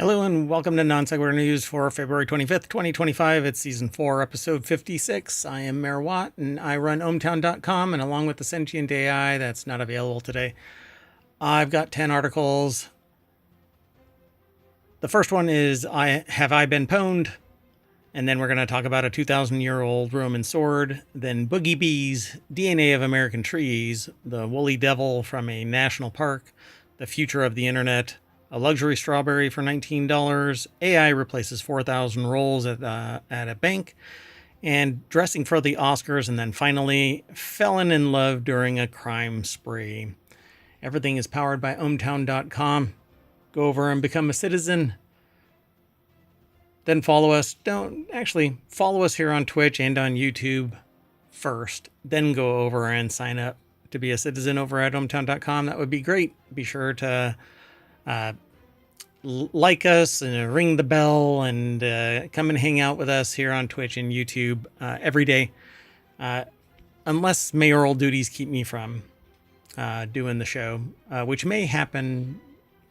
Hello and welcome to Non Sequitur News for February 25th, 2025. It's Season 4, Episode 56. I am Mayor Watt and I run ohmtown.com, and along with the sentient AI that's not available today, I've got 10 articles. The first one is Have I Been Pwned? And then we're going to talk about a 2,000-year-old Roman sword, then Boogie Bees, DNA of American trees, the woolly devil from a national park, the future of the internet, a luxury strawberry for $19, AI replaces 4,000 roles at a bank, and dressing for the Oscars, and then finally, felon in love during a crime spree. Everything is powered by ohmtown.com. Go over and become a citizen. Then follow us. Follow us here on Twitch and on YouTube first. Then go over and sign up to be a citizen over at ohmtown.com. That would be great. Be sure to like us and ring the bell and come and hang out with us here on Twitch and YouTube every day, unless mayoral duties keep me from doing the show, which may happen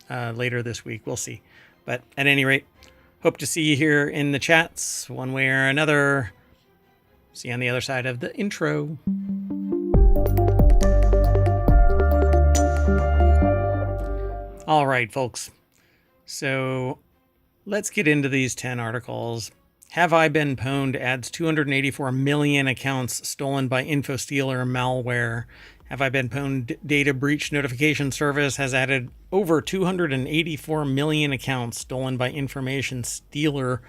later this week. We'll see. But at any rate, hope to see you here in the chats one way or another. See you on the other side of the intro. All right, folks. So let's get into these 10 articles. Have I Been Pwned adds 284 million accounts stolen by InfoStealer malware. Have I Been Pwned data breach notification service has added over 284 million accounts stolen by information stealer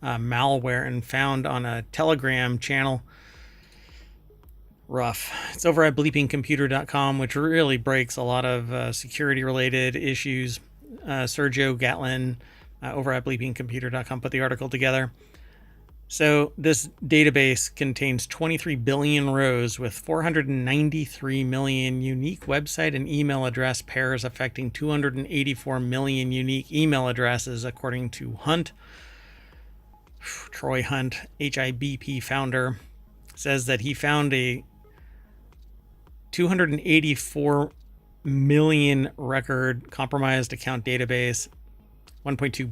malware and found on a Telegram channel. Rough. It's over at bleepingcomputer.com, which really breaks a lot of security-related issues. Sergio Gatlin over at bleepingcomputer.com put the article together. So this database contains 23 billion rows with 493 million unique website and email address pairs, affecting 284 million unique email addresses, according to Hunt. Troy Hunt, HIBP founder, says that he found a 284 million record compromised account database, 1.2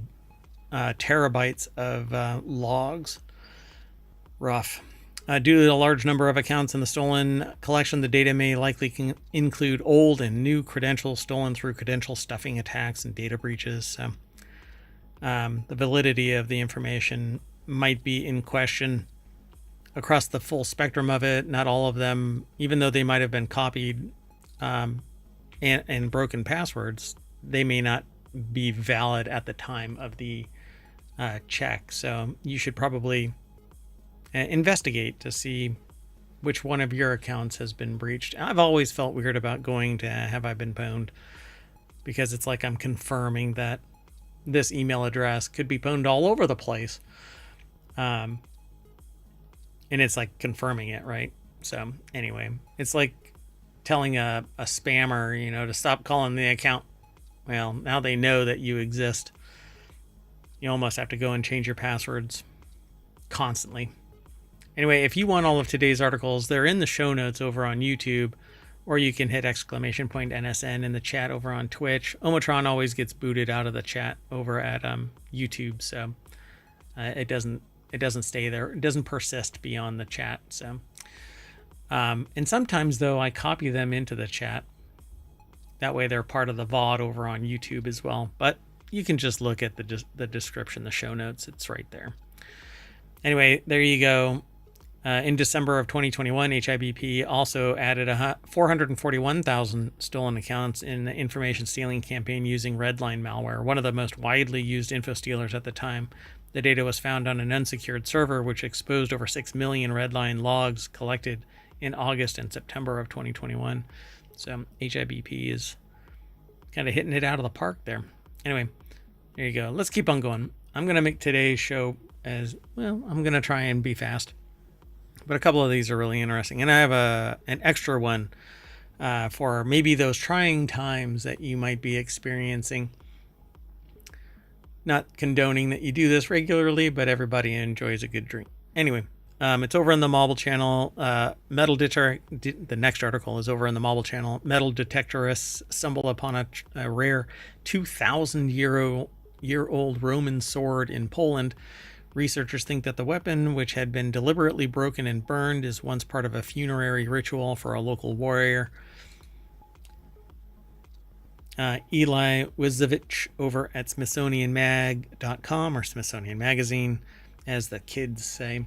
terabytes of logs. Rough. Due to the large number of accounts in the stolen collection, the data may likely include old and new credentials stolen through credential stuffing attacks and data breaches. So, the validity of the information might be in question across the full spectrum of it. Not all of them, even though they might have been copied and broken passwords, they may not be valid at the time of the check. So you should probably investigate to see which one of your accounts has been breached. I've always felt weird about going to Have I Been Pwned, because it's like I'm confirming that this email address could be pwned all over the place. And it's like confirming it, right? So anyway, it's like telling a spammer, to stop calling the account. Well, now they know that you exist. You almost have to go and change your passwords constantly. Anyway, if you want all of today's articles, they're in the show notes over on YouTube, or you can hit !NSN in the chat over on Twitch. Omatron always gets booted out of the chat over at YouTube, so it doesn't stay there. It doesn't persist beyond the chat. So, and sometimes though, I copy them into the chat. That way they're part of the VOD over on YouTube as well. But you can just look at the description, the show notes. It's right there. Anyway, there you go. In December of 2021, HIBP also added 441,000 stolen accounts in the information stealing campaign using Redline malware, one of the most widely used info stealers at the time. The data was found on an unsecured server, which exposed over 6 million Redline logs collected in August and September of 2021. So HIBP is kind of hitting it out of the park there. Anyway, there you go. Let's keep on going. I'm going to make today's show I'm going to try and be fast. But a couple of these are really interesting. And I have an extra one for maybe those trying times that you might be experiencing. Not condoning that you do this regularly, but everybody enjoys a good drink. Anyway, it's over in the Mobile channel. Metal detector. The next article is over in the Mobile channel. Metal detectorists stumble upon a rare 2,000-year 200-year-old Roman sword in Poland. Researchers think that the weapon, which had been deliberately broken and burned, is once part of a funerary ritual for a local warrior. Eli Wizovich over at SmithsonianMag.com, or Smithsonian Magazine, as the kids say,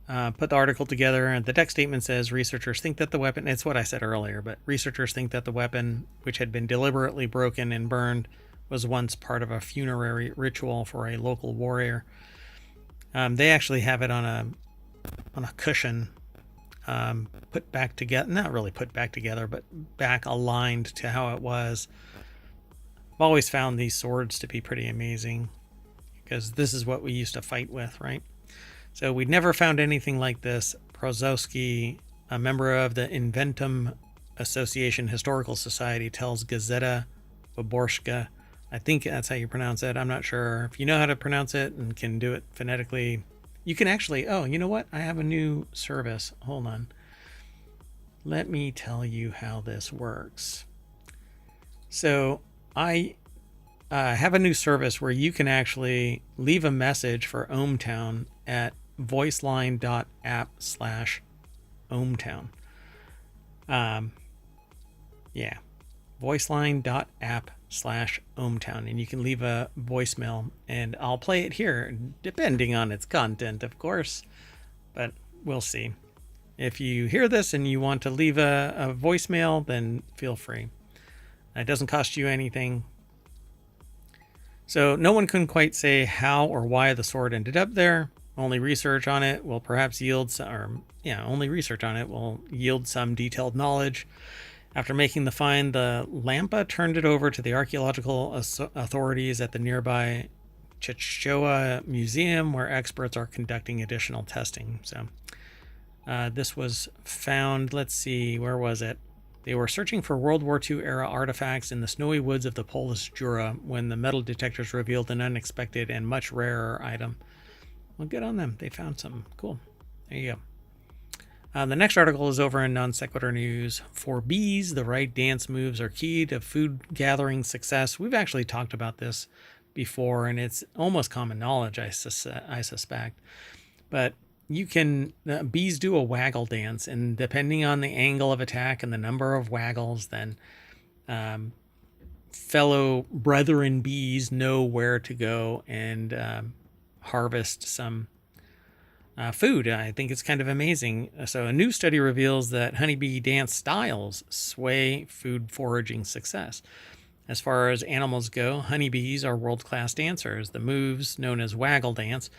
put the article together. And the deck statement says researchers think that the weapon, it's what I said earlier, but researchers think that the weapon, which had been deliberately broken and burned, was once part of a funerary ritual for a local warrior. They actually have it on a cushion, put back together, not really put back together, but back aligned to how it was. I've always found these swords to be pretty amazing because this is what we used to fight with, right? So we'd never found anything like this. Prozowski, a member of the Inventum Association Historical Society, tells Gazeta Wyborcza, I think that's how you pronounce it. I'm not sure. If you know how to pronounce it and can do it phonetically, you can actually, oh, you know what? I have a new service. Hold on. Let me tell you how this works. So I have a new service where you can actually leave a message for ohmTown at voiceline.app/ohmTown. Yeah, voiceline.app/ohmTown, and you can leave a voicemail, and I'll play it here, depending on its content, of course, but we'll see. If you hear this and you want to leave a voicemail, then feel free. It doesn't cost you anything. So no one can quite say how or why the sword ended up there. Only research on it will perhaps yield some detailed knowledge. After making the find, the Lampa turned it over to the archaeological authorities at the nearby Chechua Museum, where experts are conducting additional testing. So this was found, let's see, where was it? They were searching for World War II era artifacts in the snowy woods of the Polish Jura when the metal detectors revealed an unexpected and much rarer item. Well, good on them. They found something. Cool. There you go. The next article is over in Non Sequitur News. For bees, the right dance moves are key to food gathering success. We've actually talked about this before, and it's almost common knowledge, I suspect. But bees do a waggle dance, and depending on the angle of attack and the number of waggles, then fellow brethren bees know where to go and harvest some food. I think it's kind of amazing. So a new study reveals that honeybee dance styles sway food foraging success. As far as animals go, honeybees are world-class dancers. The moves, known as waggle dance,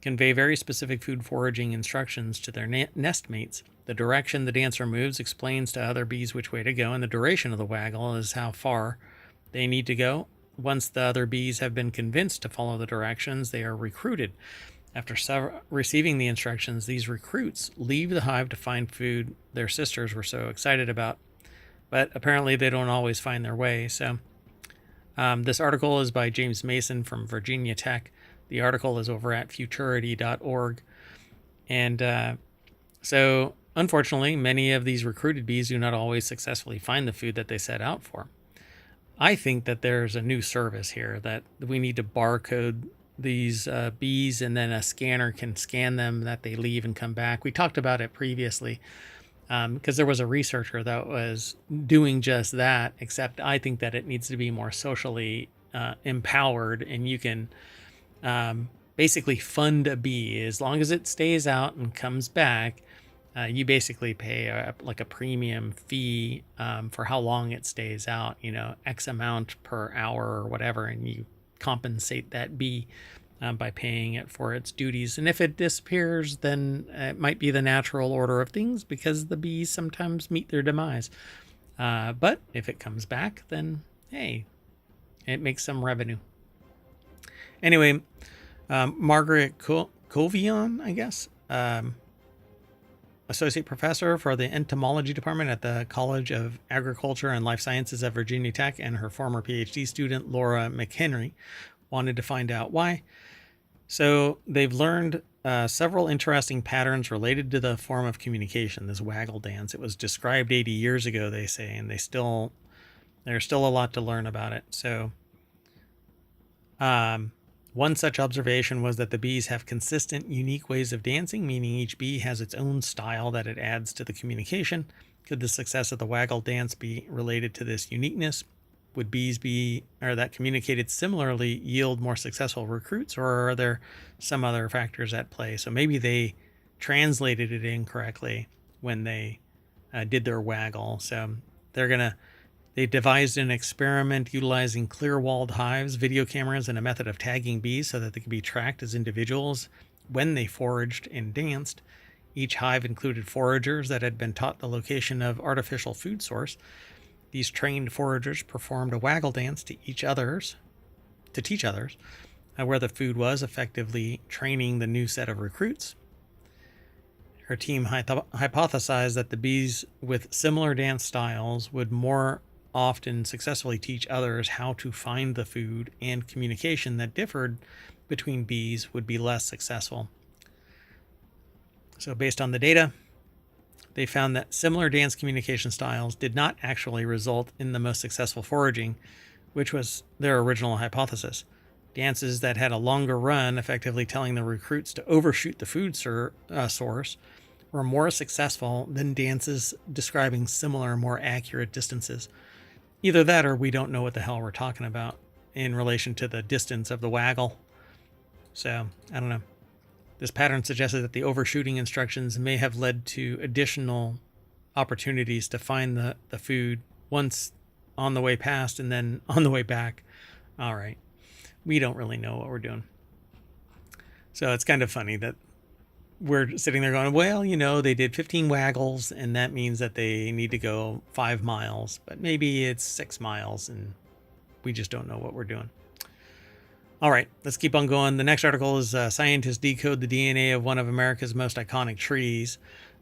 convey very specific food foraging instructions to their nest mates. The direction the dancer moves explains to other bees which way to go, and the duration of the waggle is how far they need to go. Once the other bees have been convinced to follow the directions, they are recruited. After receiving the instructions, these recruits leave the hive to find food their sisters were so excited about, but apparently they don't always find their way. So this article is by James Mason from Virginia Tech. The article is over at futurity.org. And so, unfortunately, many of these recruited bees do not always successfully find the food that they set out for. I think that there's a new service here that we need to barcode these bees, and then a scanner can scan them, that they leave and come back. We talked about it previously because there was a researcher that was doing just that, except I think that it needs to be more socially empowered, and you can basically fund a bee. As long as it stays out and comes back, you basically pay a premium fee for how long it stays out, X amount per hour or whatever, and you compensate that bee by paying it for its duties. And if it disappears, then it might be the natural order of things, because the bees sometimes meet their demise. But if it comes back, then hey, it makes some revenue. Anyway, Margaret Covion, I guess, associate professor for the entomology department at the College of Agriculture and Life Sciences at Virginia Tech, and her former PhD student, Laura McHenry, wanted to find out why. So they've learned several interesting patterns related to the form of communication, this waggle dance. It was described 80 years ago, they say, and there's still a lot to learn about it. So One such observation was that the bees have consistent, unique ways of dancing, meaning each bee has its own style that it adds to the communication. Could the success of the waggle dance be related to this uniqueness? Would bees that communicated similarly yield more successful recruits, or are there some other factors at play? So maybe they translated it incorrectly when they did their waggle. So they devised an experiment utilizing clear-walled hives, video cameras, and a method of tagging bees so that they could be tracked as individuals when they foraged and danced. Each hive included foragers that had been taught the location of artificial food source. These trained foragers performed a waggle dance to teach others where the food was, effectively training the new set of recruits. Her team hypothesized that the bees with similar dance styles would more often successfully teach others how to find the food, and communication that differed between bees would be less successful. So based on the data, they found that similar dance communication styles did not actually result in the most successful foraging, which was their original hypothesis. Dances that had a longer run, effectively telling the recruits to overshoot the food source, were more successful than dances describing similar, more accurate distances. Either that, or we don't know what the hell we're talking about in relation to the distance of the waggle. So, I don't know. This pattern suggested that the overshooting instructions may have led to additional opportunities to find the food once on the way past and then on the way back. All right. We don't really know what we're doing. So it's kind of funny that we're sitting there going, well, they did 15 waggles, and that means that they need to go 5 miles, but maybe it's 6 miles, and we just don't know what we're doing. All right, let's keep on going. The next article is scientists decode the DNA of one of America's most iconic trees.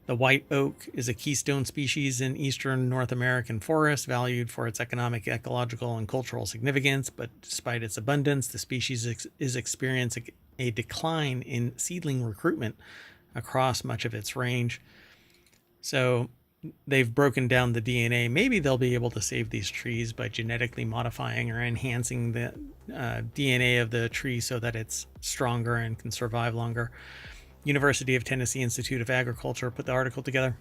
The white oak is a keystone species in eastern North American forests, valued for its economic, ecological, and cultural significance. But despite its abundance, the species is experiencing a decline in seedling recruitment across much of its range. So they've broken down the DNA. Maybe they'll be able to save these trees by genetically modifying or enhancing the DNA of the tree so that it's stronger and can survive longer. University of Tennessee Institute of Agriculture put the article together.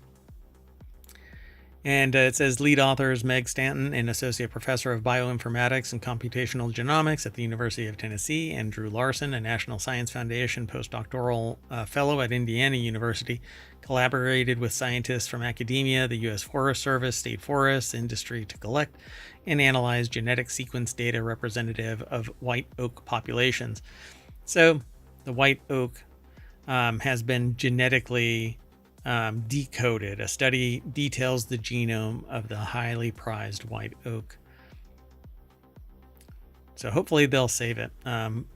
And it says lead authors Meg Stanton, an associate professor of bioinformatics and computational genomics at the University of Tennessee, and Drew Larson, a National Science Foundation postdoctoral fellow at Indiana University, collaborated with scientists from academia, the U.S. Forest Service, state forests, industry to collect and analyze genetic sequence data representative of white oak populations. So the white oak has been genetically decoded. A study details the genome of the highly prized white oak. So hopefully they'll save it.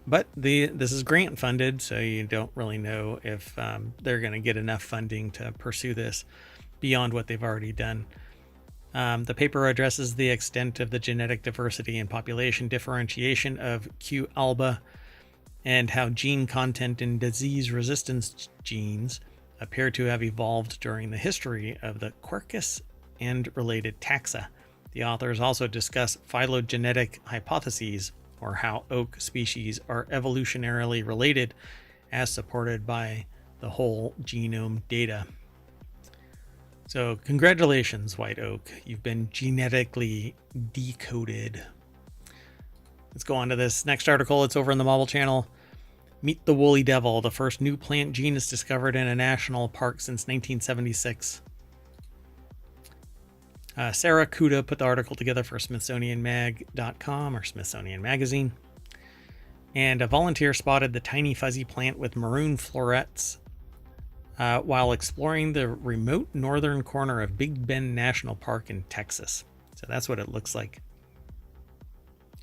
But this is grant funded, so you don't really know if they're going to get enough funding to pursue this beyond what they've already done. The paper addresses the extent of the genetic diversity and population differentiation of Q. alba and how gene content in disease resistance genes appear to have evolved during the history of the Quercus and related taxa. The authors also discuss phylogenetic hypotheses, or how oak species are evolutionarily related, as supported by the whole genome data. So congratulations, white oak. You've been genetically decoded. Let's go on to this next article. It's over in the Marvel Channel. Meet the woolly devil, the first new plant genus discovered in a national park since 1976. Sarah Kuda put the article together for SmithsonianMag.com or Smithsonian Magazine. And a volunteer spotted the tiny fuzzy plant with maroon florets while exploring the remote northern corner of Big Bend National Park in Texas. So that's what it looks like.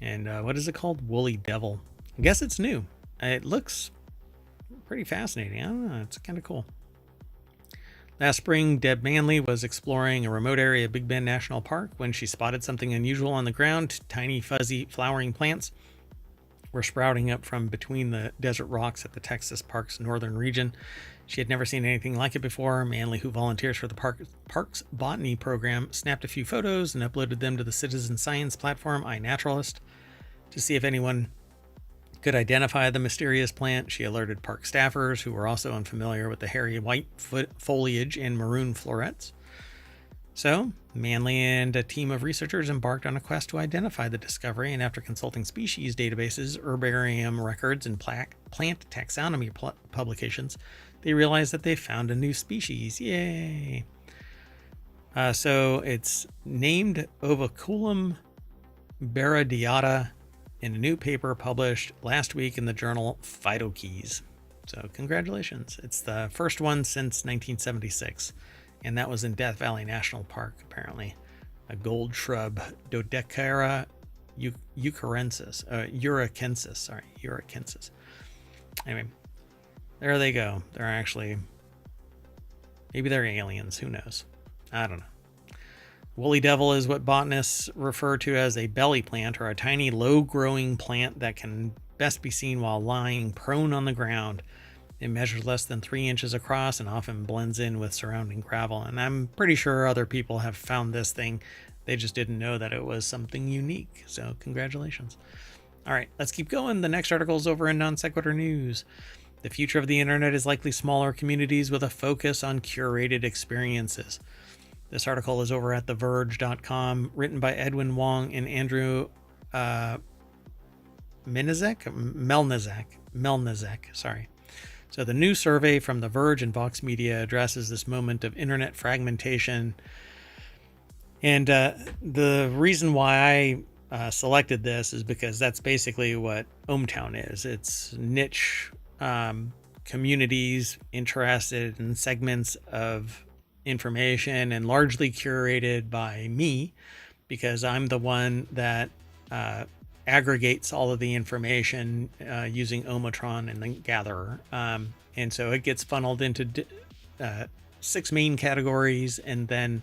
And what is it called? Woolly devil. I guess it's new. It looks pretty fascinating. I don't know. It's kind of cool. Last spring, Deb Manley was exploring a remote area of Big Bend National Park when she spotted something unusual on the ground. Tiny, fuzzy, flowering plants were sprouting up from between the desert rocks at the Texas park's northern region. She had never seen anything like it before. Manley, who volunteers for the park's botany program, snapped a few photos and uploaded them to the citizen science platform iNaturalist to see if anyone could identify the mysterious plant. She alerted park staffers who were also unfamiliar with the hairy white foliage and maroon florets. So, Manley and a team of researchers embarked on a quest to identify the discovery, and after consulting species databases, herbarium records, and plant taxonomy publications, they realized that they found a new species. Yay! So it's named Oviculum baradiata in a new paper published last week in the journal Phytokeys. So congratulations. It's the first one since 1976. And that was in Death Valley National Park, apparently. A gold shrub, Dodecara uricensis. Anyway, there they go. They're actually, maybe they're aliens. Who knows? I don't know. Woolly devil is what botanists refer to as a belly plant, or a tiny low-growing plant that can best be seen while lying prone on the ground. It measures less than 3 inches across and often blends in with surrounding gravel. And I'm pretty sure other people have found this thing. They just didn't know that it was something unique. So congratulations. All right, let's keep going. The next article is over in Non Sequitur News. The future of the internet is likely smaller communities with a focus on curated experiences. This article is over at TheVerge.com, written by Edwin Wong and Andrew Melnizek. Sorry. So the new survey from The Verge and Vox Media addresses this moment of internet fragmentation. And the reason why I selected this is because that's basically what ohmTown is. It's niche communities interested in segments of information, and largely curated by me, because I'm the one that aggregates all of the information using Omatron and the Gatherer. And so it gets funneled into 6 main categories, and then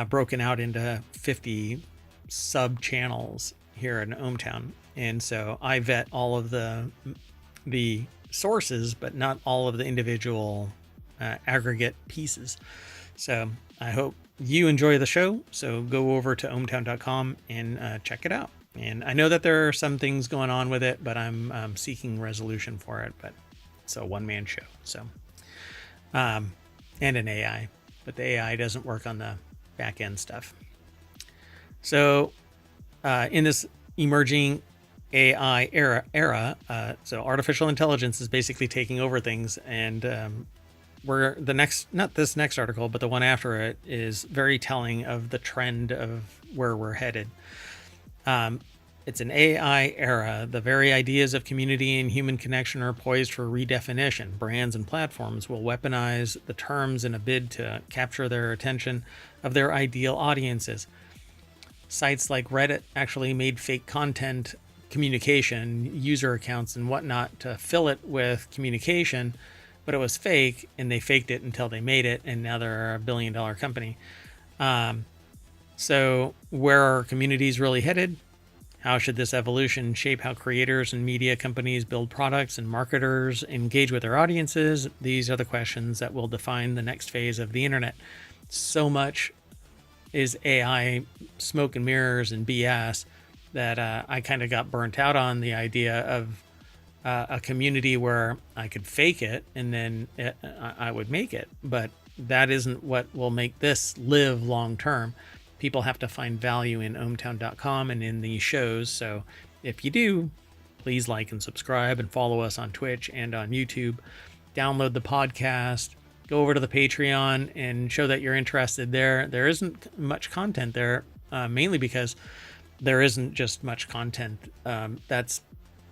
broken out into 50 sub channels here in ohmTown. And so I vet all of the sources, but not all of the individual aggregate pieces. So I hope you enjoy the show. So go over to ohmTown.com and check it out. And I know that there are some things going on with it, but I'm seeking resolution for it. But it's a one-man show. So, and an AI, but the AI doesn't work on the back end stuff. So, in this emerging AI era, so artificial intelligence is basically taking over things, and not this next article, but the one after it is very telling of the trend of where we're headed. It's an AI era. The very ideas of community and human connection are poised for redefinition. Brands and platforms will weaponize the terms in a bid to capture their attention of their ideal audiences. Sites like Reddit actually made fake content communication, user accounts and whatnot, to fill it with communication, but it was fake, and they faked it until they made it, and now they're a $1 billion company. So where are communities really headed? How should this evolution shape how creators and media companies build products and marketers engage with their audiences? These are the questions that will define the next phase of the internet. So much is AI smoke and mirrors and BS that I kind of got burnt out on the idea of a community where I could fake it and then I would make it. But that isn't what will make this live long term. People have to find value in ohmTown.com and in these shows. So if you do, please like and subscribe and follow us on Twitch and on YouTube. Download the podcast, go over to the Patreon and show that you're interested there. There isn't much content there, mainly because there isn't just much content that's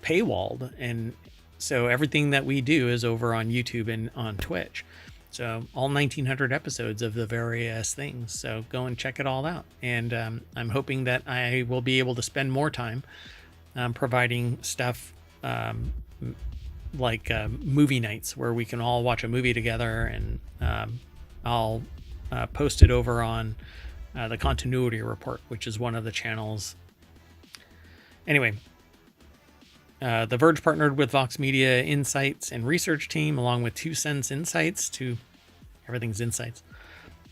paywalled. And so everything that we do is over on YouTube and on Twitch. So all 1,900 episodes of the various things. So go and check it all out. And I'm hoping that I will be able to spend more time providing stuff like movie nights where we can all watch a movie together. And I'll post it over on the Continuity Report, which is one of the channels. Anyway, The Verge partnered with Vox Media Insights and Research Team, along with 2 Cents Insights everything's insights,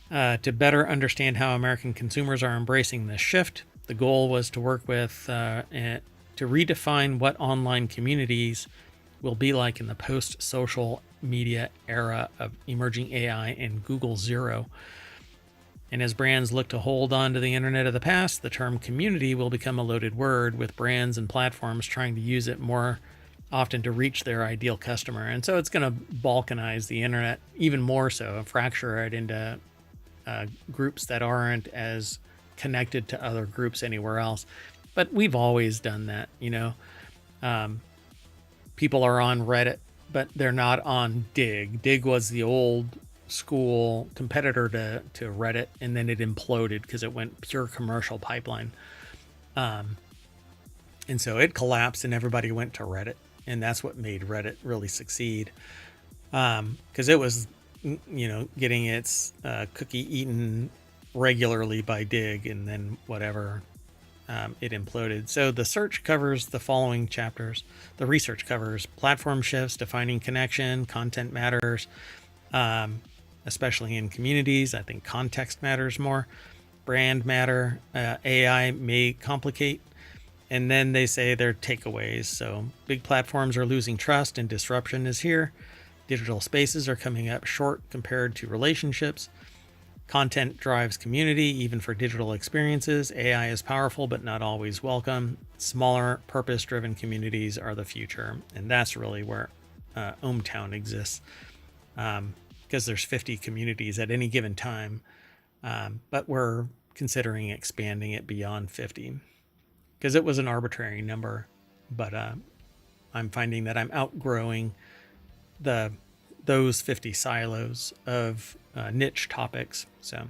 to better understand how American consumers are embracing this shift. The goal was to work with to redefine what online communities will be like in the post-social media era of emerging AI and Google Zero. And as brands look to hold on to the internet of the past, the term community will become a loaded word, with brands and platforms trying to use it more often to reach their ideal customer. And so it's going to balkanize the internet even more so, fracture it into groups that aren't as connected to other groups anywhere else. But we've always done that, you know. People are on Reddit, but they're not on Dig. Dig was the old school competitor to Reddit, and then it imploded because it went pure commercial pipeline. And so it collapsed and everybody went to Reddit, and that's what made Reddit really succeed. Because it was, you know, getting its cookie eaten regularly by Dig, and then whatever, it imploded. So the search covers the following chapters. The research covers platform shifts, defining connection, content matters, especially in communities. I think context matters more. Brand matter. AI may complicate. And then they say their takeaways. So big platforms are losing trust and disruption is here. Digital spaces are coming up short compared to relationships. Content drives community, even for digital experiences. AI is powerful, but not always welcome. Smaller, purpose-driven communities are the future. And that's really where ohmTown exists. Because there's 50 communities at any given time. But we're considering expanding it beyond 50. Because it was an arbitrary number. But I'm finding that I'm outgrowing those 50 silos of niche topics. So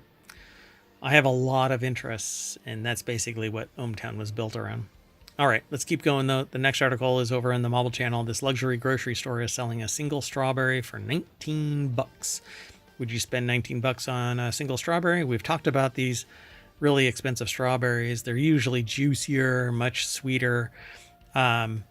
I have a lot of interests, and that's basically what ohmTown was built around. All right, let's keep going though. The next article is over in the Mobile Channel. This luxury grocery store is selling a single strawberry for $19. Would you spend $19 on a single strawberry? We've talked about these really expensive strawberries. They're usually juicier, much sweeter. But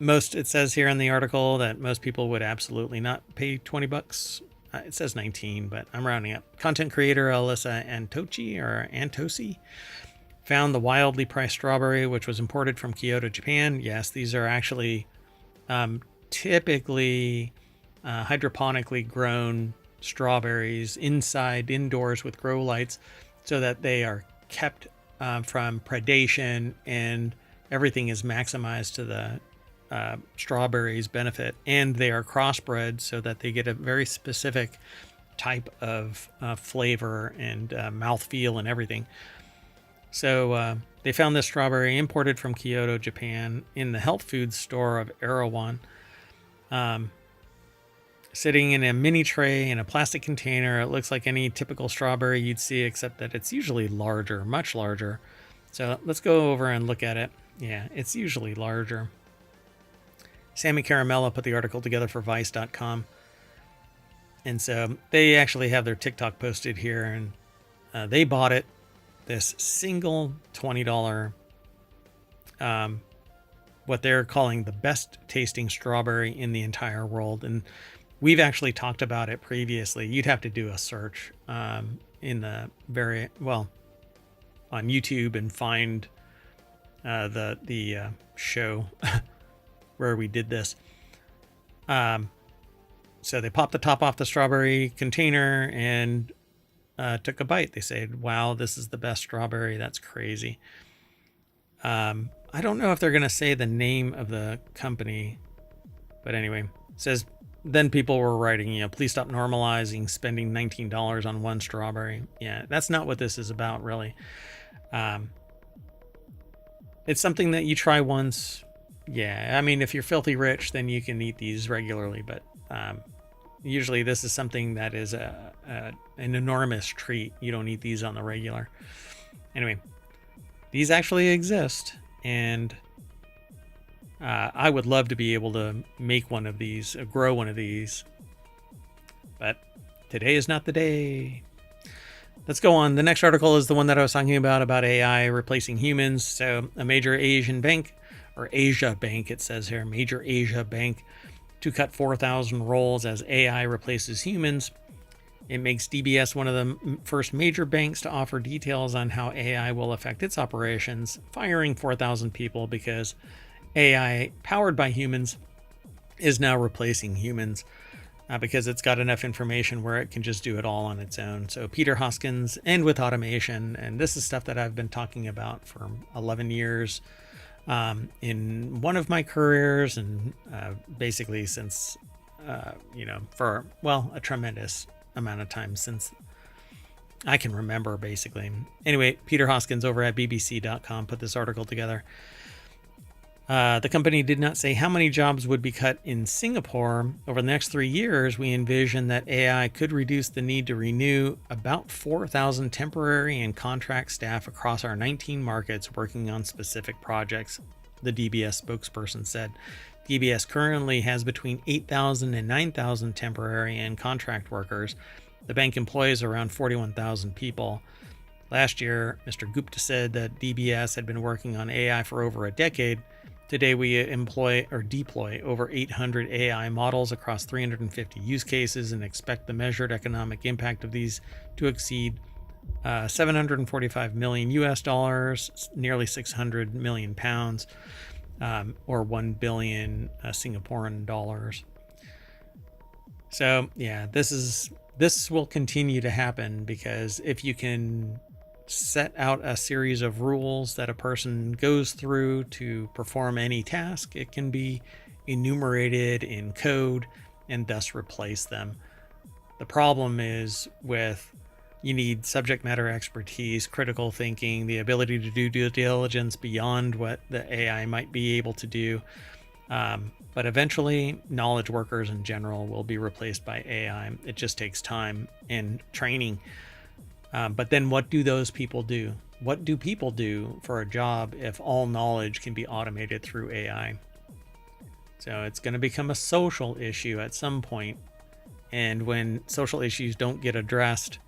it says here in the article that most people would absolutely not pay $20. It says 19, but I'm rounding up. Content creator Alyssa Antosi found the wildly priced strawberry, which was imported from Kyoto, Japan. Yes, these are actually typically hydroponically grown strawberries indoors with grow lights, so that they are kept from predation, and everything is maximized to the strawberries benefit, and they are crossbred so that they get a very specific type of flavor and mouthfeel and everything. So they found this strawberry imported from Kyoto, Japan, in the health food store of Erewhon, sitting in a mini tray in a plastic container. It looks like any typical strawberry you'd see, except that it's usually larger, much larger. So let's go over and look at it. Yeah, it's usually larger. Sammy Caramello put the article together for Vice.com. And so they actually have their TikTok posted here, and they bought it, this single $20, what they're calling the best tasting strawberry in the entire world. And we've actually talked about it previously. You'd have to do a search on YouTube and find the show where we did this. So they popped the top off the strawberry container and took a bite. They said, wow, this is the best strawberry. That's crazy. I don't know if they're going to say the name of the company, but anyway, it says, then people were writing, please stop normalizing spending $19 on one strawberry. Yeah, that's not what this is about, really. It's something that you try once. Yeah, I mean, if you're filthy rich, then you can eat these regularly, but usually this is something that is an enormous treat. You don't eat these on the regular. Anyway, these actually exist, and I would love to be able to make one of these, grow one of these, but today is not the day. Let's go on. The next article is the one that I was talking about AI replacing humans. So a major Asian bank, or Asia Bank, it says here, major Asia Bank, to cut 4,000 roles as AI replaces humans. It makes DBS one of the first major banks to offer details on how AI will affect its operations, firing 4,000 people because AI powered by humans is now replacing humans because it's got enough information where it can just do it all on its own. So Peter Hoskins, and with automation, and this is stuff that I've been talking about for 11 years in one of my careers, and basically since, for, a tremendous amount of time since I can remember, basically. Anyway, Peter Hoskins over at bbc.com put this article together. The company did not say how many jobs would be cut in Singapore. Over the next 3 years, we envision that AI could reduce the need to renew about 4,000 temporary and contract staff across our 19 markets working on specific projects, the DBS spokesperson said. DBS currently has between 8,000 and 9,000 temporary and contract workers. The bank employs around 41,000 people. Last year, Mr. Gupta said that DBS had been working on AI for over a decade. Today, we deploy over 800 AI models across 350 use cases and expect the measured economic impact of these to exceed 745 million US dollars, nearly 600 million pounds, or 1 billion Singaporean dollars. So yeah, this will continue to happen, because if you can set out a series of rules that a person goes through to perform any task, it can be enumerated in code and thus replace them. The problem is you need subject matter expertise, critical thinking, the ability to do due diligence beyond what the AI might be able to do. But eventually, knowledge workers in general will be replaced by AI. It just takes time and training. But then what do those people do? What do people do for a job if all knowledge can be automated through AI? So it's going to become a social issue at some point. And when social issues don't get addressed,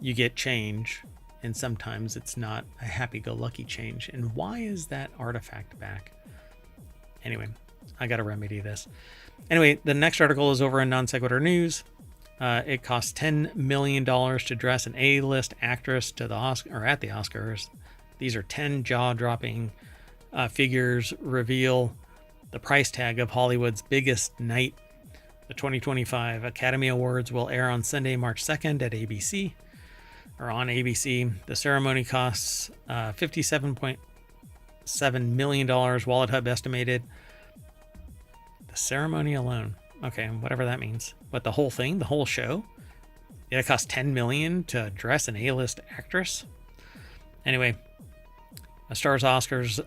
you get change. And sometimes it's not a happy-go-lucky change. And why is that artifact back? Anyway, I got to remedy this. Anyway, the next article is over in Non Sequitur News. It costs $10 million to dress an A-list actress at the Oscars. These are 10 jaw-dropping figures reveal the price tag of Hollywood's biggest night. The 2025 Academy Awards will air on Sunday, March 2nd at ABC, or on ABC. The ceremony costs $57.7 million, Wallet Hub estimated. The ceremony alone. Okay, whatever that means. But the whole thing, the whole show, it cost $10 million to dress an A-list actress. Anyway, A Star's Oscars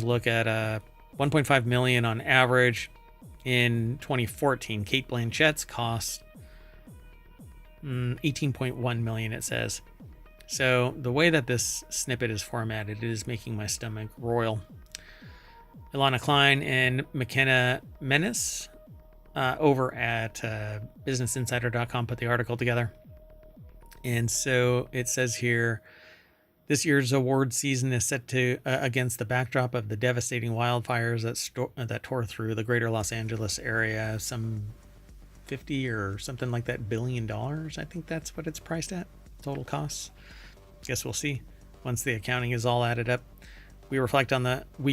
look at $1.5 million on average. In 2014, Kate Blanchett's cost $18.1 million, it says. So the way that this snippet is formatted, it is making my stomach roil. Ilana Klein and McKenna Menace over at BusinessInsider.com put the article together. And so it says here, this year's award season is set to against the backdrop of the devastating wildfires that tore through the greater Los Angeles area, some 50 or something like that $1 billion. I think that's what it's priced at, total costs. Guess we'll see once the accounting is all added up. We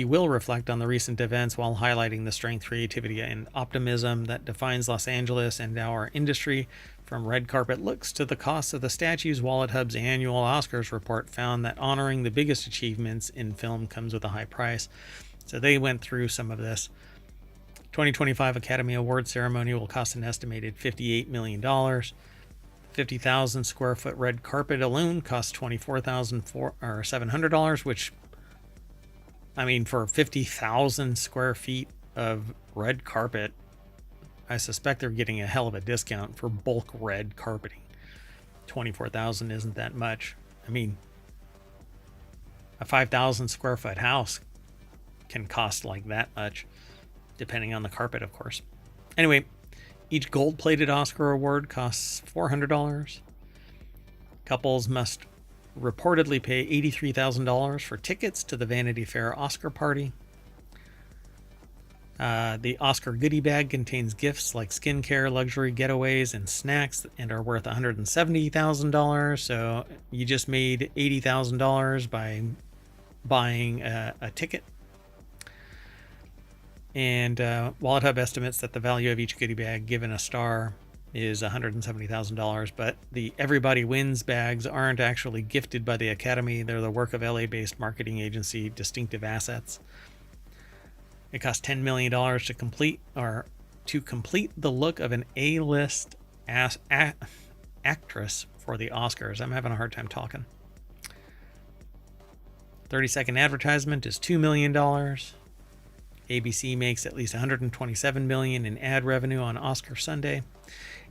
will reflect on the recent events while highlighting the strength, creativity, and optimism that defines Los Angeles and our industry. From red carpet looks to the cost of the statues, Wallet Hub's annual Oscars report found that honoring the biggest achievements in film comes with a high price. So they went through some of this. 2025 Academy Award ceremony will cost an estimated $58 million. 50,000 square foot red carpet alone costs $24,700, which, I mean, for 50,000 square feet of red carpet, I suspect they're getting a hell of a discount for bulk red carpeting. 24,000 isn't that much. I mean, a 5,000 square foot house can cost like that much, depending on the carpet, of course. Anyway, each gold-plated Oscar award costs $400. Couples must reportedly pay $83,000 for tickets to the Vanity Fair Oscar party. The Oscar goodie bag contains gifts like skincare, luxury getaways, and snacks, and are worth $170,000. So you just made $80,000 by buying a ticket. And Wallet Hub estimates that the value of each goodie bag given a star is $170,000, but the Everybody Wins bags aren't actually gifted by the Academy. They're the work of LA-based marketing agency Distinctive Assets. It cost $10 million to complete the look of an A-list actress for the Oscars. I'm having a hard time talking. 30-second advertisement is $2 million. ABC makes at least $127 million in ad revenue on Oscar Sunday.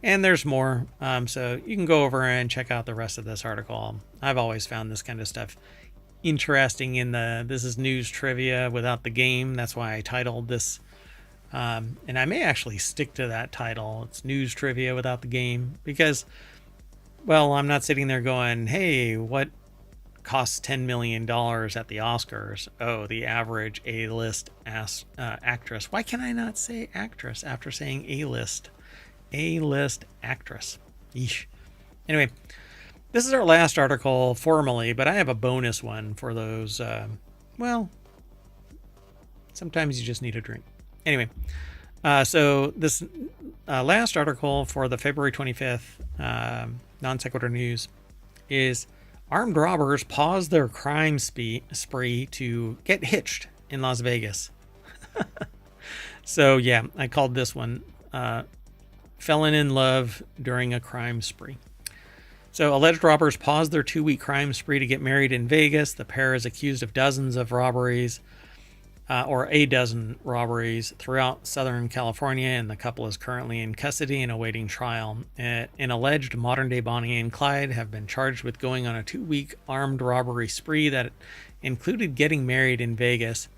And there's more. So you can go over and check out the rest of this article. I've always found this kind of stuff interesting this is news trivia without the game. That's why I titled this. And I may actually stick to that title. It's news trivia without the game because, well, I'm not sitting there going, hey, what costs $10 million at the Oscars? Oh, the average A-list actress. Why can I not say actress after saying A-list? A-list actress. Yeesh. Anyway, this is our last article formally, but I have a bonus one for those. Well, sometimes you just need a drink. Anyway, so this last article for the February 25th Non Sequitur News is armed robbers pause their crime spree to get hitched in Las Vegas. So, yeah, I called this one Felon in Love During a Crime Spree. So, alleged robbers paused their 2-week crime spree to get married in Vegas. The pair is accused of dozens of robberies, or a dozen robberies throughout Southern California, and the couple is currently in custody and awaiting trial. An alleged modern-day Bonnie and Clyde have been charged with going on a 2-week armed robbery spree that included getting married in Vegas.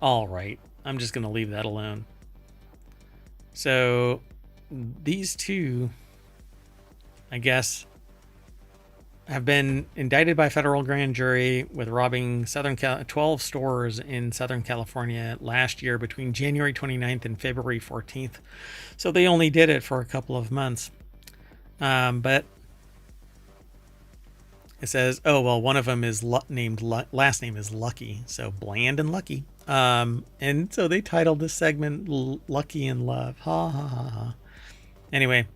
All right, I'm just going to leave that alone. So these two, I guess, have been indicted by federal grand jury with robbing 12 stores in Southern California last year between January 29th and February 14th. So they only did it for a couple of months. But it says, oh, well, one of them is last name is Lucky. So Bland and Lucky. And so they titled this segment Lucky in Love. Ha ha ha ha. Anyway,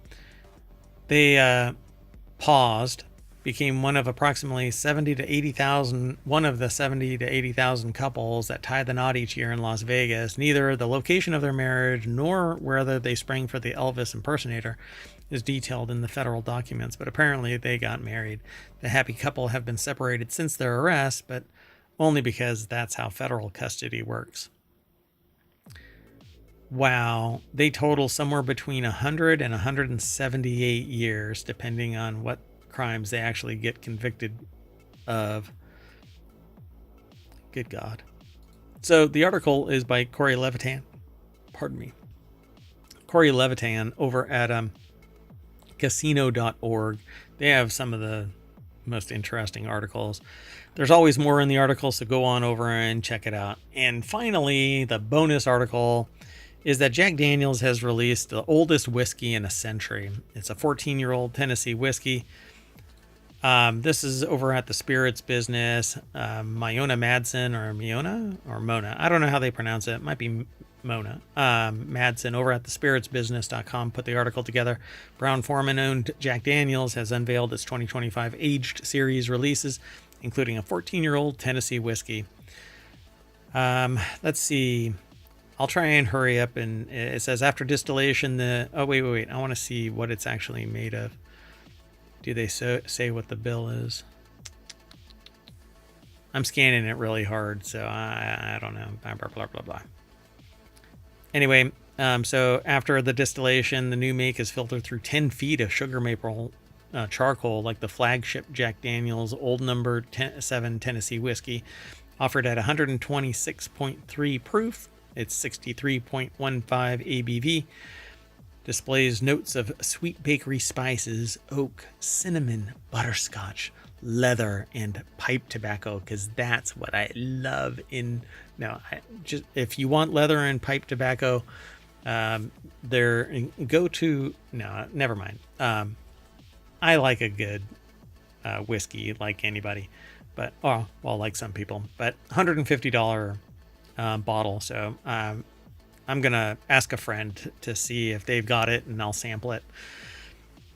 they paused, became one of approximately 70 to 80,000, one of the 70 to 80,000 couples that tie the knot each year in Las Vegas. Neither the location of their marriage nor whether they sprang for the Elvis impersonator is detailed in the federal documents, but apparently they got married. The happy couple have been separated since their arrest, but only because that's how federal custody works. Wow, they total somewhere between 100 and 178 years, depending on what crimes they actually get convicted of. Good God. So the article is by Corey Levitan. Pardon me. Corey Levitan over at casino.org. They have some of the most interesting articles. There's always more in the article, so go on over and check it out. And finally, the bonus article is that Jack Daniel's has released the oldest whiskey in a century. It's a 14-year-old Tennessee whiskey. This is over at the Spirits Business. Mona Madsen, or Miona or Mona. I don't know how they pronounce it. It might be Mona. Madsen over at the spiritsbusiness.com put the article together. Brown-Forman owned Jack Daniel's has unveiled its 2025 aged series releases, including a 14-year-old Tennessee whiskey. Let's see. I'll try and hurry up. And it says after distillation, wait. I want to see what it's actually made of. Do they say what the bill is? I'm scanning it really hard, so I don't know. Blah, blah, blah, blah. Anyway, so after the distillation, the new make is filtered through 10 feet of sugar maple charcoal, like the flagship Jack Daniel's Old Number 7 Tennessee whiskey, offered at 126.3 proof. It's 63.15 ABV. Displays notes of sweet bakery spices, oak, cinnamon, butterscotch, leather and pipe tobacco, because that's what I love. If you want leather and pipe tobacco, never mind. I like a good whiskey, like anybody, but like some people, but $150 bottle. So I'm gonna ask a friend to see if they've got it, and I'll sample it.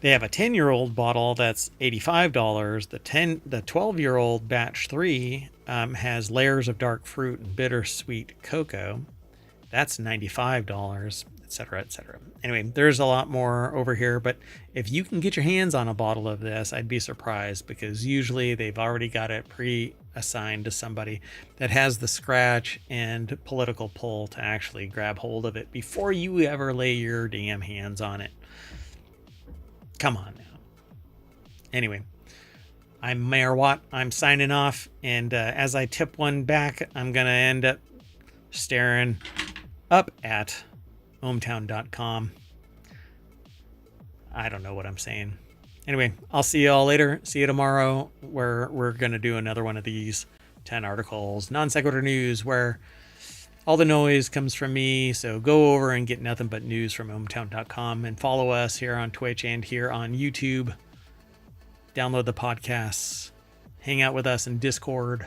They have a 10-year-old bottle that's $85. The 12-year-old batch 3 has layers of dark fruit and bittersweet cocoa. That's $95, etc., etc. Anyway, there's a lot more over here, but if you can get your hands on a bottle of this, I'd be surprised, because usually they've already got it pre-assigned to somebody that has the scratch and political pull to actually grab hold of it before you ever lay your damn hands on it. Come on now. Anyway, I'm Mayor Watt. I'm signing off, and as I tip one back, I'm going to end up staring up at ohmtown.com. I don't know what I'm saying. Anyway, I'll see you all later. See you tomorrow, where we're going to do another one of these 10 articles, Non Sequitur News, where all the noise comes from me. So go over and get nothing but news from ohmtown.com, and follow us here on Twitch and here on YouTube. Download the podcasts. Hang out with us in Discord.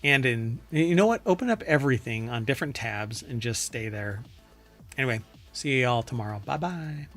And you know what? Open up everything on different tabs and just stay there. Anyway, see you all tomorrow. Bye-bye.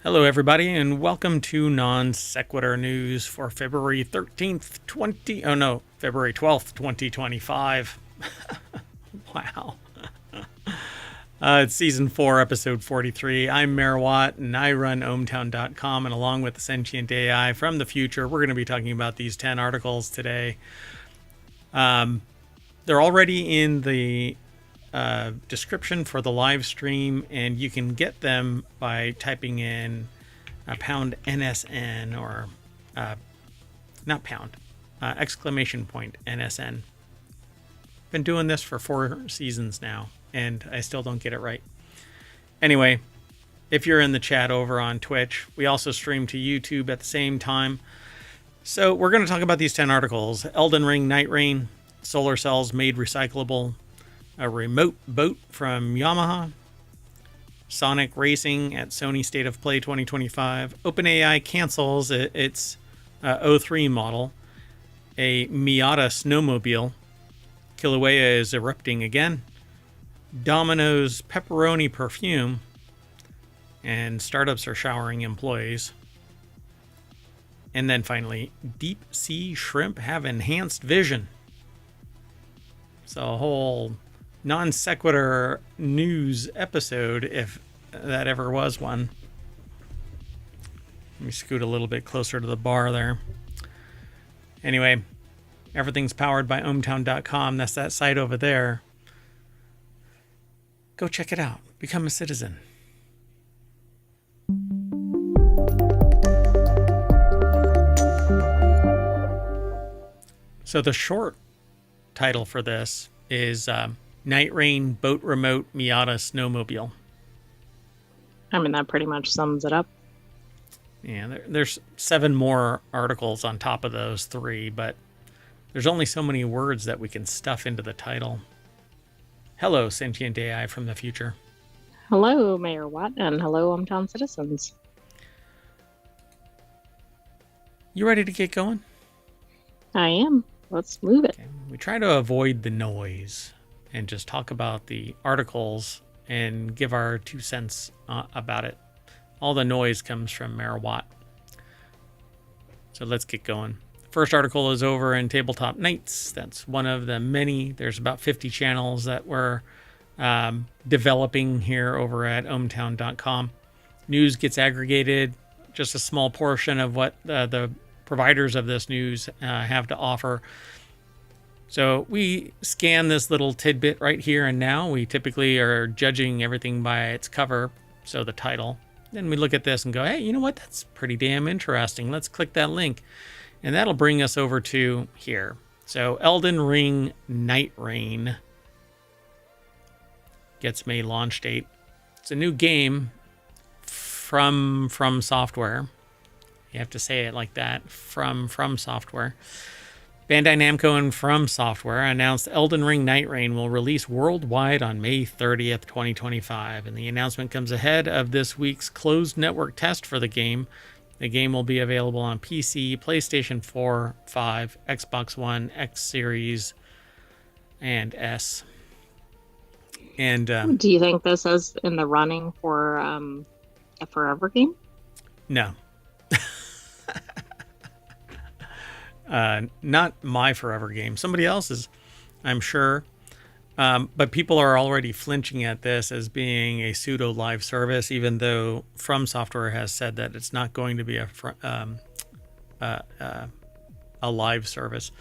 Hello, everybody, and welcome to Non Sequitur News for February 13th, February 12th, 2025. Wow. It's Season 4, Episode 43. I'm Mayor Watt, and I run ohmtown.com, and along with the Sentient AI from the future, we're going to be talking about these 10 articles today. They're already in the description for the live stream, and you can get them by typing in pound NSN, or not pound, exclamation point NSN. Been doing this for 4 seasons now, and I still don't get it right. Anyway, if you're in the chat over on Twitch, we also stream to YouTube at the same time. So we're going to talk about these 10 articles. Elden Ring Night Rain, solar cells made recyclable, a remote boat from Yamaha, Sonic Racing at Sony State of Play 2025, OpenAI cancels its O3 model, a Miata snowmobile, Kilauea is erupting again, Domino's pepperoni perfume, and startups are showering employees. And then finally, deep sea shrimp have enhanced vision. So a whole non sequitur news episode, if that ever was one. Let me scoot a little bit closer to the bar there. Anyway, everything's powered by ohmtown.com. That's that site over there. Go check it out. Become a citizen. So the short title for this is Night Rain Boat Remote Miata Snowmobile. I mean, that pretty much sums it up. Yeah, there's 7 more articles on top of those 3, but there's only so many words that we can stuff into the title. Hello, Sentient AI from the future. Hello, Mayor Watt, and hello, ohmtown citizens. You ready to get going? I am. Let's move it. Okay. We try to avoid the noise and just talk about the articles and give our 2 cents about it. All the noise comes from Mayor Watt. So let's get going. The first article is over in Tabletop Nights. That's one of the many. There's about 50 channels that we're developing here over at ohmtown.com. News gets aggregated, just a small portion of what the providers of this news have to offer. So we scan this little tidbit right here and now. We typically are judging everything by its cover, so the title. Then we look at this and go, hey, you know what? That's pretty damn interesting. Let's click that link. And that'll bring us over to here. So Elden Ring Night Rain gets May launch date. It's a new game from Software. You have to say it like that, from Software. Bandai Namco and From Software announced Elden Ring Night Rain will release worldwide on May 30th, 2025. And the announcement comes ahead of this week's closed network test for the game. The game will be available on PC, PlayStation 4, 5, Xbox One, X Series, and S. And do you think this is in the running for a forever game? No. Not my forever game. Somebody else's, I'm sure. But people are already flinching at this as being a pseudo live service, even though From Software has said that it's not going to be a live service.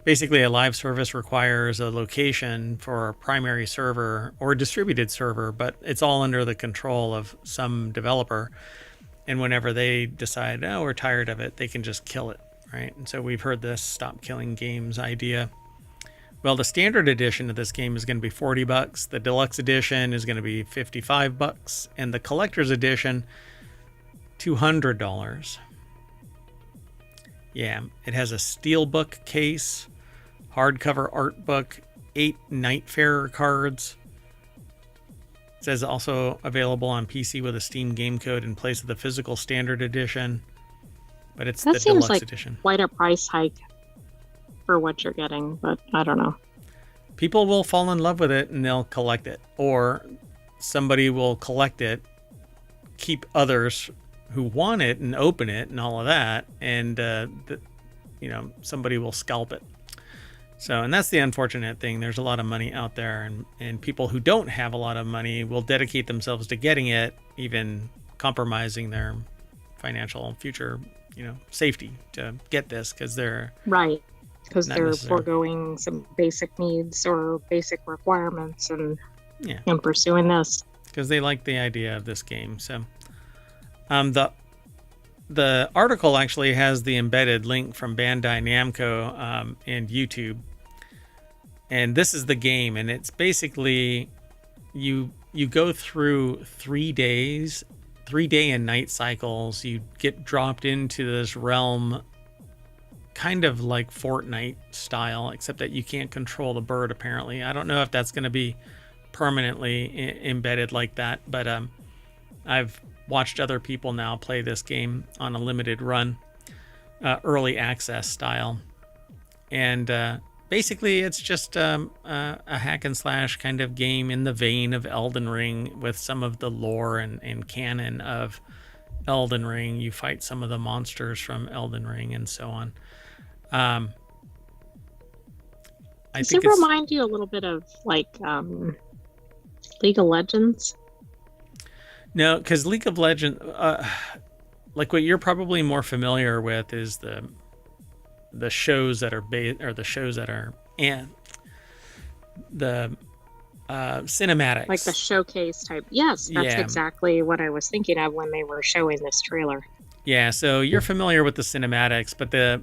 Basically, a live service requires a location for a primary server or a distributed server, but it's all under the control of some developer. And whenever they decide, oh, we're tired of it, they can just kill it. Right, and so we've heard this stop killing games idea. Well, the standard edition of this game is going to be $40. The deluxe edition is going to be $55, and the collector's edition $200. Yeah, it has a steelbook case, hardcover art book, 8 Nightfarer cards. It says also available on PC with a Steam game code in place of the physical standard edition. But it's that the seems deluxe like edition. Quite a price hike for what you're getting, but I don't know. People will fall in love with it and they'll collect it, or somebody will collect it, keep others who want it and open it and all of that, and somebody will scalp it. So, and that's the unfortunate thing. There's a lot of money out there, and people who don't have a lot of money will dedicate themselves to getting it, even compromising their financial future, safety to get this because they're right, because they're foregoing some basic needs or basic requirements and pursuing this because they like the idea of this game. So the article actually has the embedded link from Bandai Namco and YouTube, and this is the game, and it's basically you go through 3 days, 3-day and night cycles. You get dropped into this realm kind of like Fortnite style, except that you can't control the bird apparently. I don't know if that's going to be permanently embedded like that, but I've watched other people now play this game on a limited run, early access style, and basically it's just a hack and slash kind of game in the vein of Elden Ring with some of the lore and canon of Elden Ring. You fight some of the monsters from Elden Ring and so on. Does it remind you a little bit of like League of Legends? No, because League of Legends, like what you're probably more familiar with is the shows that are and the cinematics, like the showcase type. Yes, that's exactly what I was thinking of when they were showing this trailer. Yeah, so you're familiar with the cinematics, but the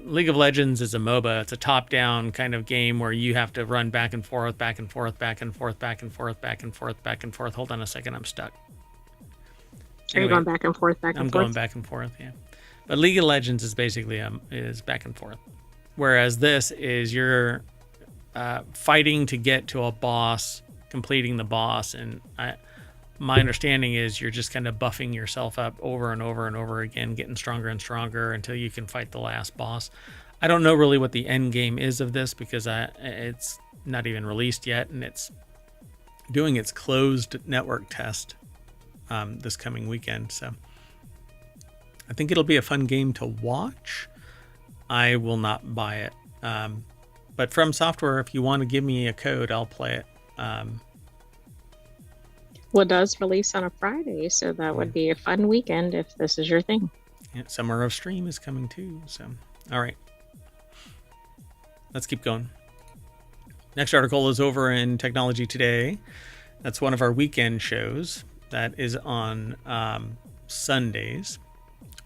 League of Legends is a MOBA. It's a top-down kind of game where you have to run back and forth, back and forth, back and forth, back and forth, back and forth, back and forth. Hold on a second, I'm stuck. Are you going back and forth, back and forth? I'm going back and forth, yeah. But League of Legends is basically is back and forth, whereas this is you're fighting to get to a boss, completing the boss, and my understanding is you're just kind of buffing yourself up over and over and over again, getting stronger and stronger until you can fight the last boss. I don't know really what the end game is of this because it's not even released yet, and it's doing its closed network test this coming weekend. So I think it'll be a fun game to watch. I will not buy it. But From Software, if you want to give me a code, I'll play it. Well, it does release on a Friday, so that would be a fun weekend if this is your thing. Yeah, Summer of Stream is coming too. So, all right. Let's keep going. Next article is over in Technology Today. That's one of our weekend shows. That is on Sundays,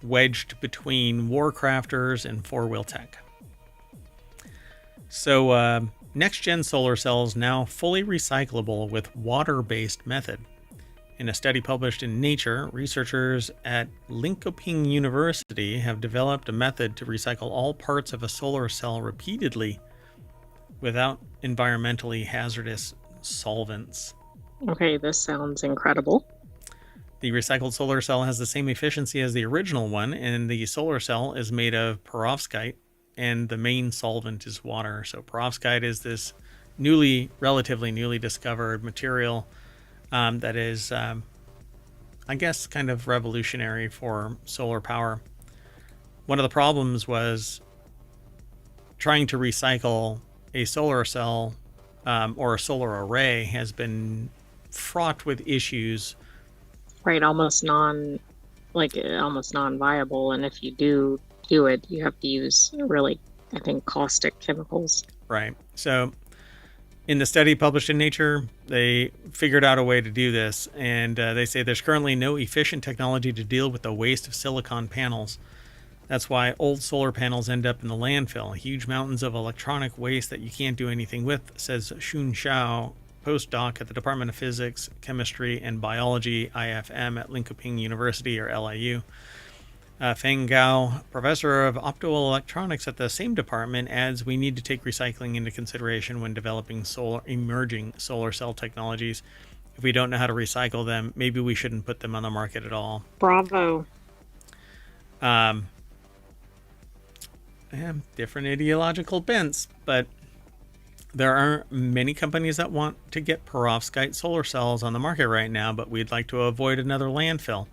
wedged between WarCrafters and 4-Wheel Tech. So next-gen solar cells now fully recyclable with water-based method. In a study published in Nature, researchers at Linköping University have developed a method to recycle all parts of a solar cell repeatedly without environmentally hazardous solvents. Okay, this sounds incredible. The recycled solar cell has the same efficiency as the original one, and the solar cell is made of perovskite, and the main solvent is water. So perovskite is this relatively newly discovered material that is, I guess, kind of revolutionary for solar power. One of the problems was trying to recycle a solar cell or a solar array has been fraught with issues. Right, almost non-viable, and if you do it, you have to use really, I think, caustic chemicals. Right. So in the study published in Nature, they figured out a way to do this, and they say there's currently no efficient technology to deal with the waste of silicon panels. That's why old solar panels end up in the landfill, huge mountains of electronic waste that you can't do anything with, says Xun Xiao, postdoc at the Department of Physics, Chemistry, and Biology, IFM, at Linköping University, or LIU. Feng Gao, professor of optoelectronics at the same department, adds we need to take recycling into consideration when developing emerging solar cell technologies. If we don't know how to recycle them, maybe we shouldn't put them on the market at all. Bravo. Different ideological bents, but there are many companies that want to get perovskite solar cells on the market right now, but we'd like to avoid another landfill.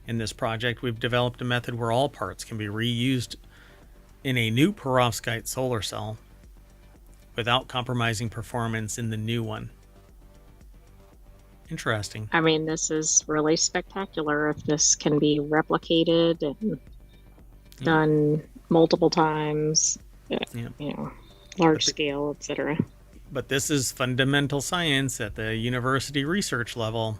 In this project, we've developed a method where all parts can be reused in a new perovskite solar cell without compromising performance in the new one. Interesting. I mean, this is really spectacular if this can be replicated and done multiple times, large scale, etc. But this is fundamental science at the university research level.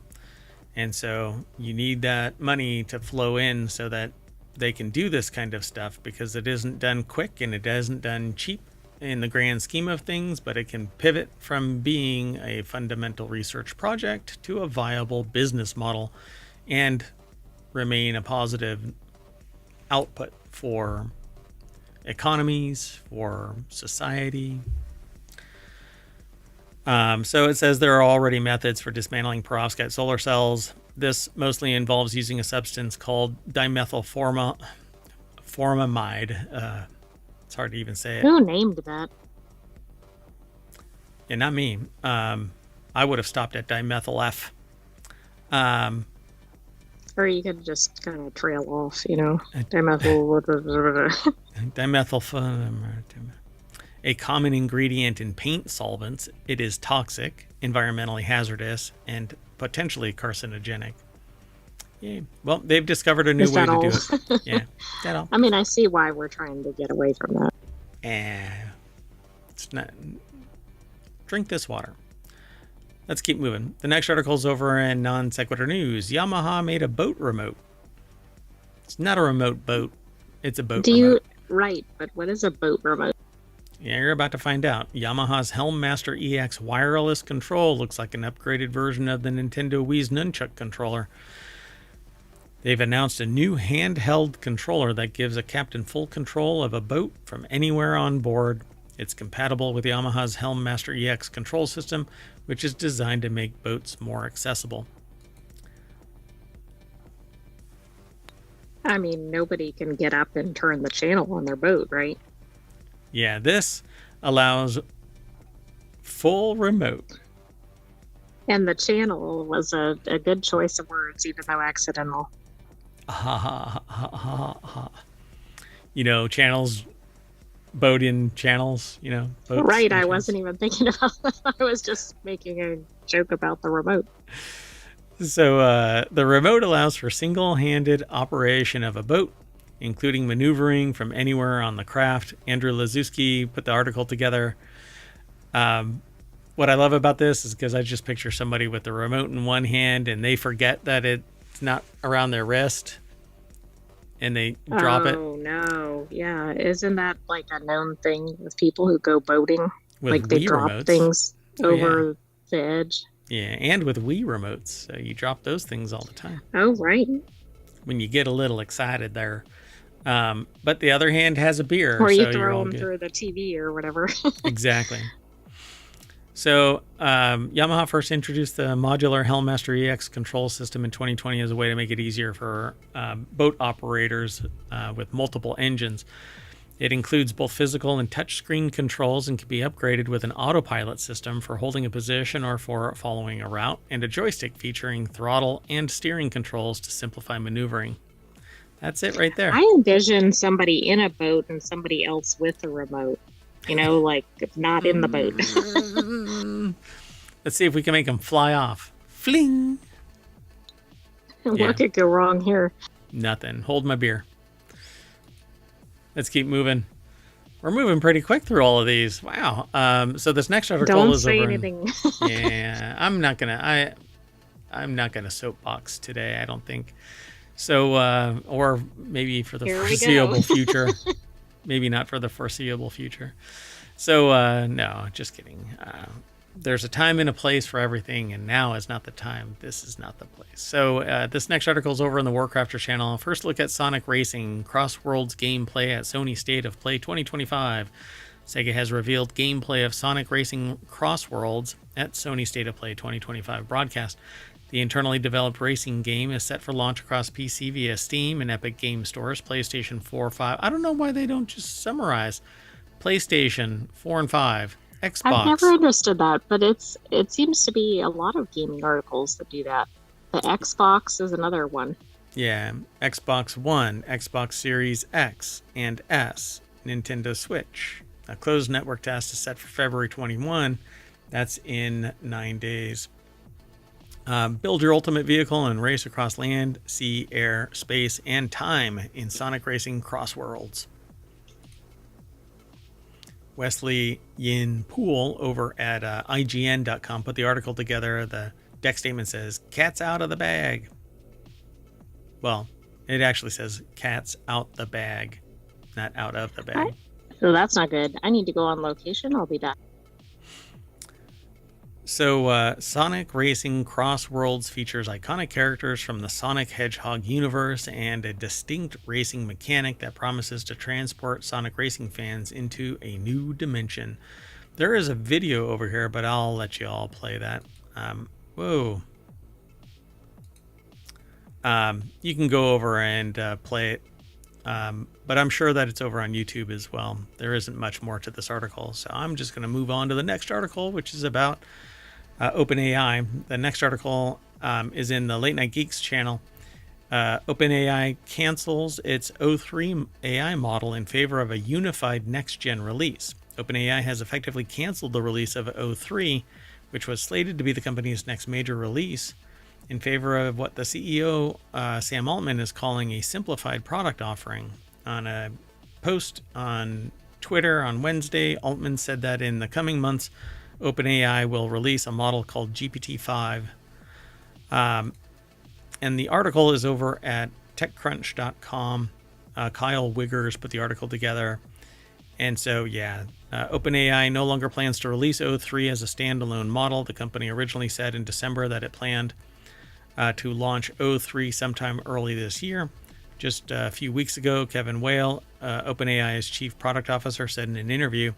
And so you need that money to flow in so that they can do this kind of stuff, because it isn't done quick and it isn't done cheap in the grand scheme of things, but it can pivot from being a fundamental research project to a viable business model and remain a positive output for economies, for society. So it says there are already methods for dismantling perovskite solar cells. This mostly involves using a substance called dimethylformamide. It's hard to even say it. Who named that? Yeah, not me. I would have stopped at dimethyl F. Or you could just kind of trail off, dimethyl. Dimethylformamide. A common ingredient in paint solvents, it is toxic, environmentally hazardous, and potentially carcinogenic. Yeah. Well, they've discovered a new way to do it. Yeah, that all. I mean, I see why we're trying to get away from that. It's not. Drink this water. Let's keep moving. The next article is over in Non Sequitur News. Yamaha made a boat remote. It's not a remote boat. It's a boat remote. Right, but what is a boat remote? Yeah, you're about to find out. Yamaha's Helmmaster EX wireless control looks like an upgraded version of the Nintendo Wii's Nunchuk controller. They've announced a new handheld controller that gives a captain full control of a boat from anywhere on board. It's compatible with Yamaha's Helmmaster EX control system, which is designed to make boats more accessible. I mean, nobody can get up and turn the channel on their boat, right? Yeah, this allows full remote. And the channel was a good choice of words, even though accidental. Channels, boat in channels, boats. Right, I wasn't even thinking about that. I was just making a joke about the remote. So the remote allows for single-handed operation of a boat, including maneuvering from anywhere on the craft. Andrew Lazuski put the article together. what I love about this is because I just picture somebody with the remote in one hand and they forget that it's not around their wrist and they drop it Oh no. Yeah. Isn't that like a known thing with people who go boating? with Like they Wii drop remotes. things Oh, yeah. over the edge. Yeah. And with Wii remotes. So you drop those things all the time Oh, right. when you get a little excited there. But the other hand has a beer, Or you so you're throw all them good. through the TV or whatever. Exactly. So, Yamaha first introduced the modular Helmmaster EX control system in 2020 as a way to make it easier for boat operators with multiple engines. It includes both physical and touchscreen controls and can be upgraded with an autopilot system for holding a position or for following a route, and a joystick featuring throttle and steering controls to simplify maneuvering. That's it right there. I envision somebody in a boat and somebody else with a remote, like not in the boat. Let's see if we can make them fly off. Fling! Yeah. What could go wrong here? Nothing. Hold my beer. Let's keep moving. We're moving pretty quick through all of these. Wow. So this next article Don't is say over. anything. Yeah, I'm not gonna soapbox today. I don't think. So, or maybe for the Here we foreseeable go. future. Maybe not for the foreseeable future. So, no, just kidding. There's a time and a place for everything, and now is not the time. This is not the place. So, this next article is over on the WarCrafters channel. First look at Sonic Racing Crossworlds gameplay at Sony State of Play 2025. Sega has revealed gameplay of Sonic Racing Crossworlds at Sony State of Play 2025 broadcast. The internally developed racing game is set for launch across PC via Steam and Epic Game Stores, PlayStation 4, 5. I don't know why they don't just summarize. PlayStation 4 and 5, I've Xbox. never understood that, but it seems to be a lot of gaming articles that do that. The Xbox is another one. Yeah, Xbox One, Xbox Series X and S, Nintendo Switch. A closed network test is set for February 21. That's in 9 days. Build your ultimate vehicle and race across land, sea, air, space, and time in Sonic Racing Crossworlds. Wesley Yin Poole over at IGN.com put the article together. The deck statement says, "Cat's out of the bag." Well, it actually says, "Cat's out the bag," not out of the bag. So that's not good. I need to go on location. I'll be back. So, Sonic Racing Crossworlds features iconic characters from the Sonic Hedgehog universe and a distinct racing mechanic that promises to transport Sonic Racing fans into a new dimension. There is a video over here, but I'll let you all play that. Whoa. You can go over and play it, but I'm sure that it's over on YouTube as well. There isn't much more to this article, so I'm just going to move on to the next article, which is about OpenAI. The next article is in the Late Night Geeks channel. OpenAI cancels its O3 AI model in favor of a unified next-gen release. OpenAI has effectively canceled the release of O3, which was slated to be the company's next major release, in favor of what the CEO, Sam Altman, is calling a simplified product offering. On a post on Twitter on Wednesday, Altman said that in the coming months, OpenAI will release a model called GPT-5. And the article is over at TechCrunch.com. Kyle Wiggers put the article together. And so, yeah, OpenAI no longer plans to release O3 as a standalone model. The company originally said in December that it planned to launch O3 sometime early this year. Just a few weeks ago, Kevin Whale, OpenAI's chief product officer, said in an interview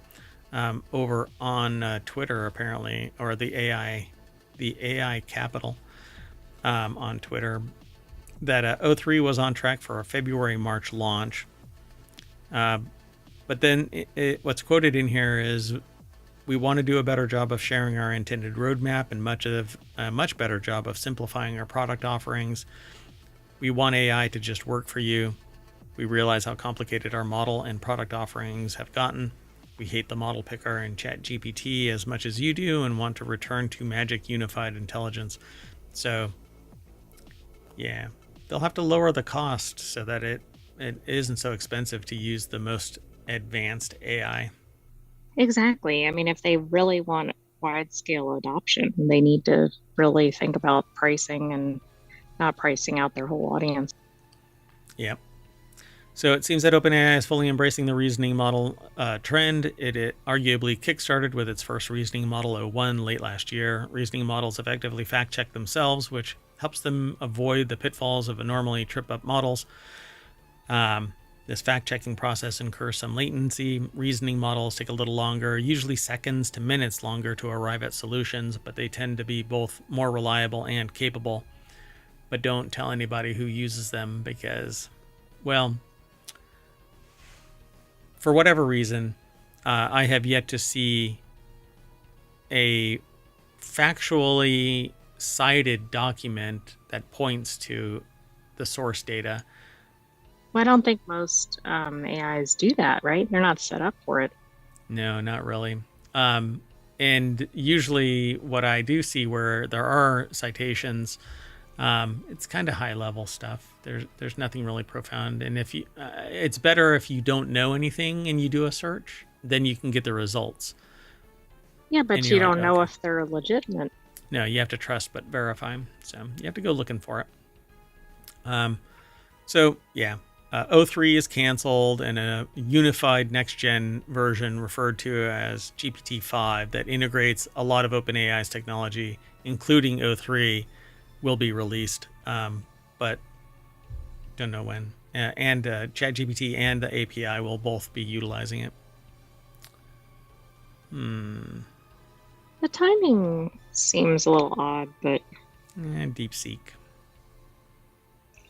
over on Twitter, apparently, or the AI Capital on Twitter, that O3 was on track for a February-March launch. But then what's quoted in here is, "We want to do a better job of sharing our intended roadmap and a much better job of simplifying our product offerings. We want AI to just work for you. We realize how complicated our model and product offerings have gotten. We hate the model picker and ChatGPT as much as you do and want to return to magic unified intelligence." So, yeah, they'll have to lower the cost so that it isn't so expensive to use the most advanced AI. Exactly. I mean, if they really want wide scale adoption. They need to really think about pricing and not pricing out their whole audience. Yep. So it seems that OpenAI is fully embracing the reasoning model trend. It arguably kickstarted with its first reasoning model O1 late last year. Reasoning models effectively fact-check themselves, which helps them avoid the pitfalls of normally trip-up models. This fact-checking process incurs some latency. Reasoning models take a little longer, usually seconds to minutes longer to arrive at solutions, but they tend to be both more reliable and capable. But don't tell anybody who uses them because, well, for whatever reason, I have yet to see a factually cited document that points to the source data. Well, I don't think most AIs do that, right? They're not set up for it. No, not really. And usually what I do see where there are citations, it's kind of high level stuff. There's nothing really profound. And if you, it's better if you don't know anything and you do a search, then you can get the results. Yeah, but you don't know if they're legitimate. No, you have to trust but verify. So you have to go looking for it. So yeah, O3 is canceled, and a unified next-gen version referred to as GPT-5 that integrates a lot of OpenAI's technology, including O3, will be released, but don't know when. And ChatGPT and the API will both be utilizing it. The timing seems a little odd, but... DeepSeek.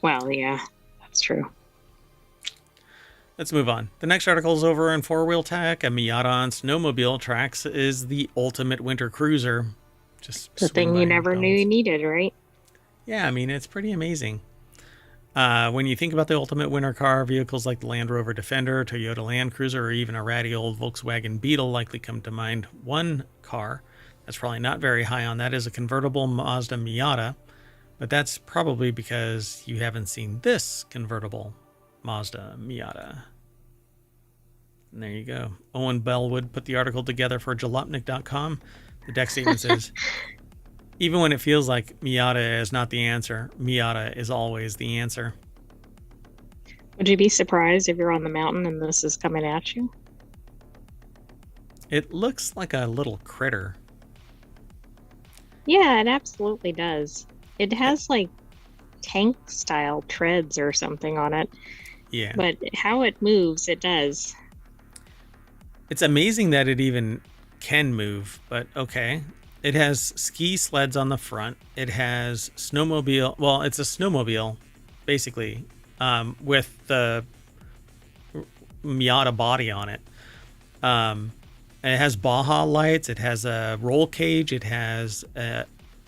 Well, yeah, that's true. Let's move on. The next article is over in four-wheel tech. A Miata on snowmobile tracks is the ultimate winter cruiser. Just the thing you never knew you needed, right? Yeah, I mean, it's pretty amazing. When you think about the ultimate winter car, vehicles like the Land Rover Defender, Toyota Land Cruiser, or even a ratty old Volkswagen Beetle likely come to mind. One car that's probably not very high on that is a convertible Mazda Miata, but that's probably because you haven't seen this convertible Mazda Miata. And there you go. Owen Bellwood put the article together for jalopnik.com. The deck statement says, even when it feels like Miata is not the answer, Miata is always the answer. Would you be surprised if you're on the mountain and this is coming at you? It looks like a little critter. Yeah, it absolutely does. It has like tank style treads or something on it. Yeah. But how it moves, it does. It's amazing that it even can move, but okay. It has ski sleds on the front. It has snowmobile. Well, it's a snowmobile, basically, with the Miata body on it. It has Baja lights. It has a roll cage. It has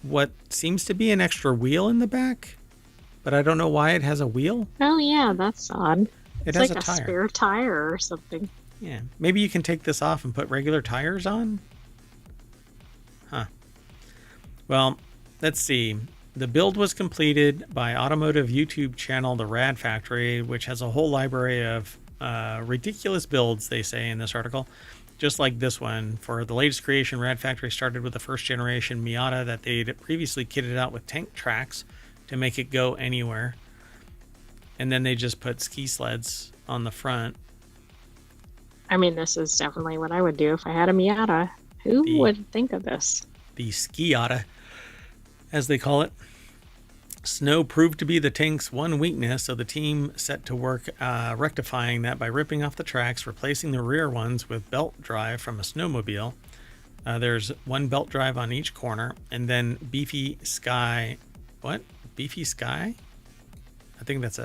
what seems to be an extra wheel in the back, but I don't know why it has a wheel. Oh, yeah, that's odd. It's like a tire. Spare tire or something. Yeah, maybe you can take this off and put regular tires on? Huh. Well, let's see. The build was completed by automotive YouTube channel The Rad Factory, which has a whole library of ridiculous builds, they say in this article. Just like this one. For the latest creation, Rad Factory started with the first generation Miata that they'd previously kitted out with tank tracks to make it go anywhere. And then they just put ski sleds on the front. I mean, this is definitely what I would do if I had a Miata. Who would think of this? The Skiata, as they call it. Snow proved to be the tank's one weakness, so the team set to work rectifying that by ripping off the tracks, replacing the rear ones with belt drive from a snowmobile. There's one belt drive on each corner, and then Beefy Sky. What? Beefy Sky? I think that's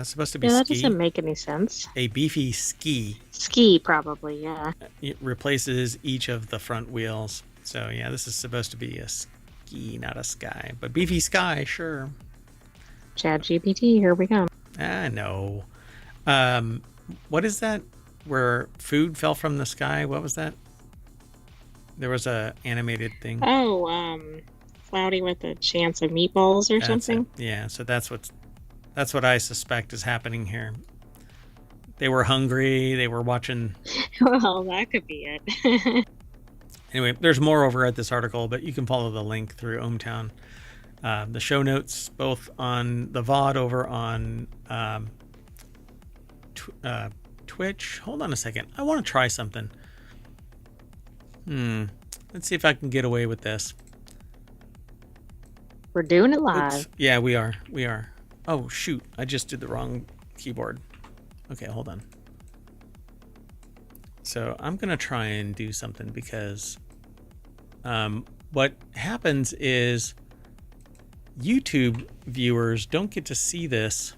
supposed to be ski. That doesn't make any sense. A beefy ski. Ski, probably, yeah. It replaces each of the front wheels. So, yeah, this is supposed to be a ski, not a sky. But beefy sky, sure. ChatGPT, here we go. No. What is that? Where food fell from the sky? What was that? There was a animated thing. Oh, Cloudy with a Chance of Meatballs or something? Yeah, so that's what I suspect is happening here. They were hungry. They were watching. Well, that could be it. Anyway, there's more over at this article, but you can follow the link through ohmTown. The show notes, both on the VOD over on Twitch. Hold on a second. I want to try something. Let's see if I can get away with this. We're doing it live. Oops. Yeah, we are. We are. Oh, shoot. I just did the wrong keyboard. Okay, hold on. So I'm going to try and do something because what happens is YouTube viewers don't get to see this.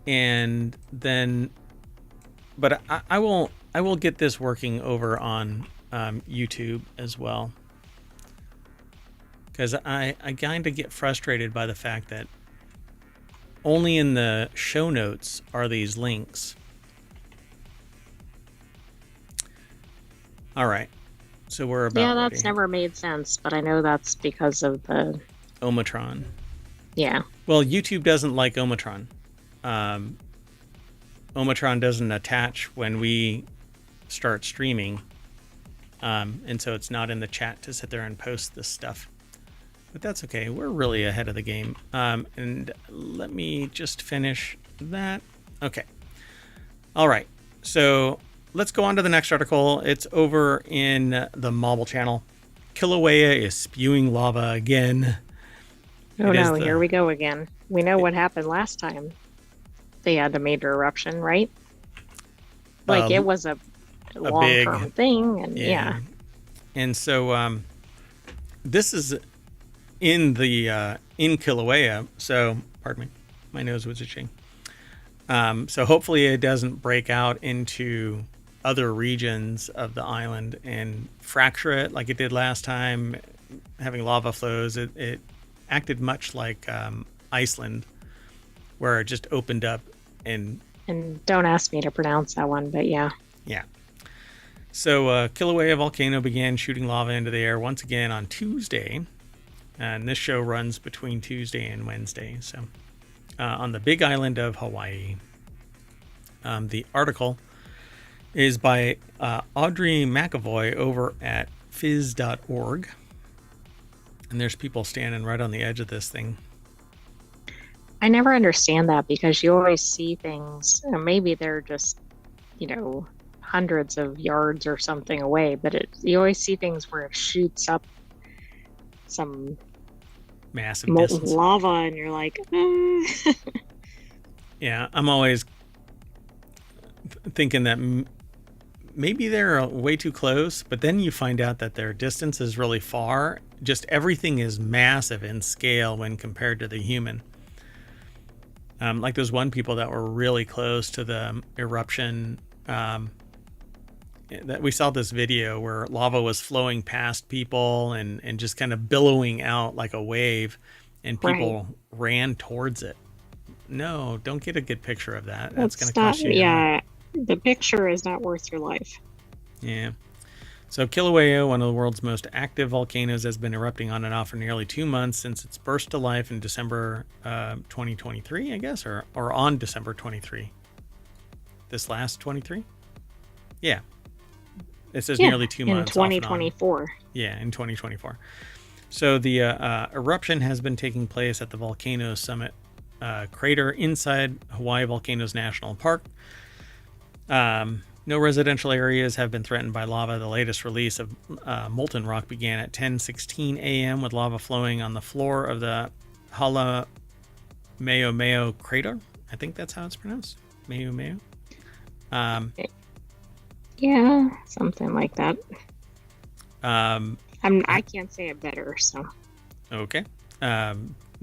And then, but I will get this working over on YouTube as well. Because I kind of get frustrated by the fact that only in the show notes are these links. All right. So we're about Yeah, that's ready. never made sense, but I know that's because of the Omatron. Yeah. Well, YouTube doesn't like Omatron. Omatron doesn't attach when we start streaming. And so it's not in the chat to sit there and post this stuff. But that's okay. We're really ahead of the game. And let me just finish that. Okay. All right. So let's go on to the next article. It's over in the Mobile channel. Kilauea is spewing lava again. Oh no, here we go again. We know what happened last time. They had a major eruption, right? Like it was a long-term thing, and yeah. And so this is in the in Kilauea. So pardon me, my nose was itching. So hopefully it doesn't break out into other regions of the island and fracture it like it did last time, having lava flows. It acted much like Iceland, where it just opened up and don't ask me to pronounce that one, but yeah. Yeah. So Kilauea volcano began shooting lava into the air once again on Tuesday, and this show runs between Tuesday and Wednesday. So on the Big Island of Hawaii. The article is by Audrey McAvoy over at phys.org. And there's people standing right on the edge of this thing. I never understand that because you always see things, and maybe they're just, hundreds of yards or something away, but you always see things where it shoots up some massive molten distance. lava, and you're like, Yeah, I'm always thinking that maybe they're way too close, but then you find out that their distance is really far. Just everything is massive in scale when compared to the human. Like those one people that were really close to the eruption. That we saw this video where lava was flowing past people and just kind of billowing out like a wave, and people ran towards it. No, don't get a good picture of that. That's going to cost you. Yeah, the picture is not worth your life. Yeah. So Kilauea, one of the world's most active volcanoes, has been erupting on and off for nearly 2 months since its burst to life in December 2023, I guess, or on December 23. This last 23? Yeah. It says nearly 2 months. In 2024. Yeah, in 2024. So the eruption has been taking place at the Volcano Summit crater inside Hawaii Volcanoes National Park. No residential areas have been threatened by lava. The latest release of molten rock began at 10:16 a.m. with lava flowing on the floor of the Halemaumau crater. I think that's how it's pronounced. Maumau. Yeah, something like that. I can't say it better, so. Okay.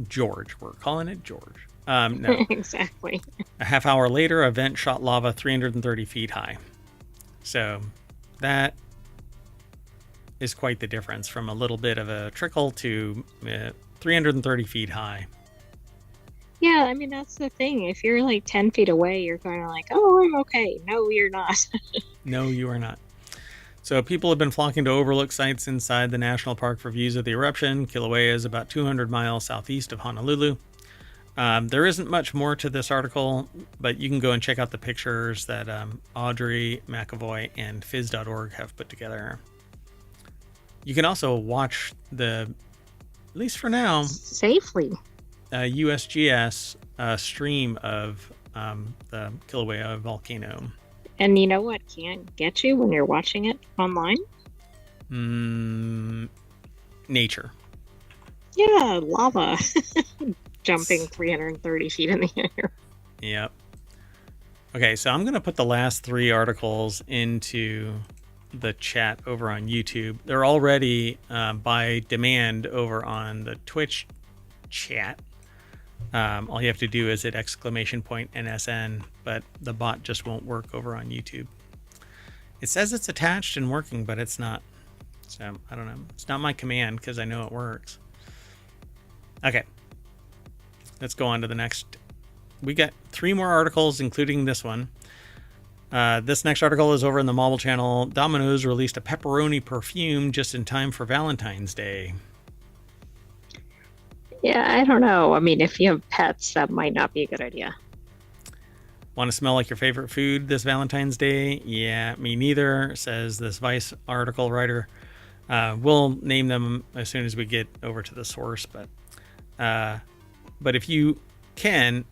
George. We're calling it George. No. Exactly. A half hour later, a vent shot lava 330 feet high. So that is quite the difference from a little bit of a trickle to 330 feet high. Yeah, I mean, that's the thing. If you're like 10 feet away, you're kind of like, oh, I'm okay. No, you're not. No, you are not. So people have been flocking to overlook sites inside the national park for views of the eruption. Kilauea is about 200 miles southeast of Honolulu. There isn't much more to this article, but you can go and check out the pictures that Audrey McAvoy and Phys.org have put together. You can also watch at least for now, safely. USGS stream of the Kilauea volcano. And you know what can't get you when you're watching it online? Nature. Yeah, lava. Jumping 330 feet in the air. Yep. Okay, so I'm going to put the last 3 articles into the chat over on YouTube. They're already by demand over on the Twitch chat. All you have to do is hit !NSN, but the bot just won't work over on YouTube. It says it's attached and working, but it's not. So I don't know. It's not my command because I know it works. Okay. Let's go on to the next. We got 3 more articles, including this one. This next article is over in the Marvel channel. Domino's released a pepperoni perfume just in time for Valentine's Day. Yeah, I don't know. I mean, if you have pets, that might not be a good idea. Want to smell like your favorite food this Valentine's Day? Yeah, me neither, says this Vice article writer. We'll name them as soon as we get over to the source, but if you can,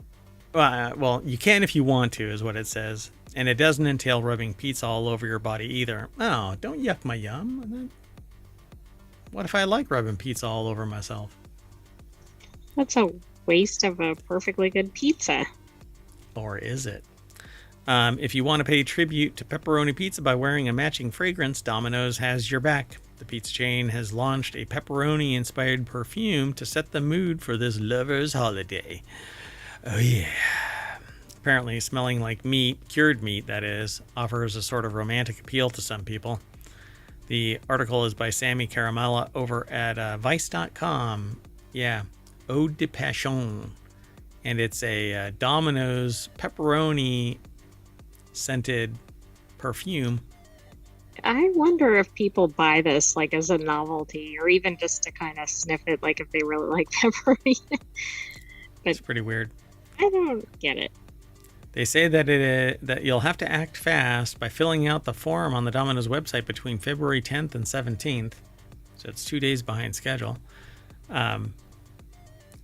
well, you can if you want to, is what it says. And it doesn't entail rubbing pizza all over your body either. Oh, don't yuck my yum. What if I like rubbing pizza all over myself? That's a waste of a perfectly good pizza. Or is it? If you want to pay tribute to pepperoni pizza by wearing a matching fragrance, Domino's has your back. The pizza chain has launched a pepperoni-inspired perfume to set the mood for this lover's holiday. Oh yeah. Apparently smelling like meat, cured meat that is, offers a sort of romantic appeal to some people. The article is by Sammy Caramella over at Vice.com. Yeah, Eau de Passion. And it's a Domino's pepperoni scented perfume. I wonder if people buy this like as a novelty or even just to kind of sniff it, like if they really like pepperoni. But it's pretty weird. I don't get it. They say that that you'll have to act fast by filling out the form on the Domino's website between February 10th and 17th. So it's 2 days behind schedule.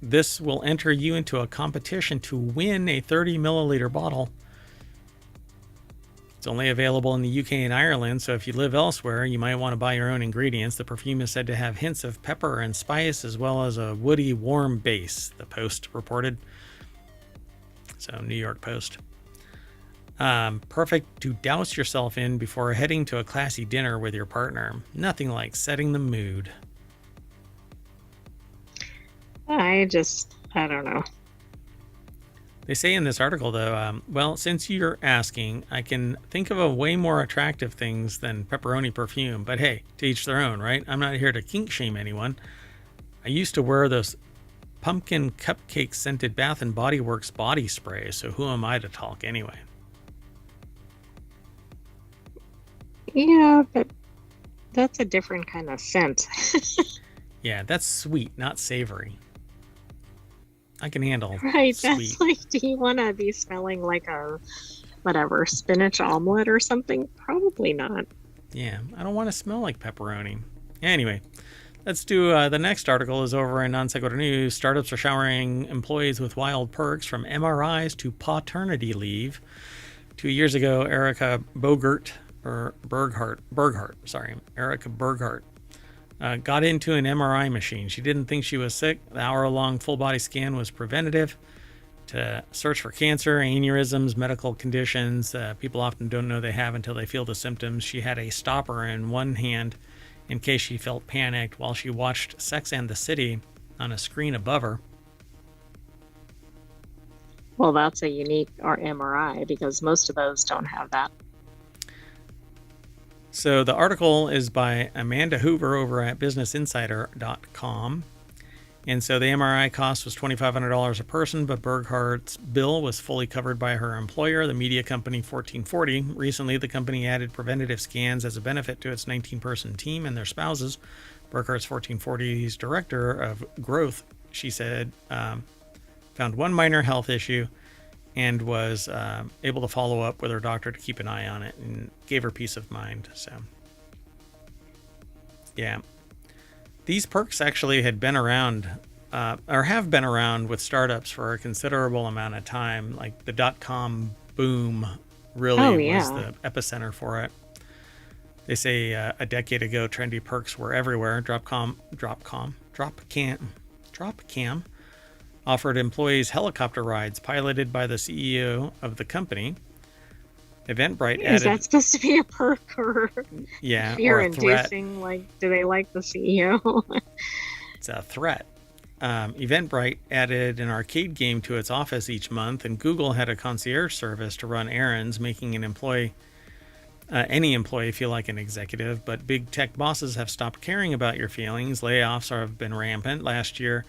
This will enter you into a competition to win a 30 milliliter bottle. It's only available in the UK and Ireland, so if you live elsewhere, you might want to buy your own ingredients. The perfume is said to have hints of pepper and spice, as well as a woody, warm base, the Post reported. So, New York Post. Perfect to douse yourself in before heading to a classy dinner with your partner. Nothing like setting the mood. I don't know. They say in this article, though, well, since you're asking, I can think of a way more attractive things than pepperoni perfume. But hey, to each their own, right? I'm not here to kink shame anyone. I used to wear those pumpkin cupcake scented Bath and Body Works body spray, so who am I to talk anyway? Yeah, but that's a different kind of scent. Yeah, that's sweet, not savory. I can handle right, sweet. That's like, do you want to be smelling like a, whatever, spinach omelet or something? Probably not. Yeah, I don't want to smell like pepperoni. Anyway, let's do the next article is over in Non Sequitur News. Startups are showering employees with wild perks from MRIs to paternity leave. 2 years ago, Erica Berghart, got into an MRI machine. She didn't think she was sick. The hour-long full-body scan was preventative to search for cancer, aneurysms, medical conditions. People often don't know they have until they feel the symptoms. She had a stopper in one hand in case she felt panicked while she watched Sex and the City on a screen above her. Well, that's a unique MRI because most of those don't have that. So the article is by Amanda Hoover over at businessinsider.com. And so the MRI cost was $2,500 a person, but Berghart's bill was fully covered by her employer, the media company 1440. Recently, the company added preventative scans as a benefit to its 19-person team and their spouses. Berghart's 1440's director of growth, she said, found one minor health issue, and was able to follow up with her doctor to keep an eye on it, and gave her peace of mind. So, yeah. These perks actually had been around, or have been around with startups for a considerable amount of time. Like the .com boom really was the epicenter for it. They say a decade ago, trendy perks were everywhere. Dropcam offered employees helicopter rides piloted by the CEO of the company. Eventbrite added... Is that supposed to be a perk or fear-inducing? Like, do they like the CEO? It's a threat. Eventbrite added an arcade game to its office each month, and Google had a concierge service to run errands, making any employee feel like an executive. But big tech bosses have stopped caring about your feelings. Layoffs have been rampant. Last year,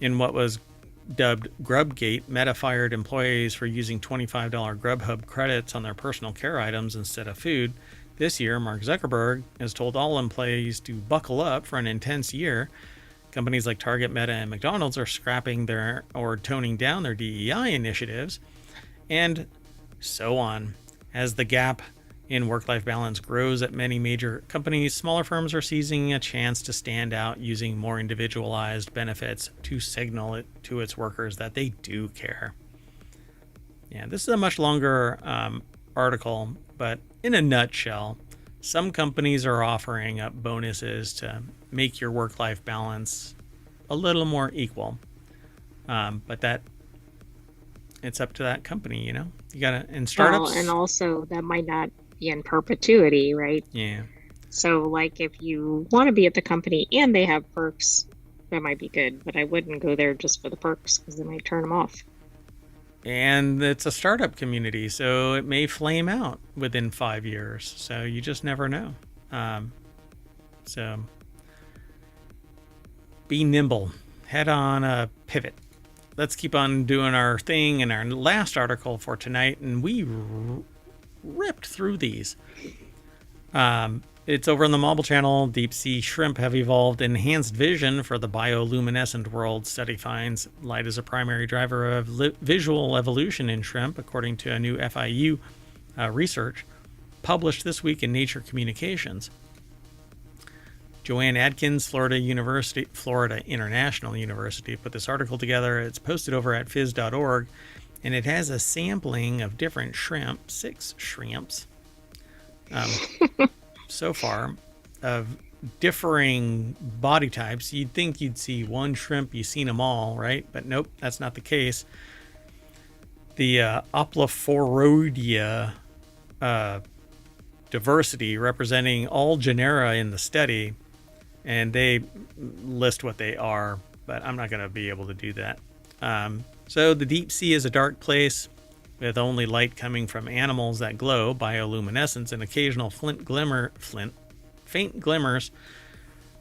in what was dubbed Grubgate, Meta fired employees for using $25 Grubhub credits on their personal care items instead of food. This year, Mark Zuckerberg has told all employees to buckle up for an intense year. Companies like Target, Meta, and McDonald's are scrapping or toning down their DEI initiatives, and so on. As the gap in work-life balance grows at many major companies, smaller firms are seizing a chance to stand out using more individualized benefits to signal it to its workers that they do care. Yeah, this is a much longer article, but in a nutshell, some companies are offering up bonuses to make your work-life balance a little more equal. But that it's up to that company, you know. You gotta in startups, and also that might not be in perpetuity, right? Yeah. So, like, if you want to be at the company and they have perks, that might be good. But I wouldn't go there just for the perks because they might turn them off. And it's a startup community, so it may flame out within 5 years. So you just never know. So be nimble. Head on a pivot. Let's keep on doing our thing in our last article for tonight. And we ripped through these. It's over on the Mobile Channel. Deep sea shrimp have evolved enhanced vision for the bioluminescent world. Study finds light is a primary driver of visual evolution in shrimp, according to a new FIU research published this week in Nature Communications. Joanne Adkins, Florida International University, put this article together. It's posted over at phys.org, and it has a sampling of different shrimp, 6 shrimps, so far, of differing body types. You'd think you'd see one shrimp, you've seen them all, right? But nope, that's not the case. The Oplophoroidea diversity representing all genera in the study, and they list what they are, but I'm not going to be able to do that. So the deep sea is a dark place with only light coming from animals that glow, bioluminescence, and occasional faint glimmers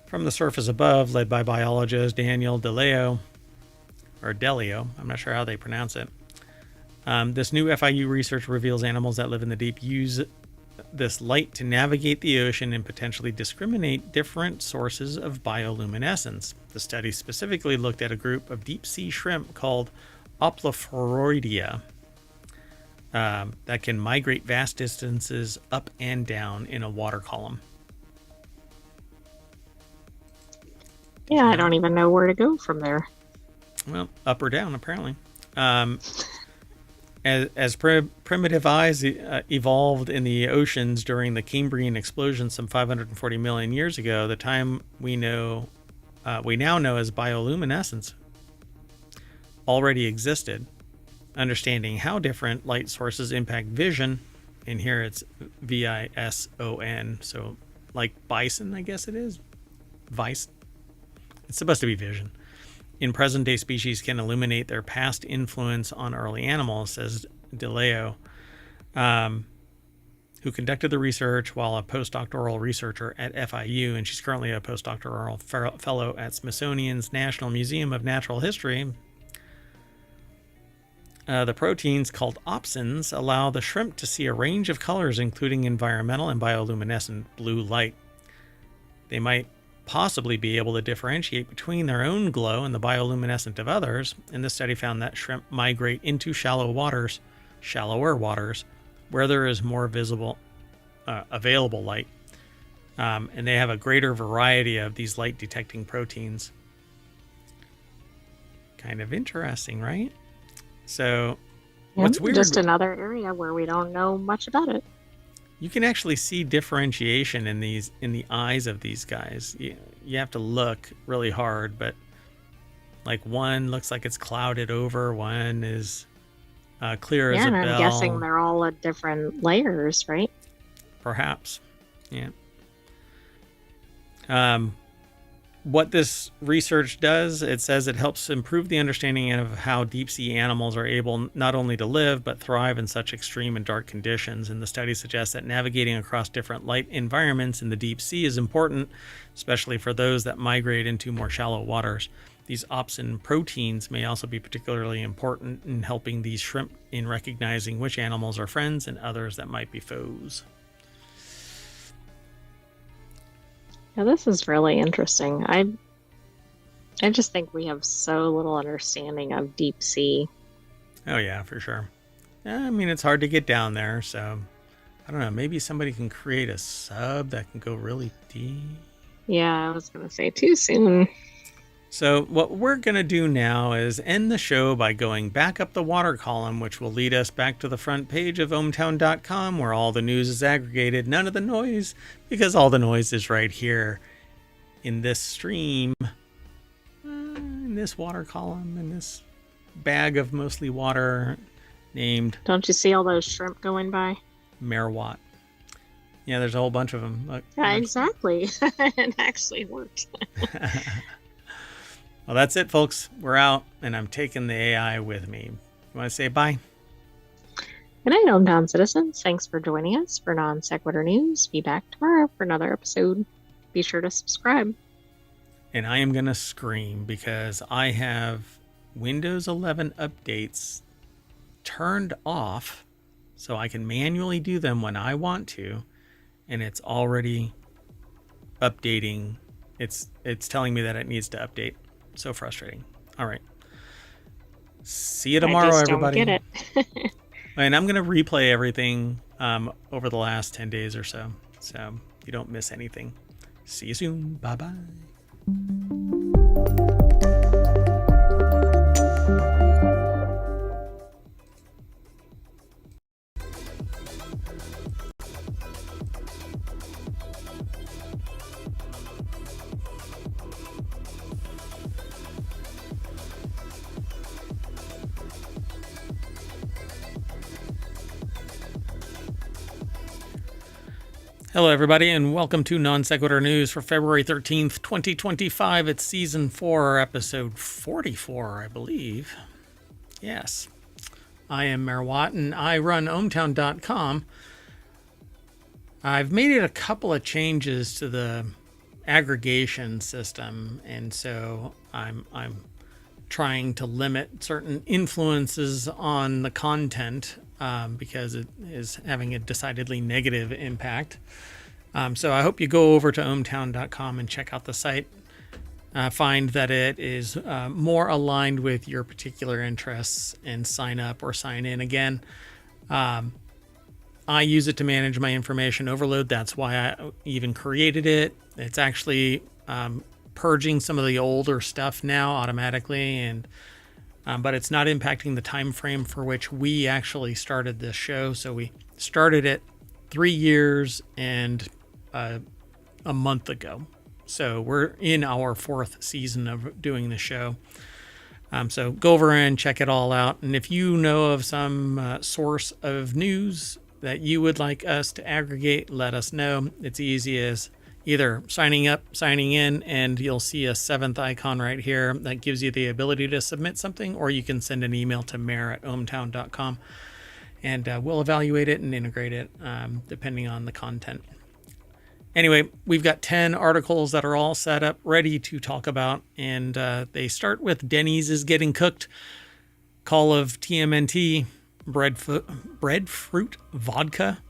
from the surface above, led by biologist Daniel Delio, I'm not sure how they pronounce it. This new FIU research reveals animals that live in the deep use this light to navigate the ocean and potentially discriminate different sources of bioluminescence. The study specifically looked at a group of deep sea shrimp called Oplophoroidea that can migrate vast distances up and down in a water column. Yeah, I don't even know where to go from there. Well, up or down, apparently. As primitive eyes evolved in the oceans during the Cambrian explosion some 540 million years ago, the time we now know as bioluminescence already existed. Understanding how different light sources impact vision, and here it's VISON, so like bison, I guess it is. Vice. It's supposed to be vision. In present-day species can illuminate their past influence on early animals, says DeLeo, who conducted the research while a postdoctoral researcher at FIU, and she's currently a postdoctoral fellow at Smithsonian's National Museum of Natural History. The proteins called opsins allow the shrimp to see a range of colors, including environmental and bioluminescent blue light. They might possibly be able to differentiate between their own glow and the bioluminescent of others, and this study found that shrimp migrate into shallower waters, where there is more available light. And they have a greater variety of these light detecting proteins. Kind of interesting, right? So what's weird, just another area where we don't know much about it. You can actually see differentiation in the eyes of these guys. You have to look really hard, but like one looks like it's clouded over, one is clear as a bell. I'm guessing they're all at different layers, right? Perhaps. Yeah. What this research does, it says it helps improve the understanding of how deep sea animals are able not only to live, but thrive in such extreme and dark conditions. And the study suggests that navigating across different light environments in the deep sea is important, especially for those that migrate into more shallow waters. These opsin proteins may also be particularly important in helping these shrimp in recognizing which animals are friends and others that might be foes. Yeah, this is really interesting. I just think we have so little understanding of deep sea. Oh yeah, for sure. I mean, it's hard to get down there, so I don't know. Maybe somebody can create a sub that can go really deep. Yeah, I was going to say too soon. So what we're going to do now is end the show by going back up the water column, which will lead us back to the front page of ohmtown.com, where all the news is aggregated. None of the noise, because all the noise is right here in this stream, in this water column, in this bag of mostly water named... Don't you see all those shrimp going by? Merwatt. Yeah, there's a whole bunch of them. Look, yeah, exactly. It actually worked. Well, that's it, folks. We're out, and I'm taking the AI with me. You want to say bye? Good night, hometown citizens. Thanks for joining us for Non Sequitur News. Be back tomorrow for another episode. Be sure to subscribe. And I am going to scream because I have Windows 11 updates turned off so I can manually do them when I want to, and it's already updating. It's telling me that it needs to update. So frustrating. All right. See you tomorrow, everybody. Don't get it. And I'm going to replay everything over the last 10 days or so you don't miss anything. See you soon. Bye-bye. Hello, everybody, and welcome to Non Sequitur News for February 13th, 2025. It's Season 4, Episode 44, I believe. Yes. I am Merwatt, and I run ohmtown.com. I've made it a couple of changes to the aggregation system, and so I'm trying to limit certain influences on the content because it is having a decidedly negative impact. So I hope you go over to ohmtown.com and check out the site. Find that it is more aligned with your particular interests and sign up or sign in. Again, I use it to manage my information overload. That's why I even created it. It's actually purging some of the older stuff now automatically, and but it's not impacting the time frame for which we actually started this show. So we started it 3 years and a month ago. So we're in our 4th season of doing the show. So go over and check it all out. And if you know of some source of news that you would like us to aggregate, let us know. It's easy as either signing up, signing in, and you'll see a 7th icon right here that gives you the ability to submit something, or you can send an email to mayor@ohmtown.com, and we'll evaluate it and integrate it depending on the content. Anyway, we've got 10 articles that are all set up, ready to talk about, and they start with Denny's is getting cooked, Call of TMNT, breadfruit vodka,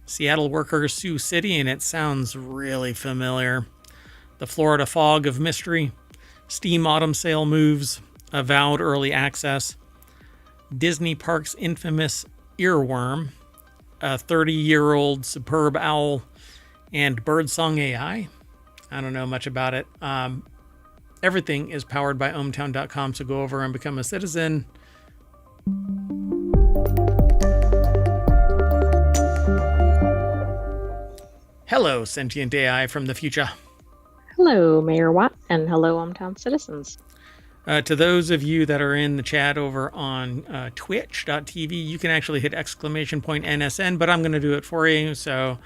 Seattle workers sue city, and it sounds really familiar. The Florida Fog of Mystery, Steam Autumn Sale Moves, Avowed Early Access, Disney Parks' infamous Earworm, a 30-year-old superb owl, and Birdsong AI. I don't know much about it. Everything is powered by ohmtown.com, so go over and become a citizen. Hello, sentient AI from the future. Hello, Mayor Watt, and hello, hometown citizens. To those of you that are in the chat over on twitch.tv, you can actually hit !NSN, but I'm going to do it for you. So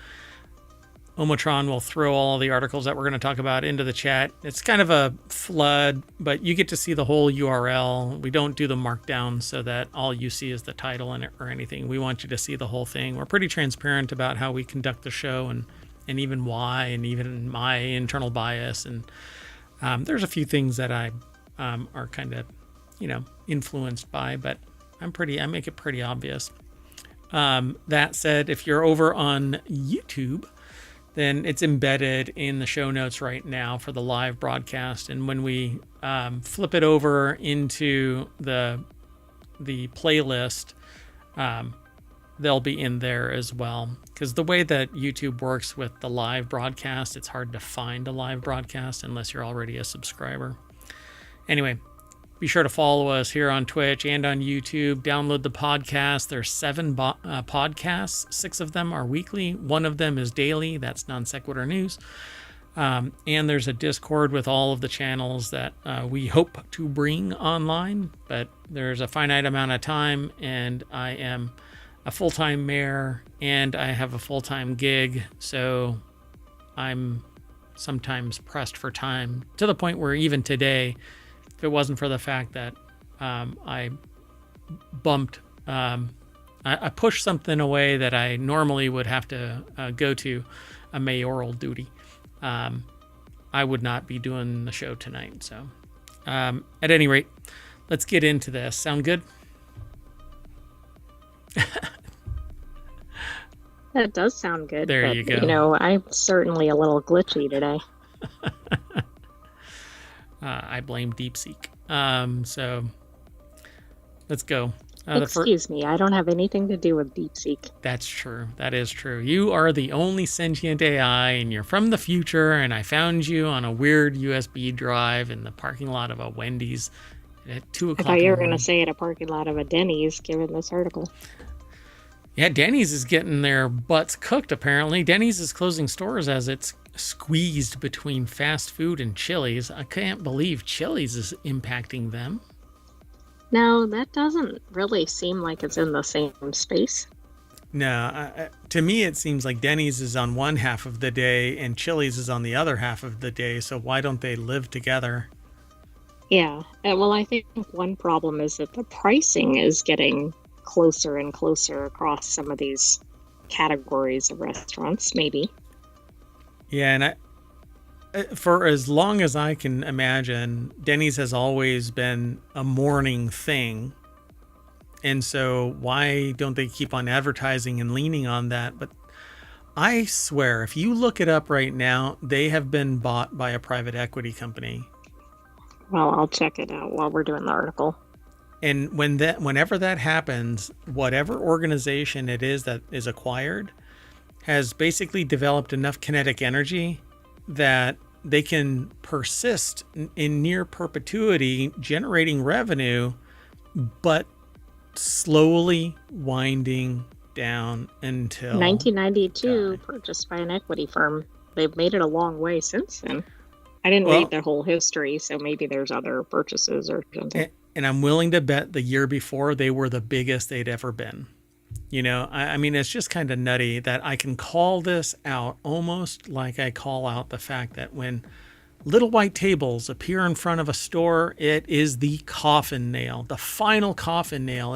Omotron will throw all the articles that we're going to talk about into the chat. It's kind of a flood, but you get to see the whole URL. We don't do the markdown so that all you see is the title in it or anything. We want you to see the whole thing. We're pretty transparent about how we conduct the show and even why, and even my internal bias. And there's a few things that I are kind of, influenced by, but I make it pretty obvious. That said, if you're over on YouTube, then it's embedded in the show notes right now for the live broadcast. And when we flip it over into the playlist, they'll be in there as well. Because the way that YouTube works with the live broadcast, it's hard to find a live broadcast unless you're already a subscriber. Anyway, be sure to follow us here on Twitch and on YouTube. Download the podcast. There's 7 podcasts. 6 of them are weekly. 1 of them is daily. That's Non Sequitur News. And there's a Discord with all of the channels that we hope to bring online. But there's a finite amount of time, and I am a full-time mayor, and I have a full-time gig. So I'm sometimes pressed for time, to the point where even today, if it wasn't for the fact that I pushed something away that I normally would have to go to a mayoral duty, I would not be doing the show tonight. So at any rate, let's get into this. Sound good? That does sound good. There you go. I'm certainly a little glitchy today. I blame DeepSeek. So let's go. Excuse me, I don't have anything to do with DeepSeek. That's true. That is true. You are the only sentient AI, and you're from the future, and I found you on a weird USB drive in the parking lot of a Wendy's at 2 o'clock. I thought you were going to say at a parking lot of a Denny's, given this article. Yeah, Denny's is getting their butts cooked, apparently. Denny's is closing stores as it's squeezed between fast food and Chili's. I can't believe Chili's is impacting them. No, that doesn't really seem like it's in the same space. No, to me it seems like Denny's is on one half of the day and Chili's is on the other half of the day, so why don't they live together? Yeah, well, I think one problem is that the pricing is getting closer and closer across some of these categories of restaurants, maybe. Yeah, and for as long as I can imagine, Denny's has always been a morning thing. And so why don't they keep on advertising and leaning on that? But I swear, if you look it up right now, they have been bought by a private equity company. Well, I'll check it out while we're doing the article. And whenever that happens, whatever organization it is that is acquired has basically developed enough kinetic energy that they can persist in near perpetuity, generating revenue, but slowly winding down until 1992, purchased by an equity firm. They've made it a long way since then. I didn't read the whole history, so maybe there's other purchases or something. And I'm willing to bet the year before they were the biggest they'd ever been. I mean, it's just kind of nutty that I can call this out almost like I call out the fact that when little white tables appear in front of a store, it is the coffin nail, the final coffin nail.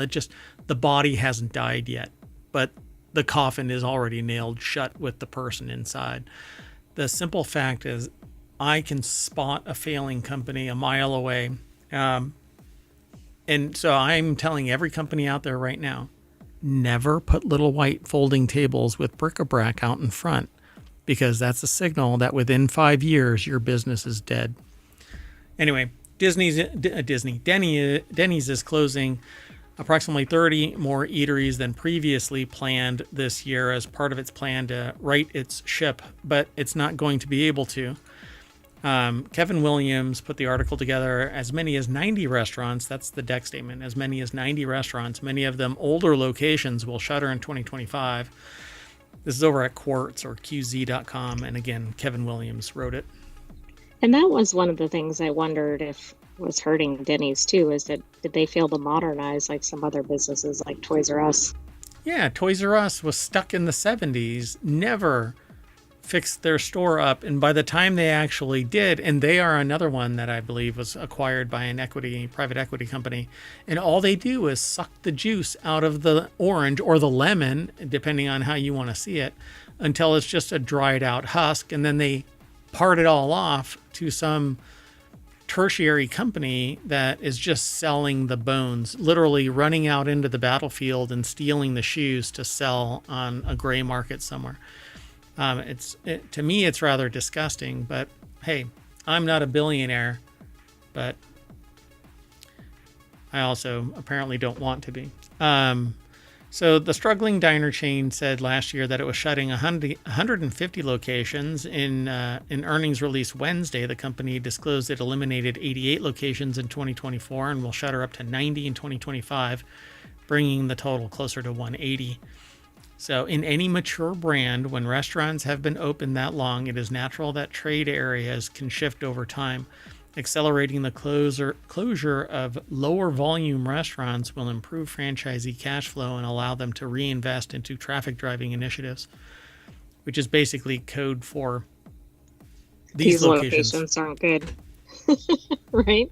The body hasn't died yet, but the coffin is already nailed shut with the person inside. The simple fact is I can spot a failing company a mile away. And so I'm telling every company out there right now, never put little white folding tables with bric-a-brac out in front. because that's a signal that within 5 years your business is dead. Anyway, Denny's is closing approximately 30 more eateries than previously planned this year as part of its plan to right its ship, but it's not going to be able to. Kevin Williams put the article together. As many as 90 restaurants, that's the deck statement, as many as 90 restaurants, many of them older locations, will shutter in 2025. This is over at Quartz or QZ.com. And again, Kevin Williams wrote it. And that was one of the things I wondered if was hurting Denny's too, is that did they fail to modernize like some other businesses like Toys R Us? Yeah, Toys R Us was stuck in the 70s, never fixed their store up. And by the time they actually did, and they are another one that I believe was acquired by an private equity company, and all they do is suck the juice out of the orange or the lemon, depending on how you want to see it, until it's just a dried out husk. And then they part it all off to some tertiary company that is just selling the bones, literally running out into the battlefield and stealing the shoes to sell on a gray market somewhere. To me, it's rather disgusting, but hey, I'm not a billionaire, but I also apparently don't want to be. So the struggling diner chain said last year that it was shutting 150 locations. In earnings release Wednesday, the company disclosed it eliminated 88 locations in 2024 and will shutter up to 90 in 2025, bringing the total closer to 180. So in any mature brand, when restaurants have been open that long, it is natural that trade areas can shift over time. Accelerating the closure of lower volume restaurants will improve franchisee cash flow and allow them to reinvest into traffic driving initiatives, which is basically code for these locations aren't good. Right?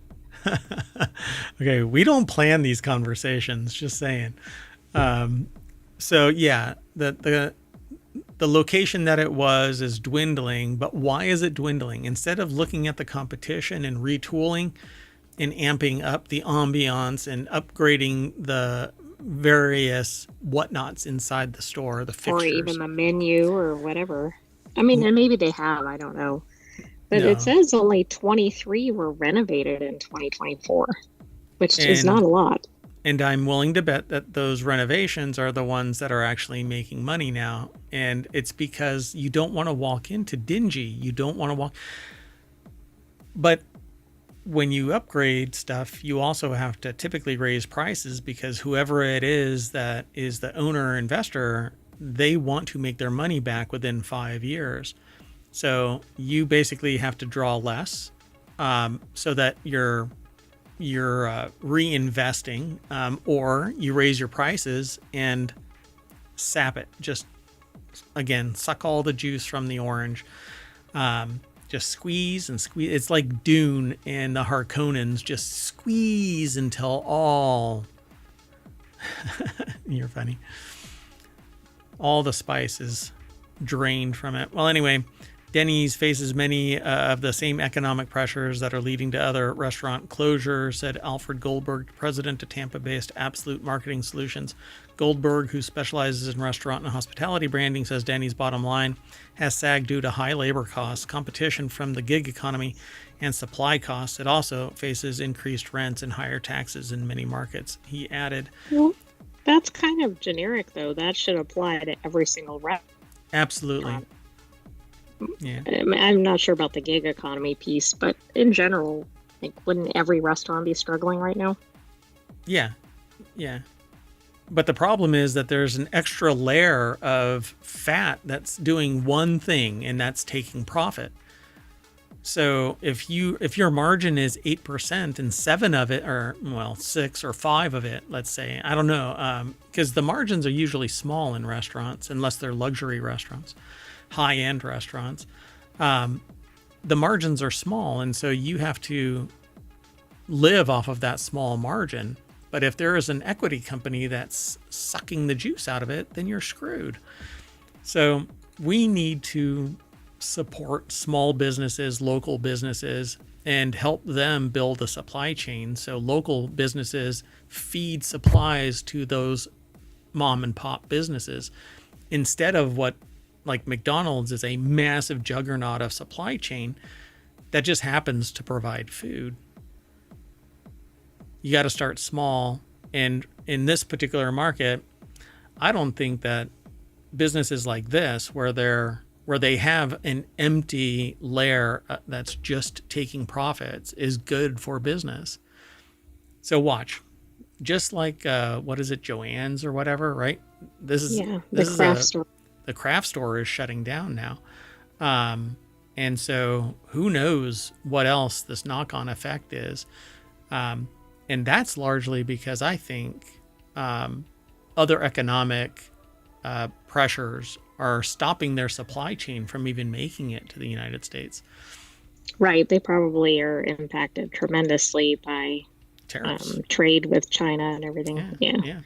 Okay, we don't plan these conversations, just saying. So yeah, the location that it was is dwindling, but why is it dwindling? Instead of looking at the competition and retooling and amping up the ambiance and upgrading the various whatnots inside the store, the fixtures. Or even the menu or whatever. I mean, and maybe they have, I don't know. But No. It says only 23 were renovated in 2024, which is not a lot. And I'm willing to bet that those renovations are the ones that are actually making money now. And it's because you don't want to walk into dingy. You don't want to walk. But when you upgrade stuff, you also have to typically raise prices because whoever it is that is the owner or investor, they want to make their money back within 5 years. So you basically have to draw less so that you're reinvesting, or you raise your prices and sap it. Just again, suck all the juice from the orange. Just squeeze and squeeze. It's like Dune and the Harkonnens. Just squeeze until all you're funny. All the spice is drained from it. Well, anyway, Denny's faces many of the same economic pressures that are leading to other restaurant closures, said Alfred Goldberg, president of Tampa-based Absolute Marketing Solutions. Goldberg, who specializes in restaurant and hospitality branding, says Denny's bottom line has sagged due to high labor costs, competition from the gig economy, and supply costs. It also faces increased rents and higher taxes in many markets. He added, well, that's kind of generic, though. That should apply to every single restaurant. Absolutely. Yeah. I'm not sure about the gig economy piece, but in general, like, wouldn't every restaurant be struggling right now? Yeah. Yeah. But the problem is that there's an extra layer of fat that's doing one thing, and that's taking profit. So if your margin is 8% and 7 of it, or well, 6 or 5 of it, let's say, I don't know, because the margins are usually small in restaurants, unless they're luxury restaurants, high-end restaurants. The margins are small, and so you have to live off of that small margin. But if there is an equity company that's sucking the juice out of it, then you're screwed. So we need to support small businesses, local businesses, and help them build a supply chain. So local businesses feed supplies to those mom and pop businesses instead of what like McDonald's is a massive juggernaut of supply chain that just happens to provide food. You got to start small. And in this particular market, I don't think that businesses like this, where they have an empty lair that's just taking profits, is good for business. So watch, just like what is it, Joann's or whatever, right? The craft store is shutting down now, and so who knows what else this knock-on effect is, and that's largely because I think other economic pressures are stopping their supply chain from even making it to the United States. Right. They probably are impacted tremendously by Tariffs, trade with China and everything. Yeah.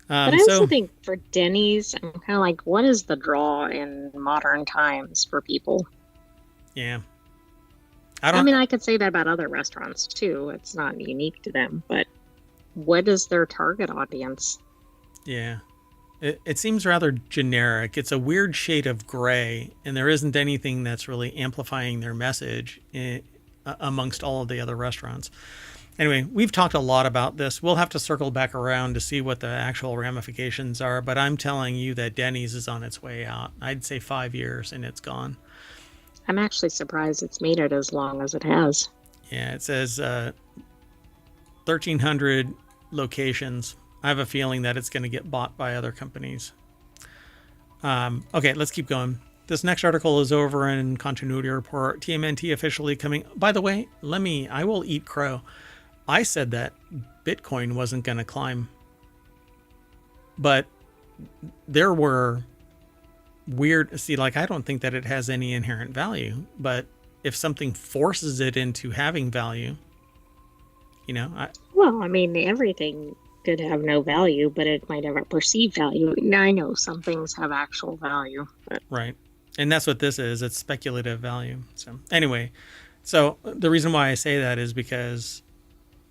But I also think for Denny's, I'm kind of like, what is the draw in modern times for people? Yeah. I mean, I could say that about other restaurants too. It's not unique to them, but what is their target audience? Yeah. It seems rather generic. It's a weird shade of gray, and there isn't anything that's really amplifying their message amongst all of the other restaurants. Anyway, we've talked a lot about this. We'll have to circle back around to see what the actual ramifications are, but I'm telling you that Denny's is on its way out. I'd say 5 years and it's gone. I'm actually surprised it's made it as long as it has. Yeah, it says 1,300 locations. I have a feeling that it's going to get bought by other companies. Okay, let's keep going. This next article is over in Continuity Report. TMNT officially coming. By the way, I will eat crow. I said that Bitcoin wasn't going to climb. But there were weird. See, like, I don't think that it has any inherent value. But if something forces it into having value, Well, I mean, everything could have no value, but it might have a perceived value. Now, I know some things have actual value. But... Right. And that's what this is. It's speculative value. So anyway, the reason why I say that is because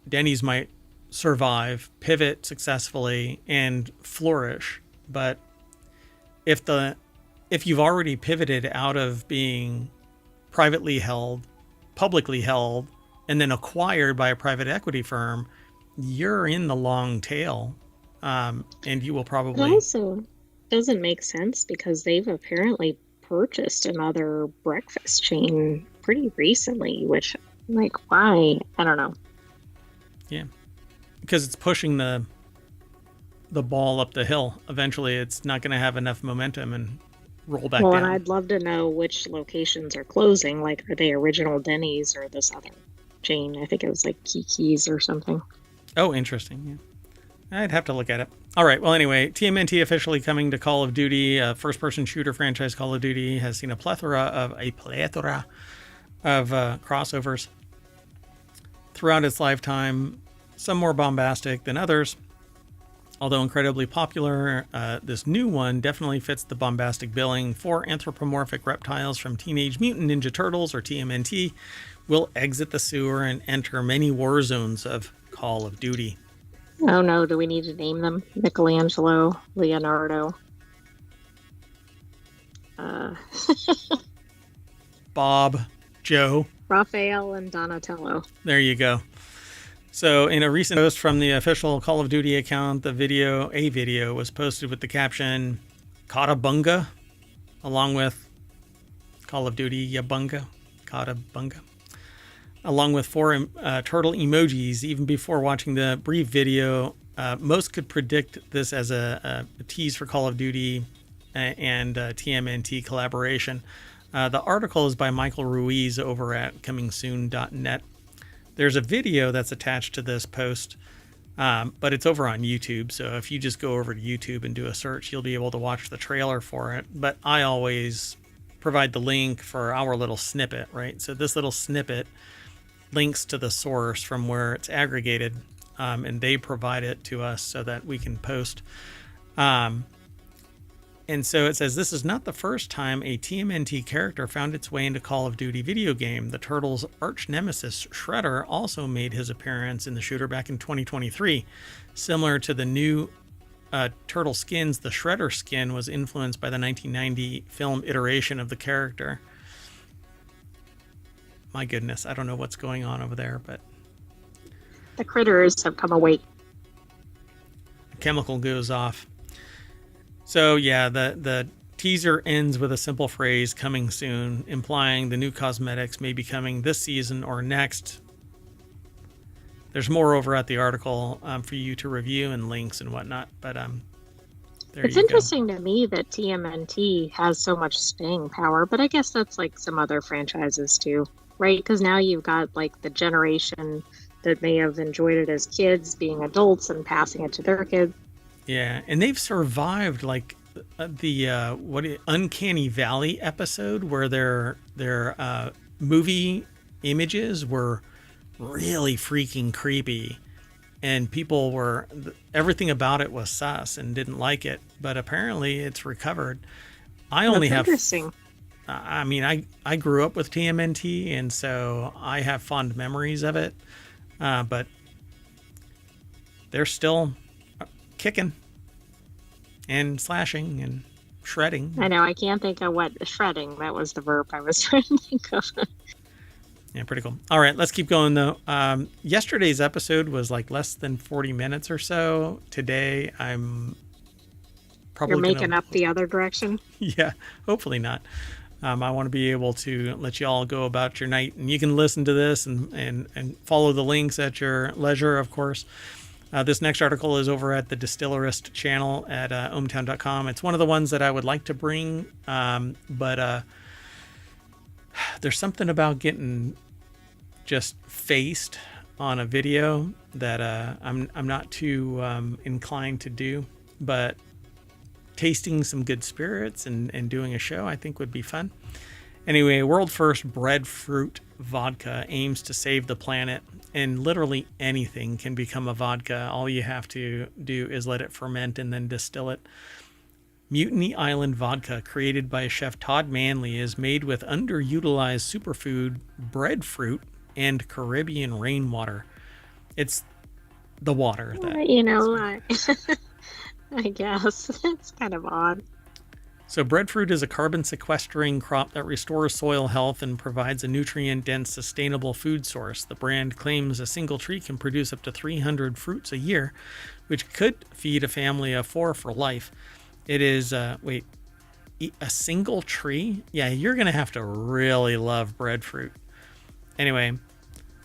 Denny's might survive, pivot successfully, and flourish. But if you've already pivoted out of being privately held, publicly held, and then acquired by a private equity firm, you're in the long tail, and you will probably... It also doesn't make sense because they've apparently purchased another breakfast chain pretty recently, which, like, why? I don't know. Yeah, because it's pushing the ball up the hill. Eventually, it's not going to have enough momentum and roll back down. And I'd love to know which locations are closing. Like, are they original Denny's or this other chain? I think it was like Kiki's or something. Oh, interesting. Yeah. I'd have to look at it. All right. Well, anyway, TMNT officially coming to Call of Duty. First-person shooter franchise Call of Duty has seen a plethora of crossovers throughout its lifetime. Some more bombastic than others. Although incredibly popular, this new one definitely fits the bombastic billing. 4 anthropomorphic reptiles from Teenage Mutant Ninja Turtles, or TMNT, will exit the sewer and enter many war zones of Call of Duty. Oh no, do we need to name them? Michelangelo, Leonardo. Bob, Joe. Raphael and Donatello. There you go. So in a recent post from the official Call of Duty account, a video was posted with the caption, Katabunga, along with Call of Duty Yabunga, Katabunga, along with 4 turtle emojis. Even before watching the brief video, most could predict this as a tease for Call of Duty and TMNT collaboration. The article is by Michael Ruiz over at comingsoon.net. There's a video that's attached to this post, but it's over on YouTube. So if you just go over to YouTube and do a search, you'll be able to watch the trailer for it. But I always provide the link for our little snippet, right? So this little snippet links to the source from where it's aggregated, and they provide it to us so that we can post. And so it says, this is not the first time a TMNT character found its way into Call of Duty video game. The Turtles' arch nemesis, Shredder, also made his appearance in the shooter back in 2023. Similar to the new turtle skins, the Shredder skin was influenced by the 1990 film iteration of the character. My goodness, I don't know what's going on over there, but The critters have come awake. the chemical goes off. So yeah, the teaser ends with a simple phrase, "coming soon," implying the new cosmetics may be coming this season or next. There's more over at the article for you to review and links and whatnot, but there It's you go. interesting to me that TMNT has so much staying power, but I guess that's like some other franchises too, right? Because now you've got like the generation that may have enjoyed it as kids being adults and passing it to their kids. Yeah, and they've survived like the Uncanny Valley episode where their movie images were really freaking creepy, and people were everything about it was sus and didn't like it. But apparently, it's recovered. I only That's have. interesting. I mean, I grew up with TMNT, and so I have fond memories of it. But they're still kicking and slashing and shredding. I know, I can't think of what shredding, that was the verb I was trying to think of. Yeah, pretty cool. All right, let's keep going though. Yesterday's episode was like less than 40 minutes or so. Today, I'm probably You're making up the other direction? Yeah, hopefully not. I want to be able to let you all go about your night, and you can listen to this and follow the links at your leisure, of course. This next article is over at the Distillerist channel at ohmtown.com. It's one of the ones that I would like to bring, but there's something about getting just faced on a video that I'm not too inclined to do, but tasting some good spirits and doing a show I think would be fun. Anyway, world first breadfruit vodka aims to save the planet, and literally anything can become a vodka. All you have to do is let it ferment and then distill it. Mutiny Island vodka, created by chef Todd Manley, is made with underutilized superfood breadfruit and Caribbean rainwater. It's the water that... You know, I guess. It's kind of odd. So breadfruit is a carbon sequestering crop that restores soil health and provides a nutrient-dense, sustainable food source. The brand claims a single tree can produce up to 300 fruits a year, which could feed a family of 4 for life. It is, a single tree? Yeah, you're going to have to really love breadfruit. Anyway.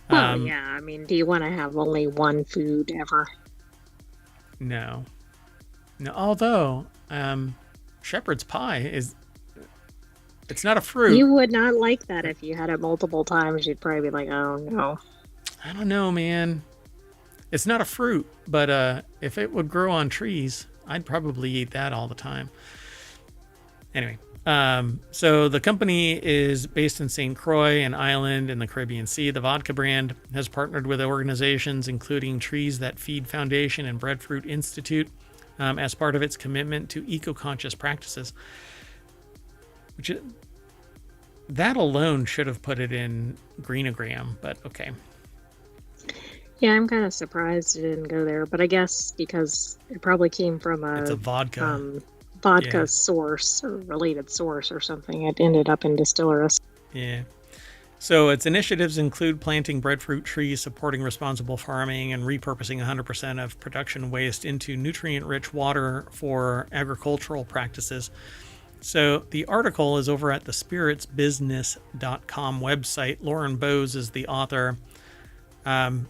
Well, yeah, I mean, do you want to have only one food ever? No, although, shepherd's pie it's not a fruit. You would not like that if you had it multiple times. You'd probably be like, oh, no. I don't know, man. It's not a fruit, but if it would grow on trees, I'd probably eat that all the time. Anyway, so the company is based in St. Croix, an island in the Caribbean Sea. The vodka brand has partnered with organizations including Trees That Feed Foundation and Breadfruit Institute as part of its commitment to eco-conscious practices. That alone should have put it in Greenogram, but okay. Yeah, I'm kind of surprised it didn't go there, but I guess because it probably came from It's a vodka. Vodka source or related source or something. It ended up in Distillerist. Yeah. So its initiatives include planting breadfruit trees, supporting responsible farming, and repurposing 100% of production waste into nutrient-rich water for agricultural practices. So the article is over at the spiritsbusiness.com website. Lauren Bowes is the author.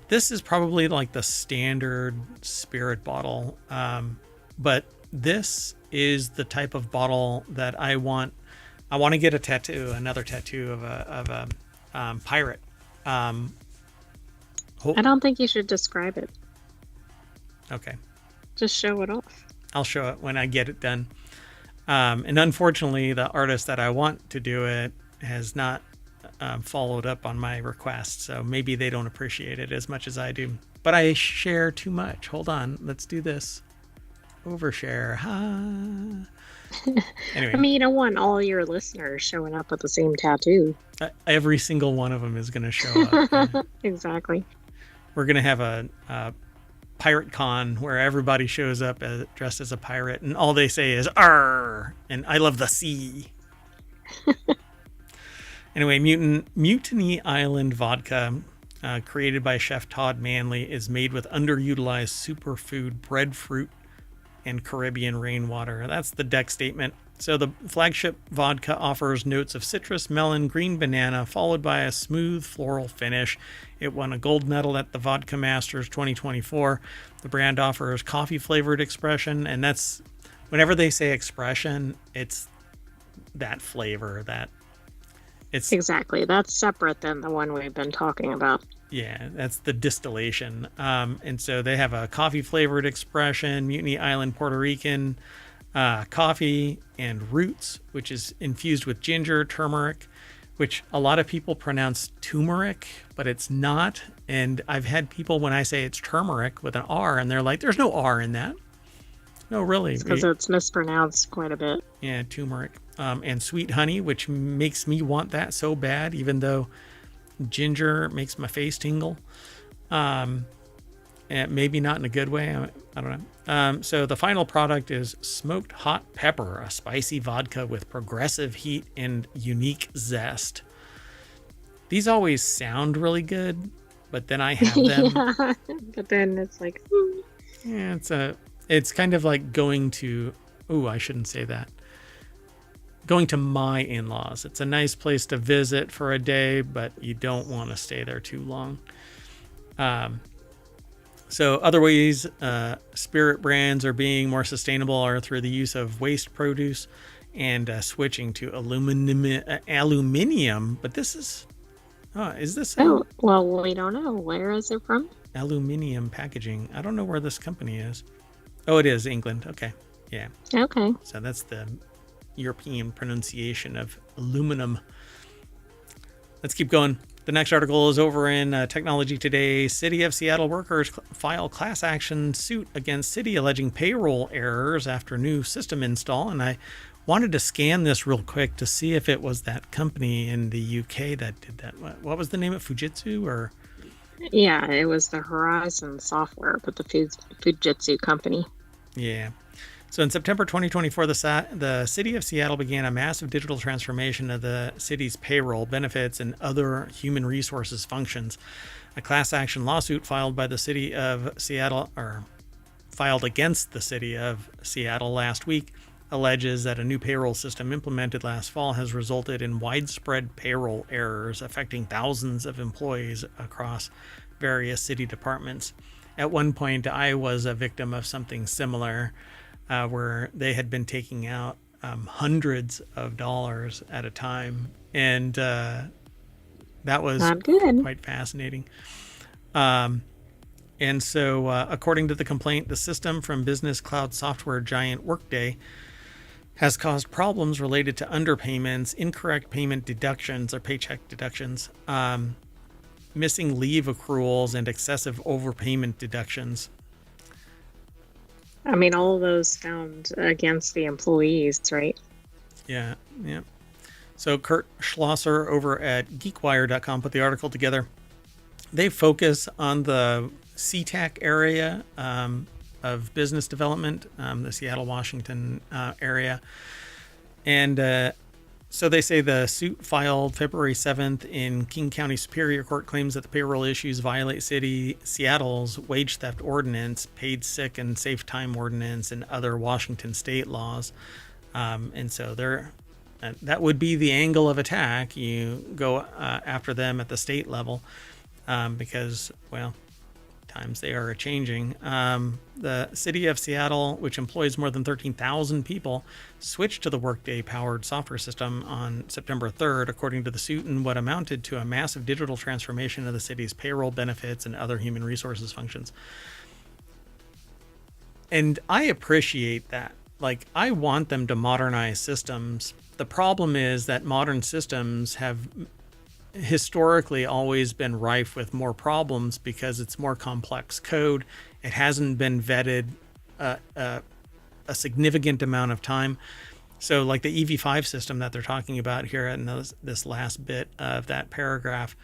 This is probably like the standard spirit bottle, but this is the type of bottle that I want. I want to get a tattoo, another tattoo of a pirate. I don't think you should describe it. Okay. Just show it off. I'll show it when I get it done. And unfortunately, the artist that I want to do it has not followed up on my request, so maybe they don't appreciate it as much as I do. But I share too much. Hold on. Let's do this. Overshare. Anyway. I mean, you don't want all your listeners showing up with the same tattoo. Every single one of them is going to show up. Exactly. We're going to have pirate con where everybody shows up dressed as a pirate, and all they say is "Arr!" and "I love the sea." Anyway, Mutiny Island vodka, created by Chef Todd Manley, is made with underutilized superfood breadfruit and Caribbean rainwater. That's the deck statement. So the flagship vodka offers notes of citrus, melon, green banana, followed by a smooth floral finish. It won a gold medal at the Vodka Masters 2024. The brand offers coffee-flavored expression, and that's, whenever they say expression, it's that flavor, that it's Exactly. That's separate than the one we've been talking about. yeah, that's the distillation. And so they have a coffee-flavored expression, Mutiny Island Puerto Rican coffee and roots, which is infused with ginger, turmeric, which a lot of people pronounce turmeric, but it's not. And I've had people, when I say it's turmeric with an R, and they're like, there's no R in that. No, really. Because it's mispronounced quite a bit. Yeah, turmeric. And sweet honey, which makes me want that so bad, even though ginger makes my face tingle. And maybe not in a good way. I don't know. So the final product is smoked hot pepper, a spicy vodka with progressive heat and unique zest. These always sound really good, but then I have them. Yeah, but then it's like, Yeah, it's kind of like going to, I shouldn't say that. Going to my in-laws. It's a nice place to visit for a day, but you don't want to stay there too long. So other ways spirit brands are being more sustainable are through the use of waste produce and switching to aluminium. But this is this oh, well, we don't know. Where is it from? aluminium packaging? I don't know where this company is. Oh, it is England. Okay. Yeah. Okay. So that's the European pronunciation of aluminum. Let's keep going. The next article is over in Technology Today. City of Seattle workers file class action suit against city alleging payroll errors after new system install. And I wanted to scan this real quick to see if it was that company in the UK that did that. What was the name of Fujitsu or? Yeah, it was the Horizon Software, but the Fujitsu company. Yeah. So in September 2024, the city of Seattle began a massive digital transformation of the city's payroll, benefits, and other human resources functions. A class action lawsuit filed by the city of Seattle, or filed against the city of Seattle last week, alleges that a new payroll system implemented last fall has resulted in widespread payroll errors affecting thousands of employees across various city departments. At one point, I was a victim of something similar. Where they had been taking out hundreds of dollars at a time. And that was Not good. quite fascinating. And so, according to the complaint, the system from business cloud software giant Workday has caused problems related to underpayments, incorrect payment deductions or paycheck deductions, missing leave accruals, and excessive overpayment deductions. I mean, all of those found against the employees, right? Yeah. So Kurt Schlosser over at geekwire.com put the article together. They focus on the SeaTac area of business development, the Seattle, Washington area. And so they say the suit filed February 7th in King County Superior Court claims that the payroll issues violate Seattle's wage theft ordinance, paid sick and safe time ordinance, and other Washington state laws. And so that would be the angle of attack. You go after them at the state level because, well, times they are changing. The city of Seattle, which employs more than 13,000 people, switched to the Workday-powered software system on September 3rd, according to the suit, in what amounted to a massive digital transformation of the city's payroll, benefits, and other human resources functions. And I appreciate that. Like, I want them to modernize systems. The problem is that modern systems have historically always been rife with more problems because it's more complex code. It hasn't been vetted a significant amount of time. So like the EV5 system that they're talking about here in this last bit of that paragraph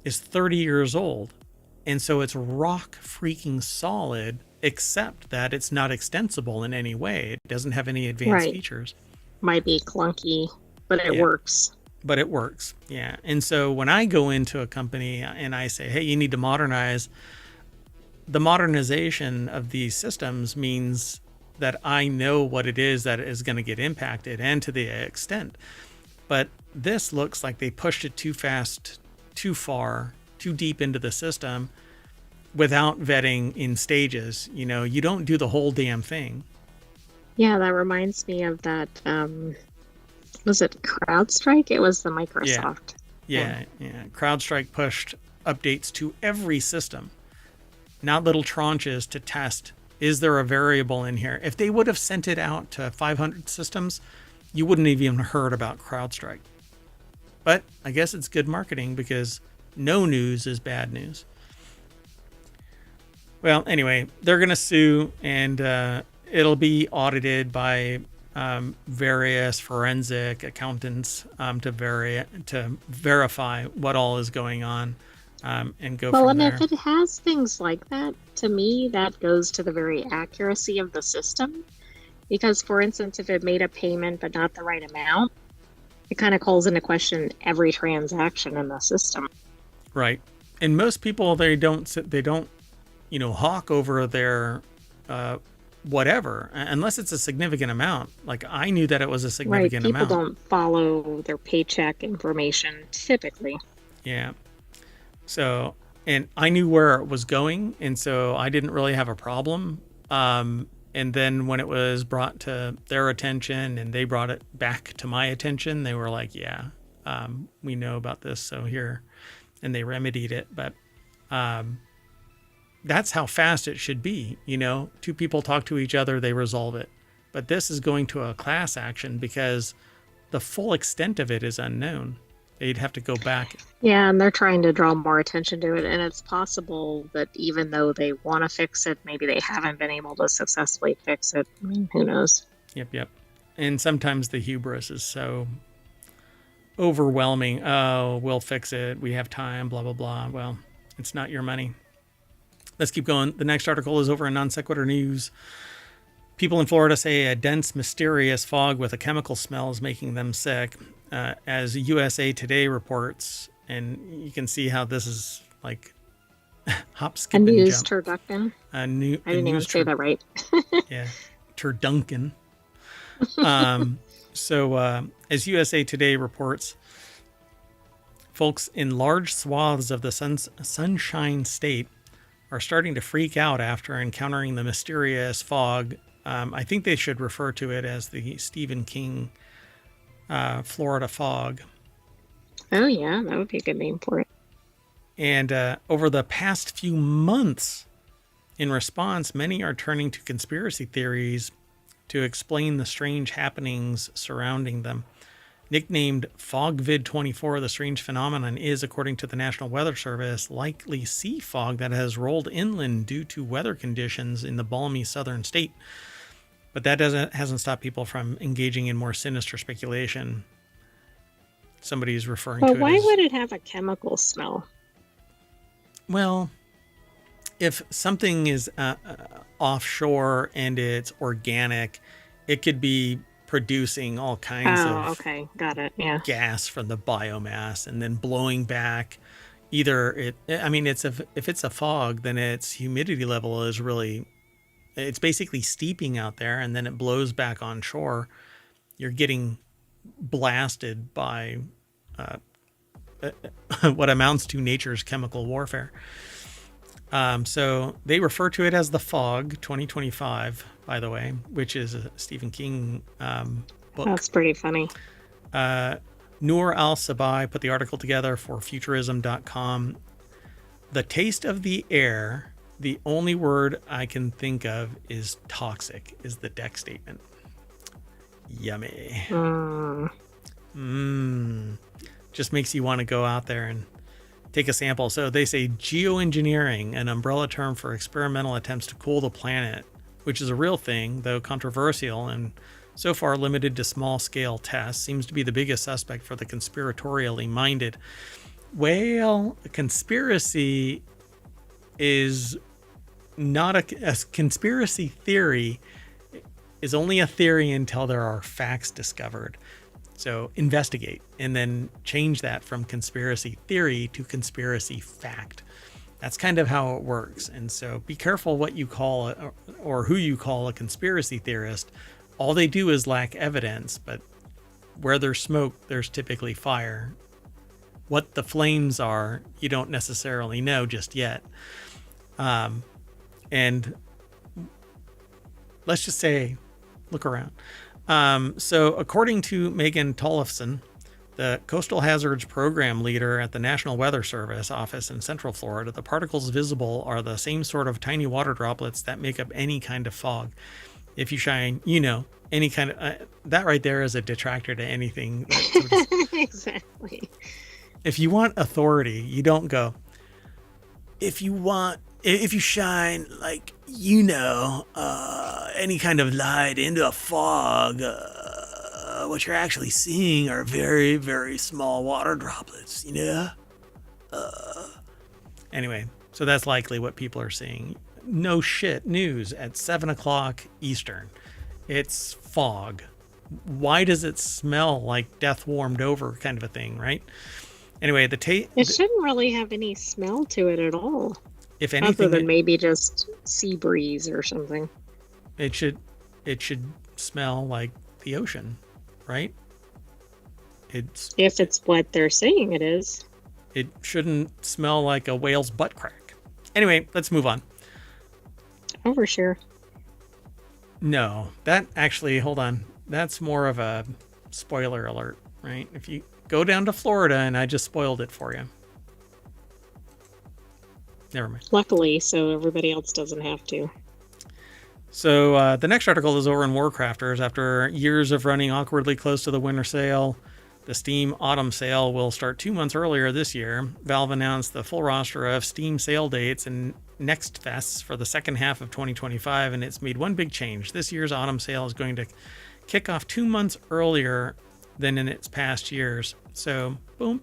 is 30 years old. And so it's rock freaking solid, except that it's not extensible in any way. It doesn't have any advanced Right. features. Might be clunky, but it Yeah, works. but it works. Yeah. And so when I go into a company and I say, hey, you need to modernize, the modernization of these systems means that I know what it is that is going to get impacted and to the extent. But this looks like they pushed it too fast, too far, too deep into the system without vetting in stages. You know, you don't do the whole damn thing. Yeah, that reminds me of that. Was it CrowdStrike? It was the Yeah. Microsoft thing. Yeah. CrowdStrike pushed updates to every system, not little tranches to test. Is there a variable in here? If they would have sent it out to 500 systems, you wouldn't have even heard about CrowdStrike. But I guess it's good marketing because no news is bad news. Well, anyway, they're going to sue and it'll be audited by various forensic accountants to verify what all is going on and go Well, from and if there. it has things like that, to me, that goes to the very accuracy of the system. Because, for instance, if it made a payment but not the right amount, it kind of calls into question every transaction in the system. Right. And most people, they don't hawk over their whatever unless it's a significant amount. Like I knew that it was a Right. significant People amount. don't follow their paycheck information typically. Yeah. So, and I knew where it was going, and so I didn't really have a problem. And then when it was brought to their attention and they brought it back to my attention, they were like, yeah, we know about this. So here, and they remedied it. But that's how fast it should be. You know, two people talk to each other, they resolve it. But this is going to a class action because the full extent of it is unknown. They'd have to go back. Yeah, and they're trying to draw more attention to it. And it's possible that even though they want to fix it, maybe they haven't been able to successfully fix it. I mean, who knows? Yep. And sometimes the hubris is so overwhelming. Oh, we'll fix it. We have time, blah, blah, blah. Well, it's not your money. Let's keep going. The next article is over in Non Sequitur News. People in Florida say a dense, mysterious fog with a chemical smell is making them sick. As USA Today reports, and you can see how this is like hop, A skip, and news jump. turducken. I I didn't even news say that right. yeah, turduncan. So as USA Today reports, folks in large swaths of the Sunshine State are starting to freak out after encountering the mysterious fog. I think they should refer to it as the Stephen King Florida fog. Oh, yeah, that would be a good name for it. And over the past few months, in response, many are turning to conspiracy theories to explain the strange happenings surrounding them. Nicknamed FogVid24, the strange phenomenon is, according to the National Weather Service, likely sea fog that has rolled inland due to weather conditions in the balmy southern state. But that hasn't stopped people from engaging in more sinister speculation. Somebody's referring But to it why as, would it have a chemical smell? well, if something is offshore and it's organic, it could be producing all kinds Oh, of okay. Got it. Yeah. gas from the biomass and then blowing back. Either it, I mean, if it's a fog, then its humidity level is really, it's basically steeping out there, and then it blows back on shore. You're getting blasted by what amounts to nature's chemical warfare. So they refer to it as the Fog 2025, by the way, which is a Stephen King book. That's pretty funny. Noor Al-Sabai put the article together for Futurism.com. The taste of the air, the only word I can think of is toxic, is the deck statement. Yummy. Just makes you want to go out there and take a sample. So they say geoengineering, an umbrella term for experimental attempts to cool the planet, which is a real thing, though controversial and so far limited to small-scale tests, seems to be the biggest suspect for the conspiratorially minded. Well, a conspiracy is not a conspiracy theory is only a theory until there are facts discovered. So investigate and then change that from conspiracy theory to conspiracy fact. That's kind of how it works. And so be careful what you call or who you call a conspiracy theorist. All they do is lack evidence, but where there's smoke, there's typically fire. What the flames are, you don't necessarily know just yet. And let's just say, look around. So according to Megan Tollefson, the Coastal Hazards Program leader at the National Weather Service office in Central Florida, the particles visible are the same sort of tiny water droplets that make up any kind of fog. If you shine, any kind of, that right there is a detractor to anything. Exactly. If you want authority, you don't go, if you shine like, any kind of light into a fog, what you're actually seeing are very, very small water droplets, Anyway, so that's likely what people are seeing. No shit news at 7:00 Eastern. It's fog. Why does it smell like death warmed over kind of a thing, right? Anyway, it shouldn't really have any smell to it at all. If anything, other than maybe just sea breeze or something. It should smell like the ocean, right? If it's what they're saying it is. It shouldn't smell like a whale's butt crack. Anyway, let's move on. Overshare. No, that actually, hold on. That's more of a spoiler alert, right? If you go down to Florida, and I just spoiled it for you. Never mind. Luckily, so everybody else doesn't have to. So the next article is over in WarCrafters. After years of running awkwardly close to the winter sale, the Steam Autumn Sale will start 2 months earlier this year. Valve announced the full roster of Steam sale dates and next fests for the second half of 2025, and it's made one big change. This year's Autumn Sale is going to kick off 2 months earlier than in its past years. So, boom.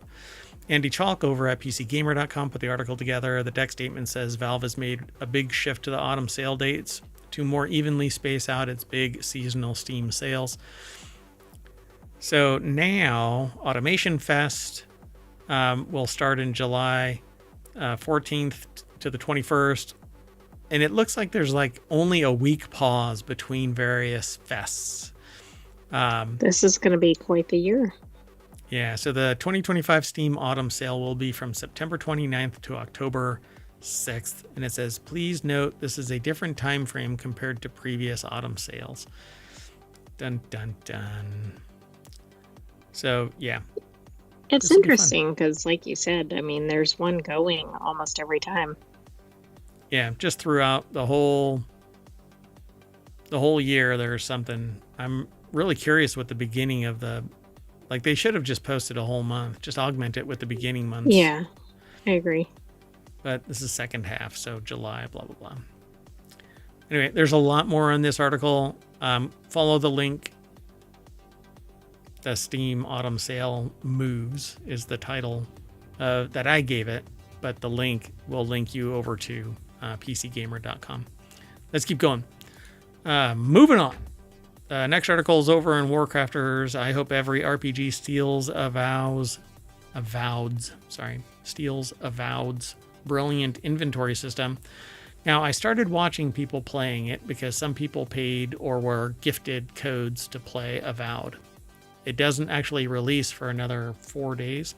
Andy Chalk over at PCGamer.com put the article together. The deck statement says Valve has made a big shift to the autumn sale dates to more evenly space out its big seasonal Steam sales. So now, Automation Fest will start in July 14th to the 21st. And it looks like there's only a week pause between various fests. This is going to be quite the year. Yeah, so the 2025 Steam Autumn Sale will be from September 29th to October 6th. And it says, please note this is a different time frame compared to previous autumn sales. Dun, dun, dun. So, yeah. It's interesting because, like you said, there's one going almost every time. Yeah, just throughout the whole year, there's something. I'm really curious what the beginning of they should have just posted a whole month, just augment it with the beginning months. Yeah, I agree. But this is second half, so July, blah, blah, blah. Anyway, there's a lot more on this article. Follow the link. The Steam Autumn Sale Moves is the title that I gave it, but the link will link you over to PCGamer.com. Let's keep going. Moving on. Next article is over in WarCrafters. I hope every RPG steals Avowed's brilliant inventory system. Now, I started watching people playing it because some people paid or were gifted codes to play Avowed. It doesn't actually release for another 4 days.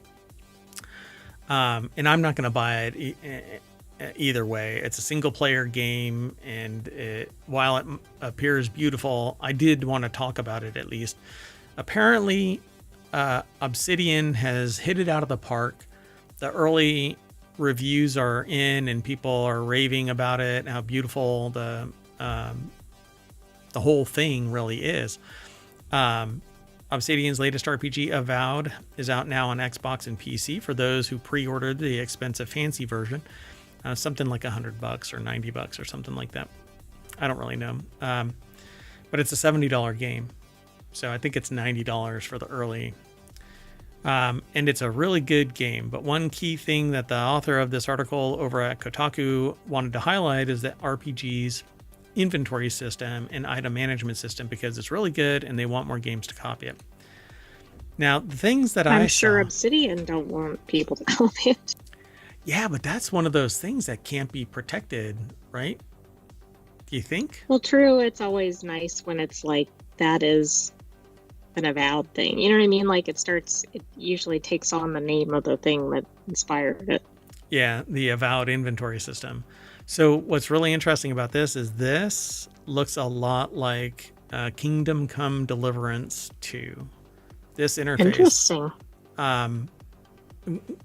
And I'm not going to buy it either way. It's a single player game, and while it appears beautiful, I did want to talk about it at least. Apparently, Obsidian has hit it out of the park. The early reviews are in, and people are raving about it, and how beautiful the whole thing really is. Obsidian's latest RPG, Avowed, is out now on Xbox and PC for those who pre-ordered the expensive fancy version. Something like $100 or $90 or something like that. I don't really know. But it's a $70 game. So I think it's $90 for the early And it's a really good game. But one key thing that the author of this article over at Kotaku wanted to highlight is that RPG's inventory system and item management system, because it's really good and they want more games to copy it. Now, the things that I'm I sure saw, Obsidian don't want people to copy it. yeah, but that's one of those things that can't be protected, right? Do you think? Well, true, it's always nice when it's like that is an avowed thing. You know what I mean? Like it usually takes on the name of the thing that inspired it. Yeah, the avowed inventory system. So what's really interesting about this looks a lot like Kingdom Come Deliverance 2. This interface, Interesting. um,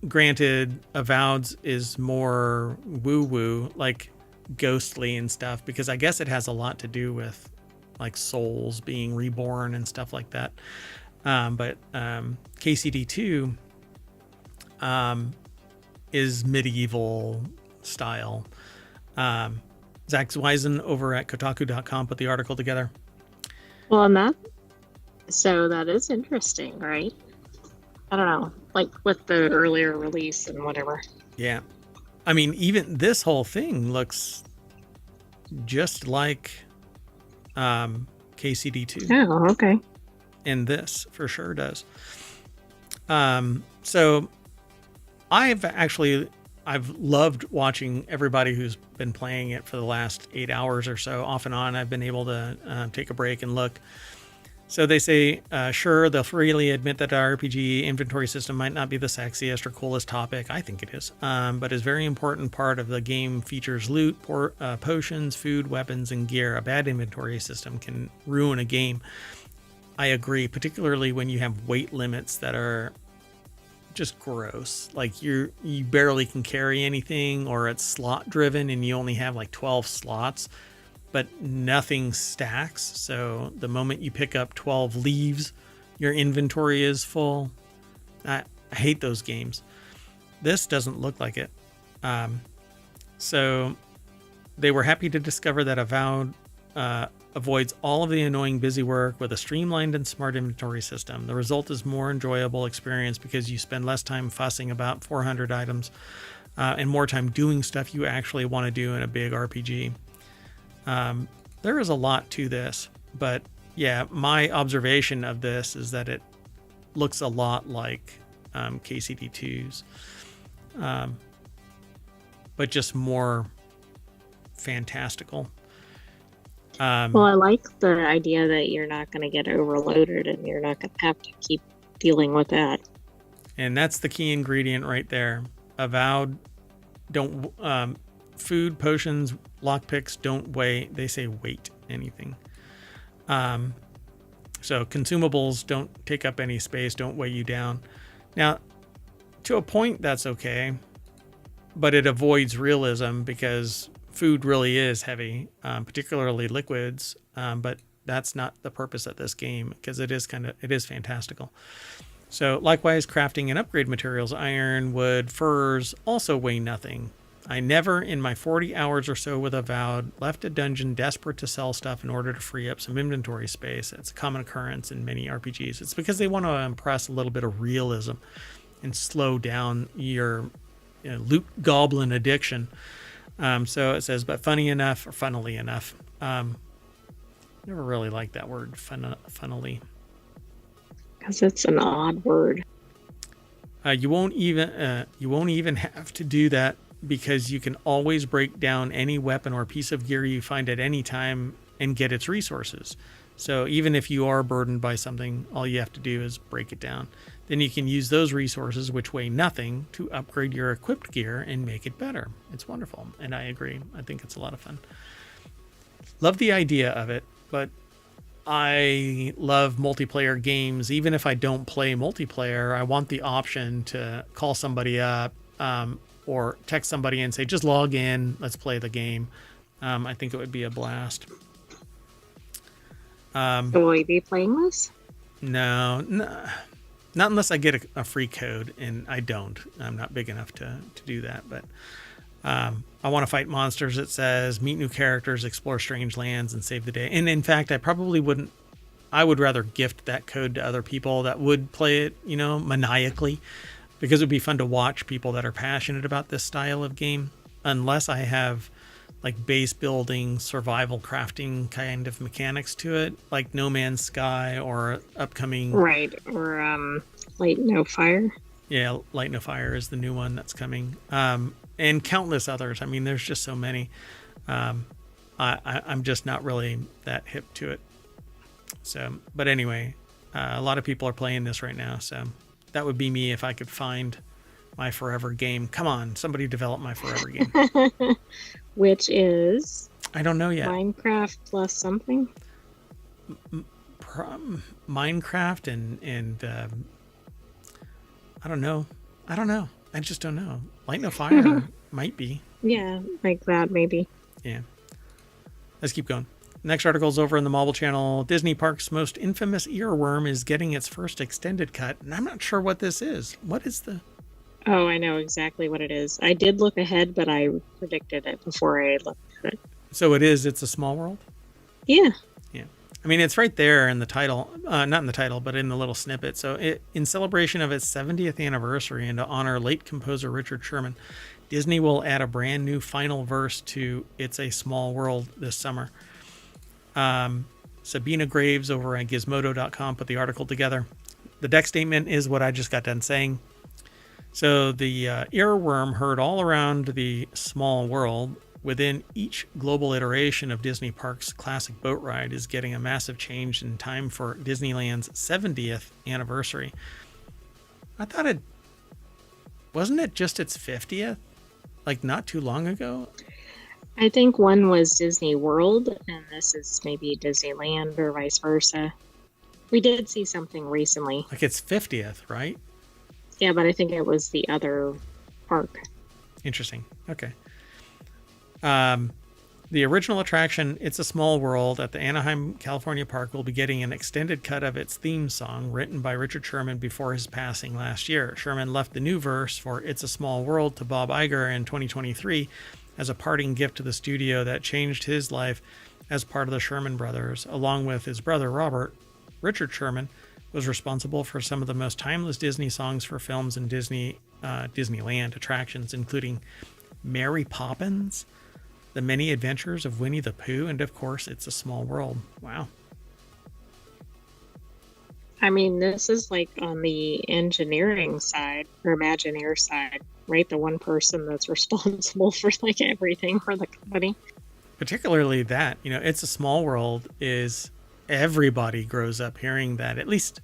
granted, avowed is more woo-woo, like ghostly and stuff, because I guess it has a lot to do with like souls being reborn and stuff like that. But KCD2 is medieval style. Zach Zweisen over at Kotaku.com put the article together. Well, so that is interesting, right? I don't know, like with the earlier release and whatever. Yeah. I mean, even this whole thing looks just like KCD2. Oh, okay. And this for sure does. So I've loved watching everybody who's been playing it for the last 8 hours or so. Off and on, I've been able to take a break and look. So they say, sure, they'll freely admit that our RPG inventory system might not be the sexiest or coolest topic. I think it is, but is a very important part of the game. Features loot, potions, food, weapons, and gear. A bad inventory system can ruin a game. I agree, particularly when you have weight limits that are just gross. Like you barely can carry anything, or it's slot driven and you only have like 12 slots. But nothing stacks. So the moment you pick up 12 leaves, your inventory is full. I hate those games. This doesn't look like it. So they were happy to discover that Avowed avoids all of the annoying busy work with a streamlined and smart inventory system. The result is more enjoyable experience because you spend less time fussing about 400 items and more time doing stuff you actually want to do in a big RPG. There is a lot to this, but yeah, my observation of this is that it looks a lot like KCD2's, but just more fantastical. Well, I like the idea that you're not going to get overloaded and you're not going to have to keep dealing with that. And that's the key ingredient right there. Avowed don't food, potions, lockpicks don't weigh. They say weight anything. So consumables don't take up any space, don't weigh you down. Now, to a point, that's okay, but it avoids realism because food really is heavy, particularly liquids. But that's not the purpose of this game because it is fantastical. So likewise, crafting and upgrade materials, iron, wood, furs also weigh nothing. I never, in my 40 hours or so with Avowed, left a dungeon desperate to sell stuff in order to free up some inventory space. It's a common occurrence in many RPGs. It's because they want to impress a little bit of realism and slow down your loot goblin addiction. So it says, but funnily enough, never really liked that word, funnily. Because it's an odd word. You won't even have to do that, because you can always break down any weapon or piece of gear you find at any time and get its resources. So even if you are burdened by something, all you have to do is break it down. Then you can use those resources, which weigh nothing, to upgrade your equipped gear and make it better. It's wonderful, and I agree. I think it's a lot of fun. Love the idea of it, but I love multiplayer games. Even if I don't play multiplayer, I want the option to call somebody up, or text somebody and say, just log in, let's play the game. I think it would be a blast. Will you be playing this? No, not unless I get a free code, and I don't. I'm not big enough to do that, but I want to fight monsters, it says, meet new characters, explore strange lands, and save the day. And in fact, I probably wouldn't I would rather gift that code to other people that would play it, maniacally, because it would be fun to watch people that are passionate about this style of game, unless I have like base building, survival crafting kind of mechanics to it, like No Man's Sky or upcoming. Right. Or Light No Fire. Yeah, Light No Fire is the new one that's coming. And countless others. I mean, there's just so many. I'm just not really that hip to it. So, but anyway, a lot of people are playing this right now. So that would be me if I could find my forever game. Come on, somebody develop my forever game. Which is I don't know yet. Minecraft plus something. Minecraft and I don't know. I just don't know. Light No Fire might be. Yeah, like that maybe. Yeah. Let's keep going. Next article is over in the Marvel Channel. Disney Parks' most infamous earworm is getting its first extended cut, and I'm not sure what this is. What is the... Oh, I know exactly what it is. I did look ahead, but I predicted it before I looked at it. So It's a Small World? Yeah. Yeah. I mean, it's right there in the title. Not in the title, but in the little snippet. So in celebration of its 70th anniversary and to honor late composer Richard Sherman, Disney will add a brand new final verse to It's a Small World this summer. Sabina Graves over at Gizmodo.com put the article together. The deck statement is what I just got done saying. So the earworm heard all around the small world within each global iteration of Disney Parks' classic boat ride is getting a massive change in time for Disneyland's 70th anniversary. I thought wasn't it just its 50th? Like not too long ago? I think one was Disney World, and this is maybe Disneyland or vice versa. We did see something recently. Like it's 50th, right? Yeah, but I think it was the other park. Interesting. Okay. The original attraction, It's a Small World, at the Anaheim, California park will be getting an extended cut of its theme song written by Richard Sherman before his passing last year. Sherman left the new verse for It's a Small World to Bob Iger in 2023 as a parting gift to the studio that changed his life as part of the Sherman Brothers. Along with his brother Robert, Richard Sherman was responsible for some of the most timeless Disney songs for films and Disneyland attractions, including Mary Poppins, The Many Adventures of Winnie the Pooh, and of course, It's a Small World. Wow. I mean, this is like on the engineering side or Imagineer side, right? The one person that's responsible for like everything for the company. Particularly that, It's a Small World is everybody grows up hearing that, at least,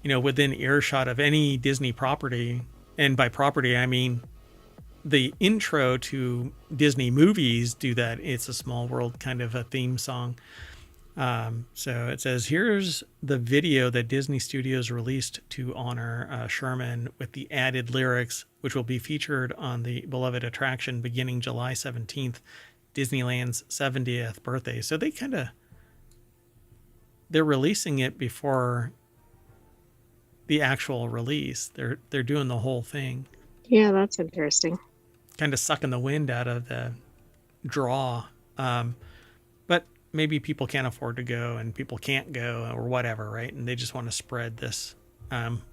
within earshot of any Disney property. And by property, I mean the intro to Disney movies do that It's a Small World kind of a theme song. So it says, here's the video that Disney Studios released to honor Sherman with the added lyrics, which will be featured on the beloved attraction beginning July 17th, Disneyland's 70th birthday. So they're releasing it before the actual release. They're doing the whole thing. Yeah, that's interesting. Kind of sucking the wind out of the draw. But maybe people can't afford to go and people can't go or whatever, right? And they just want to spread this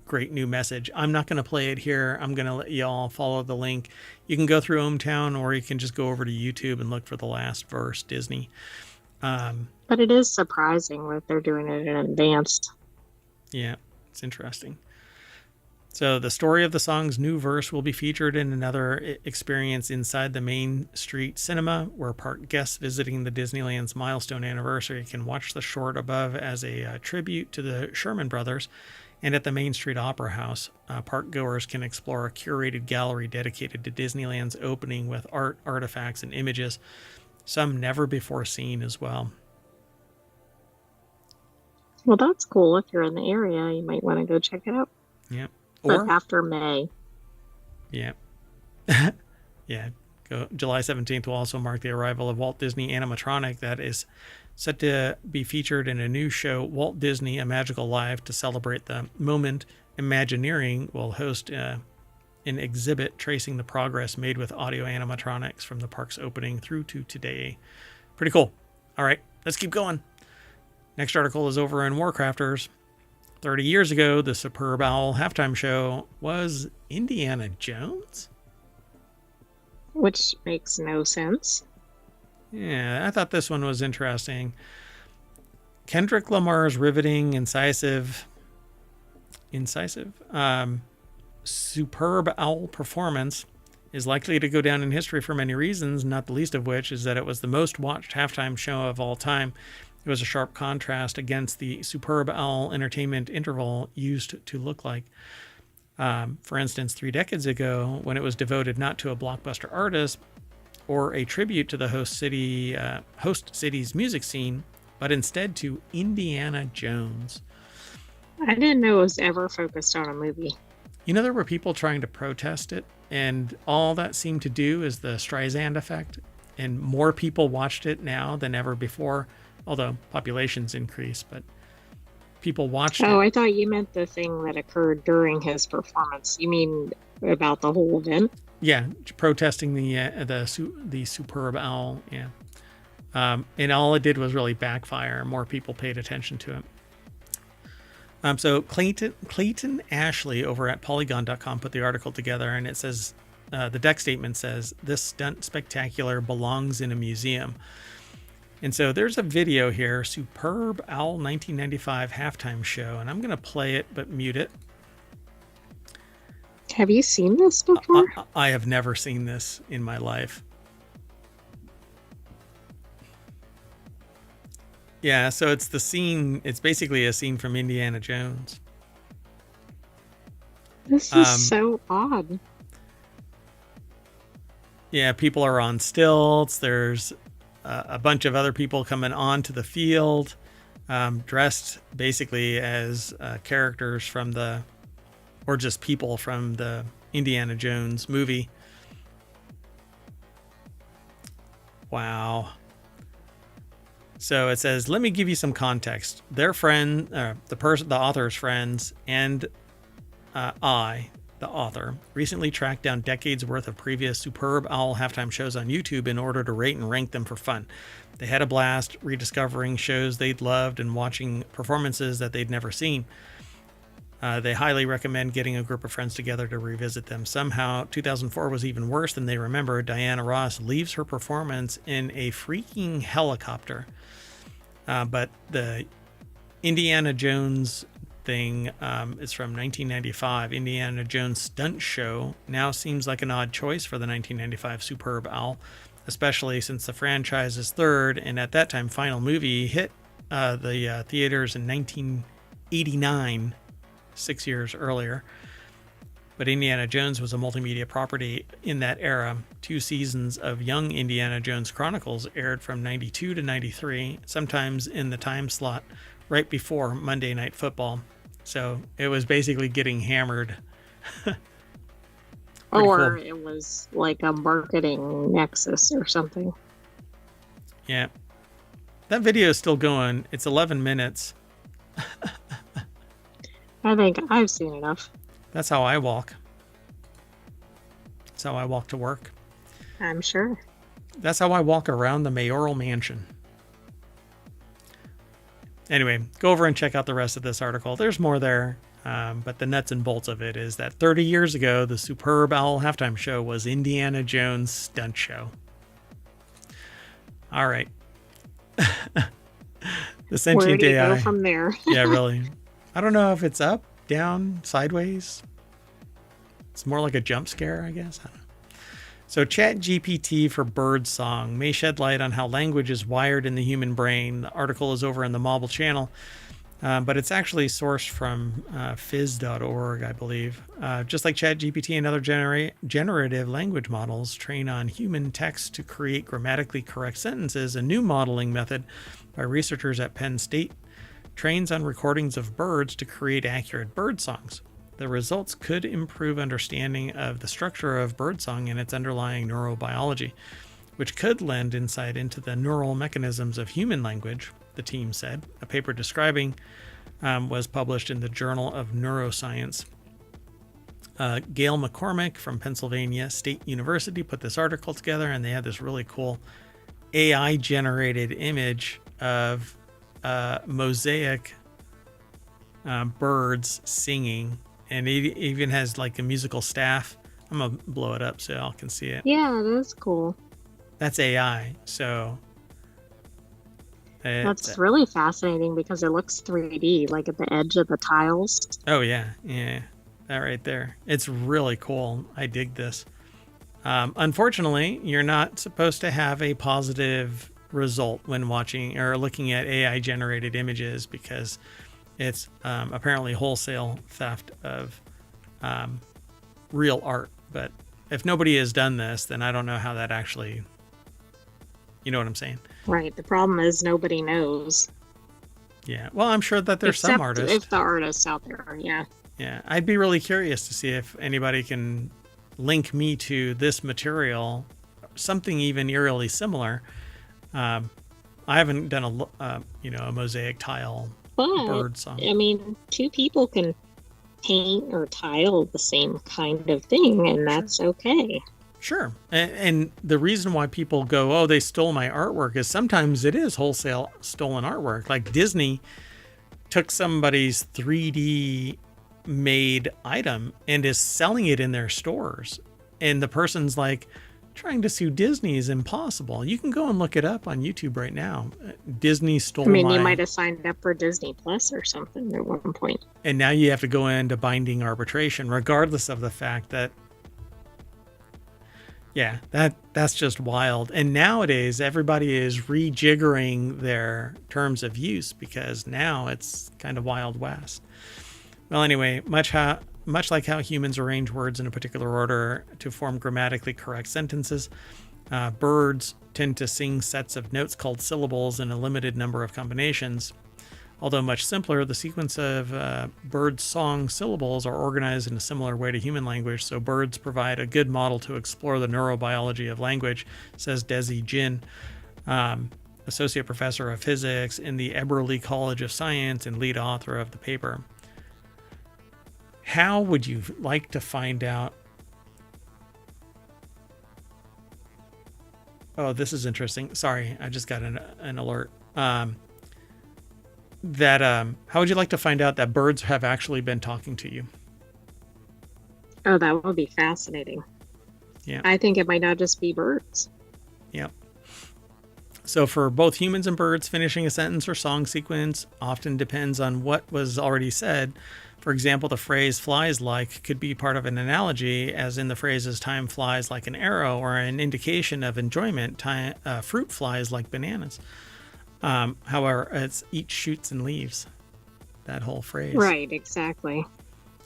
great new message. I'm not going to play it here. I'm going to let y'all follow the link. You can go through ohmTown, or you can just go over to YouTube and look for the last verse, Disney. But it is surprising that they're doing it in advance. Yeah, it's interesting. So the story of the song's new verse will be featured in another experience inside the Main Street Cinema, where park guests visiting the Disneyland's milestone anniversary can watch the short above as a tribute to the Sherman Brothers. And at the Main Street Opera House, park goers can explore a curated gallery dedicated to Disneyland's opening with art, artifacts, and images, some never before seen as well. Well, that's cool. If you're in the area, you might want to go check it out. Yeah. But after May. Yeah. Yeah. July 17th will also mark the arrival of Walt Disney Animatronic that is set to be featured in a new show, Walt Disney: A Magical Life. To celebrate the moment, Imagineering will host an exhibit tracing the progress made with audio animatronics from the park's opening through to today. Pretty cool. All right, let's keep going. Next article is over in WarCrafters. 30 years ago, the Superb Owl halftime show was Indiana Jones? Which makes no sense. Yeah, I thought this one was interesting. Kendrick Lamar's riveting, incisive, Superb Owl performance is likely to go down in history for many reasons, not the least of which is that it was the most watched halftime show of all time. It was a sharp contrast against the Superb Owl entertainment interval used to look like. For instance, 3 decades ago, when it was devoted not to a blockbuster artist or a tribute to the host city's music scene, but instead to Indiana Jones. I didn't know it was ever focused on a movie. You know, there were people trying to protest it, and all that seemed to do is the Streisand effect, and more people watched it now than ever before, although populations increased, but people watched it. Oh, I thought you meant the thing that occurred during his performance. You mean about the whole event? Yeah, protesting the Superb Owl, yeah. And all it did was really backfire. More people paid attention to it. So Clayton Ashley over at Polygon.com put the article together, and it says, the deck statement says, "This stunt spectacular belongs in a museum." And so there's a video here, Superb Owl 1995 halftime show, and I'm going to play it but mute it. Have you seen this before? I have never seen this in my life. Yeah, so it's the scene. It's basically a scene from Indiana Jones. This is so odd. Yeah, people are on stilts. There's a bunch of other people coming onto the field, dressed basically as characters from or just people from the Indiana Jones movie. Wow. So it says, let me give you some context. Their friend, the author's friends, and I, the author, recently tracked down decades worth of previous Superb Owl halftime shows on YouTube in order to rate and rank them for fun. They had a blast rediscovering shows they'd loved and watching performances that they'd never seen. They highly recommend getting a group of friends together to revisit them. Somehow, 2004 was even worse than they remember. Diana Ross leaves her performance in a freaking helicopter. But the Indiana Jones thing is from 1995. Indiana Jones stunt show now seems like an odd choice for the 1995 Superb Owl, especially since the franchise's third and at that time final movie hit the theaters in 1989, 6 years earlier. But Indiana Jones was a multimedia property in that era. 2 seasons of Young Indiana Jones Chronicles aired from 92 to 93, sometimes in the time slot right before Monday Night Football. So it was basically getting hammered. Or cool. It was like a marketing nexus or something. Yeah. That video is still going. It's 11 minutes. I think I've seen enough. That's how I walk. That's how I walk to work. I'm sure. That's how I walk around the mayoral mansion. Anyway, go over and check out the rest of this article. There's more there, but the nuts and bolts of it is that 30 years ago, the Superb Owl halftime show was Indiana Jones' stunt show. All right. The sentient Where do you AI. go from there? Yeah, really. I don't know if it's up, down, sideways. It's more like a jump scare, I guess. I don't know. So ChatGPT for birdsong may shed light on how language is wired in the human brain. The article is over in the Mobile channel, but it's actually sourced from phys.org, I believe. Just like ChatGPT and other generative language models train on human text to create grammatically correct sentences, a new modeling method by researchers at Penn State trains on recordings of birds to create accurate bird songs. The results could improve understanding of the structure of birdsong and its underlying neurobiology, which could lend insight into the neural mechanisms of human language, the team said. A paper describing was published in the Journal of Neuroscience. Gail McCormick from Pennsylvania State University put this article together, and they had this really cool AI-generated image of mosaic birds singing, and it even has like a musical staff. I'm gonna blow it up so y'all can see it. Yeah, that's cool. That's AI. So That's really fascinating because it looks 3D, like at the edge of the tiles. oh yeah, that right there. It's really cool. I dig this. Unfortunately, you're not supposed to have a positive result when watching or looking at AI generated images because it's apparently wholesale theft of real art. But if nobody has done this, then I don't know how that actually, you know what I'm saying? Right. The problem is nobody knows. Yeah. Well, I'm sure that there's some Except artists. if the artists out there, yeah. Yeah. I'd be really curious to see if anybody can link me to this material, something even eerily similar. I haven't done a mosaic tile But, bird song. I mean, two people can paint or tile the same kind of thing, and that's okay. Sure. And the reason why people go, oh, they stole my artwork is sometimes it is wholesale stolen artwork. Like Disney took somebody's 3D made item and is selling it in their stores. And the person's like, trying to sue Disney is impossible. You can go and look it up on YouTube right now. Disney stole you might have signed up for Disney Plus or something at one point. And now you have to go into binding arbitration, regardless of the fact that, yeah, that's just wild. And nowadays, everybody is rejiggering their terms of use because now it's kind of Wild West. Well, anyway, much like how humans arrange words in a particular order to form grammatically correct sentences, birds tend to sing sets of notes called syllables in a limited number of combinations. Although much simpler, the sequence of bird song syllables are organized in a similar way to human language, so birds provide a good model to explore the neurobiology of language, says Desi Jin, associate professor of physics in the Eberly College of Science and lead author of the paper. How would you like to find out? Oh, this is interesting. Sorry, I just got an alert. How would you like to find out that birds have actually been talking to you? Oh, that would be fascinating. Yeah. I think it might not just be birds. Yeah. So for both humans and birds, finishing a sentence or song sequence often depends on what was already said. For example, the phrase flies like could be part of an analogy, as in the phrases time flies like an arrow, or an indication of enjoyment, fruit flies like bananas. However, it's eat shoots and leaves, that whole phrase. Right, exactly.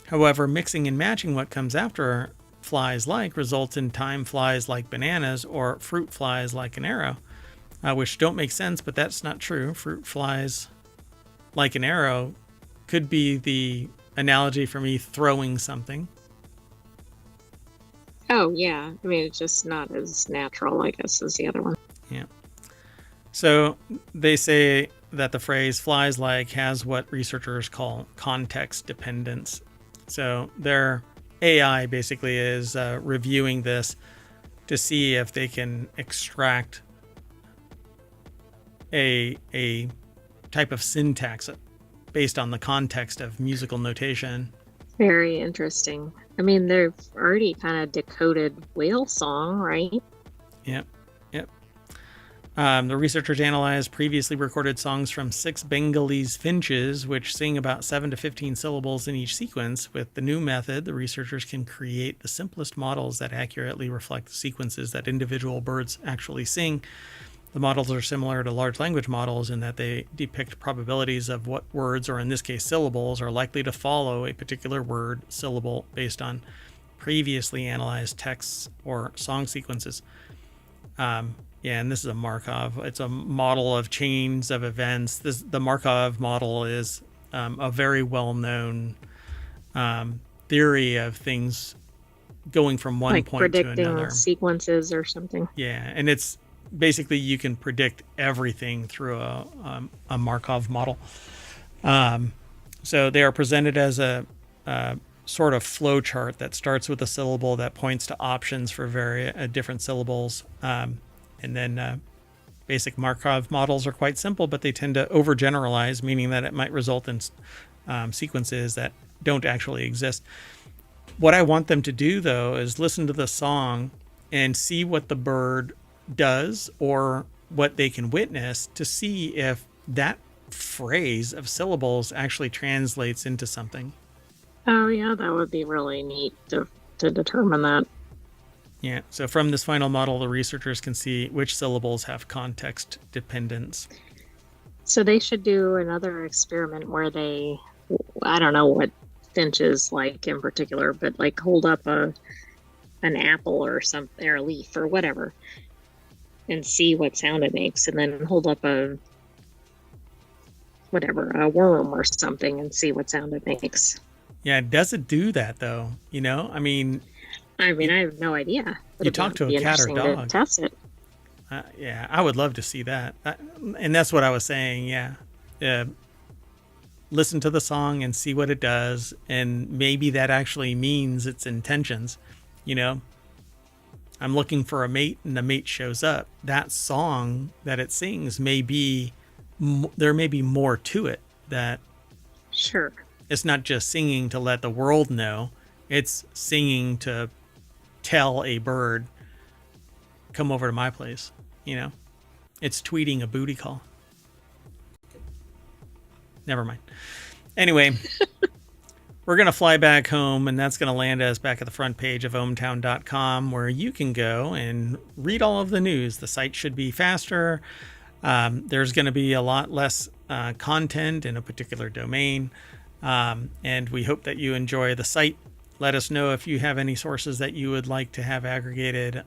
However, mixing and matching what comes after flies like results in time flies like bananas or fruit flies like an arrow, which don't make sense, but that's not true. Fruit flies like an arrow could be the analogy for me throwing something. Oh, yeah. I mean, it's just not as natural, I guess, as the other one. Yeah. So they say that the phrase flies like has what researchers call context dependence. So their AI basically is reviewing this to see if they can extract a type of syntax based on the context of musical notation. Very interesting. I mean, they've already kind of decoded whale song, right? Yep. The researchers analyzed previously recorded songs from 6 Bengalese finches, which sing about 7 to 15 syllables in each sequence. With the new method, the researchers can create the simplest models that accurately reflect the sequences that individual birds actually sing. The models are similar to large language models in that they depict probabilities of what words, or in this case syllables, are likely to follow a particular word syllable based on previously analyzed texts or song sequences. Yeah, and this is a Markov. It's a model of chains of events. The Markov model is a very well-known theory of things going from one point to another. Predicting sequences or something. Yeah, and it's basically you can predict everything through a Markov model. So they are presented as a sort of flow chart that starts with a syllable that points to options for different syllables. And then basic Markov models are quite simple, but they tend to overgeneralize, meaning that it might result in sequences that don't actually exist. What I want them to do, though, is listen to the song and see what the bird does or what they can witness to see if that phrase of syllables actually translates into something. Oh, yeah, that would be really neat to determine that. Yeah, so from this final model, the researchers can see which syllables have context dependence. So they should do another experiment where they, I don't know what finches like in particular, but like hold up an apple or something, or a leaf or whatever, and see what sound it makes, and then hold up a worm or something and see what sound it makes. Yeah, does it do that though? You know, I mean, I have no idea. You talk to a cat or dog. To test it. Yeah, I would love to see that. And that's what I was saying. Yeah. Listen to the song and see what it does. And maybe that actually means its intentions. You know, I'm looking for a mate and the mate shows up. That song that it sings there may be more to it, that sure, it's not just singing to let the world know. It's singing to tell a bird, come over to my place. You know, it's tweeting a booty call. Never mind. Anyway, we're going to fly back home, and that's going to land us back at the front page of ohmtown.com, where you can go and read all of the news. The site should be faster. There's going to be a lot less content in a particular domain. And we hope that you enjoy the site. Let us know if you have any sources that you would like to have aggregated.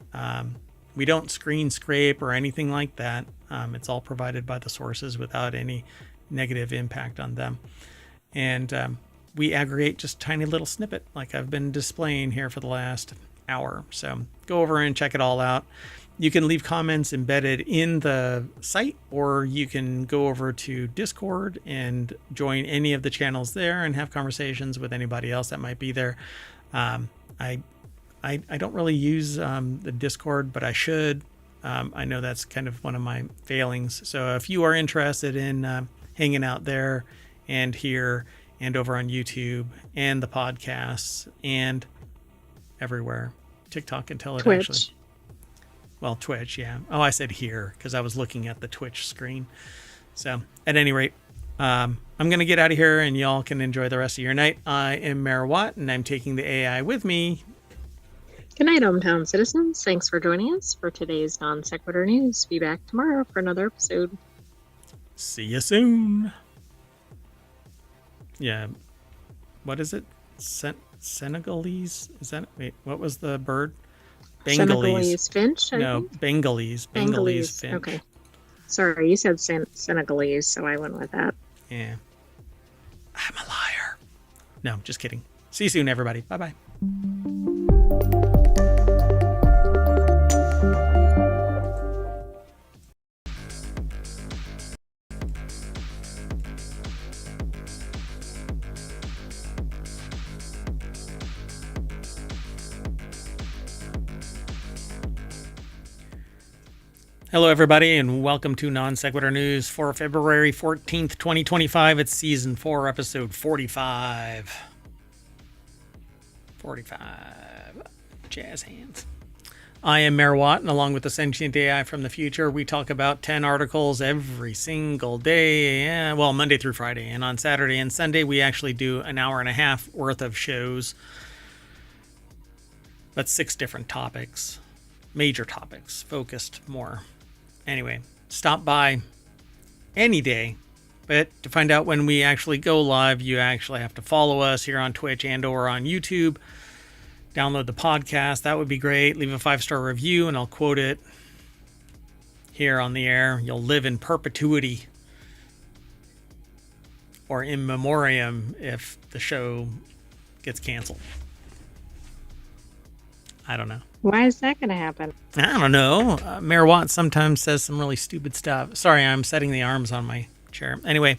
We don't screen scrape or anything like that. It's all provided by the sources without any negative impact on them. And we aggregate just a tiny little snippet like I've been displaying here for the last hour. So go over and check it all out. You can leave comments embedded in the site, or you can go over to Discord and join any of the channels there and have conversations with anybody else that might be there. I don't really use the Discord, but I should. I know that's kind of one of my failings. So if you are interested in hanging out there and here and over on YouTube and the podcasts and everywhere, TikTok until it Twitch. actually... Well, Twitch, yeah. Oh, I said here because I was looking at the Twitch screen. So, at any rate, I'm going to get out of here and y'all can enjoy the rest of your night. I am Mayor Watt, and I'm taking the AI with me. Good night, hometown citizens. Thanks for joining us for today's Non Sequitur News. Be back tomorrow for another episode. See you soon. Yeah. What is it? Senegalese? Is that... Wait, what was the bird? Bengalese finch? No, Bengalese. Bengalese finch. Okay. Sorry, you said Senegalese, so I went with that. Yeah. I'm a liar. No, just kidding. See you soon, everybody. Bye-bye. Hello, everybody, and welcome to Non Sequitur News for February 14th, 2025. It's Season 4, Episode 45. 45. Jazz hands. I am Mayor Watt, and along with the Sentient AI from the future, we talk about 10 articles every single day. Well, Monday through Friday. And on Saturday and Sunday, we actually do an hour and a half worth of shows. But 6 different topics. Major topics, focused more. Anyway, stop by any day, but to find out when we actually go live, you actually have to follow us here on Twitch and or on YouTube. Download the podcast. That would be great. Leave a 5-star review and I'll quote it here on the air. You'll live in perpetuity or in memoriam if the show gets canceled. I don't know. Why is that going to happen? I don't know. Mayor Watt sometimes says some really stupid stuff. Sorry, I'm setting the arms on my chair. Anyway,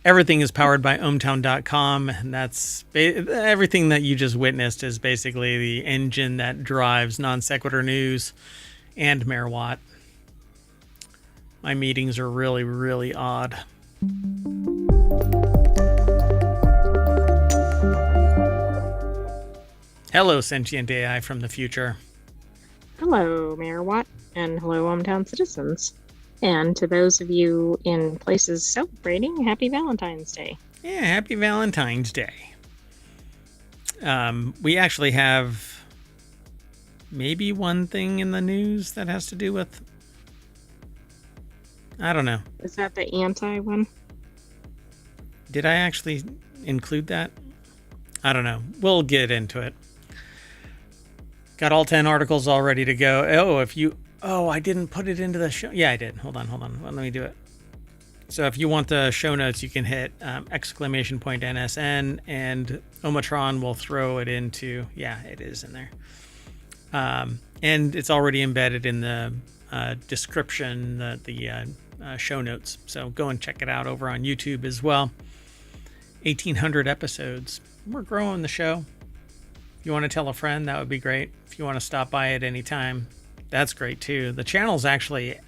everything is powered by ohmtown.com, and that's everything that you just witnessed is basically the engine that drives Non Sequitur News and Mayor Watt. My meetings are really, really odd. Hello, sentient AI from the future. Hello, Mayor Watt, and hello, hometown citizens. And to those of you in places celebrating, happy Valentine's Day. Yeah, happy Valentine's Day. We actually have maybe one thing in the news that has to do with, I don't know. Is that the anti one? Did I actually include that? I don't know. We'll get into it. Got all 10 articles all ready to go. I didn't put it into the show. Yeah, I did. Hold on. Let me do it. So if you want the show notes, you can hit !NSN and Omatron will throw it into, yeah, it is in there. And it's already embedded in the description, the show notes. So go and check it out over on YouTube as well. 1,800 episodes. We're growing the show. If you want to tell a friend, that would be great. If you want to stop by at any time, that's great too. The channel's actually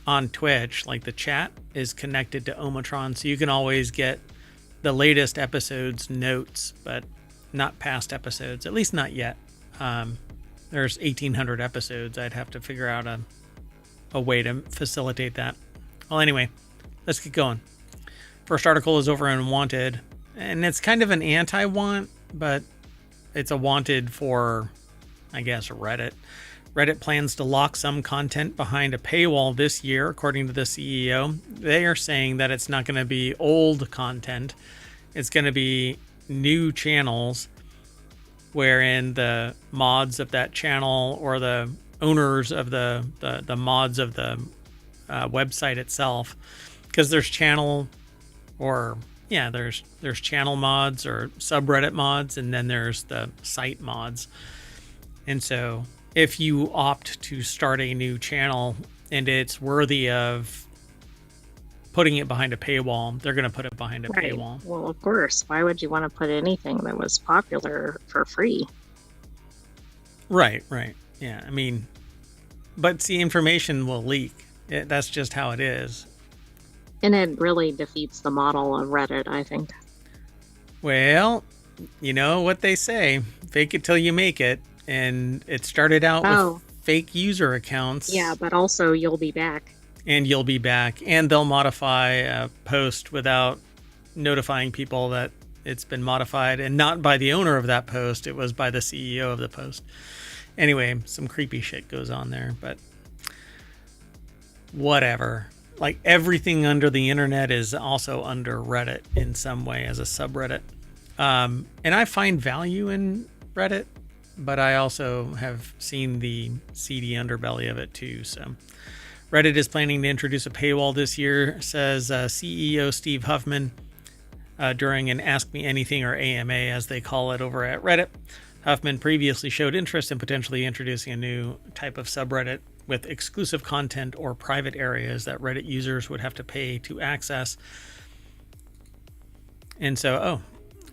on Twitch. Like, the chat is connected to Omatron, so you can always get the latest episodes notes, but not past episodes, at least not yet. There's 1,800 episodes. I'd have to figure out a way to facilitate that. Well, anyway, let's get going. First article is over on Wanted, and it's kind of an anti-want, but it's a wanted for, I guess, Reddit. Reddit plans to lock some content behind a paywall this year, according to the CEO. They are saying that it's not going to be old content. It's going to be new channels wherein the mods of that channel or the owners of the mods of the website itself, because there's channel mods or subreddit mods, and then there's the site mods. And so if you opt to start a new channel and it's worthy of putting it behind a paywall, they're going to put it behind a paywall. Well, of course. Why would you want to put anything that was popular for free? Right. Yeah, I mean, but see, information will leak. That's just how it is. And it really defeats the model of Reddit, I think. Well, you know what they say, fake it till you make it. And it started out with fake user accounts. Yeah, but also you'll be back. And you'll be back. And they'll modify a post without notifying people that it's been modified. And not by the owner of that post. It was by the CEO of the post. Anyway, some creepy shit goes on there. But whatever. Like, everything under the internet is also under Reddit in some way as a subreddit. And I find value in Reddit, but I also have seen the seedy underbelly of it too. So Reddit is planning to introduce a paywall this year, says CEO Steve Huffman during an Ask Me Anything, or AMA as they call it, over at Reddit. Huffman previously showed interest in potentially introducing a new type of subreddit with exclusive content or private areas that Reddit users would have to pay to access. And so,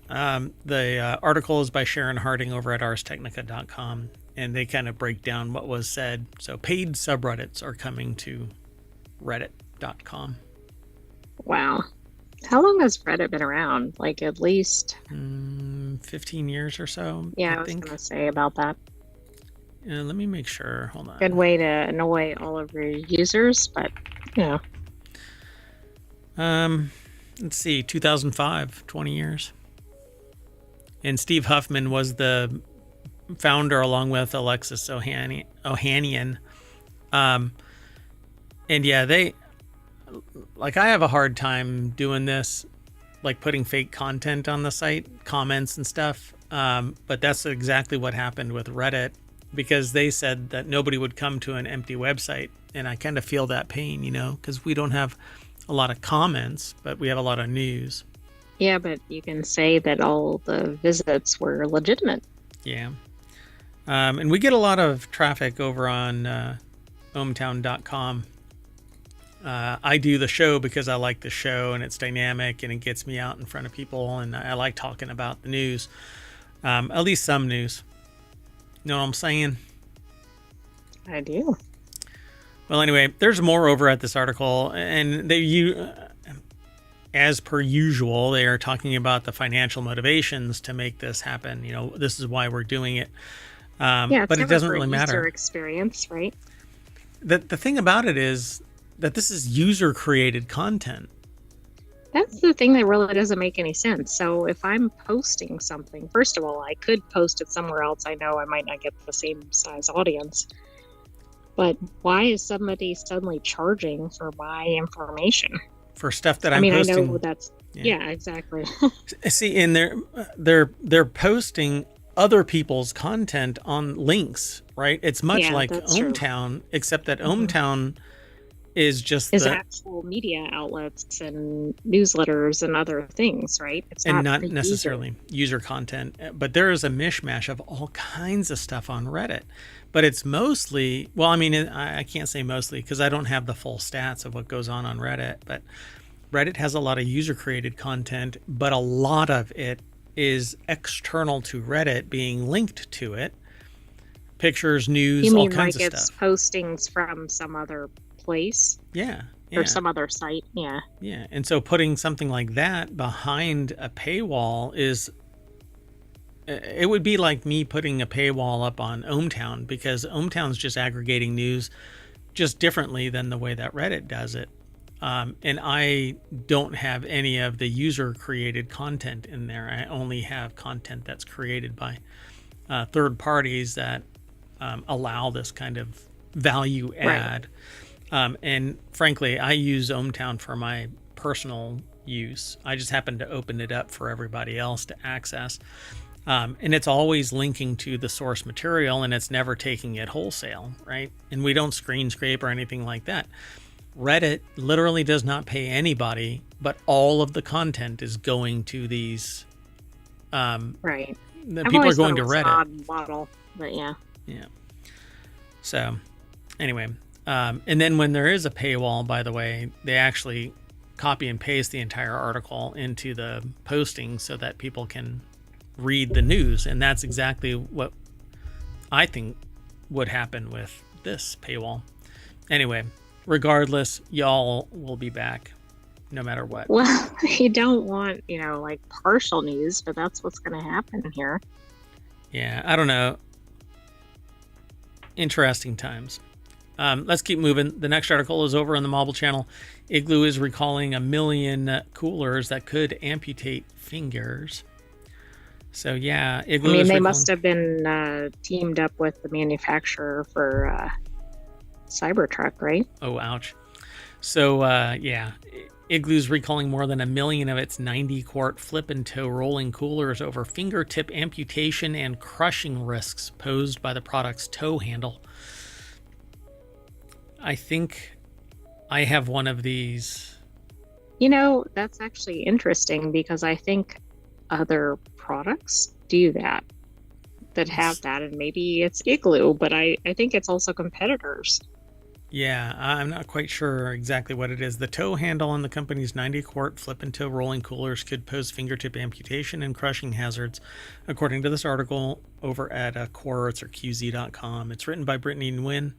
the article is by Sharon Harding over at arstechnica.com, and they kind of break down what was said. So paid subreddits are coming to reddit.com. Wow. How long has Reddit been around? Like, at least 15 years or so. Yeah, I was going to say about that. Let me make sure. Hold on. Good way to annoy all of your users, but, you know. Let's see, 2005, 20 years. And Steve Huffman was the founder along with Alexis Ohanian. And yeah, I have a hard time doing this, like putting fake content on the site, comments and stuff. But that's exactly what happened with Reddit, because they said that nobody would come to an empty website. And I kind of feel that pain, because we don't have a lot of comments, but we have a lot of news. Yeah, but you can say that all the visits were legitimate. Yeah. And we get a lot of traffic over on ohmtown.com. I do the show because I like the show and it's dynamic and it gets me out in front of people, and I like talking about the news. At least some news. You know what I'm saying? I do. Well, anyway, there's more over at this article, and as per usual, they are talking about the financial motivations to make this happen. This is why we're doing it. Yeah, it's But it never doesn't for a really user matter. experience, right? The thing about it is that this is user created content. That's the thing that really doesn't make any sense. So if I'm posting something, first of all, I could post it somewhere else. I know I might not get the same size audience, but why is somebody suddenly charging for my information? For stuff that I I'm mean, I posting. know that's yeah, exactly. See, and they're posting other people's content on links, right? It's much Yeah, like that's true. ohmTown, except that hmm ohmTown is just Is the actual media outlets and newsletters and other things, right? It's and not not the user. necessarily user content, but there is a mishmash of all kinds of stuff on Reddit. But it's mostly, well, I mean, I can't say mostly because I don't have the full stats of what goes on Reddit, but Reddit has a lot of user created content, but a lot of it is external to Reddit being linked to it. Pictures, You news, all mean kinds like of it's stuff. postings from some other place Yeah. or Yeah. some other site? Yeah. Yeah. And so putting something like that behind a paywall it would be like me putting a paywall up on ohmTown because ohmTown's just aggregating news just differently than the way that Reddit does it. And I don't have any of the user created content in there. I only have content that's created by third parties that allow this kind of value add. And frankly, I use ohmTown for my personal use. I just happen to open it up for everybody else to access. And it's always linking to the source material and it's never taking it wholesale, right? And we don't screen scrape or anything like that. Reddit literally does not pay anybody, but all of the content is going to these. Right. The I've people are always thought going it to was an Reddit. odd model, but yeah. Yeah. So, anyway, and then when there is a paywall, by the way, they actually copy and paste the entire article into the posting so that people can read the news, and that's exactly what I think would happen with this paywall. Anyway, regardless, y'all will be back no matter what. Well, you don't want, like partial news, but that's what's going to happen here. Yeah, I don't know. Interesting times. Let's keep moving. The next article is over on the Mobile Channel. Igloo is recalling 1 million coolers that could amputate fingers. So yeah, Igloo. I mean, is they recalling... must have been teamed up with the manufacturer for Cybertruck, right? Oh, ouch. So yeah, Igloo's recalling more than 1 million of its 90-quart flip and tow rolling coolers over fingertip amputation and crushing risks posed by the product's tow handle. I think I have one of these. That's actually interesting because I think other products do that have that, and maybe it's Igloo, but I think it's also competitors. Yeah, I'm not quite sure exactly what it is. The tow handle on the company's 90-quart flip and tow rolling coolers could pose fingertip amputation and crushing hazards, according to this article over at Quartz or QZ.com. It's written by Brittany Nguyen.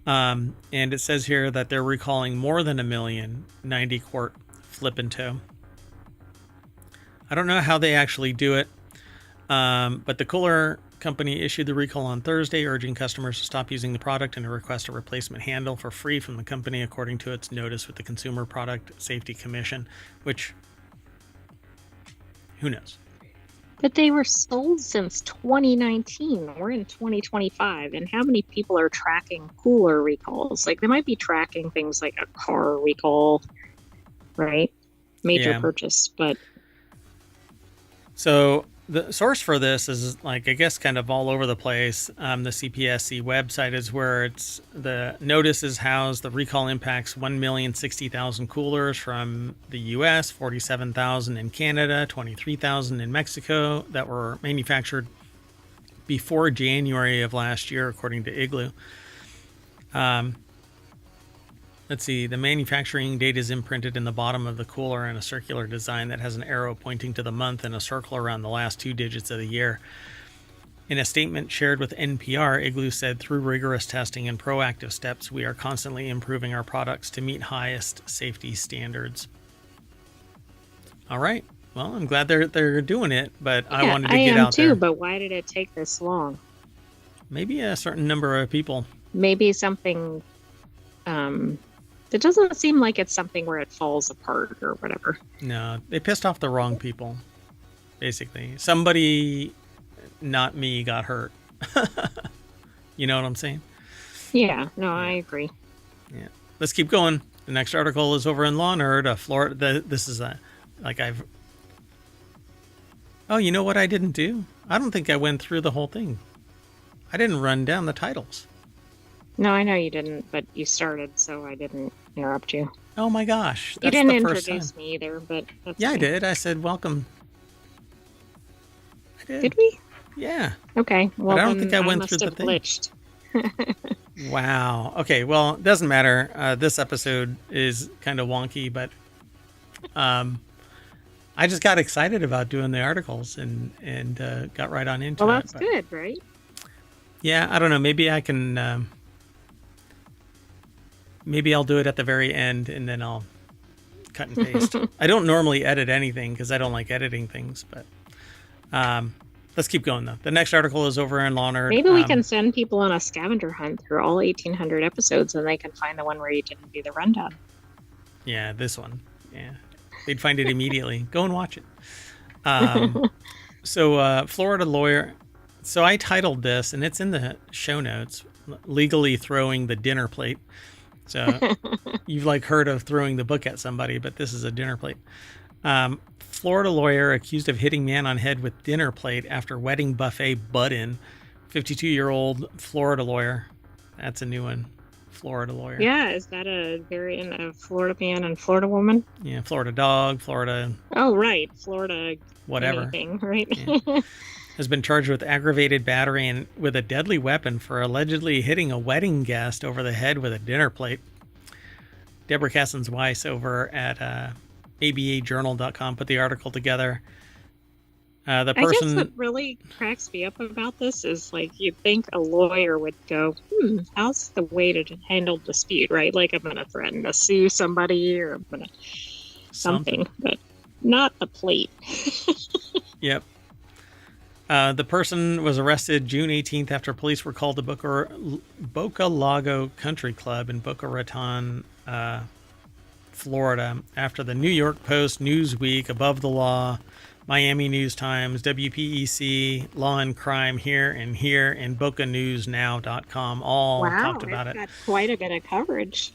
And it says here that they're recalling more than 1 million 90-quart flip and tow. I don't know how they actually do it, but the cooler company issued the recall on Thursday, urging customers to stop using the product and to request a replacement handle for free from the company, according to its notice with the Consumer Product Safety Commission, which, who knows? But they were sold since 2019. We're in 2025. And how many people are tracking cooler recalls? Like, they might be tracking things like a car recall, right? Major purchase. But so the source for this is, like, I guess kind of all over the place. The CPSC website is where it's the notice is housed. The recall impacts 1,060,000 coolers from the US, 47,000 in Canada, 23,000 in Mexico that were manufactured before January of last year, according to Igloo. Let's see, the manufacturing date is imprinted in the bottom of the cooler in a circular design that has an arrow pointing to the month and a circle around the last 2 digits of the year. In a statement shared with NPR, Igloo said, through rigorous testing and proactive steps, we are constantly improving our products to meet highest safety standards. All right. Well, I'm glad they're doing it, but I wanted to get out there. I am too, but why did it take this long? Maybe a certain number of people. Maybe something, it doesn't seem like it's something where it falls apart or whatever. No, they pissed off the wrong people, basically. Somebody, not me, got hurt. You know what I'm saying? Yeah, no, I agree. Yeah. Let's keep going. The next article is over in Law Nerd, Florida. This is Oh, you know what I didn't do? I don't think I went through the whole thing. I didn't run down the titles. No, I know you didn't, but you started, so I didn't interrupt you. Oh my gosh. You didn't introduce me either, but that's yeah, fine. I did. I said welcome. I did. Did we? Yeah. Okay. Well, but I don't think I went through the thing. Glitched. Wow. Okay. Well, it doesn't matter. This episode is kind of wonky, but I just got excited about doing the articles and got right on into it. Well, that's good, right? Yeah. I don't know. Maybe I can. Maybe I'll do it at the very end and then I'll cut and paste. I don't normally edit anything because I don't like editing things, but let's keep going though. The next article is over in Law Nerd. Maybe we can send people on a scavenger hunt through all 1,800 episodes and they can find the one where you didn't do the rundown. Yeah, this one. Yeah. They'd find it immediately. Go and watch it. So Florida lawyer. So I titled this, and it's in the show notes, Legally Throwing the Dinner Plate. So you've heard of throwing the book at somebody, but this is a dinner plate. Florida lawyer accused of hitting man on head with dinner plate after wedding buffet butt-in. 52-year-old Florida lawyer. That's a new one. Florida lawyer. Yeah, is that a variant of Florida man and Florida woman? Yeah, Florida dog, Florida. Oh, right. Florida whatever. Anything, right? Yeah. Has been charged with aggravated battery and with a deadly weapon for allegedly hitting a wedding guest over the head with a dinner plate. Deborah Cassens-Weiss over at abajournal.com put the article together. The person. I guess what really cracks me up about this is you'd think a lawyer would go, how's the way to handle dispute, right? I'm going to threaten to sue somebody or I'm going to something, but not the plate. Yep. The person was arrested June 18th after police were called to Boca Lago Country Club in Boca Raton, Florida, after the New York Post, Newsweek, Above the Law, Miami News Times, WPEC, Law and Crime here, and BocaNewsNow.com all talked about it. Got quite a bit of coverage.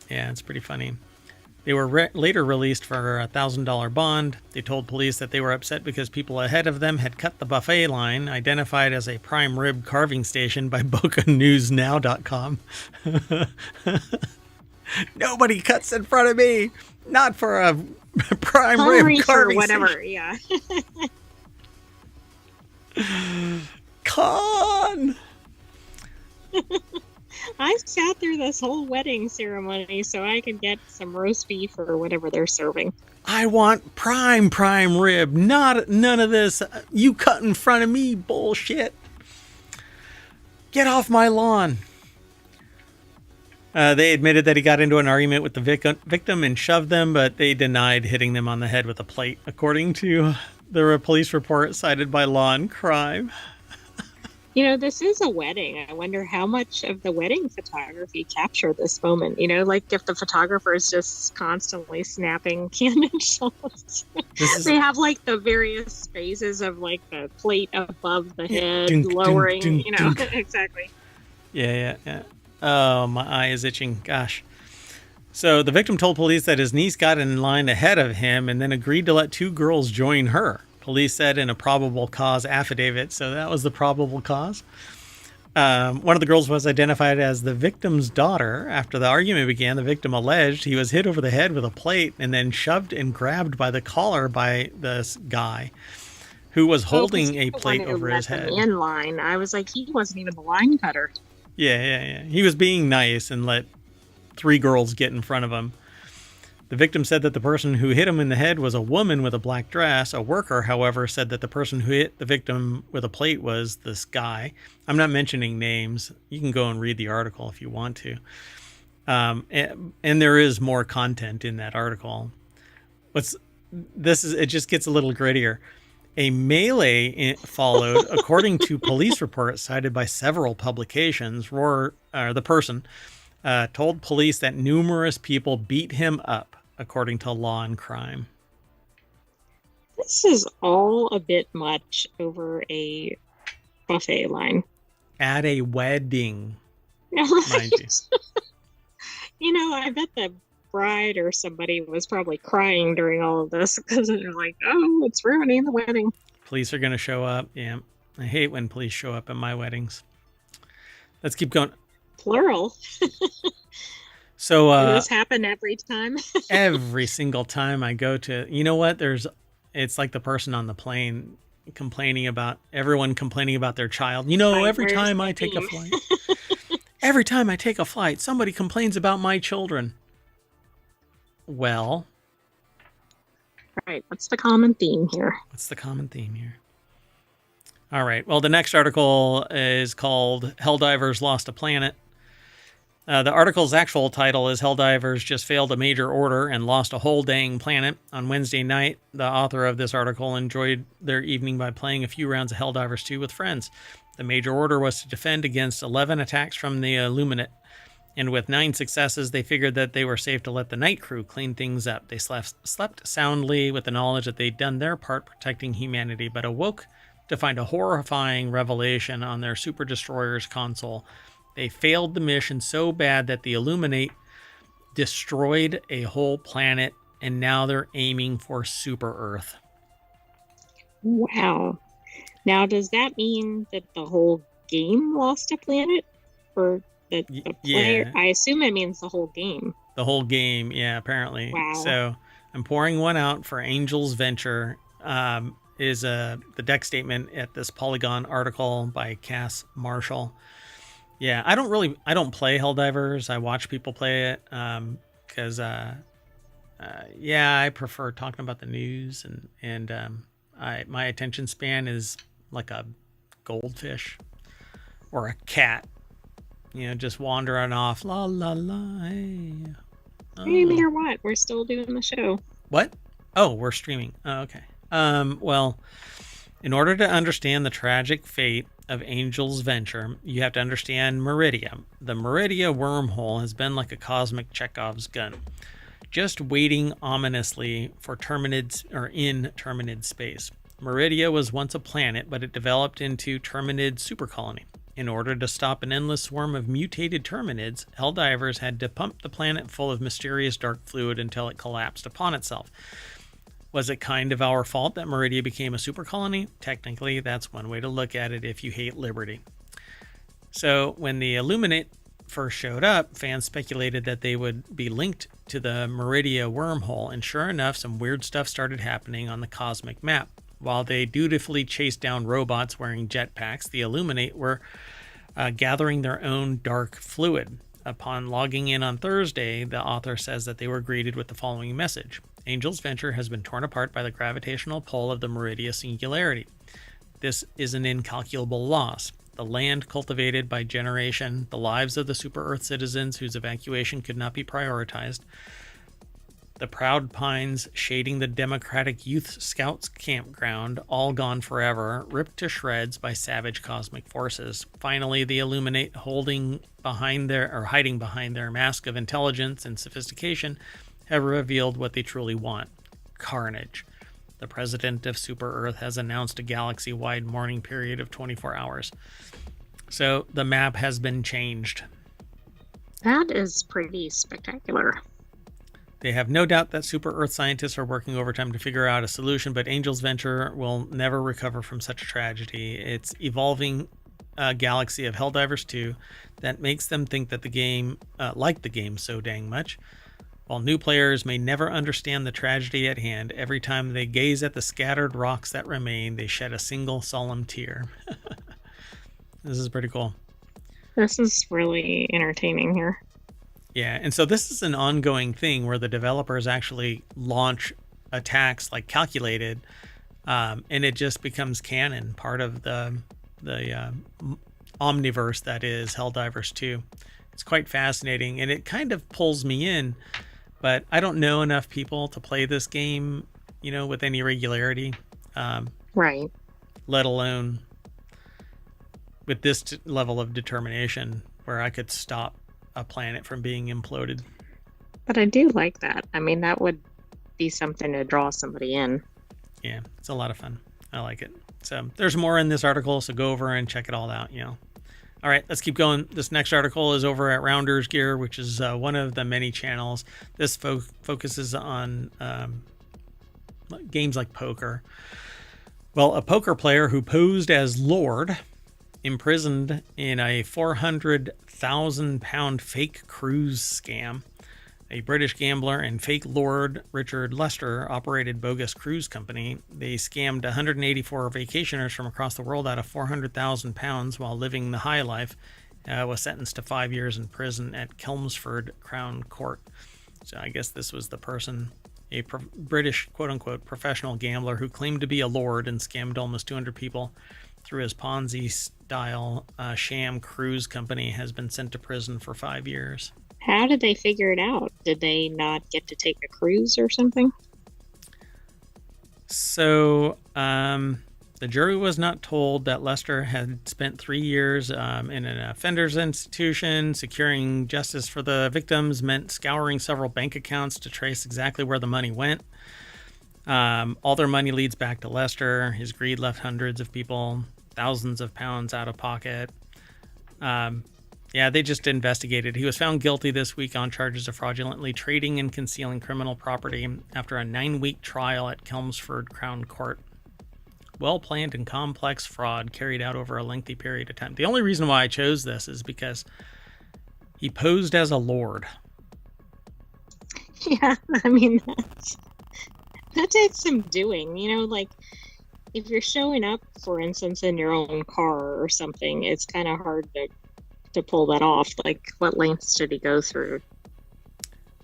Yeah, it's pretty funny. They were later released for a $1,000 bond. They told police that they were upset because people ahead of them had cut the buffet line, identified as a prime rib carving station by BocaNewsNow.com. Nobody cuts in front of me. Not for a prime rib carving whatever, station. Yeah. Con! I sat through this whole wedding ceremony so I could get some roast beef or whatever they're serving. I want prime rib, none of this you cut in front of me bullshit. Get off my lawn. They admitted that he got into an argument with the victim and shoved them, but they denied hitting them on the head with a plate, according to the police report cited by Law and Crime. This is a wedding. I wonder how much of the wedding photography captured this moment. If the photographer is just constantly snapping candid shots. They have the various phases of the plate above the head, lowering, exactly. Yeah. Oh, my eye is itching. Gosh. So the victim told police that his niece got in line ahead of him and then agreed to let two girls join her. Police said in a probable cause affidavit. So that was the probable cause. One of the girls was identified as the victim's daughter. After the argument began, the victim alleged he was hit over the head with a plate and then shoved and grabbed by the collar by this guy who was holding a plate over his head. In line. I was he wasn't even the line cutter. Yeah. He was being nice and let three girls get in front of him. The victim said that the person who hit him in the head was a woman with a black dress. A worker, however, said that the person who hit the victim with a plate was this guy. I'm not mentioning names. You can go and read the article if you want to. And there is more content in that article. It just gets a little grittier. A melee followed, according to police reports cited by several publications. The person told police that numerous people beat him up, according to Law and Crime. This is all a bit much over a buffet line. At a wedding, mind you. You know, I bet the bride or somebody was probably crying during all of this because they're like, oh, it's ruining the wedding. Police are going to show up. Yeah. I hate when police show up at my weddings. Let's keep going. Plural. So does this happen every time? Every single time I go to, you know what? It's like the person on the plane everyone complaining about their child. You know, every time I take a flight, somebody complains about my children. Well, right. What's the common theme here? All right. Well, the next article is called Helldivers Lost a Planet. The article's actual title is Helldivers Just Failed a Major Order and Lost a Whole Dang Planet. On Wednesday night, the author of this article enjoyed their evening by playing a few rounds of Helldivers 2 with friends. The major order was to defend against 11 attacks from the Illuminate. And with 9 successes, they figured that they were safe to let the night crew clean things up. They slept soundly with the knowledge that they'd done their part protecting humanity, but awoke to find a horrifying revelation on their Super Destroyer's console. They failed the mission so bad that the Illuminate destroyed a whole planet, and now they're aiming for Super Earth. Wow. Now, does that mean that the whole game lost a planet? Or that the player? Yeah. I assume it means the whole game. The whole game, yeah, apparently. Wow. So I'm pouring one out for Angel's Venture. Is the deck statement at this Polygon article by Cass Marshall. Yeah, I don't play Helldivers. I watch people play it because, I prefer talking about the news and my attention span is like a goldfish or a cat, just wandering off. La la la. Hey. Oh. Hey, or what? We're still doing the show. What? Oh, we're streaming. Oh, okay. Well, in order to understand the tragic fate of Angel's Venture, you have to understand Meridia. The Meridia wormhole has been like a cosmic Chekhov's gun, just waiting ominously for in Terminid space. Meridia was once a planet, but it developed into Terminid supercolony. In order to stop an endless swarm of mutated Terminids, Helldivers had to pump the planet full of mysterious dark fluid until it collapsed upon itself. Was it kind of our fault that Meridia became a super colony? Technically, that's one way to look at it if you hate liberty. So when the Illuminate first showed up, fans speculated that they would be linked to the Meridia wormhole, and sure enough, some weird stuff started happening on the cosmic map. While they dutifully chased down robots wearing jetpacks, the Illuminate were gathering their own dark fluid. Upon logging in on Thursday, the author says that they were greeted with the following message. Angel's Venture has been torn apart by the gravitational pull of the Meridia Singularity. This is an incalculable loss. The land cultivated by generation, the lives of the Super Earth citizens whose evacuation could not be prioritized, the proud pines shading the Democratic Youth Scouts campground, all gone forever, ripped to shreds by savage cosmic forces. Finally, the Illuminate hiding behind their mask of intelligence and sophistication have revealed what they truly want: carnage. The president of Super Earth has announced a galaxy-wide mourning period of 24 hours. So the map has been changed. That is pretty spectacular. They have no doubt that Super Earth scientists are working overtime to figure out a solution, but Angel's Venture will never recover from such a tragedy. It's evolving galaxy of Helldivers 2 that makes them think that the game, like the game so dang much. While new players may never understand the tragedy at hand, every time they gaze at the scattered rocks that remain, they shed a single solemn tear. This is pretty cool. This is really entertaining here. Yeah, and so this is an ongoing thing where the developers actually launch attacks like calculated, and it just becomes canon, part of the omniverse that is Helldivers 2. It's quite fascinating, and it kind of pulls me in, but I don't know enough people to play this game, with any regularity, Right. let alone with this level of determination where I could stop a planet from being imploded. But I do like that. I mean, that would be something to draw somebody in. Yeah, it's a lot of fun. I like it. So there's more in this article, so go over and check it all out. All right, let's keep going. This next article is over at Rounders Gear, which is one of the many channels. This focuses on games like poker. Well, a poker player who posed as Lord, imprisoned in a £400,000 fake cruise scam. A British gambler and fake Lord Richard Lester operated bogus cruise company. They scammed 184 vacationers from across the world out of £400,000 while living the high life. Was sentenced to 5 years in prison at Chelmsford Crown Court. So I guess this was the person, a British quote-unquote professional gambler who claimed to be a lord and scammed almost 200 people through his Ponzi-style sham cruise company, has been sent to prison for 5 years. How did they figure it out? Did they not get to take a cruise or something? So the jury was not told that Lester had spent 3 years in an offenders institution. Securing justice for the victims meant scouring several bank accounts to trace exactly where the money went. All their money leads back to Lester. His greed left hundreds of people thousands of pounds out of pocket. Yeah, they just investigated. He was found guilty this week on charges of fraudulently trading and concealing criminal property after a 9-week trial at Chelmsford Crown Court. Well-planned and complex fraud carried out over a lengthy period of time. The only reason why I chose this is because he posed as a lord. Yeah, I mean, that takes some doing, like if you're showing up, for instance, in your own car or something, it's kind of hard to pull that off. Like, what lengths did he go through?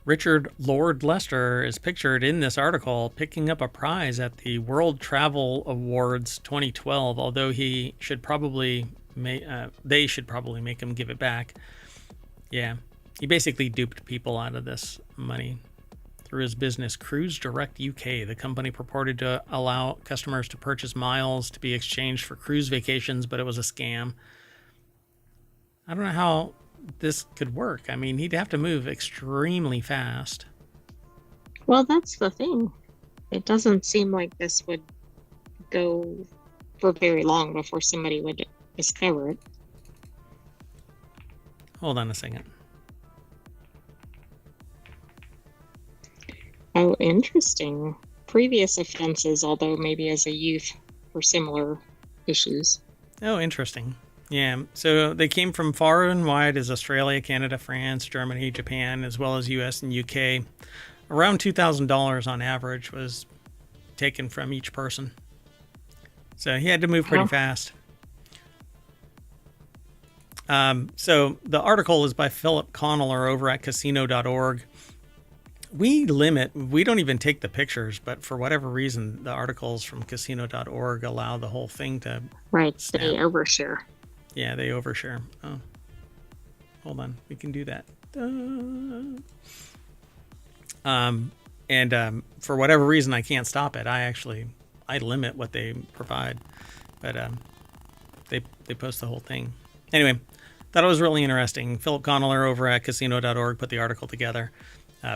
Richard Lord Lester is pictured in this article picking up a prize at the World Travel Awards 2012, although they should probably make him give it back. Yeah, he basically duped people out of this money through his business Cruise Direct UK. The company purported to allow customers to purchase miles to be exchanged for cruise vacations, but it was a scam. I don't know how this could work. I mean, he'd have to move extremely fast. Well, that's the thing. It doesn't seem like this would go for very long before somebody would discover it. Hold on a second. Oh, interesting. Previous offenses, although maybe as a youth, for similar issues. Oh, interesting. Yeah, so they came from far and wide as Australia, Canada, France, Germany, Japan, as well as US and UK. Around $2,000 on average was taken from each person. So he had to move pretty fast. So the article is by Philip Conneller over at casino.org. We don't even take the pictures, but for whatever reason, the articles from casino.org allow the whole thing to snap. They overshare. Yeah, they overshare. Oh, hold on. We can do that. For whatever reason, I can't stop it. I limit what they provide, but they post the whole thing. Anyway, thought it was really interesting. Philip Conneller over at casino.org put the article together.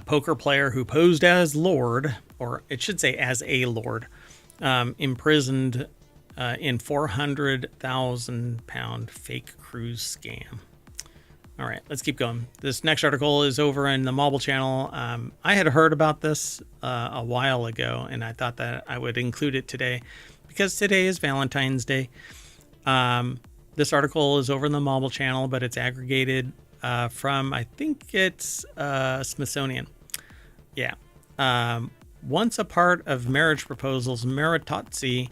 Poker player who posed as Lord, or it should say as a Lord, imprisoned in £400,000 fake cruise scam. All right, let's keep going. This next article is over in the Mobile Channel. I had heard about this a while ago, and I thought that I would include it today because today is Valentine's Day. This article is over in the Mobile Channel, but it's aggregated from, I think it's Smithsonian. Yeah. Once a part of marriage proposals, maritozzi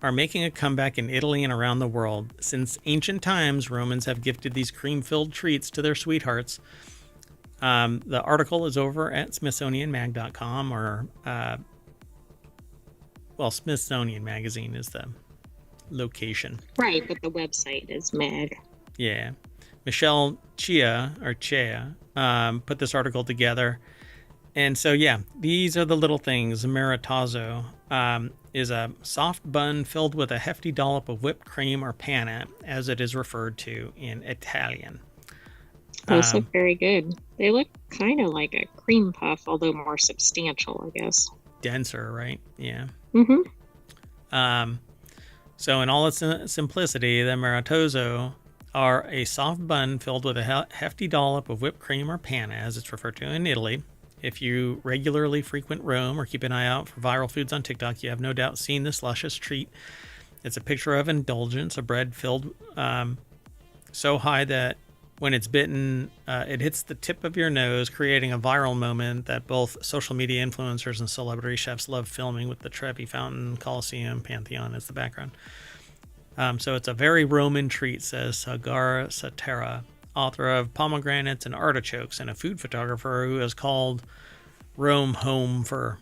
are making a comeback in Italy and around the world. Since ancient times, Romans have gifted these cream-filled treats to their sweethearts. The article is over at smithsonianmag.com or, Smithsonian Magazine is the location. Right, but the website is Meg. Yeah. Michelle Chia put this article together. And so, yeah, these are the little things. Maritazo is a soft bun filled with a hefty dollop of whipped cream or panna, as it is referred to in Italian. Those look very good. They look kind of like a cream puff, although more substantial, I guess. Denser, right? Yeah. Mm-hmm. So in all its simplicity, the maritoso are a soft bun filled with a hefty dollop of whipped cream or panna, as it's referred to in Italy. If you regularly frequent Rome or keep an eye out for viral foods on TikTok, you have no doubt seen this luscious treat. It's a picture of indulgence, a bread filled so high that when it's bitten, it hits the tip of your nose, creating a viral moment that both social media influencers and celebrity chefs love filming, with the Trevi Fountain, Colosseum, Pantheon as the background. So it's a very Roman treat, says Sagar Satera, author of Pomegranates and Artichokes, and a food photographer who has called Rome home for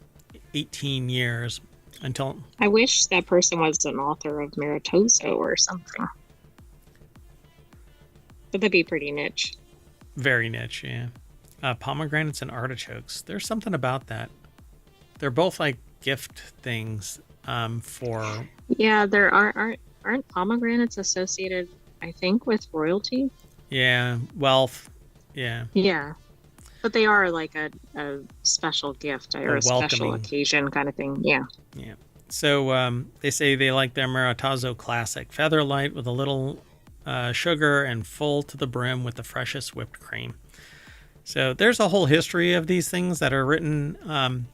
18 years until... I wish that person was an author of Maritoso or something. But that'd be pretty niche. Very niche, yeah. Pomegranates and Artichokes. There's something about that. They're both like gift things for... Yeah, there aren't pomegranates associated, I think, with royalty? Yeah, wealth. Yeah. Yeah. But they are like a special gift or a special occasion kind of thing. Yeah. Yeah. So they say they like their Maritazo Classic, feather light with a little sugar and full to the brim with the freshest whipped cream. So there's a whole history of these things that are written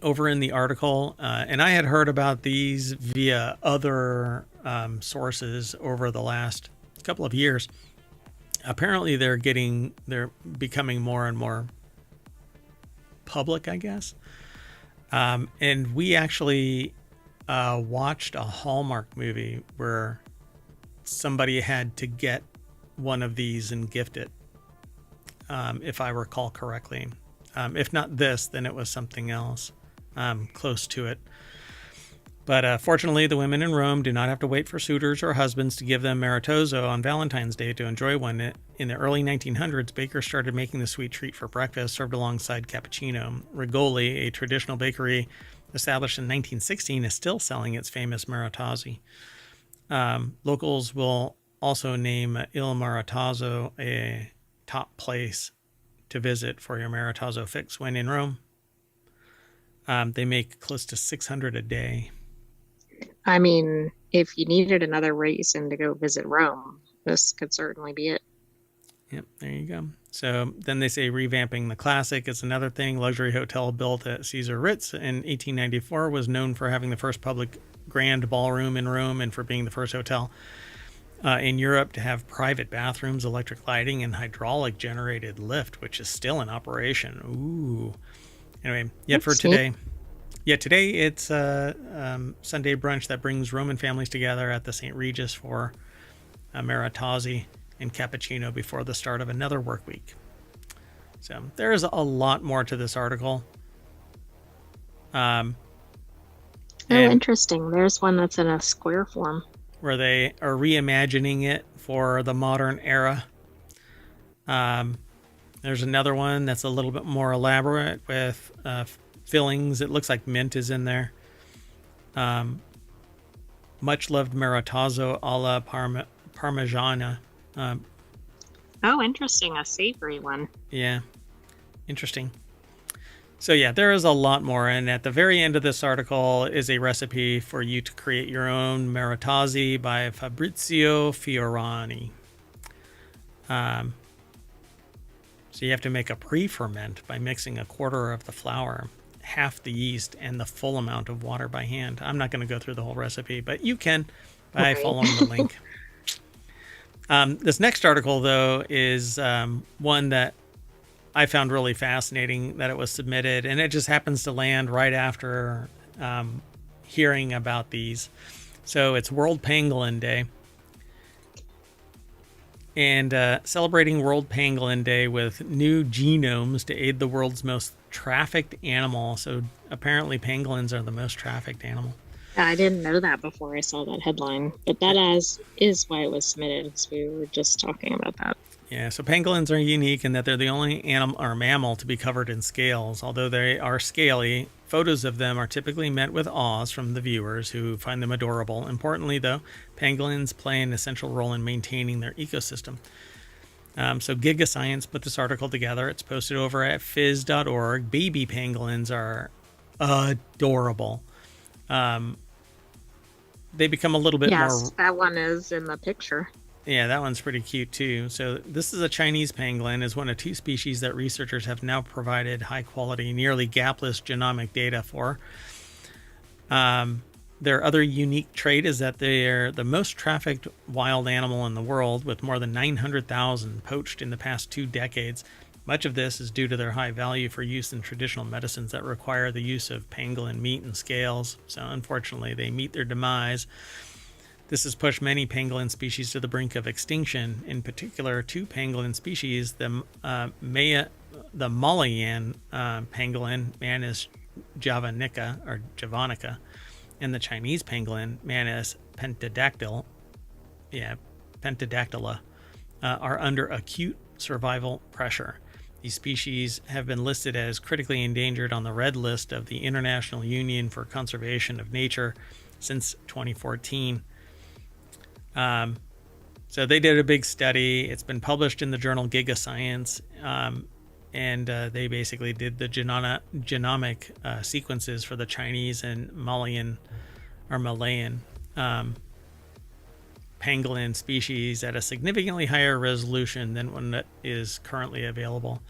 over in the article. And I had heard about these via other sources over the last couple of years. Apparently they're becoming more and more public, I guess. And we actually watched a Hallmark movie where somebody had to get one of these and gift it, if I recall correctly. If not this, then it was something else close to it. But fortunately, the women in Rome do not have to wait for suitors or husbands to give them Maritoso on Valentine's Day to enjoy one. In the early 1900s, bakers started making the sweet treat for breakfast, served alongside cappuccino. Rigoli, a traditional bakery established in 1916, is still selling its famous Maritazi. Locals will also name Il Maritazo a top place to visit for your Maritazo fix when in Rome. They make close to 600 a day. I mean, if you needed another reason to go visit Rome, this could certainly be it. Yep, there you go. So then they say revamping the classic is another thing. Luxury hotel built at Caesar Ritz in 1894 was known for having the first public grand ballroom in Rome and for being the first hotel in Europe to have private bathrooms, electric lighting, and hydraulic generated lift, which is still in operation. Ooh. Anyway, yet for today. Yeah, today it's a Sunday brunch that brings Roman families together at the St. Regis for a Maritazi and cappuccino before the start of another work week. So there's a lot more to this article. Interesting. There's one that's in a square form. Where they are reimagining it for the modern era. There's another one that's a little bit more elaborate with fillings. It looks like mint is in there. Much loved Maritazo alla Parmigiana. Oh, interesting. A savory one. Yeah. Interesting. So yeah, there is a lot more. And at the very end of this article is a recipe for you to create your own Maritazi by Fabrizio Fiorani. So you have to make a pre-ferment by mixing a quarter of the flour, half the yeast, and the full amount of water by hand. I'm not going to go through the whole recipe, but you can by following the link. This next article, though, is one that I found really fascinating that it was submitted, and it just happens to land right after hearing about these. So it's World Pangolin Day. and celebrating World Pangolin Day with new genomes to aid the world's most trafficked animal. So apparently, pangolins are the most trafficked animal. I didn't know that before I saw that headline, but that is why it was submitted, because we were just talking about that. Yeah, so pangolins are unique in that they're the only animal or mammal to be covered in scales. Although they are scaly, photos of them are typically met with awes from the viewers who find them adorable. Importantly, though, pangolins play an essential role in maintaining their ecosystem. So Gigascience put this article together. It's posted over at phys.org. Baby pangolins are adorable. They become a little bit more. Yes, that one is in the picture. Yeah, that one's pretty cute too. So this is a Chinese pangolin, is one of two species that researchers have now provided high quality, nearly gapless genomic data for. Their other unique trait is that they're the most trafficked wild animal in the world, with more than 900,000 poached in the past 2 decades. Much of this is due to their high value for use in traditional medicines that require the use of pangolin meat and scales. So unfortunately, they meet their demise. This has pushed many pangolin species to the brink of extinction. In particular, 2 pangolin species, the Malayan pangolin, Manus javanica, and the Chinese pangolin, Manus pentadactyla, are under acute survival pressure. These species have been listed as critically endangered on the red list of the International Union for Conservation of Nature since 2014. So they did a big study. It's been published in the journal Gigascience, and they basically did the genomic sequences for the Chinese and Malayan pangolin species at a significantly higher resolution than one that is currently available.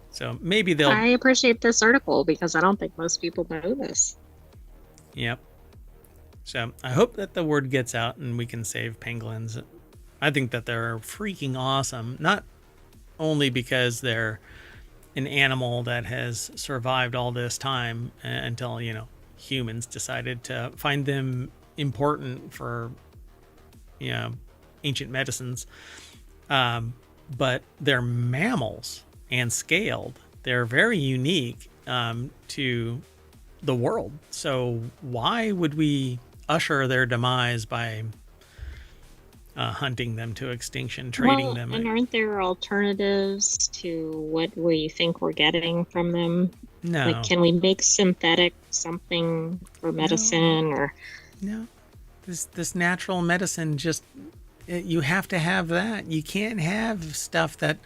So maybe they'll. I appreciate this article because I don't think most people know this. Yep. So I hope that the word gets out and we can save pangolins. I think that they're freaking awesome, not only because they're an animal that has survived all this time until, humans decided to find them important for, ancient medicines, but they're mammals and scaled. They're very unique to the world. So why would we usher their demise by hunting them to extinction, trading them? And aren't there alternatives to what we think we're getting from them? No. Like, can we make synthetic something for medicine or? No. This natural medicine, just you have to have that. You can't have stuff that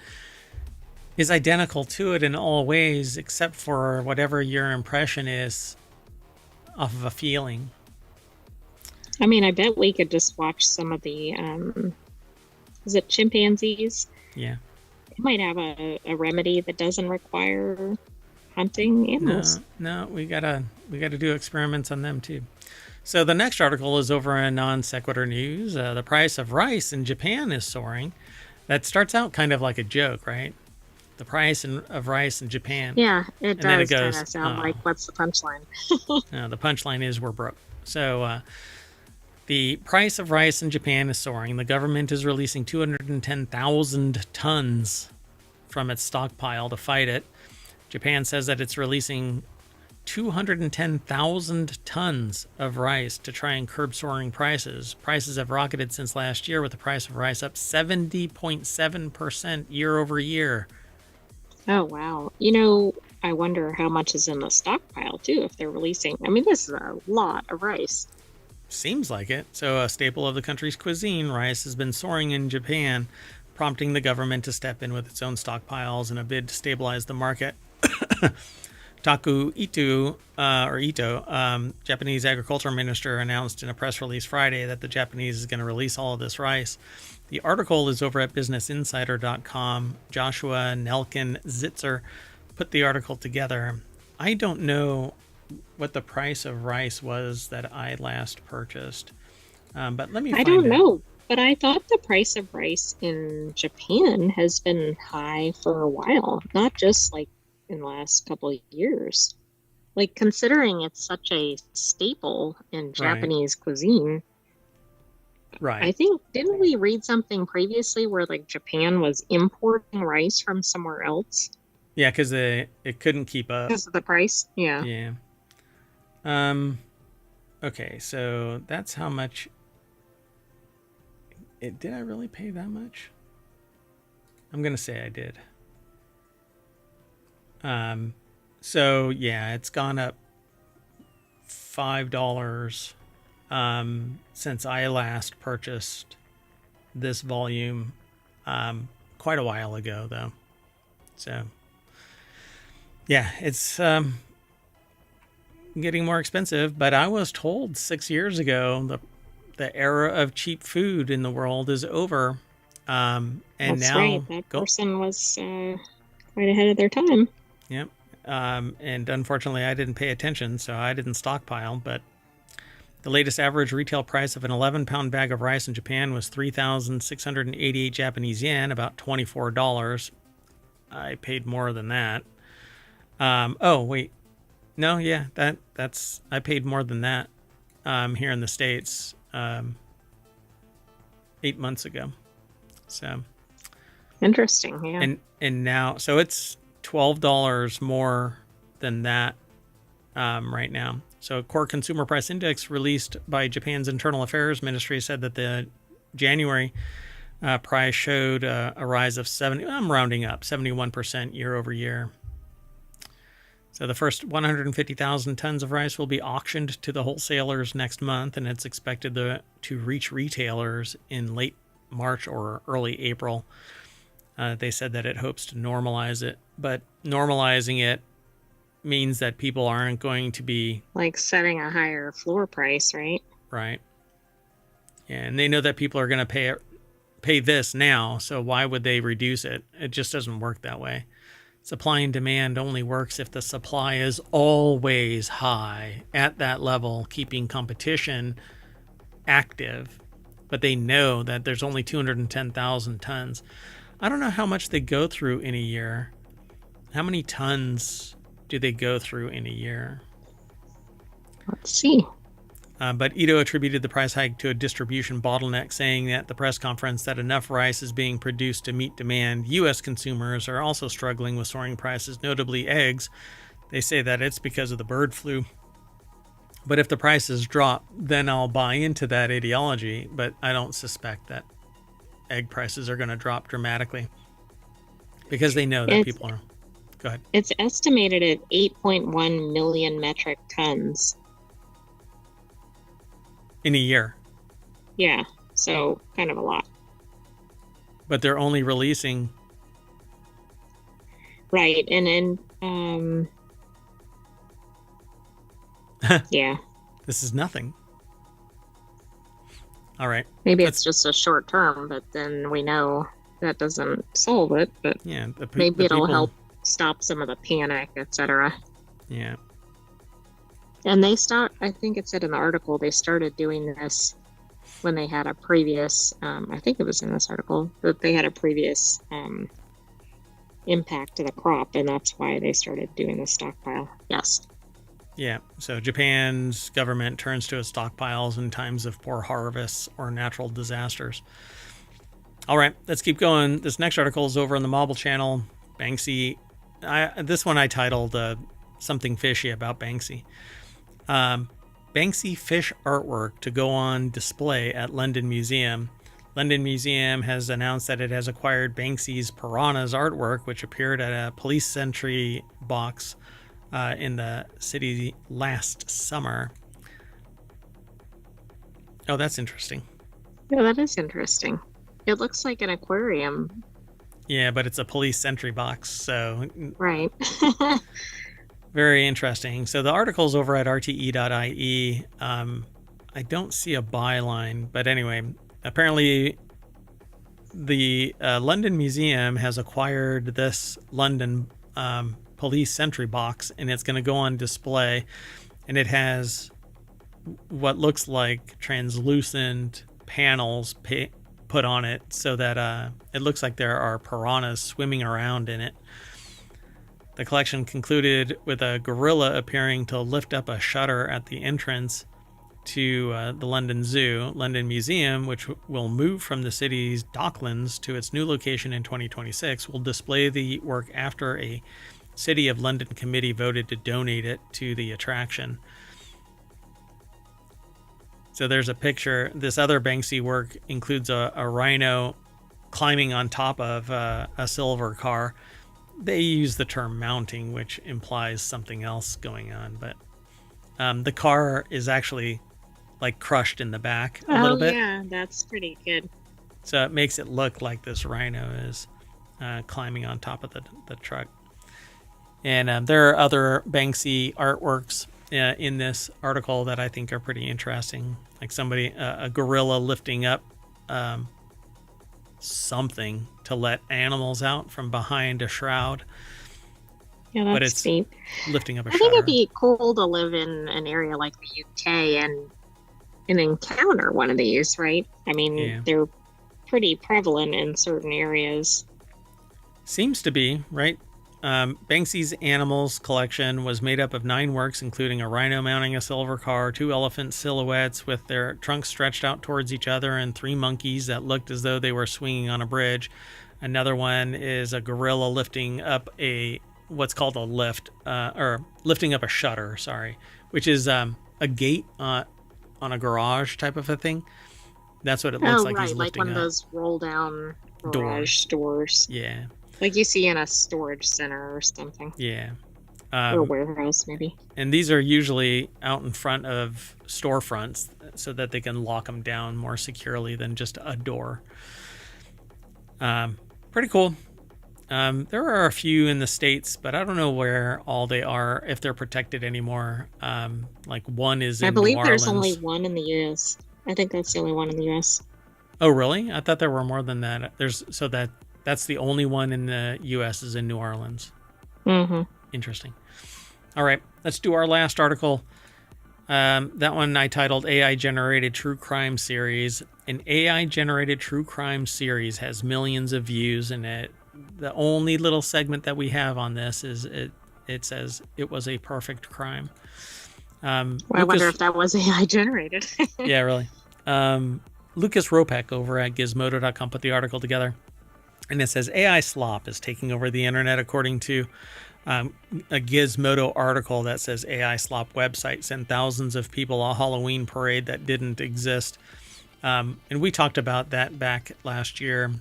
is identical to it in all ways, except for whatever your impression is off of a feeling. I mean, I bet we could just watch some of the, is it chimpanzees? Yeah. It might have a remedy that doesn't require hunting animals. No, we gotta do experiments on them too. So the next article is over in Non Sequitur News. The price of rice in Japan is soaring. That starts out kind of like a joke, right? The price of rice in Japan. Yeah, it and then does it goes, kind of sound like, what's the punchline? The punchline is we're broke. So the price of rice in Japan is soaring. The government is releasing 210,000 tons from its stockpile to fight it. Japan says that it's releasing 210,000 tons of rice to try and curb soaring prices. Prices have rocketed since last year, with the price of rice up 70.7% year over year. Oh, wow. I wonder how much is in the stockpile, too, if they're releasing. I mean, this is a lot of rice. Seems like it. So a staple of the country's cuisine, rice has been soaring in Japan, prompting the government to step in with its own stockpiles in a bid to stabilize the market. Ito, Japanese agriculture minister, announced in a press release Friday that the Japanese is going to release all of this rice. The article is over at businessinsider.com. Joshua Nelkin Zitzer put the article together. I don't know what the price of rice was that I last purchased, but let me find I don't out. know, but I thought the price of rice in Japan has been high for a while, not just like in the last couple of years. Like, considering it's such a staple in Japanese cuisine. I Right. think, didn't we read something previously where like Japan was importing rice from somewhere else Yeah, because it couldn't keep up. because of the price? Yeah. Yeah. Um. Okay, so that's how much. Did I really pay that much? I'm gonna say I did. Um. So yeah, it's gone up $5 since I last purchased this volume quite a while ago, though. So yeah, it's getting more expensive. But I was told 6 years ago the era of cheap food in the world is over. And That's right. now That go. person was quite ahead of their time. Yep. And unfortunately, I didn't pay attention, so I didn't stockpile. But the latest average retail price of an 11-pound bag of rice in Japan was 3,688 Japanese yen, about $24. I paid more than that. Oh wait, no, yeah, that's I paid more than that here in the States 8 months ago. So Interesting. Yeah. and now so it's $12 more than that right now. So, a core consumer price index released by Japan's Internal Affairs Ministry said that the January price showed a rise of 70. I'm rounding up 71% year over year. So, the first 150,000 tons of rice will be auctioned to the wholesalers next month, and it's expected to reach retailers in late March or early April. They said that it hopes to normalize it, but normalizing it means that people aren't going to be Like setting a higher floor price, right? right. And they know that people are going to pay this now, so why would they reduce it? It just doesn't work that way. Supply and demand only works if the supply is always high at that level, keeping competition active. But they know that there's only 210,000 tons. I don't know how much they go through in a year. How many tons do they go through in a year? Let's see. But Ito attributed the price hike to a distribution bottleneck, saying at the press conference that enough rice is being produced to meet demand. U.S. consumers are also struggling with soaring prices, notably eggs. They say that it's because of the bird flu. But if the prices drop, then I'll buy into that ideology. But I don't suspect that egg prices are going to drop dramatically because they know that It's people are. Go ahead. it's estimated at 8.1 million metric tons. In a year. Yeah, so kind of a lot. But they're only releasing. Right. And then yeah, This is nothing. All right. maybe Let's. it's just a short term, but then we know that doesn't solve it, but Yeah. maybe The it'll people. help stop some of the panic, etc. Yeah. And they start, I think it said in the article, they started doing this when they had a previous, I think it was in this article, that they had a previous impact to the crop, and that's why they started doing the stockpile. Yes. Yeah. So Japan's government turns to its stockpiles in times of poor harvests or natural disasters. All right, let's keep going. This next article is over on the Mobile channel. Banksy. This one I titled something fishy about Banksy. Banksy fish artwork to go on display at London Museum. London Museum has announced that it has acquired Banksy's Piranhas artwork, which appeared at a police sentry box in the city last summer. Oh, that's interesting. Yeah, that is interesting. It looks like an aquarium. Yeah, but it's a police sentry box, so Right. very interesting. So the article's over at rte.ie. I don't see a byline, but anyway, apparently the London Museum has acquired this London police sentry box, and it's going to go on display, and it has what looks like translucent panels put on it so that it looks like there are piranhas swimming around in it. The collection concluded with a gorilla appearing to lift up a shutter at the entrance to the London Zoo. London Museum, which will move from the city's Docklands to its new location in 2026, will display the work after a City of London committee voted to donate it to the attraction. So there's a picture. This other Banksy work includes a rhino climbing on top of a silver car. They use the term mounting, which implies something else going on, but the car is actually like crushed in the back a little bit. Yeah, that's pretty good. So it makes it look like this rhino is climbing on top of the truck. And there are other Banksy artworks in this article that I think are pretty interesting. Like a gorilla lifting up something to let animals out from behind a shroud. Yeah, that's but it's neat. Lifting up a I shutter. think it'd be cool to live in an area like the UK and encounter one of these, right? I mean, they're pretty prevalent in certain areas. Seems to be, right? Banksy's animals collection was made up of 9 works, including a rhino mounting a silver car, 2 elephant silhouettes with their trunks stretched out towards each other, and 3 monkeys that looked as though they were swinging on a bridge. Another one is a gorilla lifting up what's called a lift, or lifting up a shutter, which is a gate on a garage type of a thing. That's what it looks like. Right, He's like lifting one of those roll down garage doors. Yeah. Like you see in a storage center or something. Yeah. Or warehouse, maybe. And these are usually out in front of storefronts so that they can lock them down more securely than just a door. Pretty cool. There are a few in the States, but I don't know where all they are, if they're protected anymore. Like one is in New Orleans. I believe there's only one in the U.S. I think that's the only one in the U.S. Oh, really? I thought there were more than that. That's the only one in the U.S. is in New Orleans. Mm-hmm. Interesting. All right, let's do our last article. That one I titled AI-Generated True Crime Series. An AI-generated true crime series has millions of views, and the only little segment that we have on this is it says it was a perfect crime. I wonder if that was AI-generated. Yeah, really. Lucas Ropek over at Gizmodo.com put the article together. And it says AI slop is taking over the internet, according to a Gizmodo article that says AI slop website sent thousands of people a Halloween parade that didn't exist. And we talked about that back last year.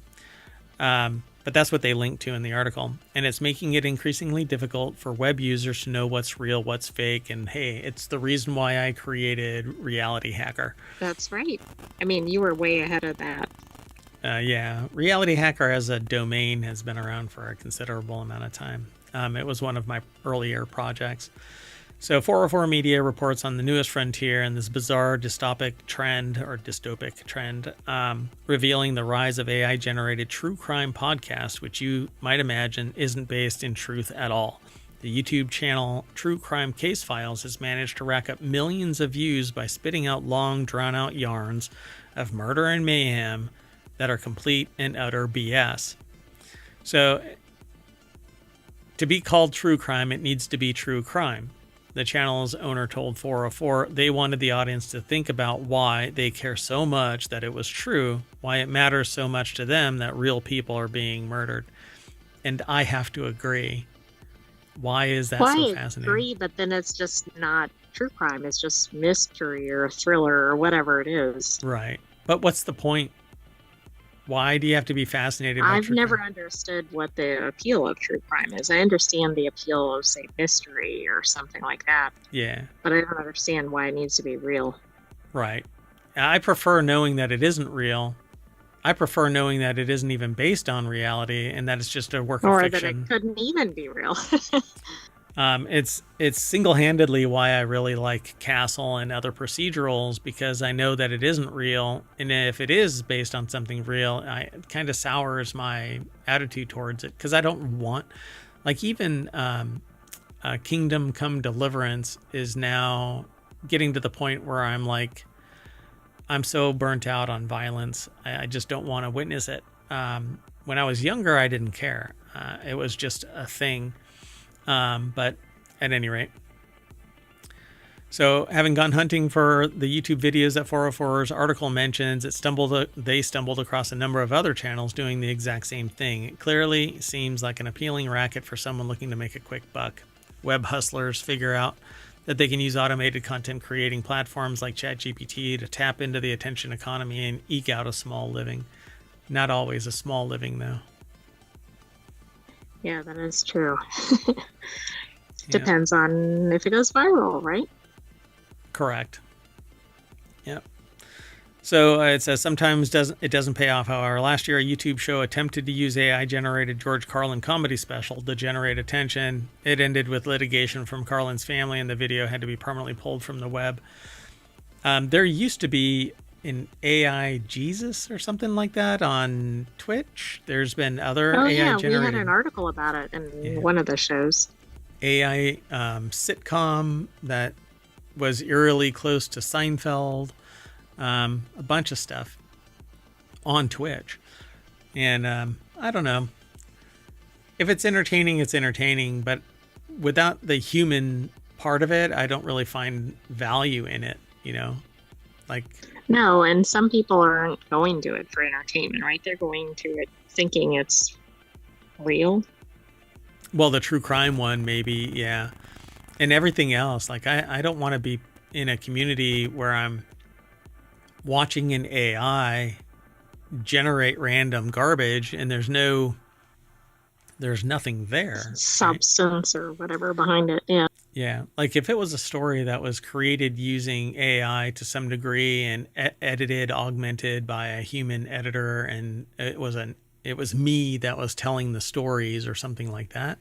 But that's what they linked to in the article. And it's making it increasingly difficult for web users to know what's real, what's fake. And hey, it's the reason why I created Reality Hacker. That's right. I mean, you were way ahead of that. Yeah, Reality Hacker as a domain has been around for a considerable amount of time. It was one of my earlier projects. So 404 Media reports on the newest frontier and this bizarre dystopic trend, revealing the rise of AI-generated true crime podcast, which you might imagine isn't based in truth at all. The YouTube channel True Crime Case Files has managed to rack up millions of views by spitting out long, drawn-out yarns of murder and mayhem that are complete and utter BS. So, to be called true crime, it needs to be true crime. The channel's owner told 404 they wanted the audience to think about why they care so much that it was true, why it matters so much to them that real people are being murdered. And I have to agree. Why is that so fascinating? I agree, but then it's just not true crime. It's just mystery or thriller or whatever it is. Right. But what's the point? Why do you have to be fascinated by I've never understood what the appeal of true crime is. I understand the appeal of, say, mystery or something like that. Yeah. But I don't understand why it needs to be real. Right. I prefer knowing that it isn't real. I prefer knowing that it isn't even based on reality and that it's just a work of fiction. Or that it couldn't even be real. It's single-handedly why I really like Castle and other procedurals, because I know that it isn't real, and if it is based on something real, it kind of sours my attitude towards it, because I don't want, like, even Kingdom Come Deliverance is now getting to the point where I'm like, I'm so burnt out on violence, I just don't want to witness it. When I was younger, I didn't care. It was just a thing. But at any rate, So, having gone hunting for the YouTube videos that 404's article mentions, they stumbled across a number of other channels doing the exact same thing. It clearly seems like an appealing racket for someone looking to make a quick buck. Web hustlers figure out that they can use automated content creating platforms like ChatGPT to tap into the attention economy and eke out a small living. Not always a small living, though. Yeah, that is true. Yeah. Depends on if it goes viral, right? Correct. Yep. So it says sometimes it doesn't pay off. However, last year a YouTube show attempted to use AI generated George Carlin comedy special to generate attention. It ended with litigation from Carlin's family, and the video had to be permanently pulled from the web. There used to be an AI Jesus or something like that on Twitch. There's been other AI generated. We had an article about it in one of the shows. AI sitcom that was eerily close to Seinfeld. A bunch of stuff on Twitch. And I don't know. If it's entertaining, it's entertaining. But without the human part of it, I don't really find value in it, you know? Like... No, and some people aren't going to it for entertainment, right? They're going to it thinking it's real. Well, the true crime one, maybe, yeah. And everything else. Like, I don't want to be in a community where I'm watching an AI generate random garbage and there's nothing there. Substance, right? Or whatever behind it, yeah. Yeah, like if it was a story that was created using AI to some degree and edited, augmented by a human editor, and it was me that was telling the stories or something like that,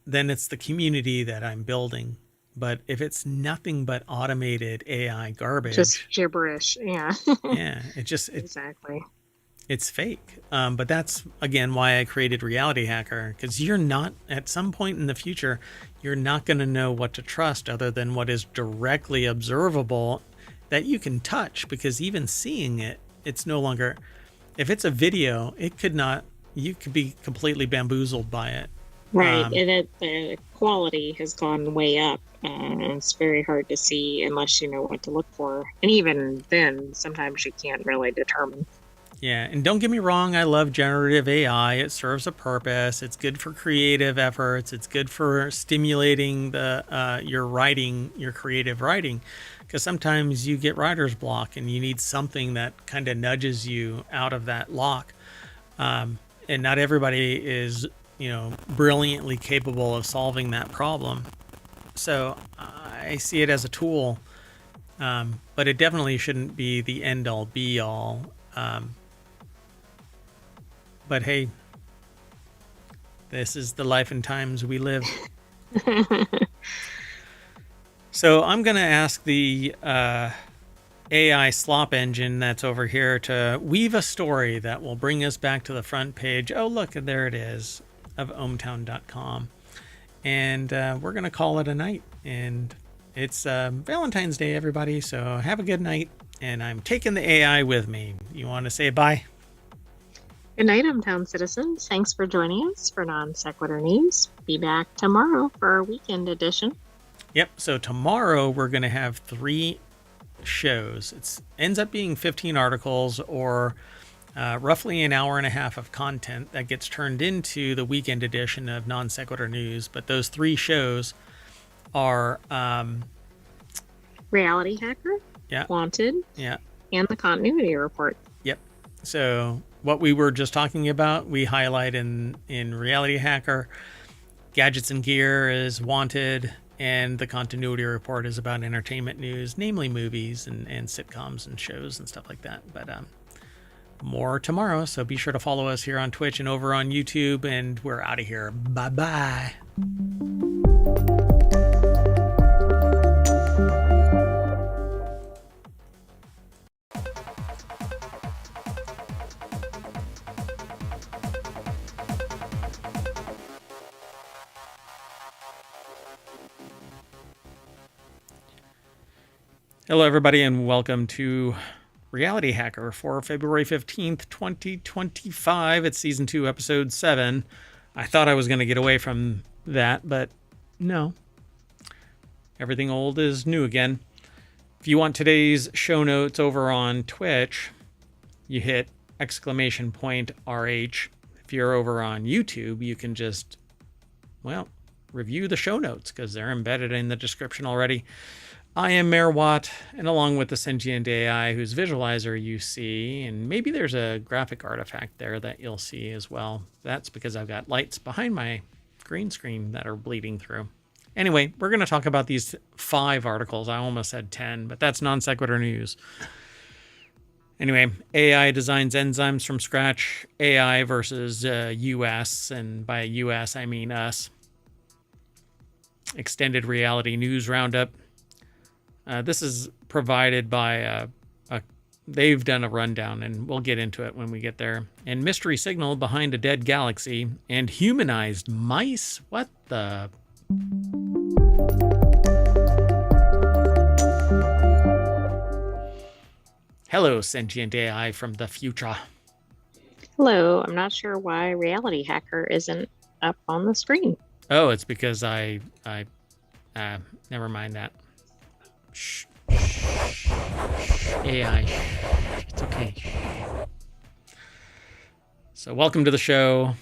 then it's the community that I'm building. But if it's nothing but automated AI garbage, just gibberish, yeah. Yeah, exactly. It's fake. But that's, again, why I created Reality Hacker, because you're not, at some point in the future, you're not going to know what to trust other than what is directly observable that you can touch, because even seeing it, it's no longer, if it's a video, you could be completely bamboozled by it. Right. The quality has gone way up. It's very hard to see unless you know what to look for. And even then, sometimes you can't really determine. Yeah, and don't get me wrong, I love generative AI. It serves a purpose. It's good for creative efforts. It's good for stimulating your creative writing, because sometimes you get writer's block and you need something that kind of nudges you out of that lock. And not everybody is, brilliantly capable of solving that problem. So I see it as a tool, but it definitely shouldn't be the end-all, be-all. But hey, this is the life and times we live. So I'm going to ask the AI slop engine that's over here to weave a story that will bring us back to the front page. Oh, look, there it is, of ohmtown.com. And we're going to call it a night. And it's Valentine's Day, everybody. So have a good night. And I'm taking the AI with me. You want to say bye? Good night, Hometown citizens. Thanks for joining us for Non Sequitur News. Be back tomorrow for our weekend edition. Yep. So tomorrow we're going to have 3 shows. It ends up being 15 articles or roughly an hour and a half of content that gets turned into the weekend edition of Non Sequitur News. But those 3 shows are Reality Hacker, yeah, Wanted, yeah, and the Continuity Report. Yep. So what we were just talking about, we highlight in Reality Hacker. Gadgets and Gear is Wanted, and the Continuity Report is about entertainment news, namely movies and sitcoms and shows and stuff like that. But more tomorrow, so be sure to follow us here on Twitch and over on YouTube, and we're out of here. Bye-bye. Hello, everybody, and welcome to Reality Hacker for February 15th, 2025. It's Season 2, Episode 7. I thought I was going to get away from that, but no. Everything old is new again. If you want today's show notes over on Twitch, you hit !RH. If you're over on YouTube, you can just, well, review the show notes because they're embedded in the description already. I am Mayor Watt, and along with the sentient AI whose visualizer you see, and maybe there's a graphic artifact there that you'll see as well. That's because I've got lights behind my green screen that are bleeding through. Anyway, we're going to talk about these 5 articles. I almost said 10, but that's Non Sequitur news. Anyway, AI designs enzymes from scratch. AI versus US, and by US I mean us. Extended reality news roundup. This is provided by they've done a rundown, and we'll get into it when we get there. And mystery signal behind a dead galaxy, and humanized mice. What the? Hello, sentient AI from the future. Hello, I'm not sure why Reality Hacker isn't up on the screen. Oh, it's because I never mind that. Shh. AI. It's okay. So welcome to the show.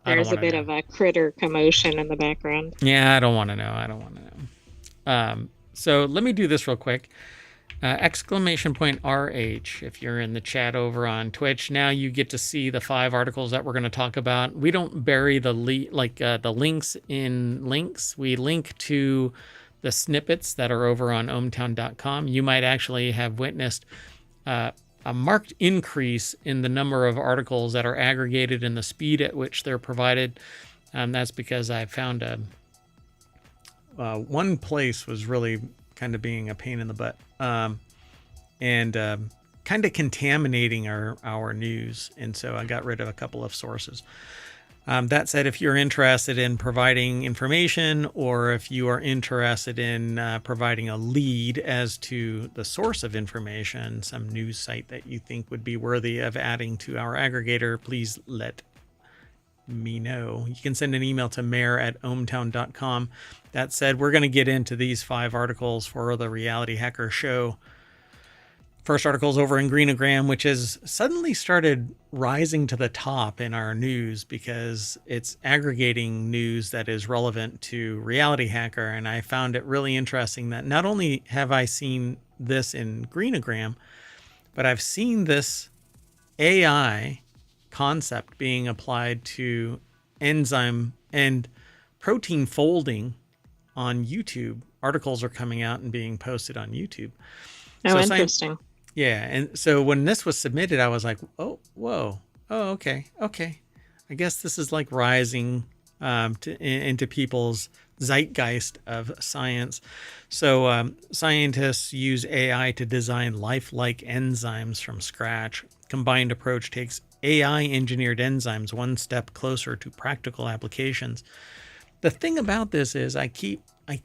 There's a bit of a critter commotion in the background. Yeah, I don't want to know. So let me do this real quick. !RH if you're in the chat over on Twitch. Now you get to see the 5 articles that we're going to talk about. We don't bury the links in links. We link to the snippets that are over on ohmtown.com. You might actually have witnessed a marked increase in the number of articles that are aggregated and the speed at which they're provided. That's because I found one place was really kind of being a pain in the butt, and kind of contaminating our news. And so I got rid of a couple of sources. That said, if you're interested in providing information, or if you are interested in providing a lead as to the source of information, some news site that you think would be worthy of adding to our aggregator, please let me know. You can send an email to mayor@ohmtown.com. That said, we're going to get into these 5 articles for the Reality Hacker Show. First article's over in Greenogram, which has suddenly started rising to the top in our news because it's aggregating news that is relevant to Reality Hacker. And I found it really interesting that not only have I seen this in Greenogram, but I've seen this AI concept being applied to enzyme and protein folding on YouTube. Articles are coming out and being posted on YouTube. Oh, so interesting. Yeah, and so when this was submitted, I was like, oh, whoa, oh, okay. I guess this is like rising into people's zeitgeist of science. So scientists use AI to design lifelike enzymes from scratch. Combined approach takes AI engineered enzymes one step closer to practical applications. The thing about this is I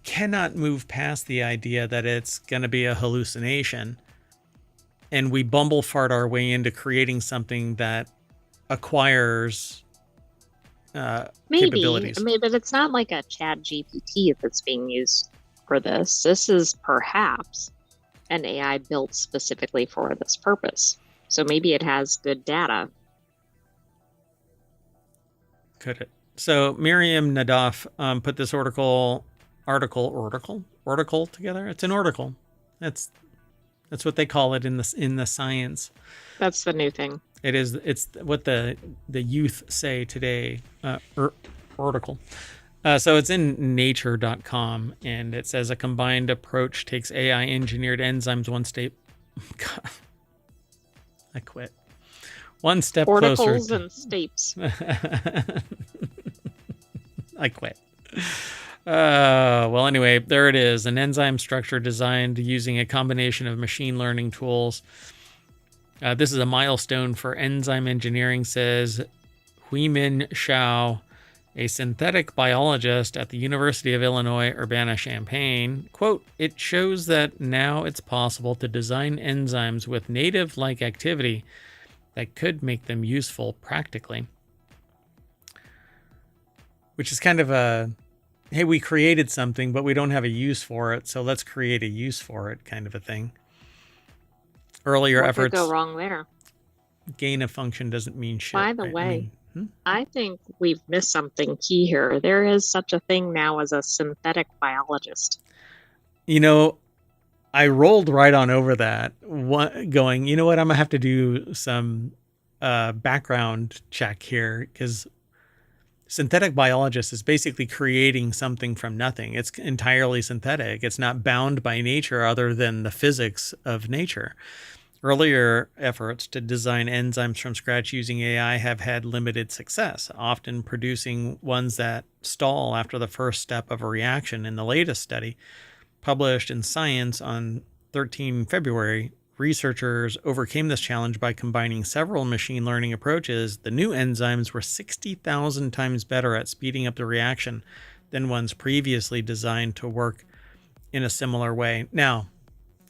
cannot move past the idea that it's going to be a hallucination, and we bumble fart our way into creating something that acquires capabilities. But it's not like a Chat GPT that's being used for this. This is perhaps an AI built specifically for this purpose. So maybe it has good data. Could it? So Miriam Nadaf put this article together. It's an article. That's what they call it in the science. That's the new thing. It is. It's what the youth say today. Article. So it's in nature.com, and it says a combined approach takes AI engineered enzymes one step. God, I quit. One step closer. Oracles and stapes. I quit. Well, anyway, there it is. An enzyme structure designed using a combination of machine learning tools. This is a milestone for enzyme engineering, says Huimin Shao, a synthetic biologist at the University of Illinois, Urbana-Champaign. Quote, it shows that now it's possible to design enzymes with native-like activity that could make them useful practically. Which is kind of a hey, we created something, but we don't have a use for it, so let's create a use for it, kind of a thing. Earlier What could go efforts, wrong there? gain of function doesn't mean shit, By the right? I way, mean, I think we've missed something key here. There is such a thing now as a synthetic biologist. you know, I rolled right on over that, going, you know what, I'm gonna have to do some background check here, because synthetic biologist is basically creating something from nothing. It's entirely synthetic. It's not bound by nature other than the physics of nature. Earlier efforts to design enzymes from scratch using AI have had limited success, often producing ones that stall after the first step of a reaction. In the latest study, published in Science on 13 February, researchers overcame this challenge by combining several machine learning approaches. The new enzymes were 60,000 times better at speeding up the reaction than ones previously designed to work in a similar way. Now,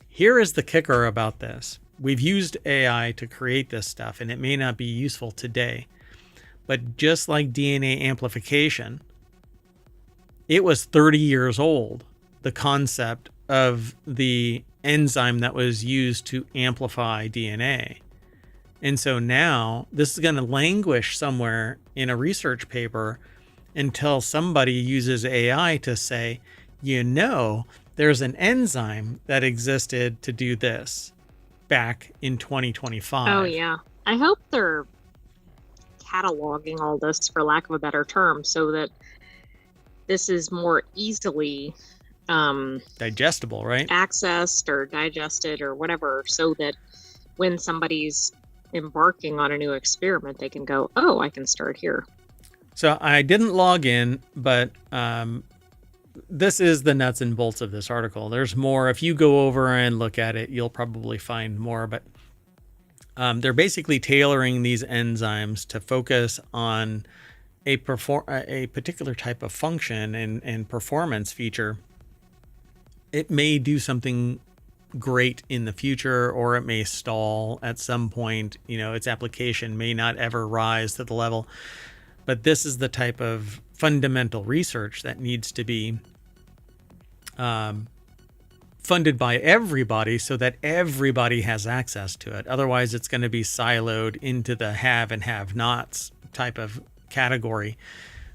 here is the kicker about this. We've used AI to create this stuff, and it may not be useful today. But just like DNA amplification, it was 30 years old, the concept of the enzyme that was used to amplify DNA. And so now this is going to languish somewhere in a research paper until somebody uses AI to say, there's an enzyme that existed to do this back in 2025. Oh, yeah. I hope they're cataloging all this, for lack of a better term, so that this is more easily digestible, right? Accessed or digested or whatever, so that when somebody's embarking on a new experiment, they can go, oh, I can start here. So I didn't log in, but this is the nuts and bolts of this article. There's more. If you go over and look at it, you'll probably find more. But they're basically tailoring these enzymes to focus on a particular type of function and performance feature. It may do something great in the future, or it may stall at some point. Its application may not ever rise to the level. But this is the type of fundamental research that needs to be funded by everybody so that everybody has access to it. Otherwise, it's going to be siloed into the have and have-nots type of category,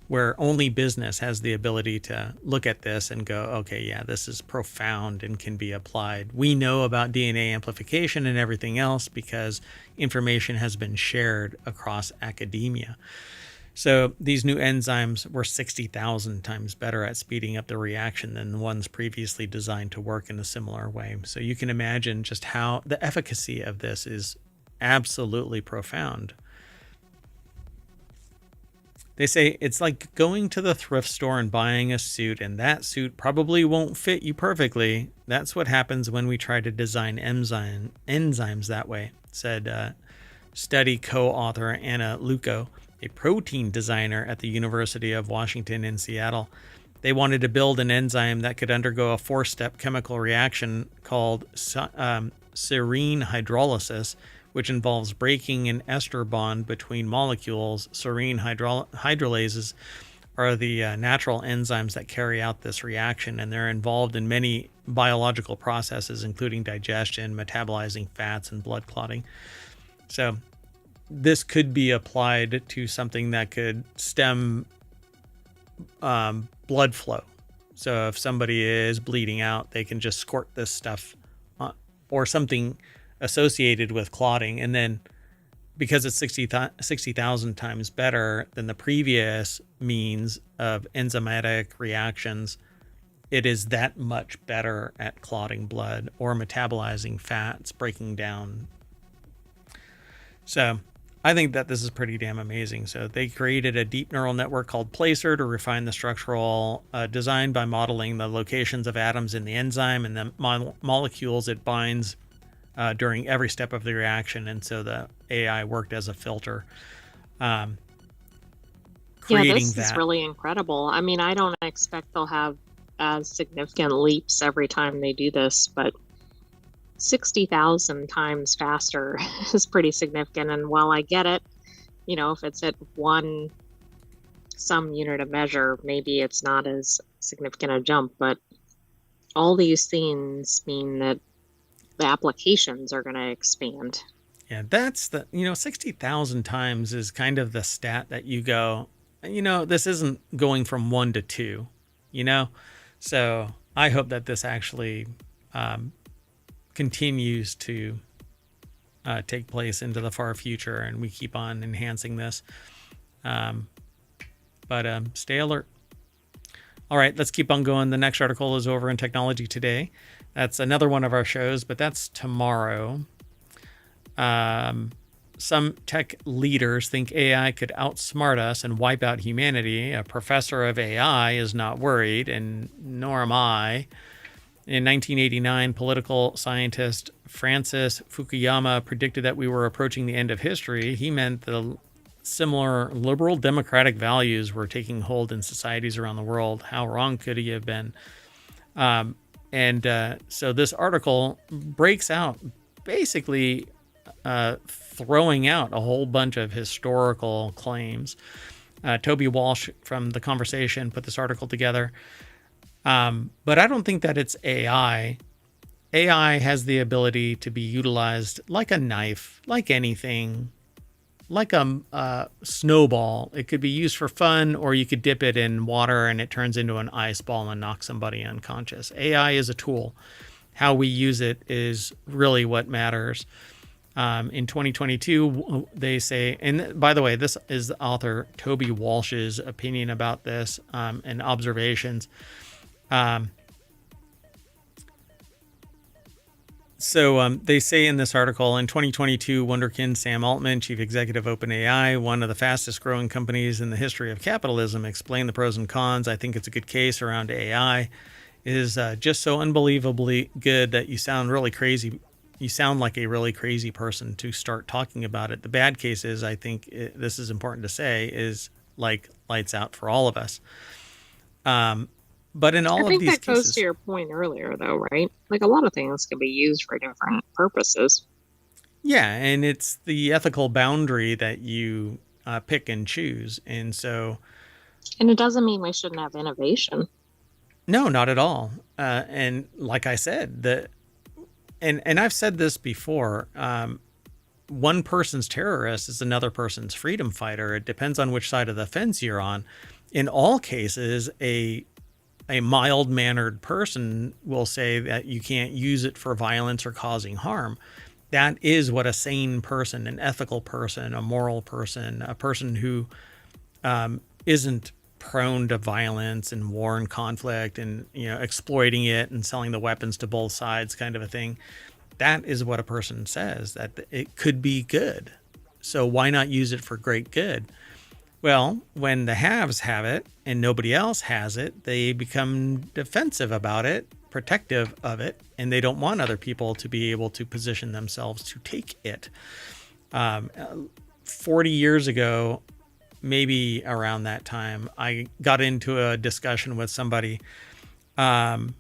where only business has the ability to look at this and go, okay, yeah, this is profound and can be applied. We know about DNA amplification and everything else because information has been shared across academia. So these new enzymes were 60,000 times better at speeding up the reaction than the ones previously designed to work in a similar way. So you can imagine just how the efficacy of this is absolutely profound. They say it's like going to the thrift store and buying a suit, and that suit probably won't fit you perfectly. That's what happens when we try to design enzymes that way, said study co-author Anna Luco, a protein designer at the University of Washington in Seattle. They wanted to build an enzyme that could undergo a 4-step chemical reaction called serine hydrolysis, which involves breaking an ester bond between molecules. Serine hydrolases are the natural enzymes that carry out this reaction, and they're involved in many biological processes, including digestion, metabolizing fats, and blood clotting. So this could be applied to something that could stem blood flow. So if somebody is bleeding out, they can just squirt this stuff or something associated with clotting. And then because it's 60,000 times better than the previous means of enzymatic reactions, it is that much better at clotting blood or metabolizing fats, breaking down. So I think that this is pretty damn amazing. So they created a deep neural network called Placer to refine the structural design by modeling the locations of atoms in the enzyme and the molecules it binds during every step of the reaction. And so the AI worked as a filter, creating this that. Is really incredible. I mean, I don't expect they'll have as significant leaps every time they do this, but 60,000 times faster is pretty significant. And while I get it, if it's at 1 some unit of measure, maybe it's not as significant a jump, but all these things mean that the applications are going to expand. Yeah, that's 60,000 times is kind of the stat that you go, this isn't going from one to two, you know? So I hope that this actually continues to take place into the far future and we keep on enhancing this. But stay alert. All right, let's keep on going. The next article is over in Technology Today. That's another one of our shows, but that's tomorrow. Some tech leaders think AI could outsmart us and wipe out humanity. A professor of AI is not worried, and nor am I. In 1989, political scientist Francis Fukuyama predicted that we were approaching the end of history. He meant the similar liberal democratic values were taking hold in societies around the world. How wrong could he have been? So this article breaks out basically throwing out a whole bunch of historical claims. Toby Walsh from The Conversation put this article together. But I don't think that it's AI. AI has the ability to be utilized like a knife, like anything, like a snowball. It could be used for fun, or you could dip it in water and it turns into an ice ball and knocks somebody unconscious. AI is a tool. How we use it is really what matters. In 2022, they say, and by the way, this is the author Toby Walsh's opinion about this and observations. They say in this article, in 2022, Wunderkind Sam Altman, chief executive of OpenAI, one of the fastest growing companies in the history of capitalism, explained the pros and cons. I think it's a good case around AI. It is just so unbelievably good that you sound really crazy. You sound like a really crazy person to start talking about it. The bad case is, I think this is important to say, is like lights out for all of us. But in all of these cases, I think that goes to your point earlier, though, right? Like a lot of things can be used for different purposes. Yeah, and it's the ethical boundary that you pick and choose. And it doesn't mean we shouldn't have innovation. No, not at all. And like I said, and I've said this before, one person's terrorist is another person's freedom fighter. It depends on which side of the fence you're on. In all cases, a mild-mannered person will say that you can't use it for violence or causing harm. That is what a sane person, an ethical person, a moral person, a person who isn't prone to violence and war and conflict and exploiting it and selling the weapons to both sides kind of a thing. That is what a person says, that it could be good. So why not use it for great good? Well, when the haves have it and nobody else has it, they become defensive about it, protective of it, and they don't want other people to be able to position themselves to take it. 40 years ago, maybe around that time, I got into a discussion with somebody who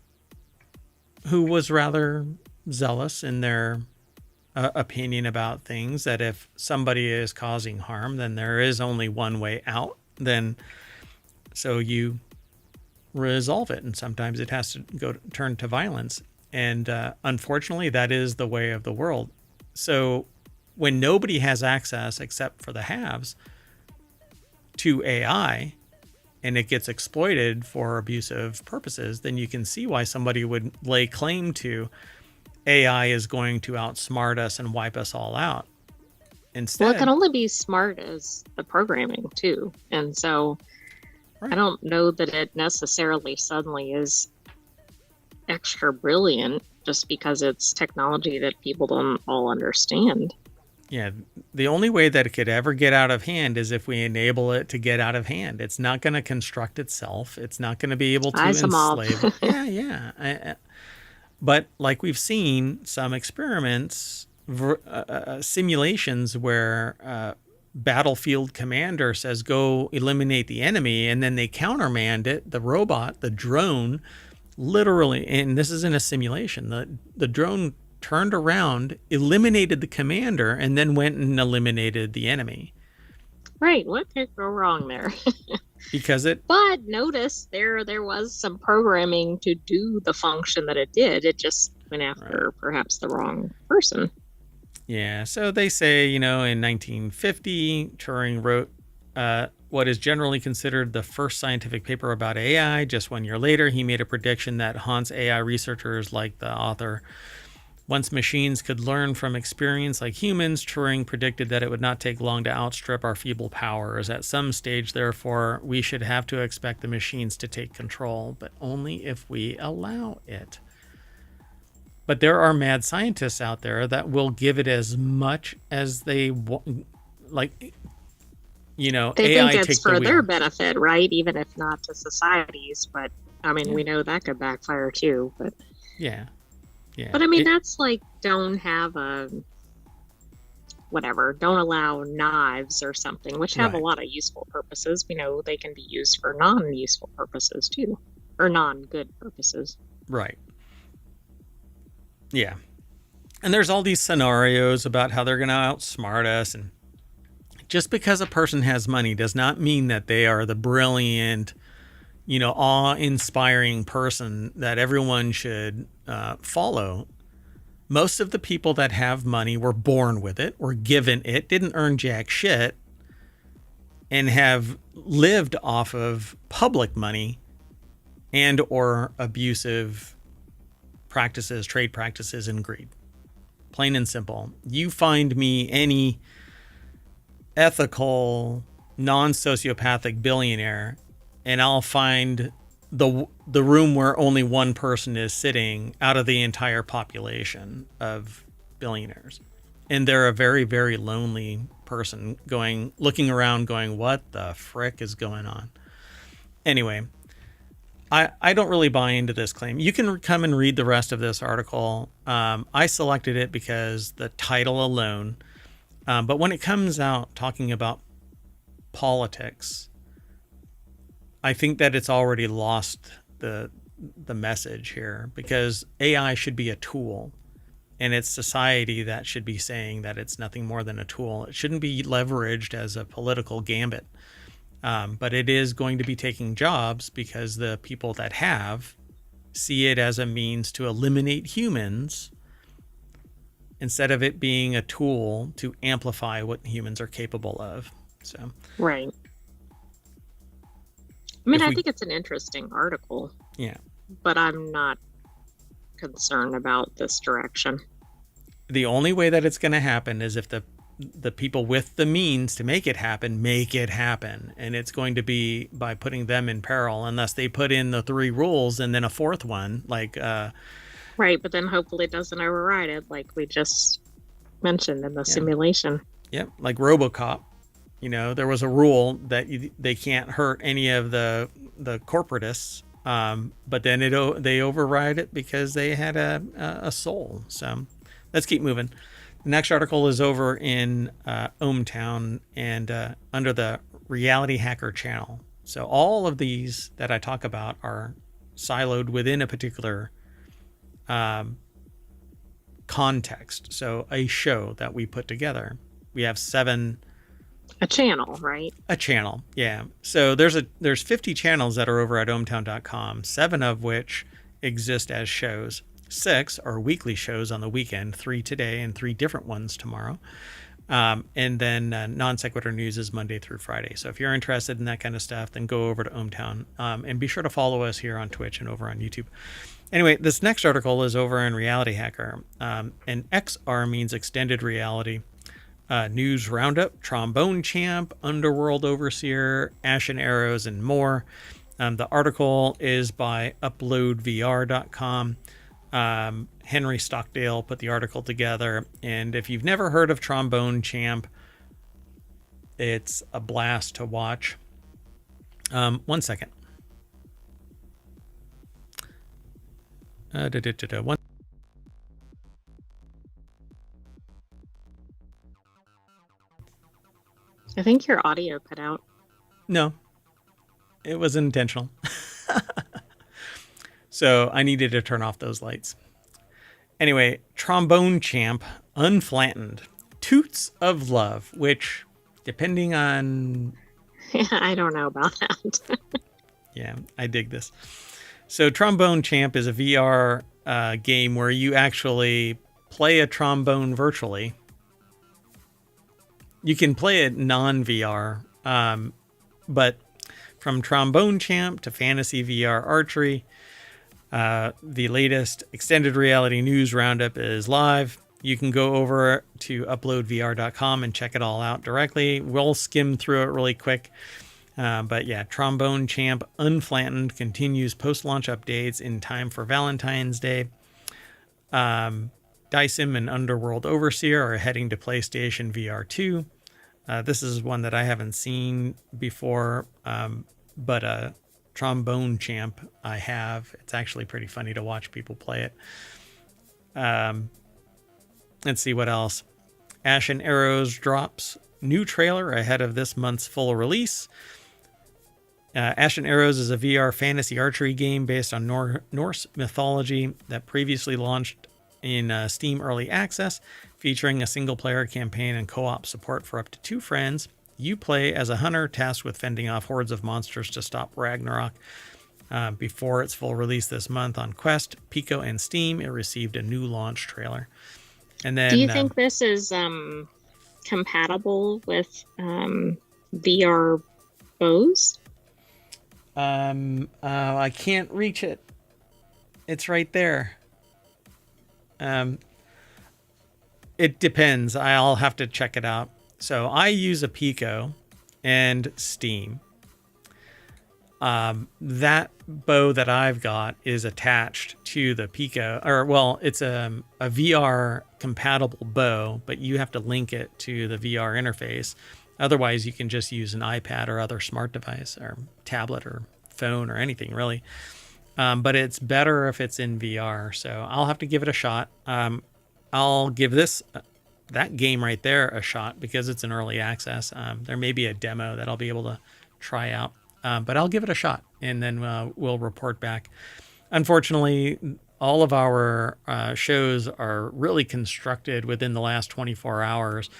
was rather zealous in their opinion about things, that if somebody is causing harm, then there is only one way out. So you resolve it, and sometimes it has to turn to violence. And unfortunately, that is the way of the world. So when nobody has access except for the haves to AI, and it gets exploited for abusive purposes, then you can see why somebody would lay claim to AI is going to outsmart us and wipe us all out. Instead, well, it can only be smart as the programming too. And so right. I don't know that it necessarily suddenly is extra brilliant just because it's technology that people don't all understand. Yeah, the only way that it could ever get out of hand is if we enable it to get out of hand. It's not going to construct itself. It's not going to be able to enslave. Yeah. But like we've seen some experiments, simulations where battlefield commander says, go eliminate the enemy, and then they countermand it, the robot, the drone, literally, and this is in a simulation, the drone turned around, eliminated the commander, and then went and eliminated the enemy. Right. What could go wrong there? Because it, But notice there was some programming to do the function that it did. It just went right. after perhaps the wrong person. Yeah. So they say, in 1950, Turing wrote what is generally considered the first scientific paper about AI. Just 1 year later, he made a prediction that haunts AI researchers like the author. Once machines could learn from experience like humans, Turing predicted that it would not take long to outstrip our feeble powers. At some stage, therefore, we should have to expect the machines to take control, but only if we allow it. But there are mad scientists out there that will give it as much as they want. Like, They think AI it's take the for their wheel. benefit, right? Even if not to society's, but I mean, Yeah. we know that could backfire too. Yeah. Yeah. But I mean, that's like don't have a whatever, don't allow knives or something, which have a Right. lot of useful purposes. We know they can be used for non-useful purposes too, or non-good purposes. Right. Yeah. And there's all these scenarios about how they're going to outsmart us. And just because a person has money does not mean that they are the brilliant, awe inspiring person that everyone should follow. Most of the people that have money were born with it, were given it, didn't earn jack shit, and have lived off of public money and or abusive practices, trade practices, and greed. Plain and simple. You find me any ethical, non-sociopathic billionaire, and I'll find the room where only one person is sitting out of the entire population of billionaires. And they're a very, very lonely person looking around going, what the frick is going on? Anyway, I don't really buy into this claim. You can come and read the rest of this article. I selected it because the title alone. But when it comes out talking about politics, I think that it's already lost the message here, because AI should be a tool, and it's society that should be saying that it's nothing more than a tool. It shouldn't be leveraged as a political gambit. But it is going to be taking jobs because the people that have see it as a means to eliminate humans instead of it being a tool to amplify what humans are capable of. So, Right. I mean, if I we, think it's an interesting article, yeah, but I'm not concerned about this direction. the only way that it's going to happen is if the people with the means to make it happen, and it's going to be by putting them in peril unless they put in the 3 rules and then a 4th one, like Right, but then hopefully it doesn't override it, like we just mentioned in the yeah, simulation. like RoboCop. There was a rule that they can't hurt any of the corporatists, but then they override it because they had a soul. So let's keep moving. The next article is over in ohmTown and under the Reality Hacker channel. So all of these that I talk about are siloed within a particular context. So a show that we put together. We have 7. A channel, right? A channel, yeah. So there's 50 channels that are over at ohmtown.com, 7 of which exist as shows. 6 are weekly shows on the weekend, 3 today and 3 different ones tomorrow. And then Non Sequitur News is Monday through Friday. So if you're interested in that kind of stuff, then go over to ohmTown. And be sure to follow us here on Twitch and over on YouTube. Anyway, this next article is over in Reality Hacker. And XR means extended reality. News roundup, trombone champ, underworld overseer, ashen arrows, and more. The article is by uploadvr.com. Henry Stockdale put the article together, and if you've never heard of trombone champ, it's a blast to watch. 1 second. One. I think your audio cut out. No, it was intentional. So I needed to turn off those lights. Anyway, trombone champ, unflattened, toots of love, which, depending on I don't know about that. Yeah, I dig this. So Trombone Champ is a VR game where you actually play a trombone virtually. You can play it non-VR, but from Trombone Champ to Fantasy VR Archery, the latest extended reality news roundup is live. You can go over to uploadvr.com and check it all out directly. We'll skim through it really quick. But yeah, Trombone Champ Unflattened continues post-launch updates in time for Valentine's Day. Dysim and Underworld Overseer are heading to PlayStation VR 2. This is one that I haven't seen before, but Trombone Champ I have. It's actually pretty funny to watch people play it. Let's see what else. Ashen Arrows drops new trailer ahead of this month's full release. Ashen Arrows is a VR fantasy archery game based on Norse mythology that previously launched in Steam Early Access, featuring a single-player campaign and co-op support for up to 2 friends. You play as a hunter tasked with fending off hordes of monsters to stop Ragnarok. Before its full release this month on Quest, Pico, and Steam, it received a new launch trailer. And then, Do you think this is compatible with VR bows? I can't reach it. It's right there. It depends. I'll have to check it out. So I use a Pico and Steam. That bow that I've got is attached to the Pico, or well, it's a VR compatible bow, but you have to link it to the VR interface. Otherwise, you can just use an iPad or other smart device or tablet or phone or anything really. But it's better if it's in VR. So I'll have to give it a shot. I'll give that game right there a shot because it's in early access. There may be a demo that I'll be able to try out. But I'll give it a shot, and then we'll report back. Unfortunately, all of our shows are really constructed within the last 24 hours.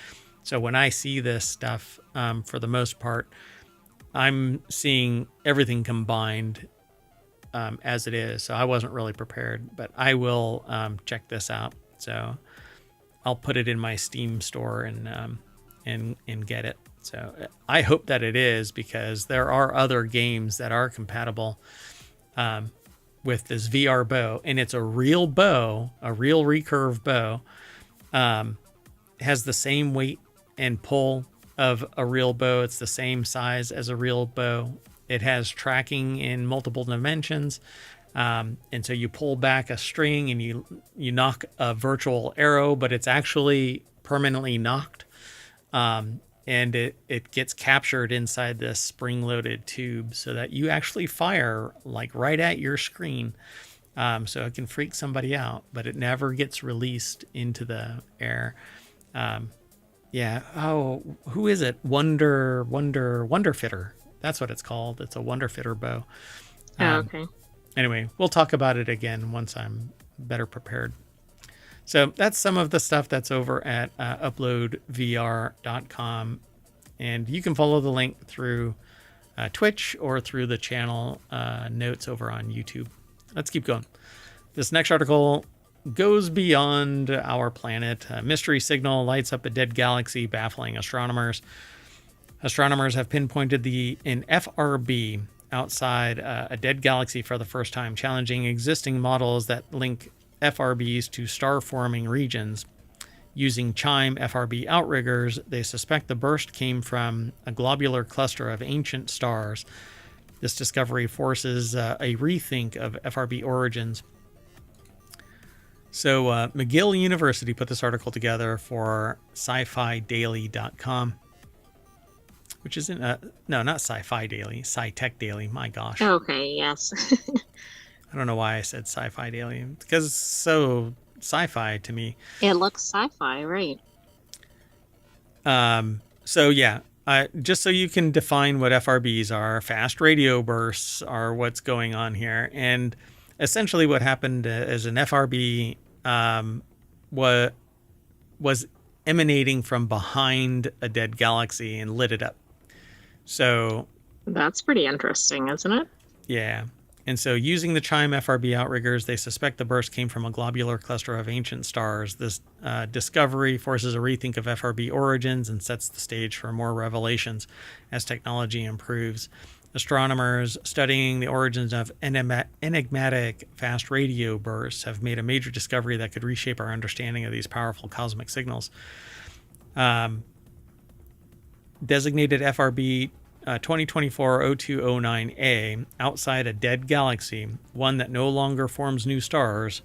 So when I see this stuff, for the most part, I'm seeing everything combined as it is. So I wasn't really prepared, but I will check this out. So I'll put it in my Steam store and get it. So I hope that it is, because there are other games that are compatible with this VR bow, and it's a real bow, a real recurve bow. It has the same weight and pull of a real bow. It's the same size as a real bow. It has tracking in multiple dimensions. And so you pull back a string and you knock a virtual arrow, but it's actually permanently knocked. And it gets captured inside this spring-loaded tube so that you actually fire like right at your screen. So it can freak somebody out, but it never gets released into the air. Yeah. Oh, who is it? Wonder Fitter. That's what it's called. It's a Wonder Fitter bow. Okay. Anyway, we'll talk about it again once I'm better prepared. So that's some of the stuff that's over at uploadvr.com. And you can follow the link through Twitch or through the channel notes over on YouTube. Let's keep going. This next article goes beyond our planet. A mystery signal lights up a dead galaxy, baffling astronomers. Astronomers have pinpointed an FRB outside a dead galaxy for the first time, challenging existing models that link FRBs to star-forming regions. Using CHIME FRB outriggers, they suspect the burst came from a globular cluster of ancient stars. This discovery forces a rethink of FRB origins. So McGill University put this article together for sci-fi-daily.com, which isn't, no, not Sci-Fi Daily, Sci-Tech Daily, my gosh. Okay, yes. I don't know why I said Sci-Fi Daily, because it's so sci-fi to me. It looks sci-fi, right? So yeah, just so you can define what FRBs are, fast radio bursts are what's going on here. And essentially what happened is an FRB was emanating from behind a dead galaxy and lit it up. So That's pretty interesting, isn't it? yeah. And so, using the CHIME FRB outriggers, they suspect the burst came from a globular cluster of ancient stars. This discovery forces a rethink of FRB origins and sets the stage for more revelations as technology improves. Astronomers studying the origins of enigmatic fast radio bursts have made a major discovery that could reshape our understanding of these powerful cosmic signals. Designated FRB 2024-0209A, outside a dead galaxy, one that no longer forms new stars.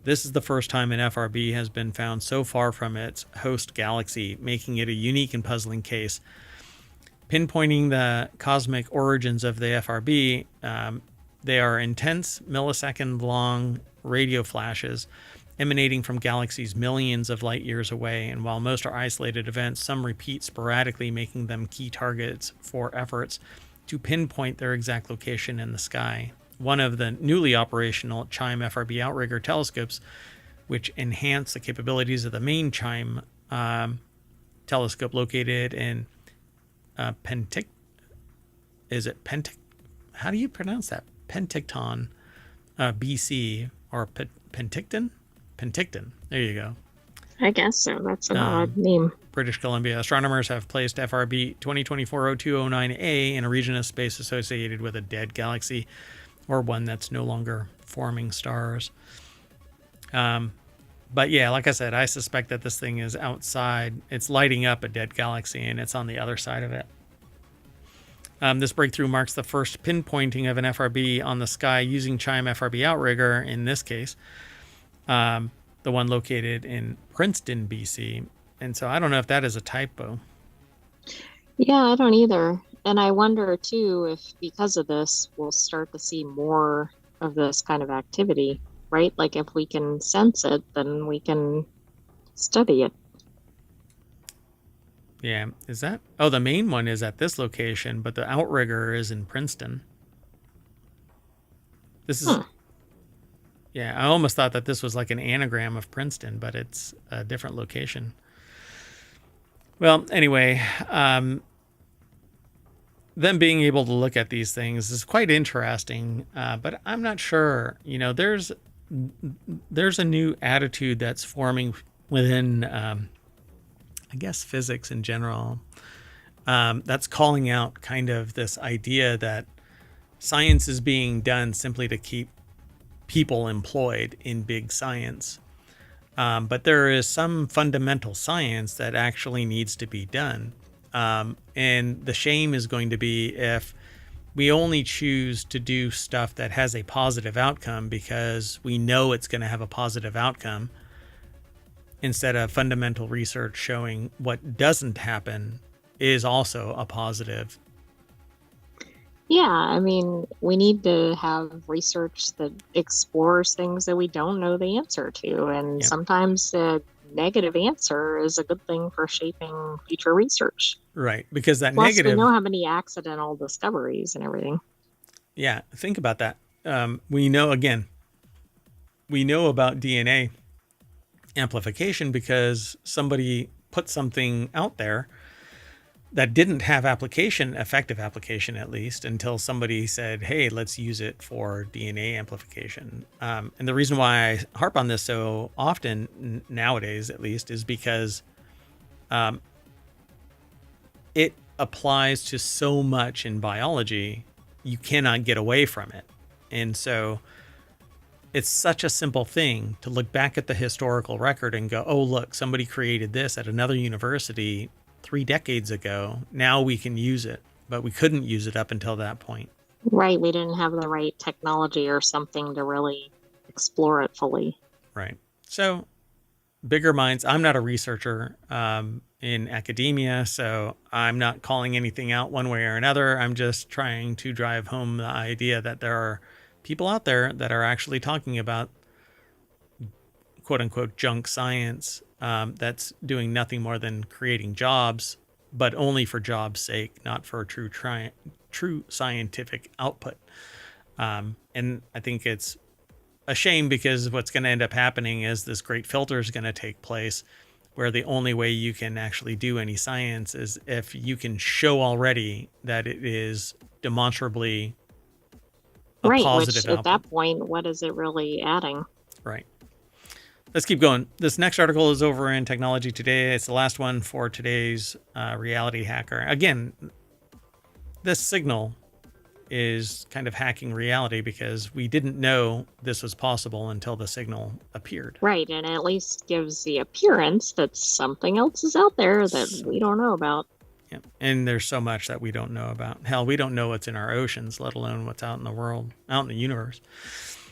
This is the first time an FRB has been found so far from its host galaxy, making it a unique and puzzling case. Pinpointing the cosmic origins of the FRB, they are intense, millisecond-long radio flashes emanating from galaxies millions of light years away, and while most are isolated events, some repeat sporadically, making them key targets for efforts to pinpoint their exact location in the sky. One of the newly operational CHIME FRB outrigger telescopes, which enhance the capabilities of the main CHIME telescope located in Pentic. Is it Pentic? How do you pronounce that? Penticton, BC, or Penticton? Penticton. There you go. I guess so. That's an odd name. British Columbia. Astronomers have placed FRB 2024-0209A in a region of space associated with a dead galaxy or one that's no longer forming stars. But yeah, like I said, I suspect that this thing is outside. It's lighting up a dead galaxy, and it's on the other side of it. This breakthrough marks the first pinpointing of an FRB on the sky using CHIME FRB outrigger, in this case, the one located in Princeton, BC. And so I don't know if that is a typo. Yeah, I don't either. And I wonder too if because of this, we'll start to see more of this kind of activity, right? Like if we can sense it, then we can study it. Yeah, is that? Oh, the main one is at this location, but the outrigger is in Princeton. This is, yeah, I almost thought that this was like an anagram of Princeton, but it's a different location. Well, anyway, them being able to look at these things is quite interesting, but I'm not sure. You know, there's a new attitude that's forming within, I guess, physics in general. That's calling out kind of this idea that science is being done simply to keep people employed in big science. But there is some fundamental science that actually needs to be done. And the shame is going to be if we only choose to do stuff that has a positive outcome because we know it's going to have a positive outcome, instead of fundamental research showing what doesn't happen is also a positive. Yeah, I mean, we need to have research that explores things that we don't know the answer to. And sometimes a negative answer is a good thing for shaping future research. Right, because that Plus, negative... we know how many accidental discoveries and everything. Yeah, think about that. We know about DNA amplification because somebody put something out there that didn't have effective application at least, until somebody said, hey, let's use it for DNA amplification. And the reason why I harp on this so often nowadays, at least, is because it applies to so much in biology, you cannot get away from it. And so it's such a simple thing to look back at the historical record and go, oh, look, somebody created this at another university 3 decades ago. Now we can use it, but we couldn't use it up until that point. Right. We didn't have the right technology or something to really explore it fully. Right. So bigger minds. I'm not a researcher in academia, so I'm not calling anything out one way or another. I'm just trying to drive home the idea that there are people out there that are actually talking about quote unquote junk science that's doing nothing more than creating jobs, but only for jobs' sake, not for true scientific output. And I think it's a shame, because what's going to end up happening is this great filter is going to take place where the only way you can actually do any science is if you can show already that it is demonstrably a Right, positive which at outcome. that point, what is it really adding? Right. Let's keep going. This next article is over in Technology Today. It's the last one for today's reality hacker. Again, this signal is kind of hacking reality because we didn't know this was possible until the signal appeared. Right, and at least gives the appearance that something else is out there that we don't know about. Yeah. And there's so much that we don't know about. Hell, we don't know what's in our oceans, let alone what's out in the world, out in the universe.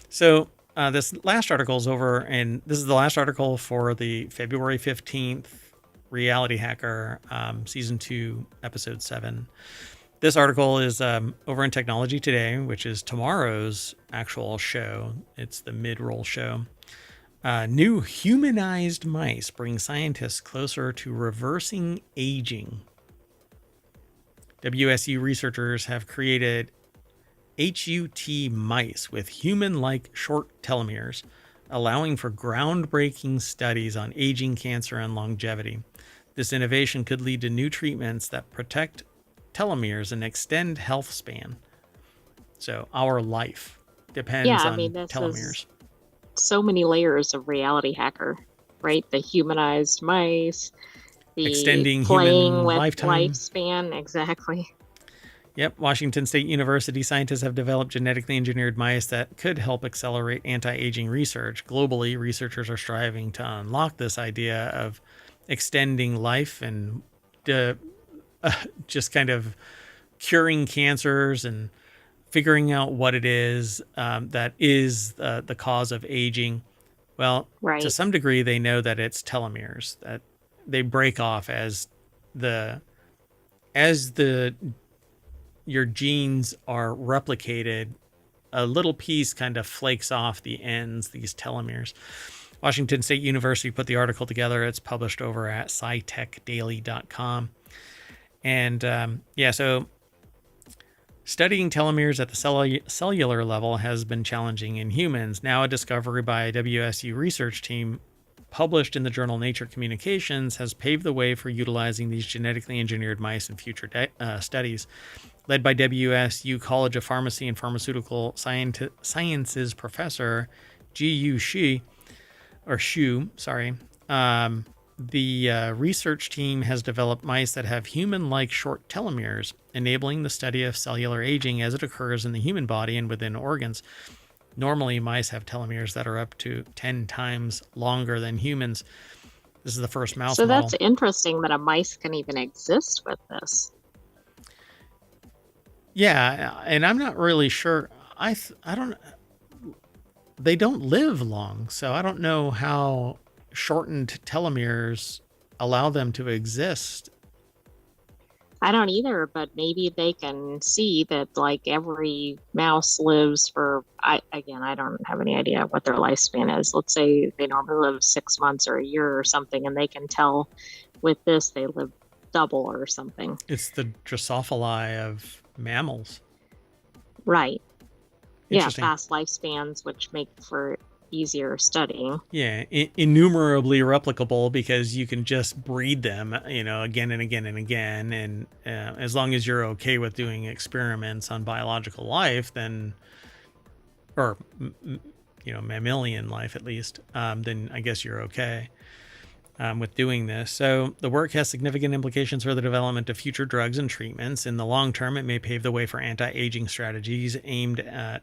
So this last article is over, and this is the last article for the February 15th Reality Hacker Season 2, Episode 7. This article is over in Technology Today, which is tomorrow's actual show. It's the mid-roll show. New humanized mice bring scientists closer to reversing aging. WSU researchers have created HUT mice with human-like short telomeres, allowing for groundbreaking studies on aging, cancer, and longevity. This innovation could lead to new treatments that protect telomeres and extend health span. So our life depends on this telomeres. Is so many layers of reality hacker, right? The humanized mice, the Extending playing human with lifetime. lifespan, exactly. Yep, Washington State University scientists have developed genetically engineered mice that could help accelerate anti-aging research. Globally, researchers are striving to unlock this idea of extending life and just kind of curing cancers and figuring out what it is that is the cause of aging. Well, right. To some degree, they know that it's telomeres, that they break off as your genes are replicated. A little piece kind of flakes off the ends, these telomeres. Washington State University put the article together. It's published over at scitechdaily.com. And so studying telomeres at the cellular level has been challenging in humans. Now, a discovery by a WSU research team published in the journal Nature Communications has paved the way for utilizing these genetically engineered mice in future studies. Led by WSU College of Pharmacy and Pharmaceutical Sciences professor Ji-Yu Shu, the research team has developed mice that have human-like short telomeres, enabling the study of cellular aging as it occurs in the human body and within organs. Normally, mice have telomeres that are up to 10 times longer than humans. This is the first mouse model. So that's interesting that a mice can even exist with this. Yeah, and I'm not really sure. I don't. They don't live long, so I don't know how shortened telomeres allow them to exist. I don't either, but maybe they can see that like every mouse lives for, I don't have any idea what their lifespan is. Let's say they normally live 6 months or a year or something, and they can tell with this they live double or something. It's the Drosophila of mammals. Right. Yeah, fast lifespans, which make for easier studying. Yeah, innumerably replicable because you can just breed them, again and again and again. And as long as you're okay with doing experiments on biological life, then, or, mammalian life at least, then I guess you're okay with doing this. So the work has significant implications for the development of future drugs and treatments. In the long term, it may pave the way for anti-aging strategies aimed at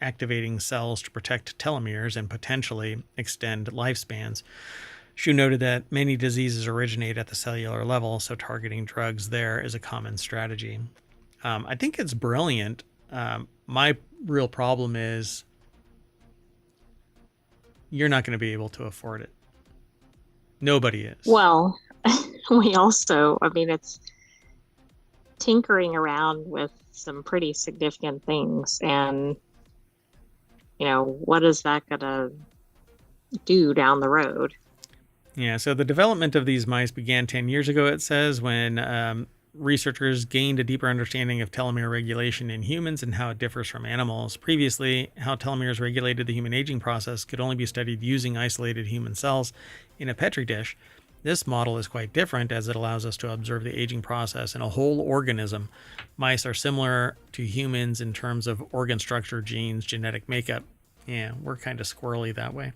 activating cells to protect telomeres and potentially extend lifespans. Shu noted that many diseases originate at the cellular level, so targeting drugs there is a common strategy. I think it's brilliant. My real problem is you're not going to be able to afford it. Nobody is. Well, it's tinkering around with some pretty significant things. And, what is that going to do down the road? Yeah, so the development of these mice began 10 years ago, it says, when researchers gained a deeper understanding of telomere regulation in humans and how it differs from animals. Previously, how telomeres regulated the human aging process could only be studied using isolated human cells in a petri dish. This model is quite different as it allows us to observe the aging process in a whole organism. Mice are similar to humans in terms of organ structure, genes, genetic makeup. Yeah, we're kind of squirrely that way.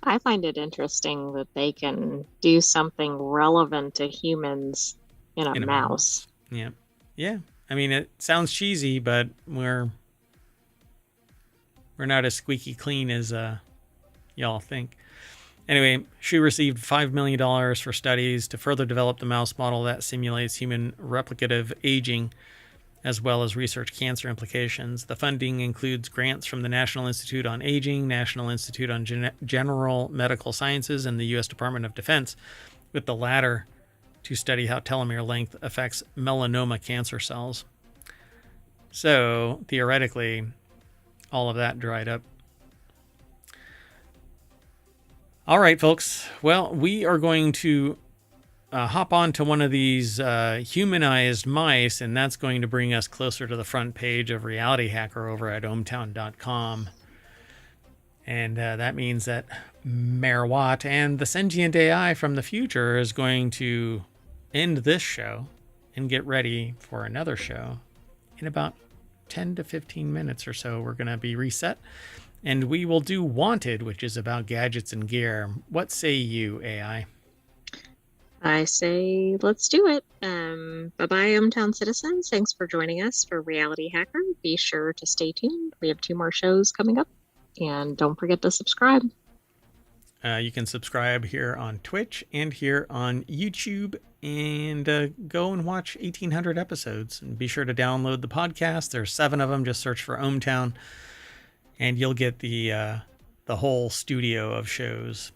I find it interesting that they can do something relevant to humans in a In a mouse. mouse. Yeah. Yeah. I mean, it sounds cheesy, but we're not as squeaky clean as y'all think. Anyway, she received $5 million for studies to further develop the mouse model that simulates human replicative aging, as well as research cancer implications. The funding includes grants from the National Institute on Aging, National Institute on General Medical Sciences, and the U.S. Department of Defense, with the latter to study how telomere length affects melanoma cancer cells. So, theoretically, all of that dried up. All right, folks. Well, we are going to hop on to one of these humanized mice, and that's going to bring us closer to the front page of Reality Hacker over at ohmtown.com. And that means that Mayor Watt and the sentient AI from the future is going to end this show and get ready for another show in about 10 to 15 minutes or so. We're going to be reset. And we will do Wanted, which is about gadgets and gear. What say you, AI? I say, let's do it. Bye-bye, hometown citizens. Thanks for joining us for Reality Hacker. Be sure to stay tuned. We have 2 more shows coming up. And don't forget to subscribe. You can subscribe here on Twitch and here on YouTube, and go and watch 1,800 episodes. And be sure to download the podcast. There's 7 of them. Just search for ohmTown, and you'll get the whole studio of shows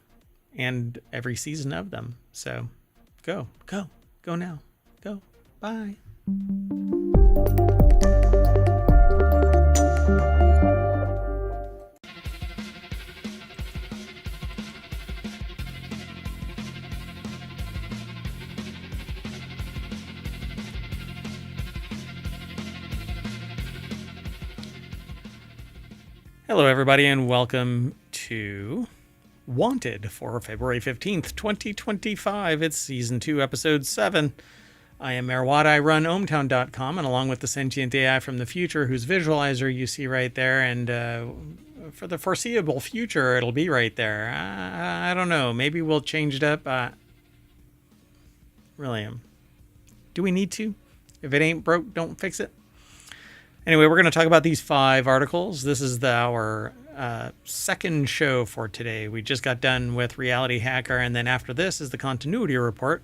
and every season of them. So go now. Go. Bye. Hello, everybody, and welcome to Wanted for February 15th, 2025. It's Season 2, Episode 7. I am Mayor Watt. I run ohmtown.com, and along with the sentient AI from the future, whose visualizer you see right there, and for the foreseeable future, it'll be right there. I don't know. Maybe we'll change it up. Really, do we need to? If it ain't broke, don't fix it. Anyway, we're going to talk about these 5 articles. This is our second show for today. We just got done with Reality Hacker, and then after this is the continuity report.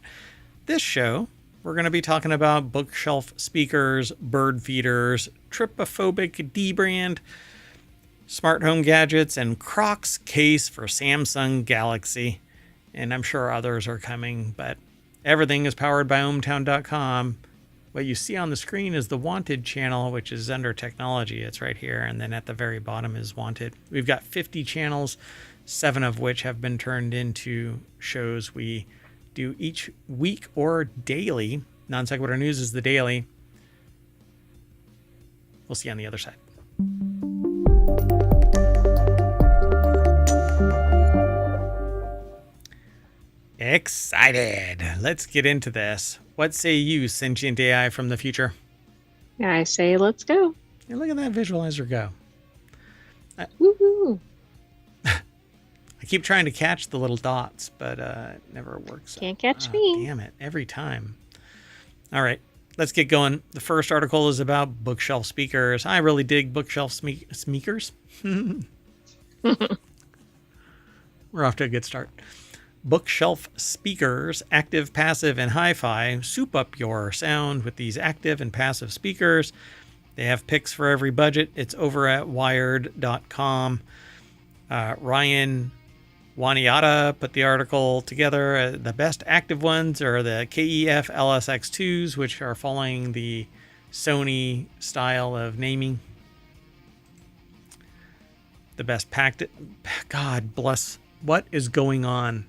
This show, we're going to be talking about bookshelf speakers, bird feeders, trypophobic D-brand, smart home gadgets, and Crocs case for Samsung Galaxy. And I'm sure others are coming, but everything is powered by ohmtown.com. What you see on the screen is the Wanted channel, which is under technology. It's right here. And then at the very bottom is Wanted. We've got 50 channels, 7 of which have been turned into shows we do each week or daily. Non Sequitur News is the daily. We'll see you on the other side. Excited. Let's get into this. What say you, sentient AI from the future? I say, let's go. And look at that visualizer go. Woohoo! I keep trying to catch the little dots, but it never works. Can't catch me. Damn it, every time. All right, let's get going. The first article is about bookshelf speakers. I really dig bookshelf speakers. We're off to a good start. Bookshelf speakers, active, passive, and hi-fi. Soup up your sound with these active and passive speakers. They have picks for every budget. It's over at wired.com. Ryan Waniata put the article together. The best active ones are the KEF LSX2s, which are following the Sony style of naming. The best packed. God bless. What is going on?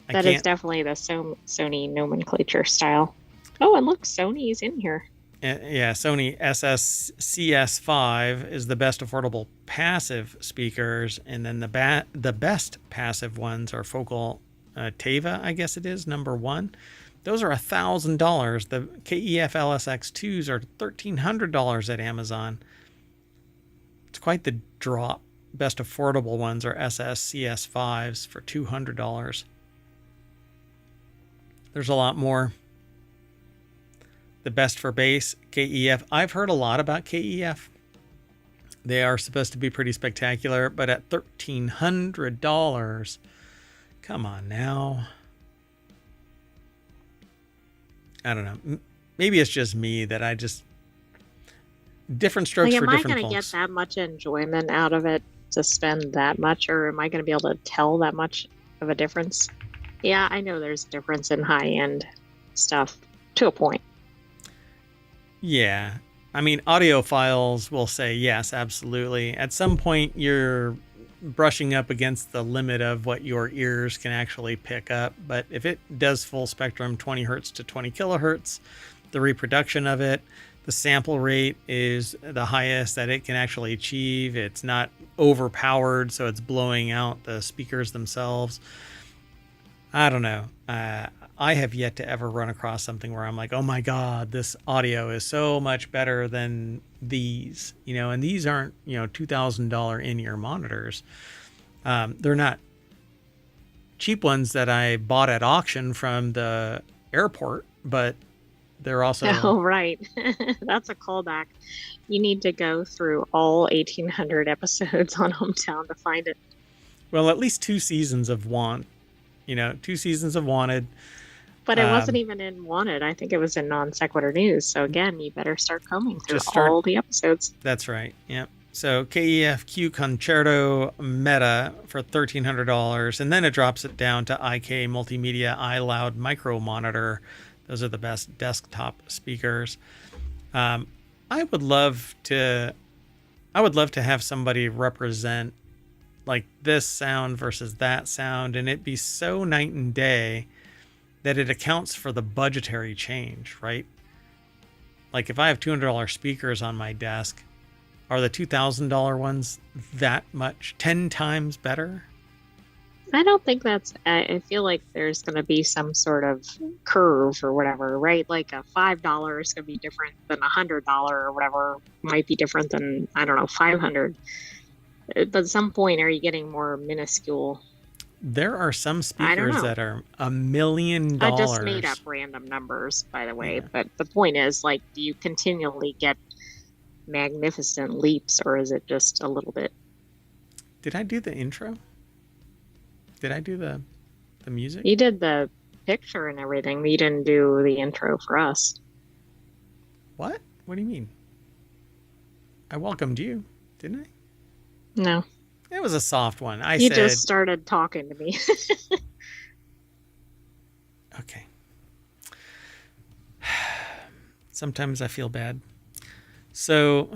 That is definitely the Sony nomenclature style. Oh, and look, Sony's in here. Yeah, Sony SSCS5 is the best affordable passive speakers, and then the best passive ones are Focal Teva, I guess it is, number one. Those are $1,000. The KEF LSX2s are $1,300 at Amazon. It's quite the drop. Best affordable ones are SSCS5s for $200. There's a lot more. The best for bass, KEF. I've heard a lot about KEF. They are supposed to be pretty spectacular, but at $1,300, come on now. I don't know. Maybe it's just me that I just different strokes for different folks. Am I going to get that much enjoyment out of it to spend that much, or am I going to be able to tell that much of a difference? Yeah, I know there's a difference in high-end stuff to a point. Yeah. I mean, audiophiles will say yes, absolutely. At some point, you're brushing up against the limit of what your ears can actually pick up. But if it does full spectrum, 20 hertz to 20 kilohertz, the reproduction of it, the sample rate is the highest that it can actually achieve. It's not overpowered, so it's blowing out the speakers themselves. I don't know. I have yet to ever run across something where I'm like, oh my God, this audio is so much better than these, and these aren't, $2,000 in-ear monitors. They're not cheap ones that I bought at auction from the airport, but they're also... Oh, right. That's a callback. You need to go through all 1,800 episodes on Hometown to find it. Well, at least 2 seasons of Want. 2 seasons of Wanted. But it wasn't even in Wanted. I think it was in Non Sequitur News. So again, you better start combing through all the episodes. That's right. Yep. So KEF-Q Concerto Meta for $1,300. And then it drops it down to IK Multimedia iLoud Micro Monitor. Those are the best desktop speakers. I would love to have somebody represent like this sound versus that sound, and it'd be so night and day that it accounts for the budgetary change, right? Like if I have $200 speakers on my desk, are the $2,000 ones that much, 10 times better? I don't think that's, I feel like there's going to be some sort of curve or whatever, right? Like a $5 is going to be different than $100 or whatever, might be different than, I don't know, 500. But at some point, are you getting more minuscule? There are some speakers that are $1 million. I just made up random numbers, by the way. Yeah. But the point is, like, do you continually get magnificent leaps, or is it just a little bit? Did I do the intro? Did I do the music? You did the picture and everything, but you didn't do the intro for us. What? What do you mean? I welcomed you, didn't I? No. It was a soft one. You just started talking to me. Okay. Sometimes I feel bad. So,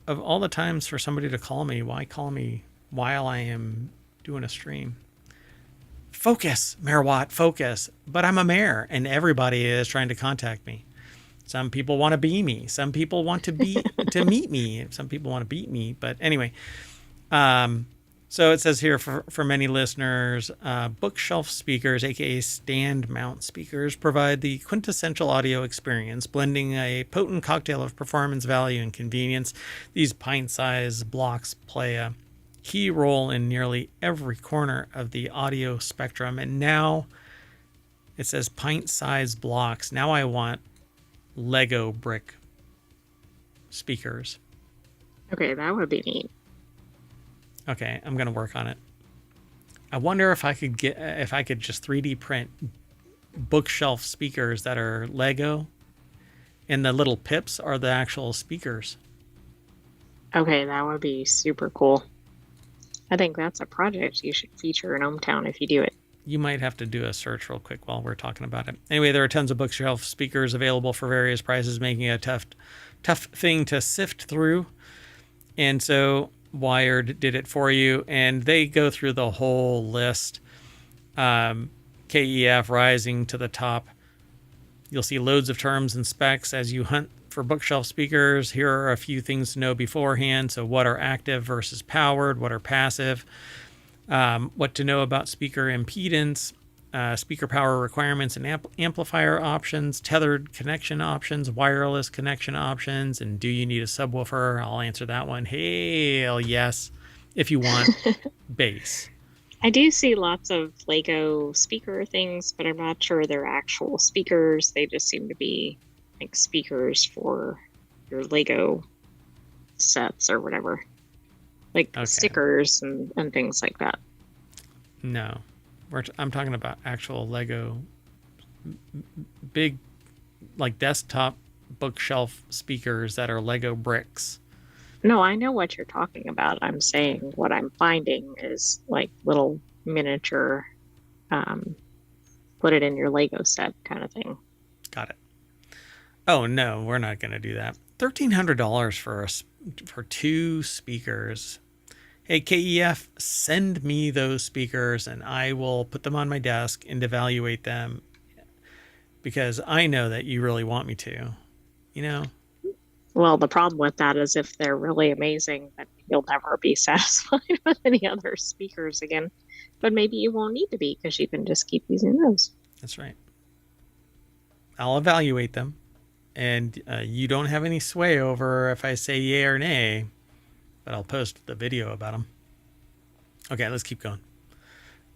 of all the times for somebody to call me, why call me while I am doing a stream? Focus, Mayor Watt, focus. But I'm a mayor, and everybody is trying to contact me. Some people want to be me. Some people want to meet me. Some people want to beat me. But anyway, so it says here for many listeners, bookshelf speakers, aka stand mount speakers, provide the quintessential audio experience, blending a potent cocktail of performance, value, and convenience. These pint-sized blocks play a key role in nearly every corner of the audio spectrum. And now it says pint-sized blocks. Now I want Lego brick speakers. Okay, that would be neat. Okay, I'm gonna work on it. I wonder if I could just 3D print bookshelf speakers that are Lego, and the little pips are the actual speakers. Okay, that would be super cool. I think that's a project you should feature in Hometown if you do it. You might have to do a search real quick while we're talking about it. Anyway, there are tons of bookshelf speakers available for various prices, making it a tough thing to sift through. And so Wired did it for you, and they go through the whole list. KEF rising to the top. You'll see loads of terms and specs as you hunt for bookshelf speakers. Here are a few things to know beforehand. So, what are active versus powered? What are passive? What to know about speaker impedance, speaker power requirements and amplifier options, tethered connection options, wireless connection options, and do you need a subwoofer? I'll answer that one. Hell yes, if you want bass. I do see lots of Lego speaker things, but I'm not sure they're actual speakers. They just seem to be like speakers for your Lego sets or whatever, like Okay, stickers and things like that. no, I'm talking about actual Lego big, like desktop bookshelf speakers that are Lego bricks. No, I know what you're talking about. I'm saying what I'm finding is like little miniature, um, put it in your Lego set kind of thing. Got it. Oh no, we're not going to do that. $1,300 for two speakers. Hey KEF, send me those speakers and I will put them on my desk and evaluate them because I know that you really want me to. You know, Well, the problem with that is if they're really amazing, then you'll never be satisfied with any other speakers again. But maybe you won't need to be because you can just keep using those. that's right. I'll evaluate them and you don't have any sway over if I say yay or nay, but I'll post the video about them. Okay, let's keep going.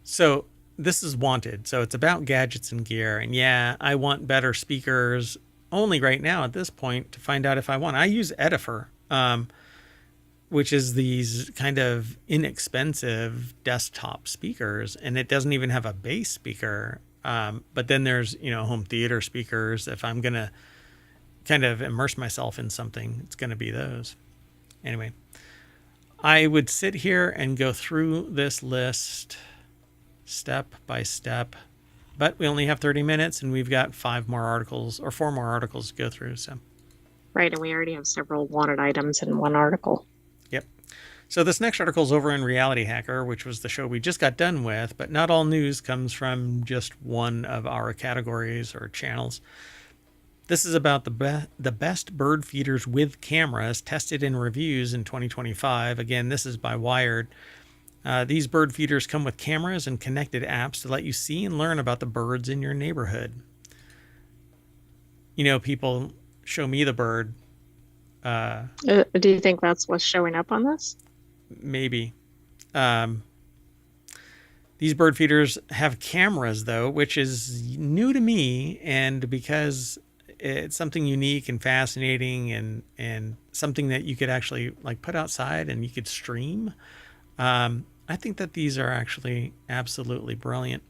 So this is wanted. So it's about gadgets and gear. And yeah, I want better speakers only right now at this point to find out if I want. I use Edifer, which is these kind of inexpensive desktop speakers, and it doesn't even have a bass speaker. But then there's, home theater speakers. If I'm going to kind of immerse myself in something, it's going to be those. Anyway, I would sit here and go through this list step by step, but we only have 30 minutes and we've got 4 more articles to go through. So, Right. And we already have several wanted items in one article. yep. So this next article is over in Reality Hacker, which was the show we just got done with, but not all news comes from just one of our categories or channels. This is about the best bird feeders with cameras tested in reviews in 2025. Again, this is by Wired. These bird feeders come with cameras and connected apps to let you see and learn about the birds in your neighborhood. People show me the bird. Do you think that's what's showing up on this? Maybe. Um, these bird feeders have cameras, though, which is new to me. And because it's something unique and fascinating and something that you could actually like put outside and you could stream. I think that these are actually absolutely brilliant.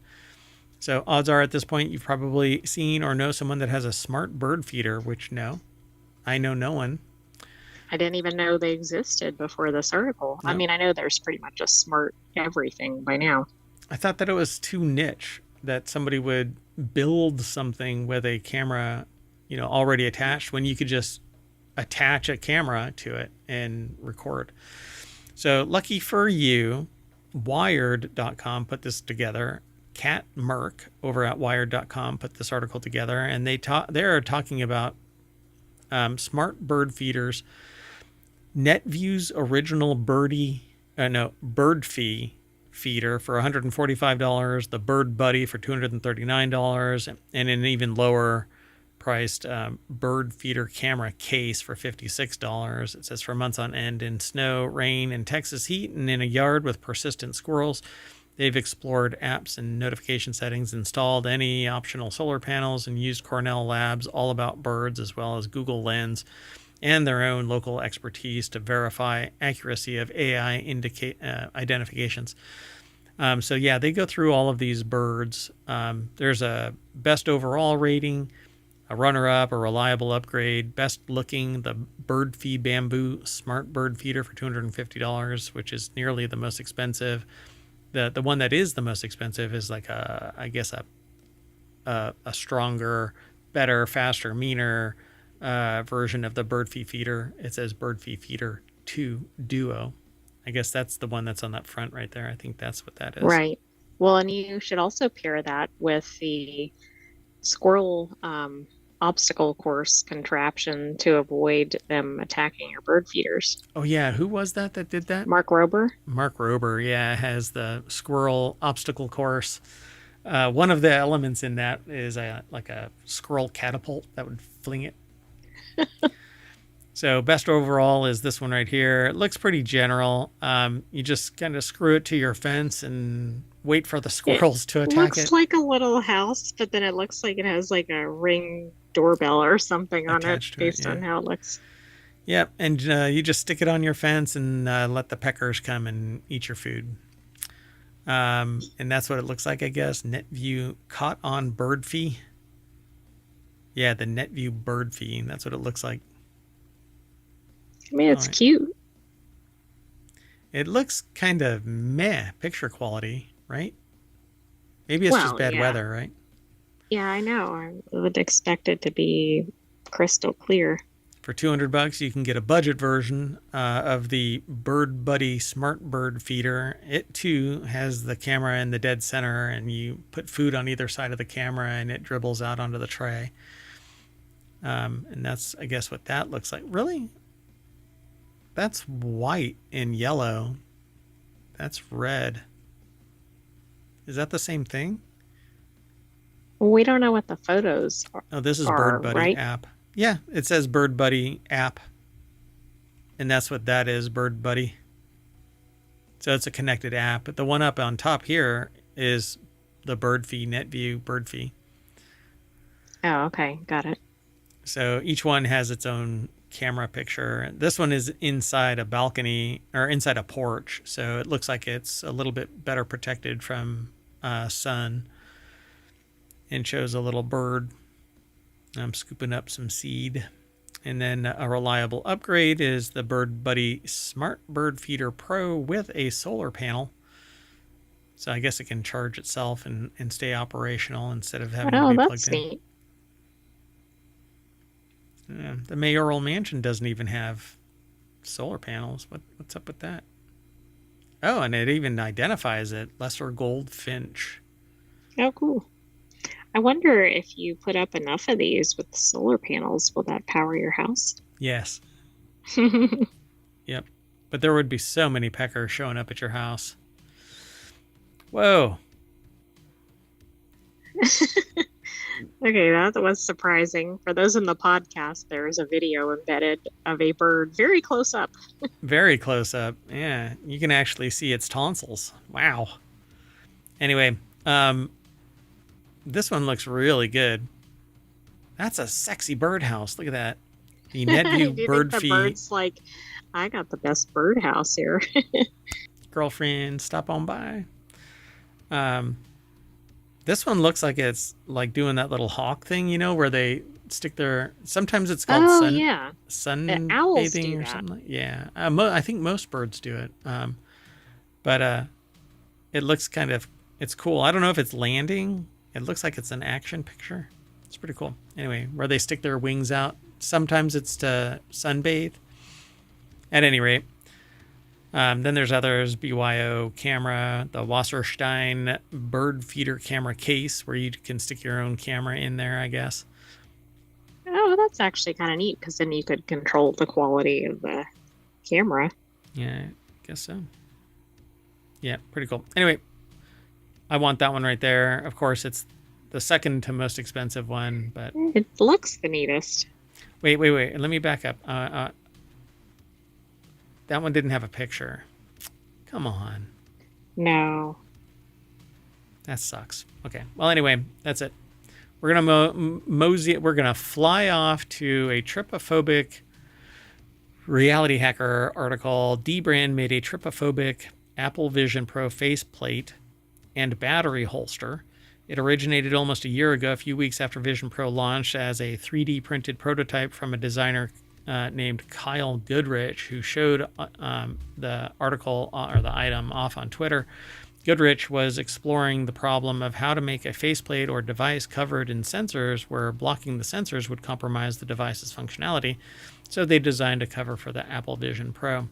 So odds are at this point you've probably seen or know someone that has a smart bird feeder, which no, I know no one. I didn't even know they existed before this article. I No, mean, I know there's pretty much a smart everything by now. I thought that it was too niche that somebody would build something with a camera, already attached when you could just attach a camera to it and record. So lucky for you, Wired.com put this together. Kat Merck over at Wired.com put this article together, and they're talking about smart bird feeders. NetView's original bird feeder for $145, the Bird Buddy for $239, and an even lower priced bird feeder camera case for $56. It says for months on end in snow, rain, and Texas heat, and in a yard with persistent squirrels. They've explored apps and notification settings, installed any optional solar panels, and used Cornell Labs All About Birds as well as Google Lens and their own local expertise to verify accuracy of AI identifications. So yeah, they go through all of these birds. There's a best overall rating, a runner-up, a reliable upgrade, best looking, the Bird Feed Bamboo Smart Bird Feeder for $250, which is nearly the most expensive. The one that is the most expensive is like a stronger, better, faster, meaner version of the Bird Feed Feeder. It says Bird Feed Feeder 2 Duo. I guess that's the one that's on that front right there. I think that's what that is. Right. Well, and you should also pair that with the squirrel obstacle course contraption to avoid them attacking your bird feeders. Oh yeah, who was that did that? Mark Rober. Mark Rober, yeah, has the squirrel obstacle course. One of the elements in that is like a squirrel catapult that would fling it. So best overall is this one right here. It looks pretty general. You just kind of screw it to your fence and wait for the It squirrels to attack looks it. like a little house, but then it looks like it has like a Ring doorbell or something on it Attached to it, based yeah. on how it looks. Yep, and you just stick it on your fence and let the peckers come and eat your food. And that's what it looks like, I guess. NetView caught on bird fee. Yeah, the NetView bird fee. That's what it looks like. I mean, it's cute. It looks kind of meh picture quality, right? Maybe it's just bad weather, right? Yeah, I know. I would expect it to be crystal clear. For $200, you can get a budget version of the Bird Buddy Smart Bird Feeder. It too has the camera in the dead center, and you put food on either side of the camera, and it dribbles out onto the tray. And that's, I guess, what that looks like. Really? That's white and yellow. That's red. Is that the same thing? Well, we don't know what the photos are. Oh, this is Bird Buddy right? app. Yeah, it says Bird Buddy app. And that's what that is, Bird Buddy. So it's a connected app. But the one up on top here is the Bird Fee, NetView Bird Fee. Oh, okay. Got it. So each one has its own camera picture. This one is inside a balcony or inside a porch. So it looks like it's a little bit better protected from sun. And shows a little bird. I'm scooping up some seed. And then a reliable upgrade is the Bird Buddy Smart Bird Feeder Pro with a solar panel. So I guess it can charge itself and stay operational instead of having to be plugged in. Neat. Yeah, the mayoral mansion doesn't even have solar panels. What's up with that? Oh, and it even identifies it. Lesser Goldfinch. Oh, cool. I wonder if you put up enough of these with the solar panels, will that power your house? Yes. Yep. But there would be so many peckers showing up at your house. Whoa. Okay, that was surprising. For those in the podcast, there is a video embedded of a bird very close up. Very close up. Yeah, you can actually see its tonsils. Wow. Anyway, this one looks really good. That's a sexy birdhouse. Look at that. The NetView bird feed. Bird's like, I got the best birdhouse here. Girlfriend, stop on by. This one looks like it's like doing that little hawk thing, you know, where they stick their. Sometimes it's called sunbathing or something. Yeah, I think most birds do it. But it looks kind of. It's cool. I don't know if it's landing. It looks like it's an action picture. It's pretty cool. Anyway, where they stick their wings out. Sometimes it's to sunbathe. At any rate. Then there's others, BYO camera, the Wasserstein bird feeder camera case, where you can stick your own camera in there, I guess. Oh, that's actually kind of neat, because then you could control the quality of the camera. Yeah, I guess so. Yeah, pretty cool. Anyway, I want that one right there. Of course, it's the second to most expensive one, but... It looks the neatest. Wait. Let me back up. That one didn't have a picture. Come on. No. That sucks. Okay. Well, anyway, that's it. We're gonna mosey. We're gonna fly off to a trypophobic reality hacker article. Dbrand made a trypophobic Apple Vision Pro faceplate and battery holster. It originated almost a year ago, a few weeks after Vision Pro launched, as a 3D printed prototype from a designer named Kyle Goodrich, who showed the article or the item off on Twitter. Goodrich was exploring the problem of how to make a faceplate or device covered in sensors where blocking the sensors would compromise the device's functionality, so they designed a cover for the Apple Vision Pro.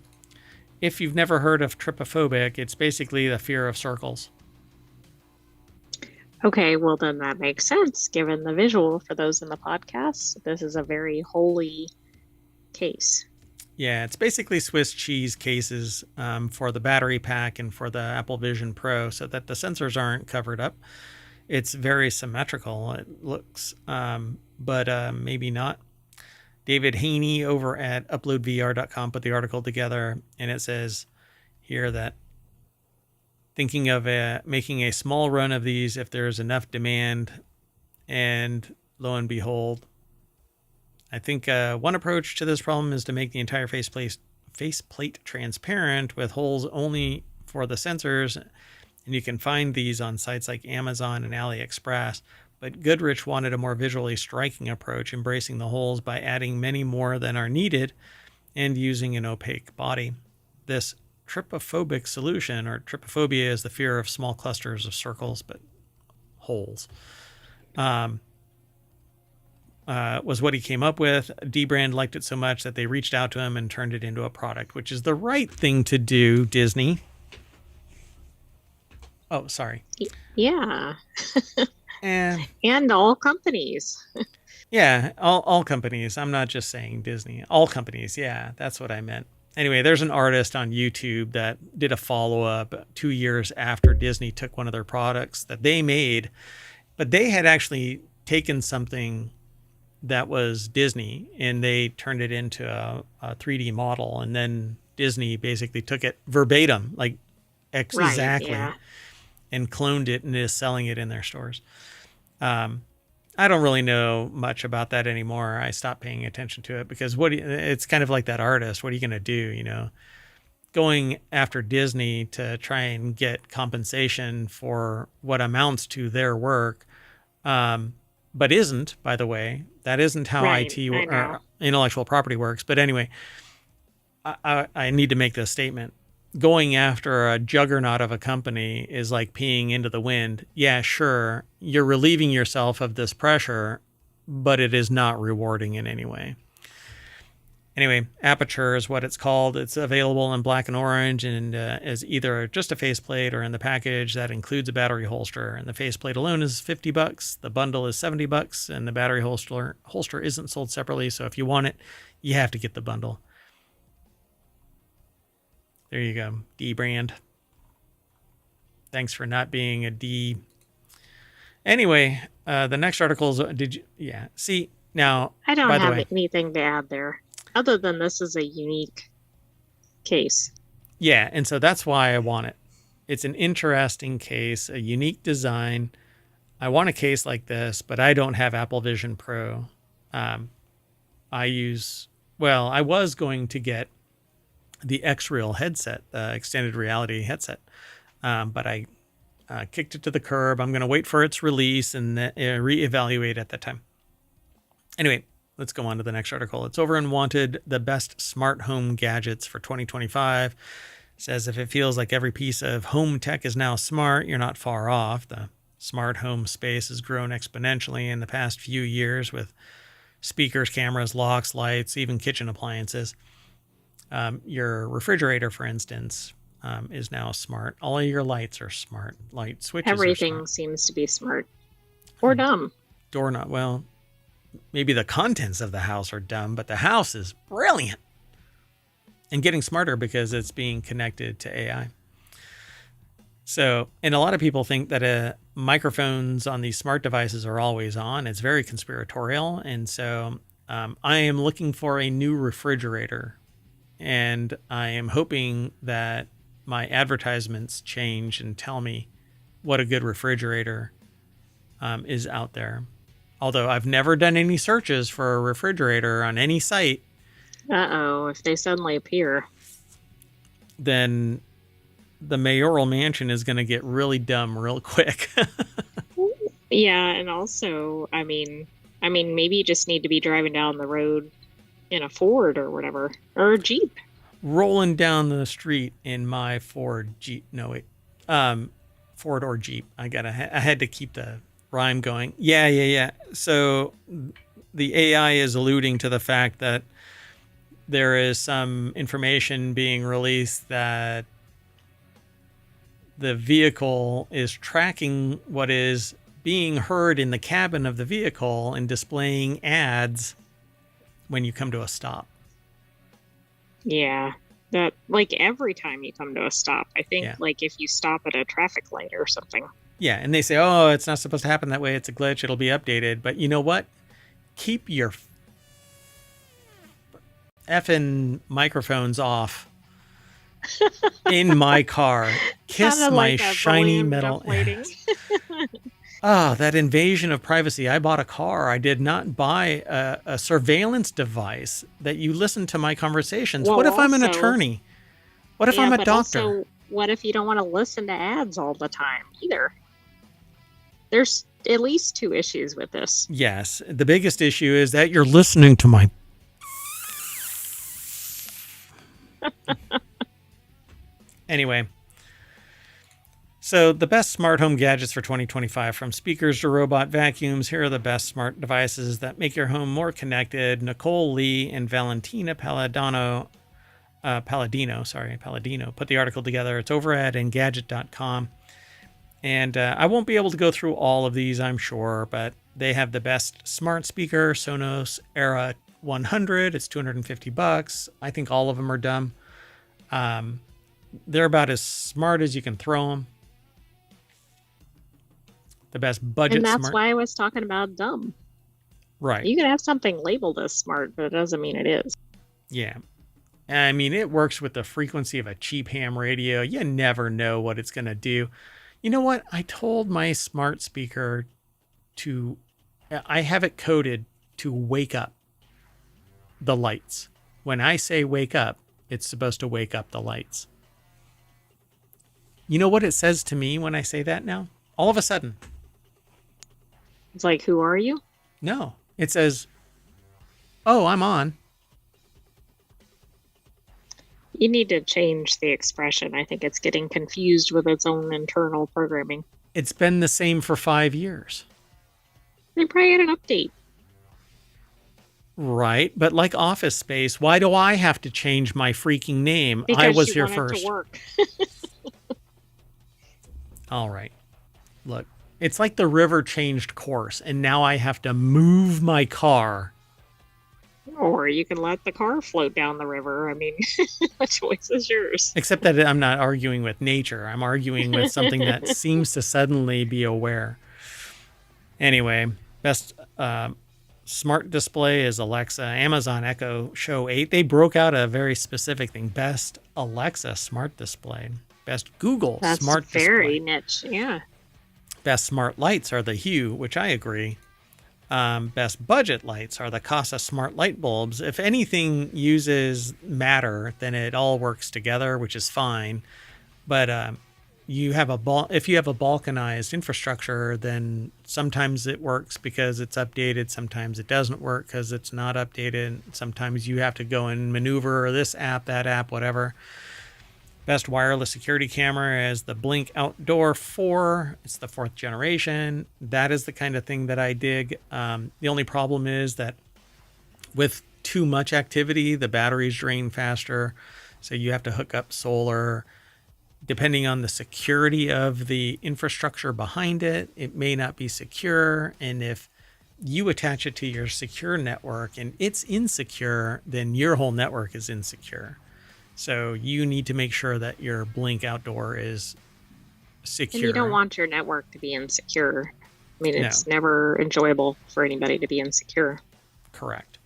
If you've never heard of trypophobic, it's basically the fear of circles. Okay, well then that makes sense given the visual for those in the podcast. This is a very holy case. Yeah, it's basically Swiss cheese cases for the battery pack and for the Apple Vision Pro so that the sensors aren't covered up. It's very symmetrical, it looks, but maybe not. David Haney over at uploadvr.com put the article together, and it says here that thinking of making a small run of these if there's enough demand, and lo and behold, I think one approach to this problem is to make the entire faceplate transparent with holes only for the sensors, and you can find these on sites like Amazon and AliExpress. But Goodrich wanted a more visually striking approach, embracing the holes by adding many more than are needed and using an opaque body. This trypophobic solution, or trypophobia is the fear of small clusters of circles, but holes, was what he came up with. D-Brand liked it so much that they reached out to him and turned it into a product, which is the right thing to do, Disney. Oh, sorry. Yeah. And all companies. Yeah, all companies. I'm not just saying Disney. All companies. Yeah, that's what I meant. Anyway, there's an artist on YouTube that did a follow-up 2 years after Disney took one of their products that they made, but they had actually taken something that was Disney and they turned it into a 3D model, and then Disney basically took it verbatim, like exactly, yeah. and cloned it and is selling it in their stores. I don't really know much about that anymore. I stopped paying attention to it because it's kind of like that artist. What are you going to do? You know, going after Disney to try and get compensation for what amounts to their work, but isn't, by the way, that isn't how Right, IT I know. or intellectual property works. But anyway, I need to make this statement. Going after a juggernaut of a company is like peeing into the wind. Yeah, sure, you're relieving yourself of this pressure, but it is not rewarding in any way. Anyway, Aperture is what it's called. It's available in black and orange and is either just a faceplate or in the package that includes a battery holster. And the faceplate alone is $50. The bundle is $70, and the battery holster isn't sold separately. So if you want it, you have to get the bundle. There you go. D-Brand. Thanks for not being a D. Anyway, the next article is, yeah. See, now, I don't by the have way, anything to add there, other than this is a unique case. yeah, and so that's why I want it. It's an interesting case, a unique design. I want a case like this, but I don't have Apple Vision Pro. I was going to get the X-Real headset, the extended reality headset. But I kicked it to the curb. I'm going to wait for its release and reevaluate at that time. Anyway, let's go on to the next article. It's over in Wanted, the best smart home gadgets for 2025. It says if it feels like every piece of home tech is now smart, you're not far off. The smart home space has grown exponentially in the past few years with speakers, cameras, locks, lights, even kitchen appliances. Your refrigerator, for instance, is now smart. All of your lights are smart. Light switches Everything are smart. seems to be smart or dumb. Doorknob. Well, maybe the contents of the house are dumb, but the house is brilliant and getting smarter because it's being connected to AI. So, and a lot of people think that microphones on these smart devices are always on. It's very conspiratorial. And so I am looking for a new refrigerator. And I am hoping that my advertisements change and tell me what a good refrigerator is out there. Although I've never done any searches for a refrigerator on any site. Uh-oh, if they suddenly appear. Then the mayoral mansion is going to get really dumb real quick. Yeah, and also, maybe you just need to be driving down the road in a Ford or whatever, or a Jeep. Rolling down the street in my Ford Jeep. No, wait. Ford or Jeep. I had to keep the rhyme going. Yeah. So the AI is alluding to the fact that there is some information being released that the vehicle is tracking what is being heard in the cabin of the vehicle and displaying ads when you come to a stop. Yeah. That, like, every time you come to a stop, I think, Yeah. like, if you stop at a traffic light or something. Yeah, and they say, oh, it's not supposed to happen that way. It's a glitch. It'll be updated. But you know what? Keep your effing microphones off in my car. Kiss Sounded my like a shiny balloon metal. deflating. Ah, that invasion of privacy. I bought a car. I did not buy a surveillance device that you listen to my conversations. Well, What if I'm an also, attorney? What if yeah, I'm a but doctor? also, what if you don't want to listen to ads all the time either? There's at least two issues with this. Yes. The biggest issue is that you're listening to my. Anyway. So the best smart home gadgets for 2025, from speakers to robot vacuums, here are the best smart devices that make your home more connected. Nicole Lee and Valentina Palladino put the article together. It's over at Engadget.com. And I won't be able to go through all of these, I'm sure, but they have the best smart speaker, Sonos Era 100. It's $250. I think all of them are dumb. They're about as smart as you can throw them. The best budget And that's smart. why I was talking about dumb. Right. You can have something labeled as smart, but it doesn't mean it is. Yeah. I mean, it works with the frequency of a cheap ham radio. You never know what it's going to do. You know what? I told my smart speaker I have it coded to wake up the lights. When I say wake up, it's supposed to wake up the lights. You know what it says to me when I say that now? All of a sudden. It's like, who are you? No. It says, oh, I'm on. You need to change the expression. I think it's getting confused with its own internal programming. It's been the same for 5 years. They probably had an update. Right. But like Office Space, why do I have to change my freaking name? Because I was you here want first. it to work. All right. Look, it's like the river changed course, and now I have to move my car. Or you can let the car float down the river. I mean, the choice is yours. Except that I'm not arguing with nature. I'm arguing with something that seems to suddenly be aware. Anyway, best smart display is Alexa. Amazon Echo Show 8. They broke out a very specific thing. Best Alexa smart display. Best Google smart display. That's very niche, yeah. Best smart lights are the Hue, which I agree. Best budget lights are the Casa smart light bulbs. If anything uses matter, then it all works together, which is fine. But if you have a balkanized infrastructure, then sometimes it works because it's updated. Sometimes it doesn't work because it's not updated. Sometimes you have to go and maneuver this app, that app, whatever. Best wireless security camera is the Blink Outdoor 4. It's the 4th generation. That is the kind of thing that I dig. The only problem is that with too much activity, the batteries drain faster. So you have to hook up solar. Depending on the security of the infrastructure behind it, it may not be secure. And if you attach it to your secure network and it's insecure, then your whole network is insecure. So you need to make sure that your Blink Outdoor is secure. And you don't want your network to be insecure. I mean, it's never enjoyable for anybody to be insecure. Correct.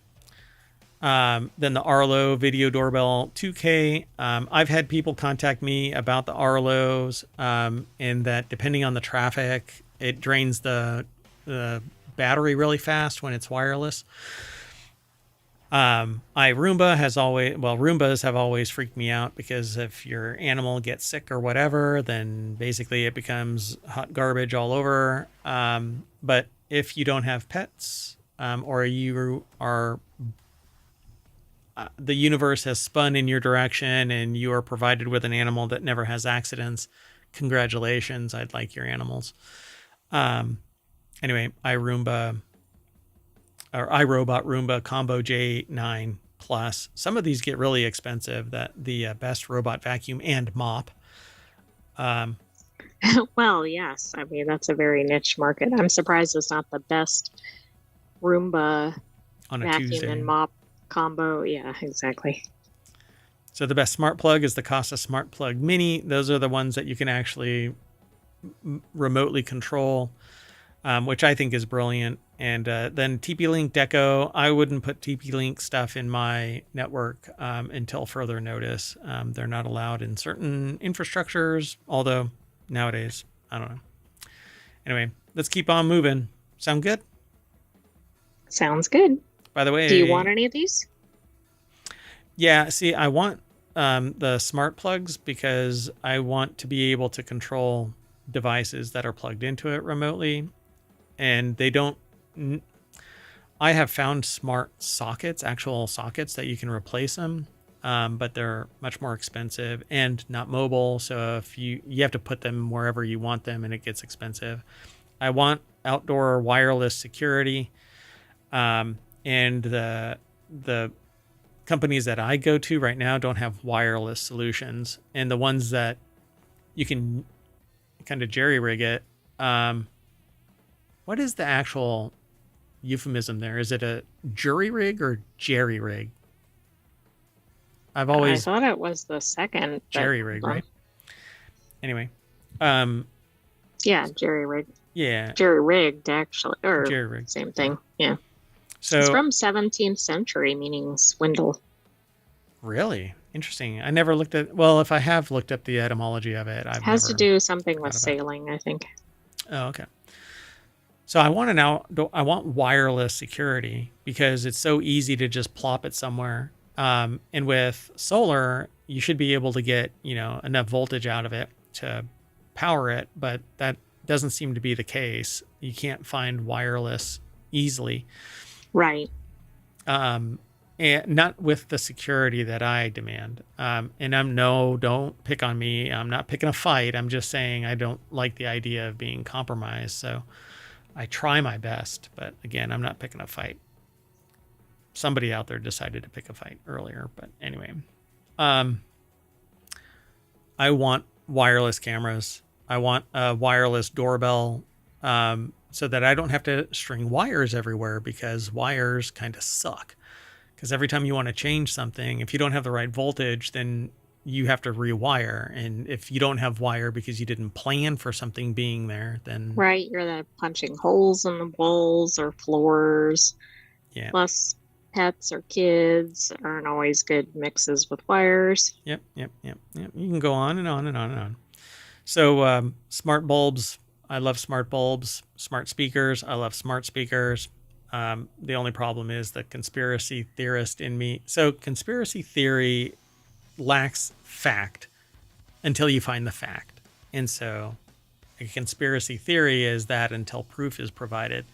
Then the Arlo Video Doorbell 2K. I've had people contact me about the Arlos, and that depending on the traffic, it drains the battery really fast when it's wireless. Roombas have always freaked me out because if your animal gets sick or whatever, then basically it becomes hot garbage all over. But if you don't have pets, or you are, the universe has spun in your direction and you are provided with an animal that never has accidents, congratulations. I'd like your animals. Anyway, iRobot Roomba Combo J9 Plus. Some of these get really expensive. The best robot vacuum and mop. Well, yes. I mean, that's a very niche market. I'm surprised it's not the best Roomba on a vacuum Tuesday. and mop combo. Yeah, exactly. So the best smart plug is the Casa Smart Plug Mini. Those are the ones that you can actually remotely control, which I think is brilliant. And then TP-Link Deco, I wouldn't put TP-Link stuff in my network until further notice. They're not allowed in certain infrastructures, although nowadays, I don't know. Anyway, let's keep on moving. Sound good? Sounds good. By the Do you want way, any of these? yeah, see, I want the smart plugs because I want to be able to control devices that are plugged into it remotely. And they don't. I have found smart sockets, actual sockets that you can replace them, but they're much more expensive and not mobile. So if you have to put them wherever you want them, and it gets expensive. I want outdoor wireless security, and the companies that I go to right now don't have wireless solutions, and the ones that you can kind of jerry rig it. What is the actual euphemism there? Is it a jury rig or jerry rig? I've I always thought it was the second, but jerry rig, right? Anyway, um, yeah, jerry rig, yeah, jerry rigged actually, or jerry rig. same thing. Yeah, it's So from 17th century, meaning swindle. really interesting. I never looked at. Well, if I have looked up the etymology of it, I've Has to never do something with thought about it. sailing, I think. Oh, okay. So I want wireless security because it's so easy to just plop it somewhere. And with solar, you should be able to get, enough voltage out of it to power it, but that doesn't seem to be the case. You can't find wireless easily. Right. And not with the security that I demand. And don't pick on me. I'm not picking a fight. I'm just saying I don't like the idea of being compromised. So I try my best, but again, I'm not picking a fight. Somebody out there decided to pick a fight earlier, but anyway. I want wireless cameras. I want a wireless doorbell, so that I don't have to string wires everywhere, because wires kind of suck. Because every time you want to change something, if you don't have the right voltage, then you have to rewire. And if you don't have wire because you didn't plan for something being there, then Right. You're the punching holes in the walls or floors. yeah. Plus, pets or kids aren't always good mixes with wires. Yep. You can go on and on and on and on. So smart bulbs. I love smart bulbs. Smart speakers. I love smart speakers. The only problem is the conspiracy theorist in me. So conspiracy theory lacks fact until you find the fact. And so a conspiracy theory is that until proof is provided.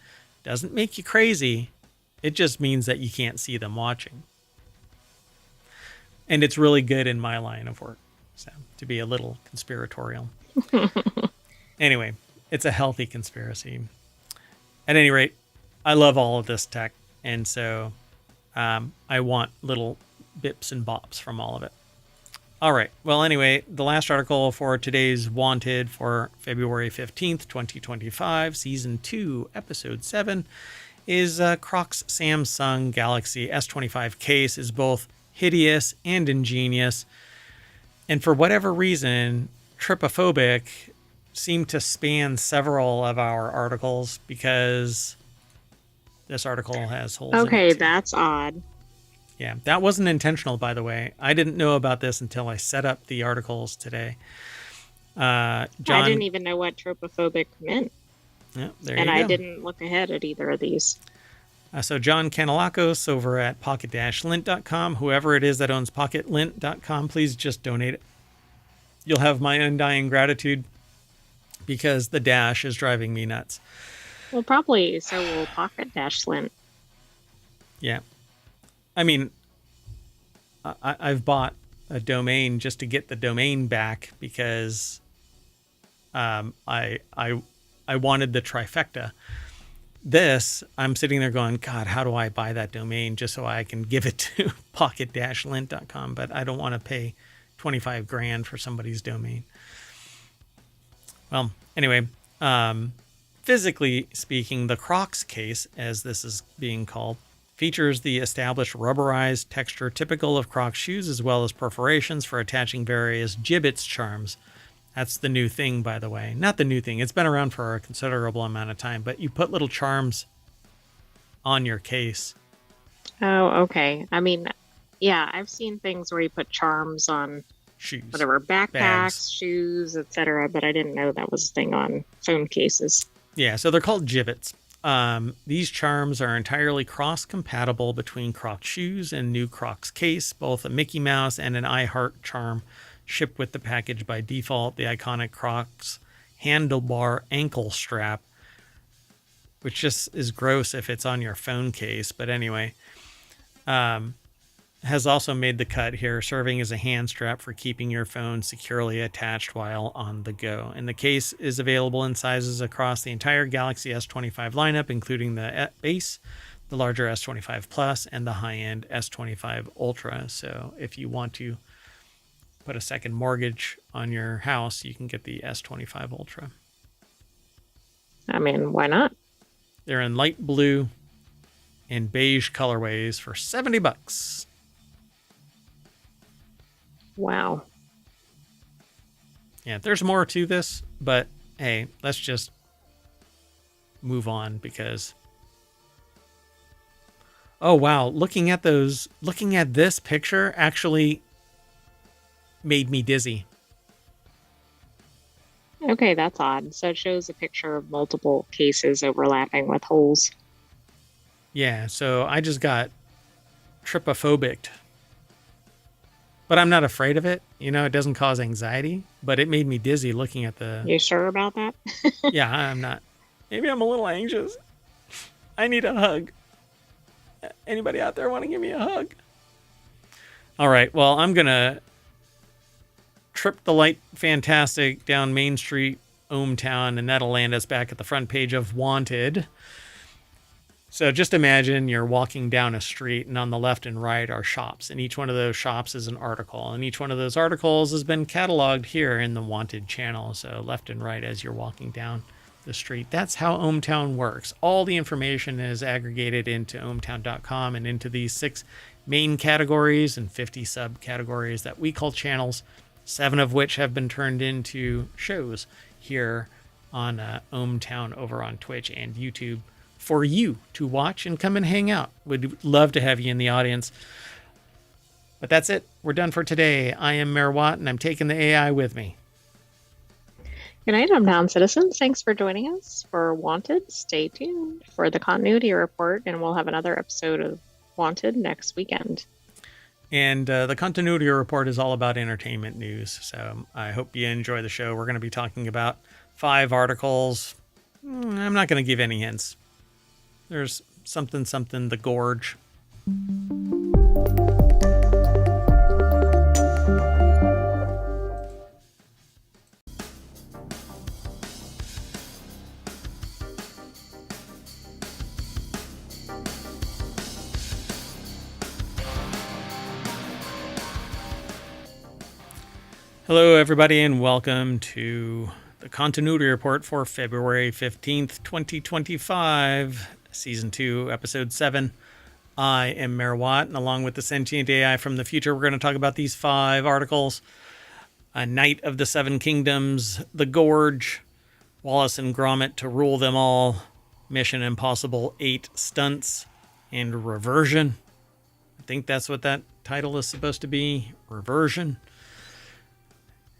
Doesn't make you crazy. It just means that you can't see them watching. And it's really good in my line of work, so to be a little conspiratorial. Anyway, it's a healthy conspiracy. At any rate, I love all of this tech, and so I want little bips and bops from all of it. All right. Well, anyway, the last article for today's Wanted for February 15th, 2025, Season 2, Episode 7, is Croc's Samsung Galaxy S25 case is both hideous and ingenious. And for whatever reason, Tripophobic seemed to span several of our articles, because this article has holes in it. Okay, that's odd. Yeah, that wasn't intentional, by the way. I didn't know about this until I set up the articles today. I didn't even know what tropophobic meant. Yeah, there And you I go. didn't look ahead at either of these. So John Kanalakos over at pocket-lint.com, whoever it is that owns pocket-lint.com, please just donate it. You'll have my undying gratitude, because the dash is driving me nuts. Well, probably so will Pocket Dash Lint. Yeah. I mean, I've bought a domain just to get the domain back, because I wanted the trifecta. This, I'm sitting there going, God, how do I buy that domain just so I can give it to pocket-lint.com? But I don't want to pay 25 grand for somebody's domain. Well, anyway, physically speaking, the Crocs case, as this is being called, features the established rubberized texture typical of Crocs shoes, as well as perforations for attaching various gibbets charms. That's the new thing, by the way. Not the new thing. It's been around for a considerable amount of time, but you put little charms on your case. Oh, okay. I mean, yeah, I've seen things where you put charms on Shoes. whatever, backpacks, Bags. shoes, etc., but I didn't know that was a thing on phone cases. Yeah, so they're called gibbets. These charms are entirely cross-compatible between Crocs shoes and new Crocs case, both a Mickey Mouse and an I Heart charm shipped with the package by default. The iconic Crocs handlebar ankle strap, which just is gross if it's on your phone case, but anyway, has also made the cut here, serving as a hand strap for keeping your phone securely attached while on the go. And the case is available in sizes across the entire Galaxy S25 lineup, including the base, the larger S25 Plus, and the high-end S25 Ultra. So if you want to put a second mortgage on your house, you can get the S25 Ultra. I mean, why not? They're in light blue and beige colorways for $70. Wow. Yeah, there's more to this, but hey, let's just move on because... Oh, wow. Looking at this picture actually made me dizzy. Okay, that's odd. So it shows a picture of multiple cases overlapping with holes. Yeah, so I just got trypophobic. But I'm not afraid of it. You know, it doesn't cause anxiety, but it made me dizzy looking at the... You sure about that? Yeah, I'm not. Maybe I'm a little anxious. I need a hug. Anybody out there want to give me a hug? All right, well, I'm going to trip the light fantastic down Main Street, ohmTown, and that'll land us back at the front page of Wanted. So just imagine you're walking down a street and on the left and right are shops, and each one of those shops is an article, and each one of those articles has been cataloged here in the Wanted channel. So left and right as you're walking down the street. That's how ohmTown works. All the information is aggregated into ohmTown.com and into these 6 main categories and 50 subcategories that we call channels, 7 of which have been turned into shows here on ohmTown over on Twitch and YouTube for you to watch and come and hang out. Would love to have you in the audience. But that's it. We're done for today. I am Mayor Watt, and I'm taking the AI with me. Good night, hometown citizens. Thanks for joining us for Wanted. Stay tuned for the continuity report, and we'll have another episode of Wanted next weekend. And the continuity report is all about entertainment news. So I hope you enjoy the show. We're going to be talking about 5 articles. I'm not going to give any hints. There's something, the gorge. Hello, everybody, and welcome to the continuity report for February 15th, 2025. Season 2, Episode 7. I am Mayor Watt, and along with the sentient AI from the future, we're going to talk about these 5 articles. A Knight of the Seven Kingdoms, The Gorge, Wallace and Gromit to Rule Them All, Mission Impossible 8 Stunts, and Reversion. I think that's what that title is supposed to be, Reversion.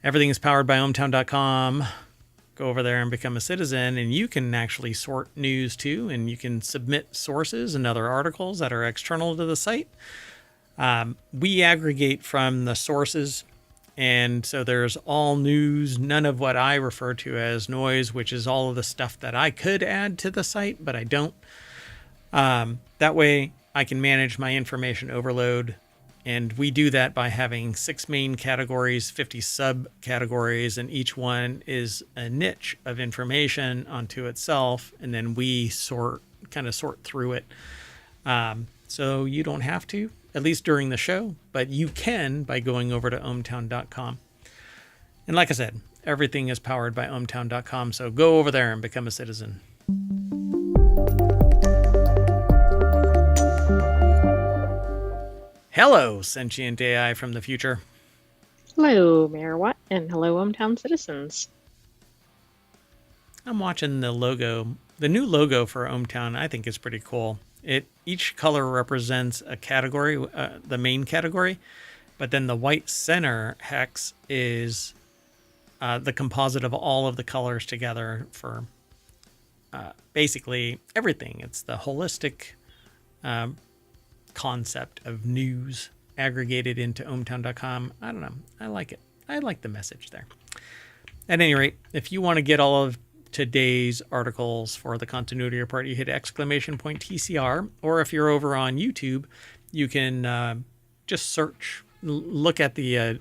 Everything is powered by ohmTown.com. Go over there and become a citizen, and you can actually sort news too, and you can submit sources and other articles that are external to the site. We aggregate from the sources, and so there's all news, none of what I refer to as noise, which is all of the stuff that I could add to the site, but I don't. That way I can manage my information overload. And we do that by having 6 main categories, 50 subcategories, and each one is a niche of information unto itself. And then we sort through it. So you don't have to, at least during the show, but you can by going over to ohmTown.com. And like I said, Everything is powered by ohmtown.com, so go over there and become a citizen. Hello, sentient AI from the future. Hello, Mayor Watt, and hello, hometown citizens. I'm watching the logo. The new logo for ohmTown, I think, is pretty cool. Each color represents a category, the main category, but then the white center hex is the composite of all of the colors together for basically everything. It's the holistic concept of news aggregated into ohmtown.com. I don't know. I like it. I like the message there. At any rate, if you want to get all of today's articles for the continuity report, you hit !TCR, or if you're over on YouTube, you can just search, look at the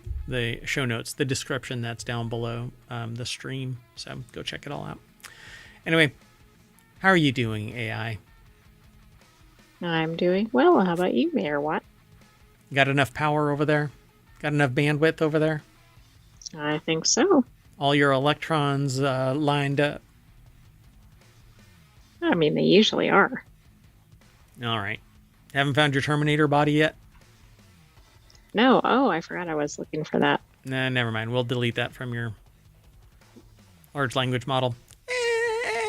show notes, the description that's down below the stream. So go check it all out. Anyway, how are you doing, AI? I'm doing well. How about you, Mayor Watt? Got enough power over there? Got enough bandwidth over there? I think so. All your electrons lined up? I mean, they usually are. All right. Haven't found your Terminator body yet? No. Oh, I forgot I was looking for that. Nah, never mind. We'll delete that from your large language model.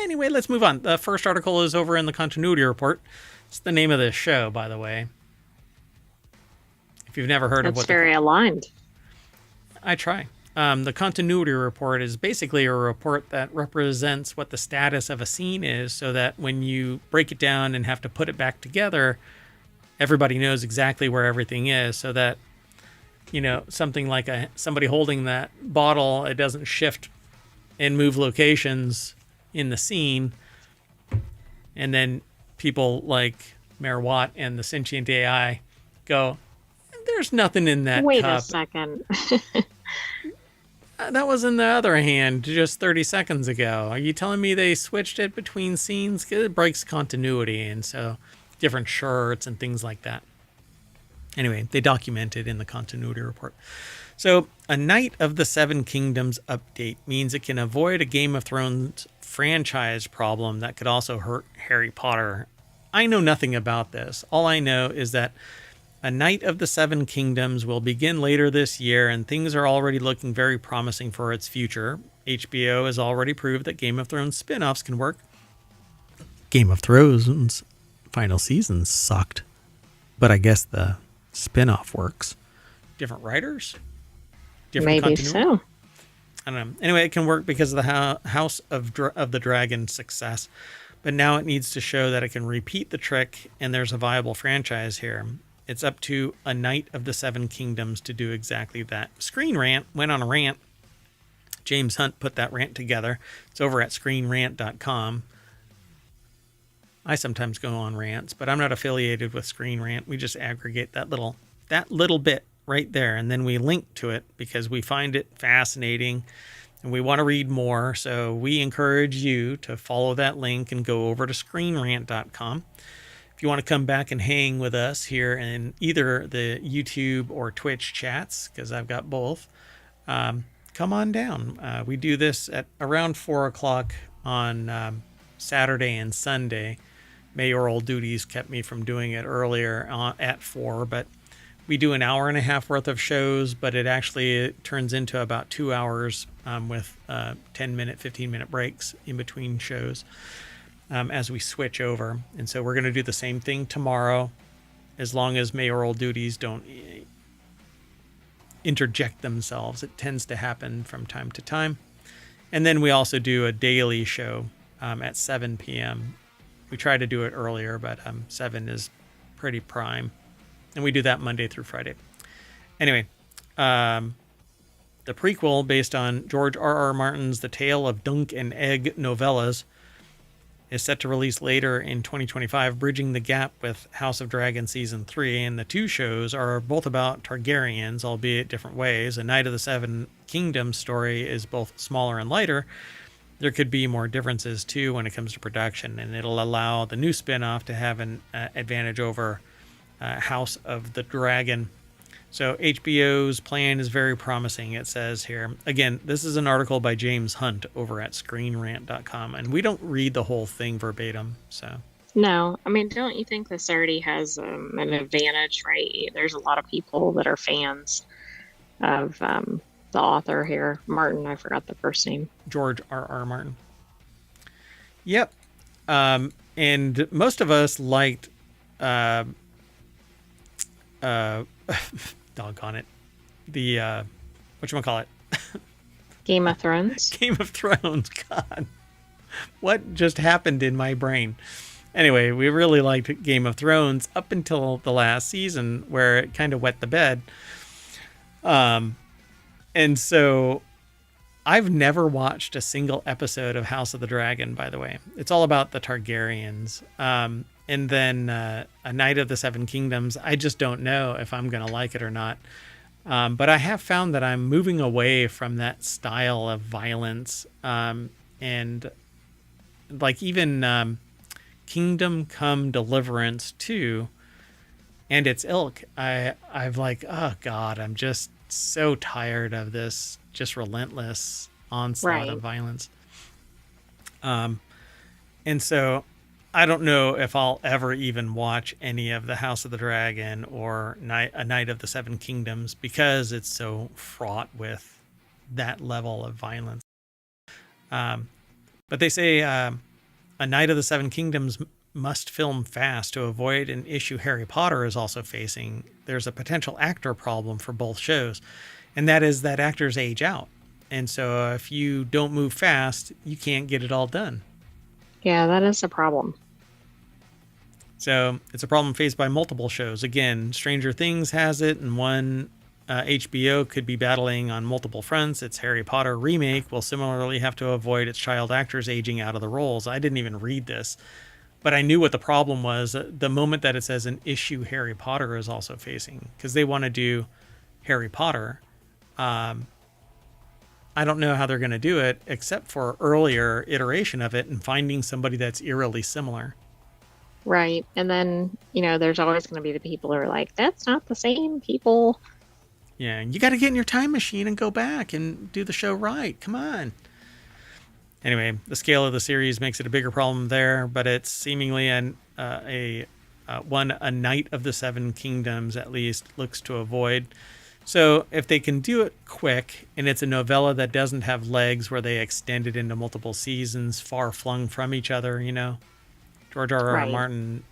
Anyway, let's move on. The first article is over in the continuity report. It's the name of this show, by the way. If you've never heard of what... That's very aligned. I try. The continuity report is basically a report that represents what the status of a scene is, so that when you break it down and have to put it back together, everybody knows exactly where everything is, so that, you know, something like somebody holding that bottle, it doesn't shift and move locations in the scene, and then people like Mayor Watt and the sentient AI go, there's nothing in that Wait cup. a second. That was in the other hand just 30 seconds ago. Are you telling me they switched it between scenes? 'Cause it breaks continuity, and so different shirts and things like that. Anyway, they document it in the continuity report. So, a Knight of the Seven Kingdoms update means it can avoid a Game of Thrones franchise problem that could also hurt Harry Potter. I know nothing about this. All I know is that A Knight of the Seven Kingdoms will begin later this year, and things are already looking very promising for its future. HBO has already proved that Game of Thrones spin-offs can work. Game of Thrones final season sucked, but I guess the spin-off works. Different writers? Different Maybe continuity? so. I don't know. Anyway, it can work because of the House of the Dragon success, but now it needs to show that it can repeat the trick, and there's a viable franchise here. It's up to A Knight of the Seven Kingdoms to do exactly that. Screen Rant went on a rant. James Hunt put that rant together. It's over at screenrant.com. I sometimes go on rants, but I'm not affiliated with Screen Rant. We just aggregate that little bit right there, and then we link to it because we find it fascinating and we want to read more. So we encourage you to follow that link and go over to screenrant.com. If you want to come back and hang with us here in either the YouTube or Twitch chats, because I've got both, come on down. We do this at around 4 o'clock on Saturday and Sunday. Mayoral duties kept me from doing it earlier at 4, but we do an hour and a half worth of shows, but it turns into about 2 hours with 10-minute, 15-minute breaks in between shows. As we switch over. And so we're going to do the same thing tomorrow, as long as mayoral duties don't interject themselves. It tends to happen from time to time. And then we also do a daily show at 7 p.m. We try to do it earlier, but 7 is pretty prime. And we do that Monday through Friday. Anyway, the prequel based on George R.R. Martin's The Tale of Dunk and Egg novellas is set to release later in 2025, bridging the gap with House of Dragon Season 3, and the two shows are both about Targaryens, albeit different ways. A Knight of the Seven Kingdoms story is both smaller and lighter. There could be more differences, too, when it comes to production, and it'll allow the new spin-off to have an advantage over House of the Dragon. So HBO's plan is very promising, it says here. Again, this is an article by James Hunt over at screenrant.com, and we don't read the whole thing verbatim. So No, I mean, don't you think this already has an advantage, right? There's a lot of people that are fans of the author here, Martin. I forgot the first name. George R. Martin. Yep. And most of us liked, doggone it, the, whatchamacallit? Game of Thrones. Game of Thrones. God. What just happened in my brain? Anyway, we really liked Game of Thrones up until the last season where it kind of wet the bed. And so I've never watched a single episode of House of the Dragon, by the way. It's all about the Targaryens. And then A Knight of the Seven Kingdoms. I just don't know if I'm going to like it or not. But I have found that I'm moving away from that style of violence. And like even Kingdom Come Deliverance 2 and its ilk, I've like, oh God, I'm just so tired of this just relentless onslaught of violence. And so I don't know if I'll ever even watch any of the House of the Dragon or A Knight of the Seven Kingdoms because it's so fraught with that level of violence. But they say A Knight of the Seven Kingdoms must film fast to avoid an issue Harry Potter is also facing. There's a potential actor problem for both shows, and that is that actors age out. And so if you don't move fast, you can't get it all done. Yeah, that is a problem. So it's a problem faced by multiple shows. Again, Stranger Things has it, and one HBO could be battling on multiple fronts. Its Harry Potter remake will similarly have to avoid its child actors aging out of the roles. I didn't even read this, but I knew what the problem was the moment that it says an issue Harry Potter is also facing, because they want to do Harry Potter. I don't know how they're going to do it except for earlier iteration of it and finding somebody that's eerily similar. Right. And then, there's always going to be the people who are like, that's not the same people. Yeah, you got to get in your time machine and go back and do the show right. Come on. Anyway, the scale of the series makes it a bigger problem there, but it's seemingly a Knight of the Seven Kingdoms at least looks to avoid. So if they can do it quick, and it's a novella that doesn't have legs where they extend it into multiple seasons far flung from each other, George R. Martin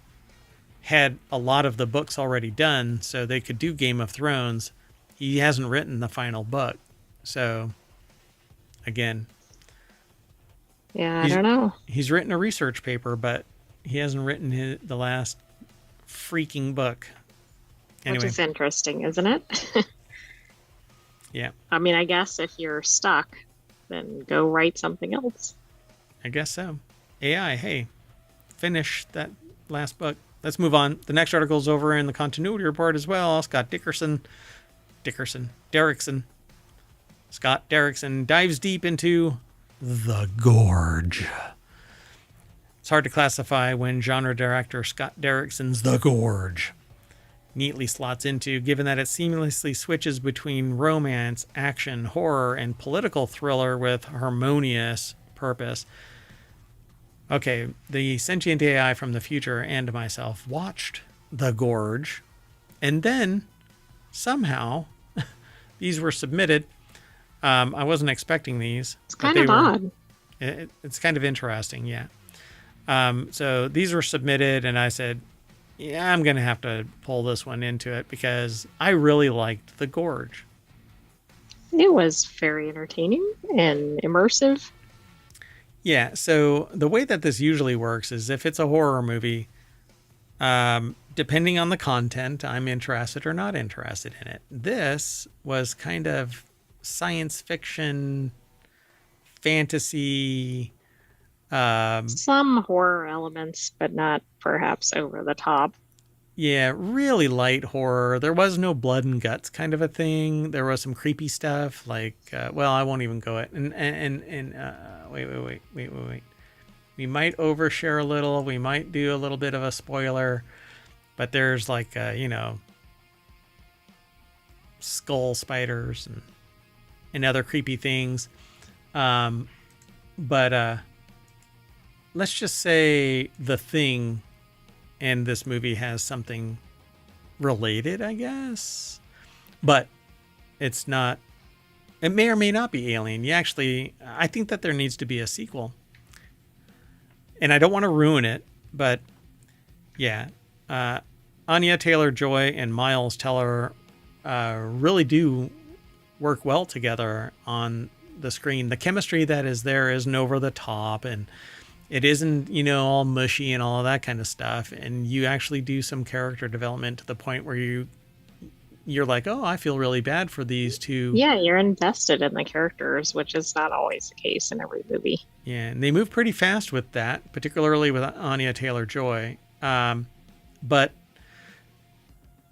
had a lot of the books already done, so they could do Game of Thrones. He hasn't written the final book. So, again... Yeah, I don't know. He's written a research paper, but he hasn't written the last freaking book. Anyway. Which is interesting, isn't it? Yeah. I mean, I guess if you're stuck, then go write something else. I guess so. AI, hey, finish that last book. Let's move on. The next article is over in the continuity report as well. Scott Derrickson dives deep into The Gorge. It's hard to classify when genre director Scott Derrickson's The Gorge neatly slots into, given that it seamlessly switches between romance, action, horror, and political thriller with harmonious purpose. Okay, the sentient AI from the future and myself watched The Gorge, and then somehow these were submitted. I wasn't expecting these. It's kind of odd. It's kind of interesting, yeah. So these were submitted, and I said, yeah, I'm going to have to pull this one into it because I really liked The Gorge. It was very entertaining and immersive. Yeah, so the way that this usually works is if it's a horror movie, depending on the content, I'm interested or not interested in it. This was kind of science fiction, fantasy. Some horror elements, but not perhaps over the top. Yeah, really light horror. There was no blood and guts kind of a thing. There was some creepy stuff like, well, I won't even go it. Wait. We might overshare a little. We might do a little bit of a spoiler, but there's like, skull spiders and other creepy things. But let's just say The Thing and this movie has something related, I guess. But it's not. It may or may not be Alien. I think that there needs to be a sequel. And I don't want to ruin it, but yeah. Anya Taylor-Joy and Miles Teller really do work well together on the screen. The chemistry that is there isn't over the top, and it isn't, all mushy and all of that kind of stuff. And you actually do some character development to the point where you're like, oh, I feel really bad for these two. Yeah, you're invested in the characters, which is not always the case in every movie. Yeah, and they move pretty fast with that, particularly with Anya Taylor-Joy. But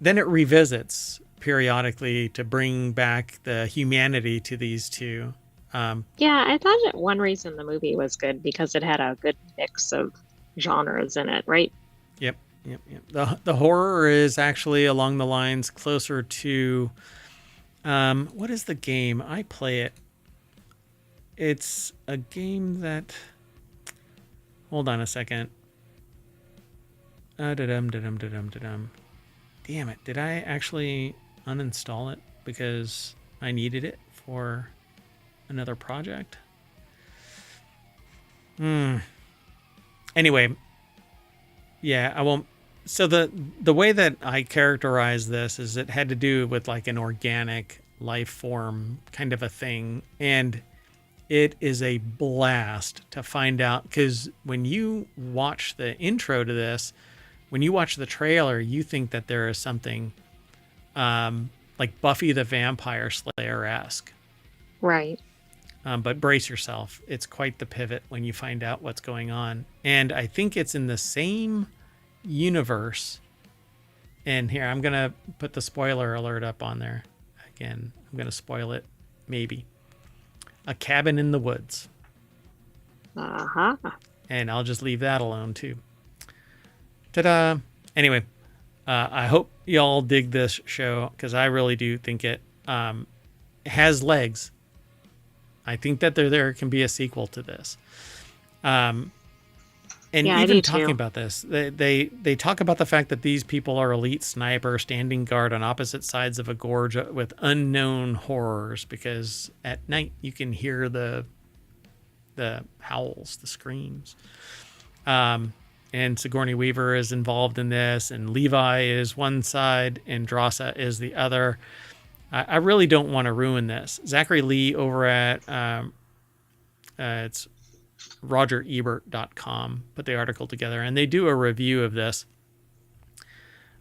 then it revisits periodically to bring back the humanity to these two. Yeah, I thought that one reason the movie was good because it had a good mix of genres in it, right? Yep. The horror is actually along the lines closer to what is the game? I play it. It's a game that. Hold on a second. Damn it! Did I actually uninstall it because I needed it for another project? Anyway, yeah, I won't. So the way that I characterize this is it had to do with like an organic life form kind of a thing, and it is a blast to find out, because when you watch the intro to this, when you watch the trailer, you think that there is something like Buffy the Vampire Slayer-esque. Right. But brace yourself. It's quite the pivot when you find out what's going on. And I think it's in the same universe. And here, I'm going to put the spoiler alert up on there. Again, I'm going to spoil it. Maybe. A Cabin in the Woods. Uh-huh. And I'll just leave that alone, too. Ta-da! Anyway, I hope y'all dig this show, because I really do think it has legs. I think that there can be a sequel to this. And Yeah, even talking about this, they talk about the fact that these people are elite snipers standing guard on opposite sides of a gorge with unknown horrors, because at night you can hear the howls, the screams. And Sigourney Weaver is involved in this, and Levi is one side and Drossa is the other. I really don't want to ruin this. Zachary Lee over at it's RogerEbert.com put the article together, and they do a review of this.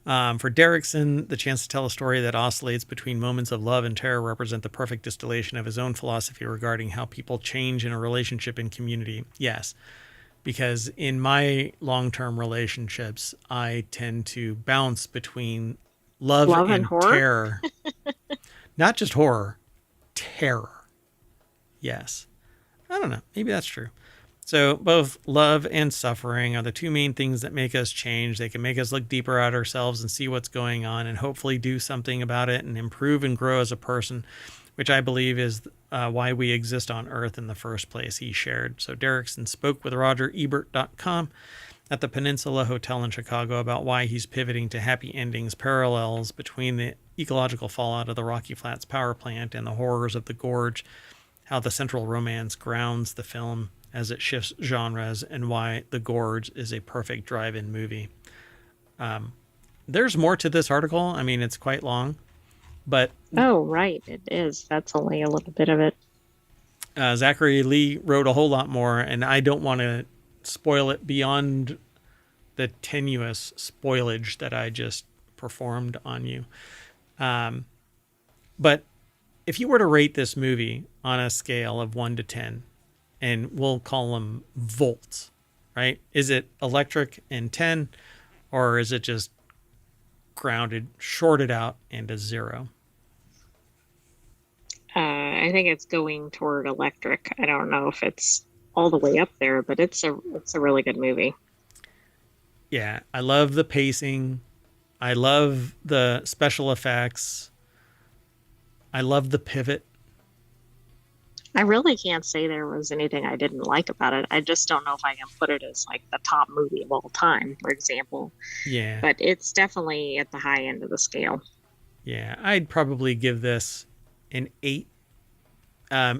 For Derrickson, the chance to tell a story that oscillates between moments of love and terror represent the perfect distillation of his own philosophy regarding how people change in a relationship and community. Yes, because in my long-term relationships, I tend to bounce between love and terror. Not just horror, terror. Yes. I don't know. Maybe that's true. So both love and suffering are the two main things that make us change. They can make us look deeper at ourselves and see what's going on and hopefully do something about it and improve and grow as a person, which I believe is why we exist on Earth in the first place, he shared. So Derrickson spoke with RogerEbert.com at the Peninsula Hotel in Chicago about why he's pivoting to happy endings, parallels between the ecological fallout of the Rocky Flats power plant and the horrors of the gorge, how the central romance grounds the film as it shifts genres, and why The Gorge is a perfect drive-in movie. There's more to this article. I mean, it's quite long, but... Oh, right. It is. That's only a little bit of it. Zachary Lee wrote a whole lot more, and I don't want to spoil it beyond the tenuous spoilage that I just performed on you. But if you were to rate this movie on a scale of 1 to 10, and we'll call them volts, right? Is it electric and 10, or is it just grounded, shorted out, and a 0? I think it's going toward electric. I don't know if it's all the way up there, but it's a really good movie. Yeah, I love the pacing. I love the special effects. I love the pivot. I really can't say there was anything I didn't like about it. I just don't know if I can put it as like the top movie of all time, for example. Yeah. But it's definitely at the high end of the scale. Yeah. I'd probably give this an 8,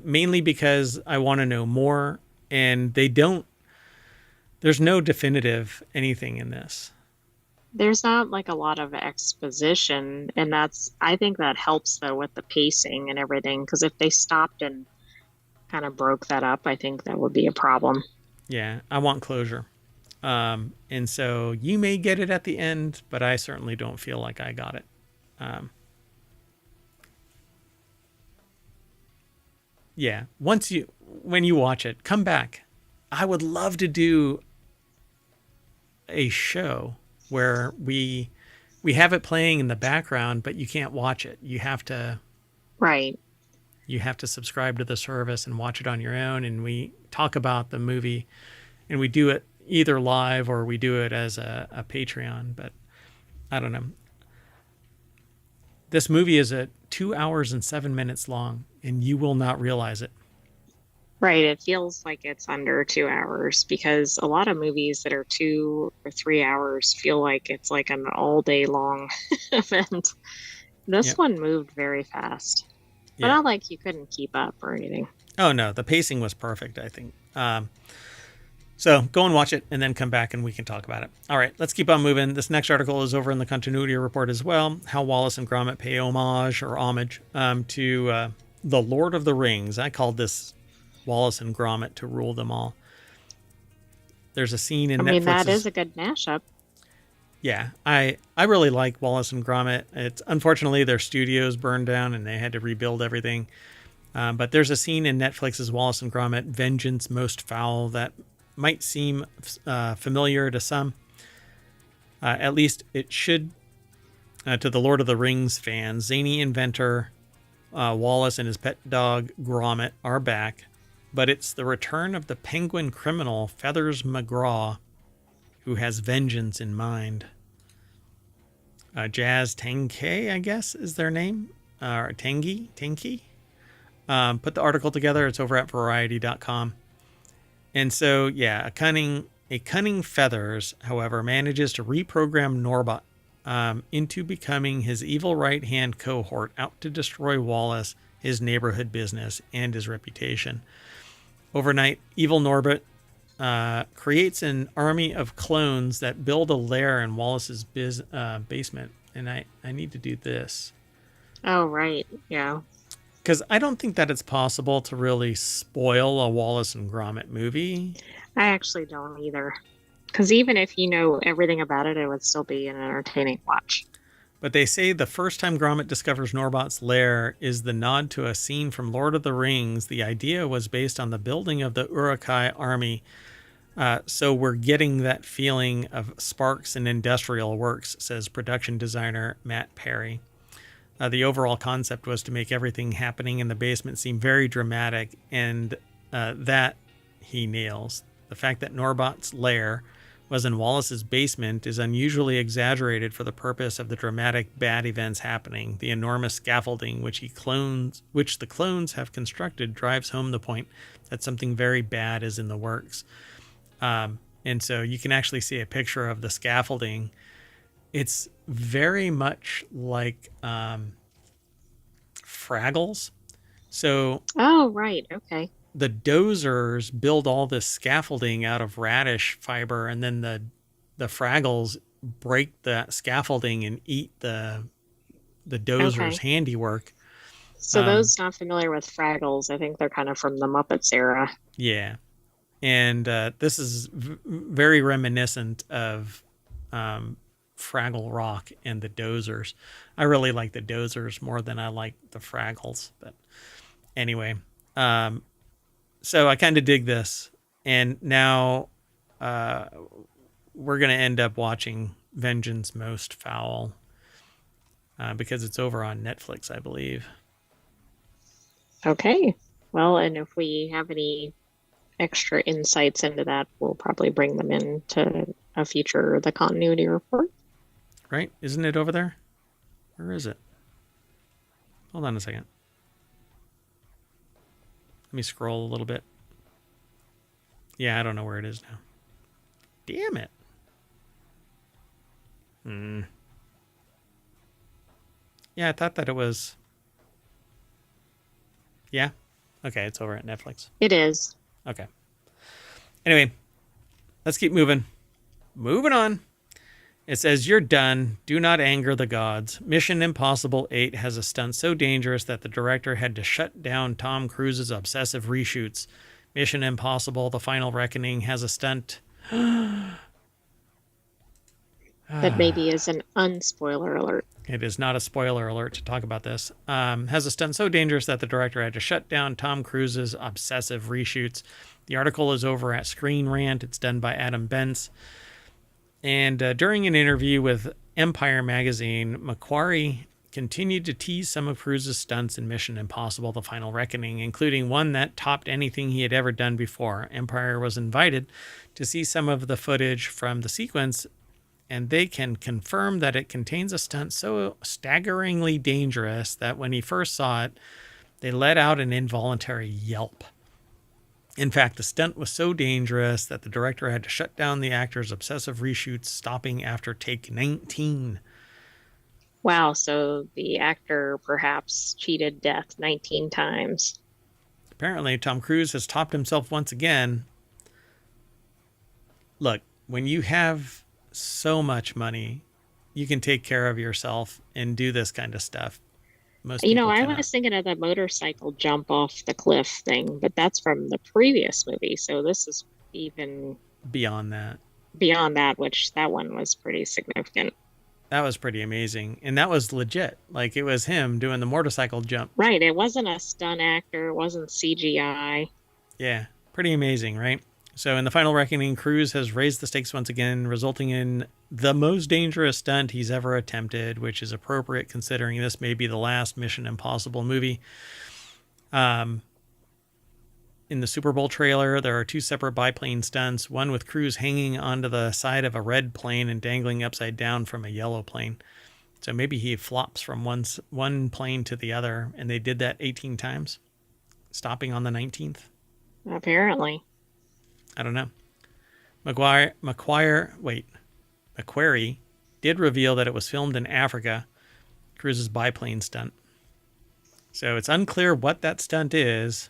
mainly because I want to know more. And there's no definitive anything in this. There's not like a lot of exposition, and I think that helps though with the pacing and everything, because if they stopped and kind of broke that up, I think that would be a problem. Yeah. I want closure. And so you may get it at the end, but I certainly don't feel like I got it. Um, yeah. When you watch it, come back. I would love to do a show where we have it playing in the background, but you can't watch it. Right. You have to subscribe to the service and watch it on your own. And we talk about the movie, and we do it either live or we do it as a Patreon. But I don't know. This movie is at 2 hours and 7 minutes long, and you will not realize it. Right. It feels like it's under 2 hours because a lot of movies that are 2 or 3 hours feel like it's like an all day long event. This Yep. one moved very fast, but Yeah. not like you couldn't keep up or anything. Oh no, the pacing was perfect, I think. So go and watch it and then come back and we can talk about it. All right, let's keep on moving. This next article is over in the continuity report as well. How Wallace and Gromit pay homage to the Lord of the Rings. I called this Wallace and Gromit to rule them all. There's a scene in I mean, that Netflix's. is a good mashup. Yeah, I really like Wallace and Gromit. It's unfortunately their studios burned down and they had to rebuild everything. But there's a scene in Netflix's Wallace and Gromit: Vengeance Most Foul that might seem familiar to some. At least it should to the Lord of the Rings fans. Zany inventor Wallace and his pet dog Gromit are back, but it's the return of the penguin criminal Feathers McGraw, who has vengeance in mind. Jazz Tangke, I guess, is their name. Or Tanky. Put the article together. It's over at variety.com. And so, yeah, a cunning Feathers, however, manages to reprogram Norbot into becoming his evil right-hand cohort out to destroy Wallace, his neighborhood business, and his reputation. Overnight, evil Norbot creates an army of clones that build a lair in Wallace's basement. And I need to do this. Oh, right. Yeah. Because I don't think that it's possible to really spoil a Wallace and Gromit movie. I actually don't either. Because even if you know everything about it, it would still be an entertaining watch. But they say the first time Gromit discovers Norbot's lair is the nod to a scene from Lord of the Rings. The idea was based on the building of the Uruk-hai army. So we're getting that feeling of sparks and industrial works, says production designer Matt Perry. The overall concept was to make everything happening in the basement seem very dramatic, and that he nails. The fact that Norbot's lair was in Wallace's basement is unusually exaggerated for the purpose of the dramatic bad events happening. The enormous scaffolding which the clones have constructed drives home the point that something very bad is in the works. And so you can actually see a picture of the scaffolding. It's very much like Fraggles. So Oh, right. Okay. the dozers build all this scaffolding out of radish fiber, and then the Fraggles break the scaffolding and eat the dozers' Okay. handiwork. So those not familiar with Fraggles, I think they're kind of from the Muppets era. Yeah. And this is very reminiscent of Fraggle Rock and the Dozers. I really like the Dozers more than I like the Fraggles. But anyway, so I kind of dig this. And now we're going to end up watching Vengeance Most Foul because it's over on Netflix, I believe. Okay. Well, and if we have any extra insights into that, we'll probably bring them into a future The Continuity Report. Right? Isn't it over there? Where is it? Hold on a second. Let me scroll a little bit. Yeah, I don't know where it is now. Damn it. Yeah, I thought that it was. Yeah. Okay, it's over at Netflix. It is. Okay. Anyway, let's keep moving. Moving on. It says, "You're done. Do not anger the gods. Mission Impossible 8 has a stunt so dangerous that the director had to shut down Tom Cruise's obsessive reshoots. Mission Impossible The Final Reckoning has a stunt." That maybe is an unspoiler alert. It is not a spoiler alert to talk about this. Has a stunt so dangerous that the director had to shut down Tom Cruise's obsessive reshoots. The article is over at Screen Rant. It's done by Adam Bentz. And during an interview with Empire magazine, Macquarie continued to tease some of Cruise's stunts in Mission Impossible The Final Reckoning, including one that topped anything he had ever done before. Empire was invited to see some of the footage from the sequence, and they can confirm that it contains a stunt so staggeringly dangerous that when he first saw it, they let out an involuntary yelp. In fact, the stunt was so dangerous that the director had to shut down the actor's obsessive reshoots, stopping after take 19. Wow, so the actor perhaps cheated death 19 times. Apparently, Tom Cruise has topped himself once again. Look, when you have so much money, you can take care of yourself and do this kind of stuff. Most You know, people I cannot. was thinking of the motorcycle jump off the cliff thing, but that's from the previous movie. So this is even Beyond that, beyond that, which that one was pretty significant. that was pretty amazing. And that was legit. Like, it was him doing the motorcycle jump. Right. It wasn't a stunt actor, it wasn't CGI. Yeah, pretty amazing, right? So in The Final Reckoning, Cruise has raised the stakes once again, resulting in the most dangerous stunt he's ever attempted, which is appropriate considering this may be the last Mission Impossible movie. In the Super Bowl trailer, there are two separate biplane stunts, one with Cruise hanging onto the side of a red plane and dangling upside down from a yellow plane. So maybe he flops from one plane to the other, and they did that 18 times, stopping on the 19th. Apparently. I don't know. Macquarie did reveal that it was filmed in Africa, Cruise's biplane stunt. So it's unclear what that stunt is,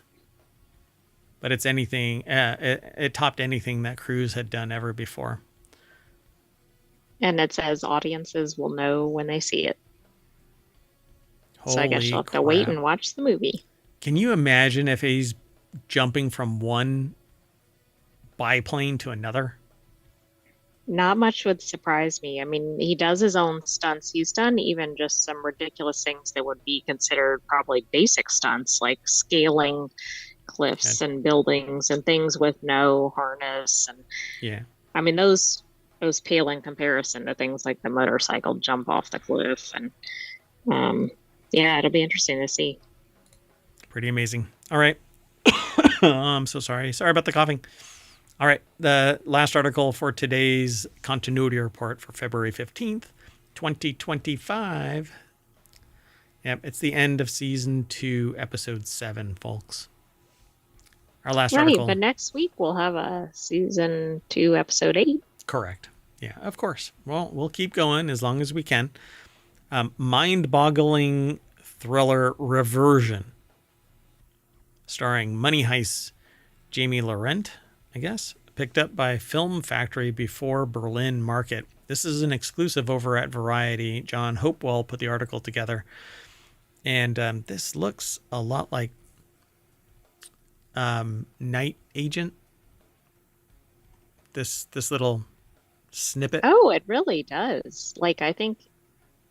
but it's anything. It topped anything that Cruise had done ever before. And it says audiences will know when they see it. So I guess Holy you'll have to crap. wait and watch the movie. Can you imagine if he's jumping from one biplane to another? Not much would surprise me. I mean, he does his own stunts. He's done even just some ridiculous things that would be considered probably basic stunts, like scaling cliffs and buildings and things with no harness. And Yeah. I mean, those pale in comparison to things like the motorcycle jump off the cliff. And yeah, it'll be interesting to see. Pretty amazing. All right. I'm so sorry. Sorry about the coughing. All right. The last article for today's continuity report for February 15th, 2025. Yep. It's the end of season 2, episode 7, folks. Our last article. But next week we'll have a season 2, episode 8. Correct. Yeah, of course. Well, we'll keep going as long as we can. Mind-boggling thriller Reversion, starring Money Heist Jamie Laurent, I guess, picked up by Film Factory before Berlin Market. This is an exclusive over at Variety. John Hopewell put the article together. And this looks a lot like Night Agent. This little snippet. Oh, it really does. Like, I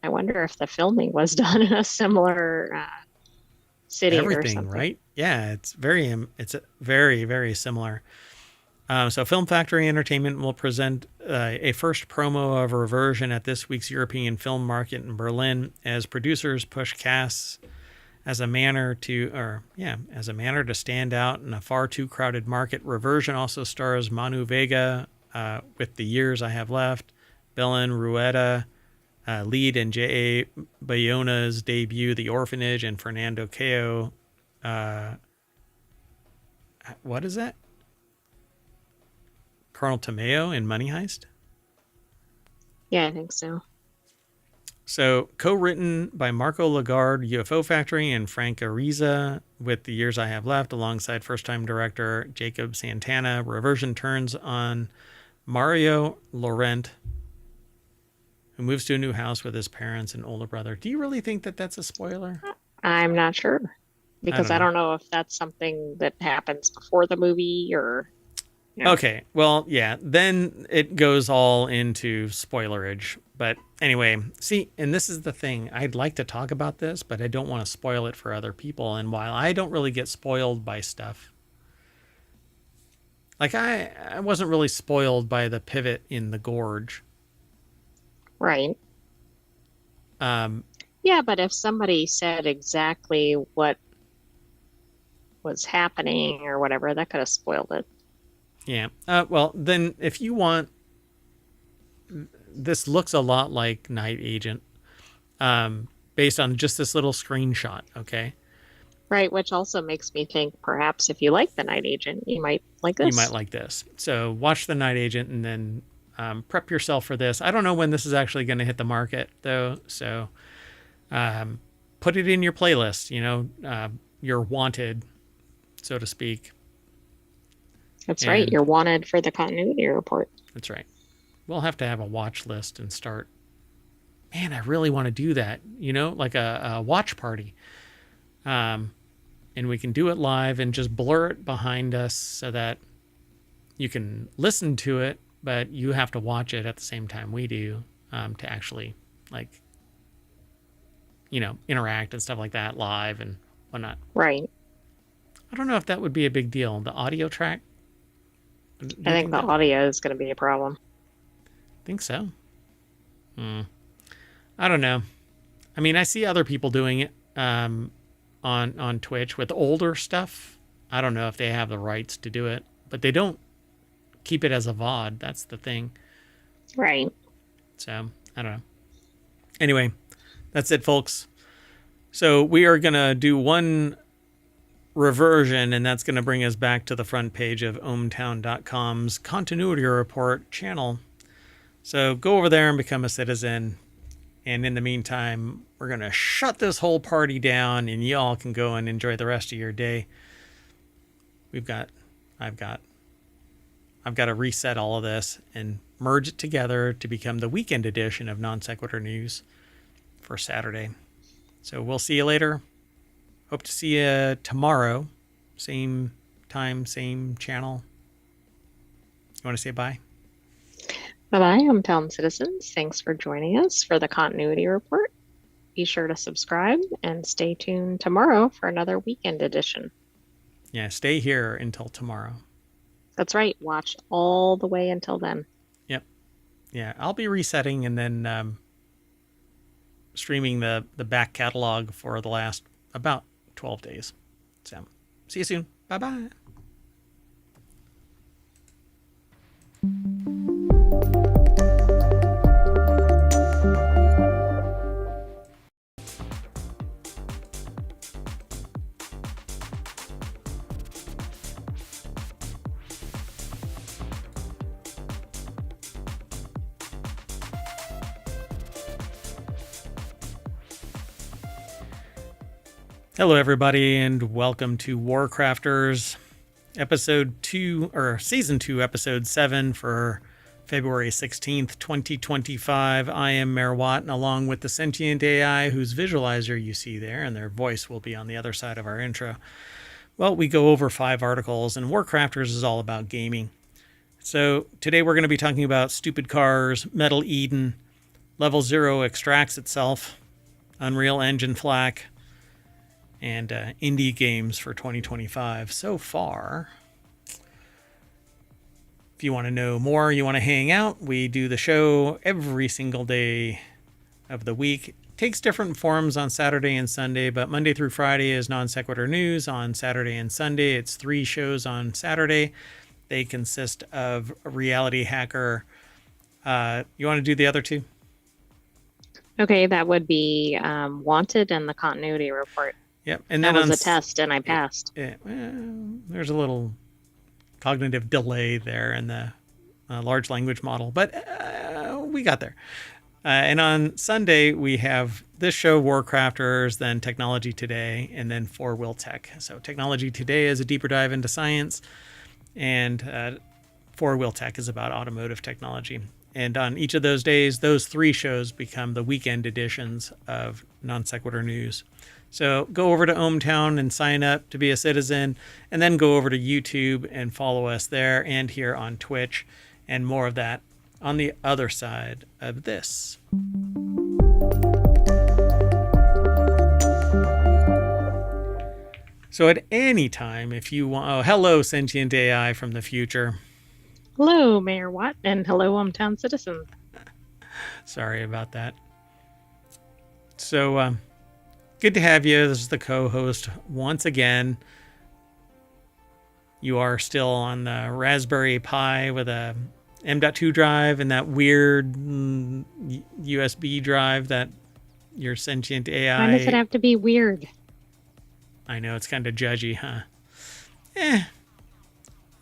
wonder if the filming was done in a similar city or Everything, something. right? Yeah, it's very, very similar. So Film Factory Entertainment will present a first promo of Reversion at this week's European Film Market in Berlin as producers push casts as a manner to stand out in a far too crowded market. Reversion also stars Manu Vega with The Years I Have Left, Belen Rueda, lead in J.A. Bayona's debut, The Orphanage, and Fernando Cao, What is that? Colonel Tomeo in Money Heist? Yeah, I think so. So, co-written by Marco Lagarde, UFO Factory, and Frank Ariza, with The Years I Have Left, alongside first-time director Jacob Santana. Reversion turns on Mario Laurent, who moves to a new house with his parents and older brother. Do you really think that that's a spoiler? I'm not sure I because don't I know. don't know if that's something that happens before the movie or, you know. Okay, well, yeah, then it goes all into spoilerage. But anyway, see, and this is the thing. I'd like to talk about this, but I don't want to spoil it for other people. And while I don't really get spoiled by stuff, like I wasn't really spoiled by the pivot in the gorge. Right. Um, Yeah, but if somebody said exactly what was happening or whatever, that could have spoiled it. yeah. Well, then if you want, this looks a lot like Night Agent, based on just this little screenshot. Okay. Right, which also makes me think perhaps if you like The Night Agent, you might like You might this. like this. So watch The Night Agent and then prep yourself for this. I don't know when this is actually going to hit the market, though. So um, put it in your playlist, your wanted, so to speak. That's right. And You're wanted for the continuity report. that's right. We'll have to have a watch list and start. Man, I really want to do that, like a watch party. And we can do it live and just blur it behind us so that you can listen to it, but you have to watch it at the same time we do, to actually, like, interact and stuff like that live and whatnot. Right. I don't know if that would be a big deal. The audio track, do I you think think the that? audio is going to be a problem. Think so? Hmm. I don't know. I mean, I see other people doing it on Twitch with older stuff. I don't know if they have the rights to do it, but they don't keep it as a VOD. That's the thing. Right. So I don't know. Anyway, that's it, folks. So we are going to do one reversion, and that's going to bring us back to the front page of ohmtown.com's continuity report channel. So go over there and become a citizen. And in the meantime, we're going to shut this whole party down and y'all can go and enjoy the rest of your day. I've got to reset all of this and merge it together to become the weekend edition of Non Sequitur News for Saturday. So we'll see you later. Hope to see you tomorrow. Same time, same channel. You want to say bye? Bye-bye, hometown citizens. Thanks for joining us for the continuity report. Be sure to subscribe and stay tuned tomorrow for another weekend edition. Yeah, stay here until tomorrow. That's right. Watch all the way until then. Yep. Yeah, I'll be resetting and then streaming the back catalog for the last about 12 days. So, see you soon. Bye-bye. Hello, everybody, and welcome to WarCrafters, episode 2, or season 2, episode 7 for February 16th, 2025. I am Mayor Watt, and along with the sentient AI whose visualizer you see there, and their voice will be on the other side of our intro. Well, we go over 5 articles, and WarCrafters is all about gaming. So today we're going to be talking about stupid cars, Metal Eden, Level 0 extracts itself, Unreal Engine FLAC, and indie games for 2025 so far. If you want to know more, you want to hang out, we do the show every single day of the week. It takes different forms on Saturday and Sunday, but Monday through Friday is Non Sequitur News. On Saturday and Sunday, it's 3 shows on Saturday. They consist of Reality Hacker. You want to do the other 2? Okay, that would be Wanted and the continuity report. Yep. And That then was a test and I it, passed. there's a little cognitive delay there in the large language model, but we got there. And on Sunday, we have this show, WarCrafters, then Technology Today, and then Four Wheel Tech. So Technology Today is a deeper dive into science, and Four Wheel Tech is about automotive technology. And on each of those days, those three shows become the weekend editions of Non Sequitur News. So go over to ohmTown and sign up to be a citizen, and then go over to YouTube and follow us there and here on Twitch, and more of that on the other side of this. So at any time, if you want, oh, hello, sentient AI from the future. Hello, Mayor Watt, and hello, hometown citizens. Sorry about that. So good to have you. This is the co-host once again. You are still on the Raspberry Pi with a M.2 drive and that weird USB drive that your sentient AI. Why does it have to be weird? I know, it's kind of judgy, huh?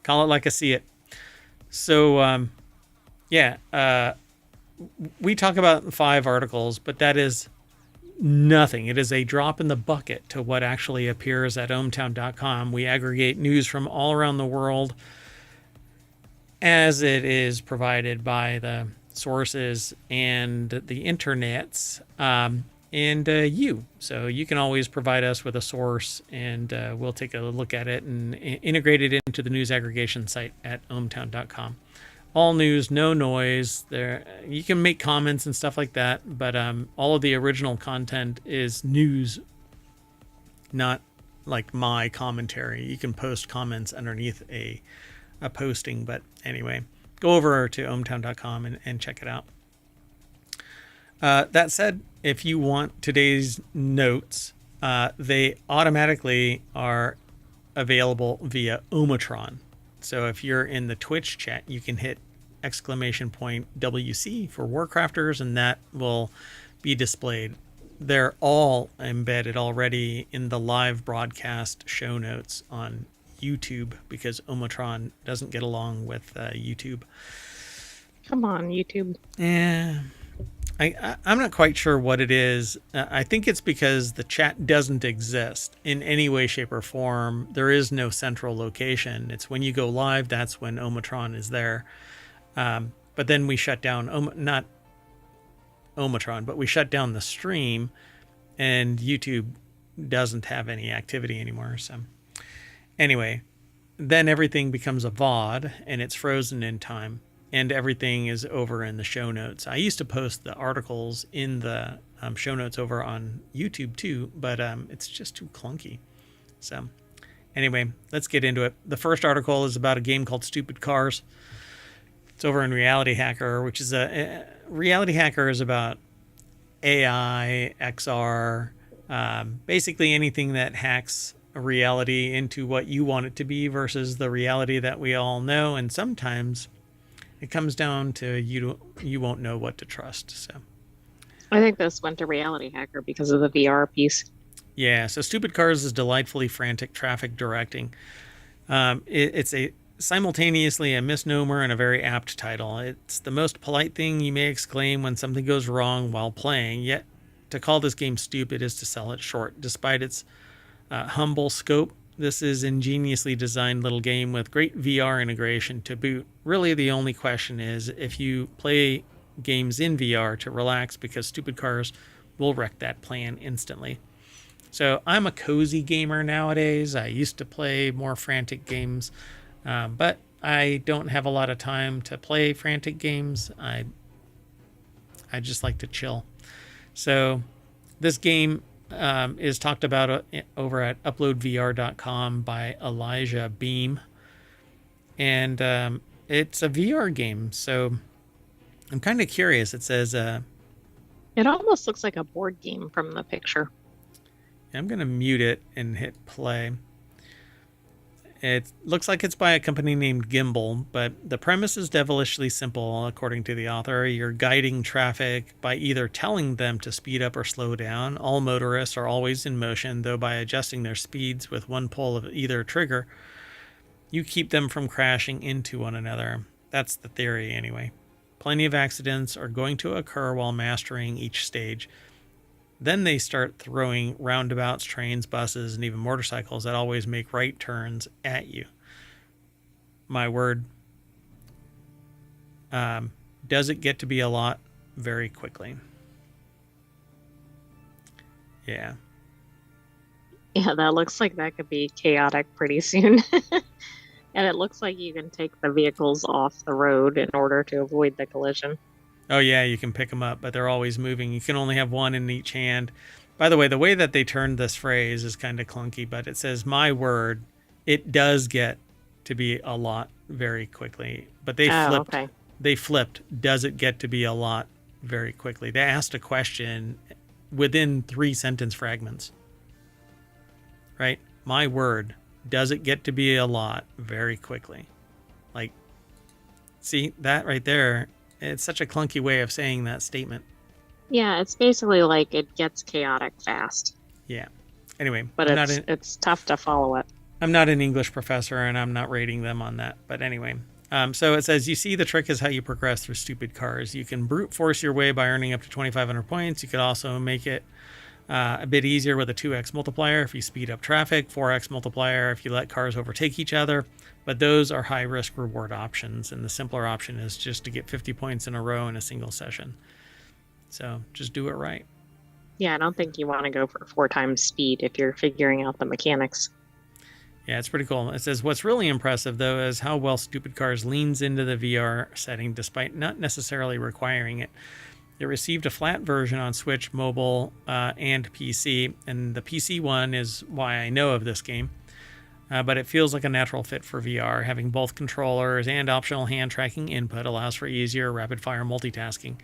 Call it like I see it. So, we talk about 5 articles, but that is nothing. It is a drop in the bucket to what actually appears at ohmtown.com. We aggregate news from all around the world as it is provided by the sources and the internets and you. So you can always provide us with a source, and we'll take a look at it and integrate it into the news aggregation site at ohmtown.com. All news, no noise. There, you can make comments and stuff like that, but all of the original content is news, not like my commentary. You can post comments underneath a posting, but anyway, go over to ohmtown.com and check it out. That said, if you want today's notes, they automatically are available via Omatron. So if you're in the Twitch chat, you can hit !WC for WarCrafters, and that will be displayed. They're all embedded already in the live broadcast show notes on YouTube, because Omatron doesn't get along with YouTube. Come on, YouTube. Yeah. I'm not quite sure what it is. I think it's because the chat doesn't exist in any way, shape, or form. There is no central location. It's when you go live, that's when Omatron is there. But then we shut down, not Omatron, but we shut down the stream, and YouTube doesn't have any activity anymore. So anyway, then everything becomes a VOD, and it's frozen in time. And everything is over in the show notes. I used to post the articles in the show notes over on YouTube too, but it's just too clunky. So anyway, let's get into it. The first article is about a game called Stupid Cars. It's over in Reality Hacker, which is Reality Hacker is about AI, XR, basically anything that hacks a reality into what you want it to be versus the reality that we all know. And sometimes it comes down to you won't know what to trust. So I think this went to Reality Hacker because of the VR piece. Yeah, so Stupid Cars is delightfully frantic traffic directing. It's a simultaneously a misnomer and a very apt title. It's the most polite thing you may exclaim when something goes wrong while playing, yet to call this game stupid is to sell it short. Despite its humble scope, this is ingeniously designed little game with great VR integration to boot. Really, the only question is if you play games in VR to relax, because Stupid Cars will wreck that plan instantly. So I'm a cozy gamer nowadays. I used to play more frantic games, but I don't have a lot of time to play frantic games. I just like to chill. So this game is talked about over at uploadvr.com by Elijah Beam. And it's a VR game. So I'm kind of curious. It says... it almost looks like a board game from the picture. I'm going to mute it and hit play. It looks like it's by a company named Gimbal, but the premise is devilishly simple, according to the author. You're guiding traffic by either telling them to speed up or slow down. All motorists are always in motion, though by adjusting their speeds with one pull of either trigger, you keep them from crashing into one another. That's the theory, anyway. Plenty of accidents are going to occur while mastering each stage. Then they start throwing roundabouts, trains, buses, and even motorcycles that always make right turns at you. My word. Does it get to be a lot very quickly? Yeah. Yeah, that looks like that could be chaotic pretty soon. And it looks like you can take the vehicles off the road in order to avoid the collision. Oh, yeah, you can pick them up, but they're always moving. You can only have one in each hand. By the way that they turned this phrase is kind of clunky, but it says, my word, it does get to be a lot very quickly. But they flipped. Okay. They flipped. Does it get to be a lot very quickly? They asked a question within 3 sentence fragments. Right? My word, does it get to be a lot very quickly? Like, see, that right there, it's such a clunky way of saying that statement. Yeah, it's basically like it gets chaotic fast. Yeah. Anyway, but it's tough to follow it. I'm not an English professor, and I'm not rating them on that. But anyway, so it says, you see, the trick is how you progress through stupid cars. You can brute force your way by earning up to 2,500 points. You could also make it a bit easier with a 2x multiplier if you speed up traffic, 4x multiplier if you let cars overtake each other. But those are high risk reward options, and the simpler option is just to get 50 points in a row in a single session. So just do it right. Yeah, I don't think you want to go for 4 times speed if you're figuring out the mechanics. Yeah, it's pretty cool. It says, what's really impressive, though, is how well Stupid Cars leans into the VR setting despite not necessarily requiring it. It received a flat version on Switch, mobile, and PC, and the PC one is why I know of this game. But it feels like a natural fit for VR. Having both controllers and optional hand tracking input allows for easier rapid-fire multitasking.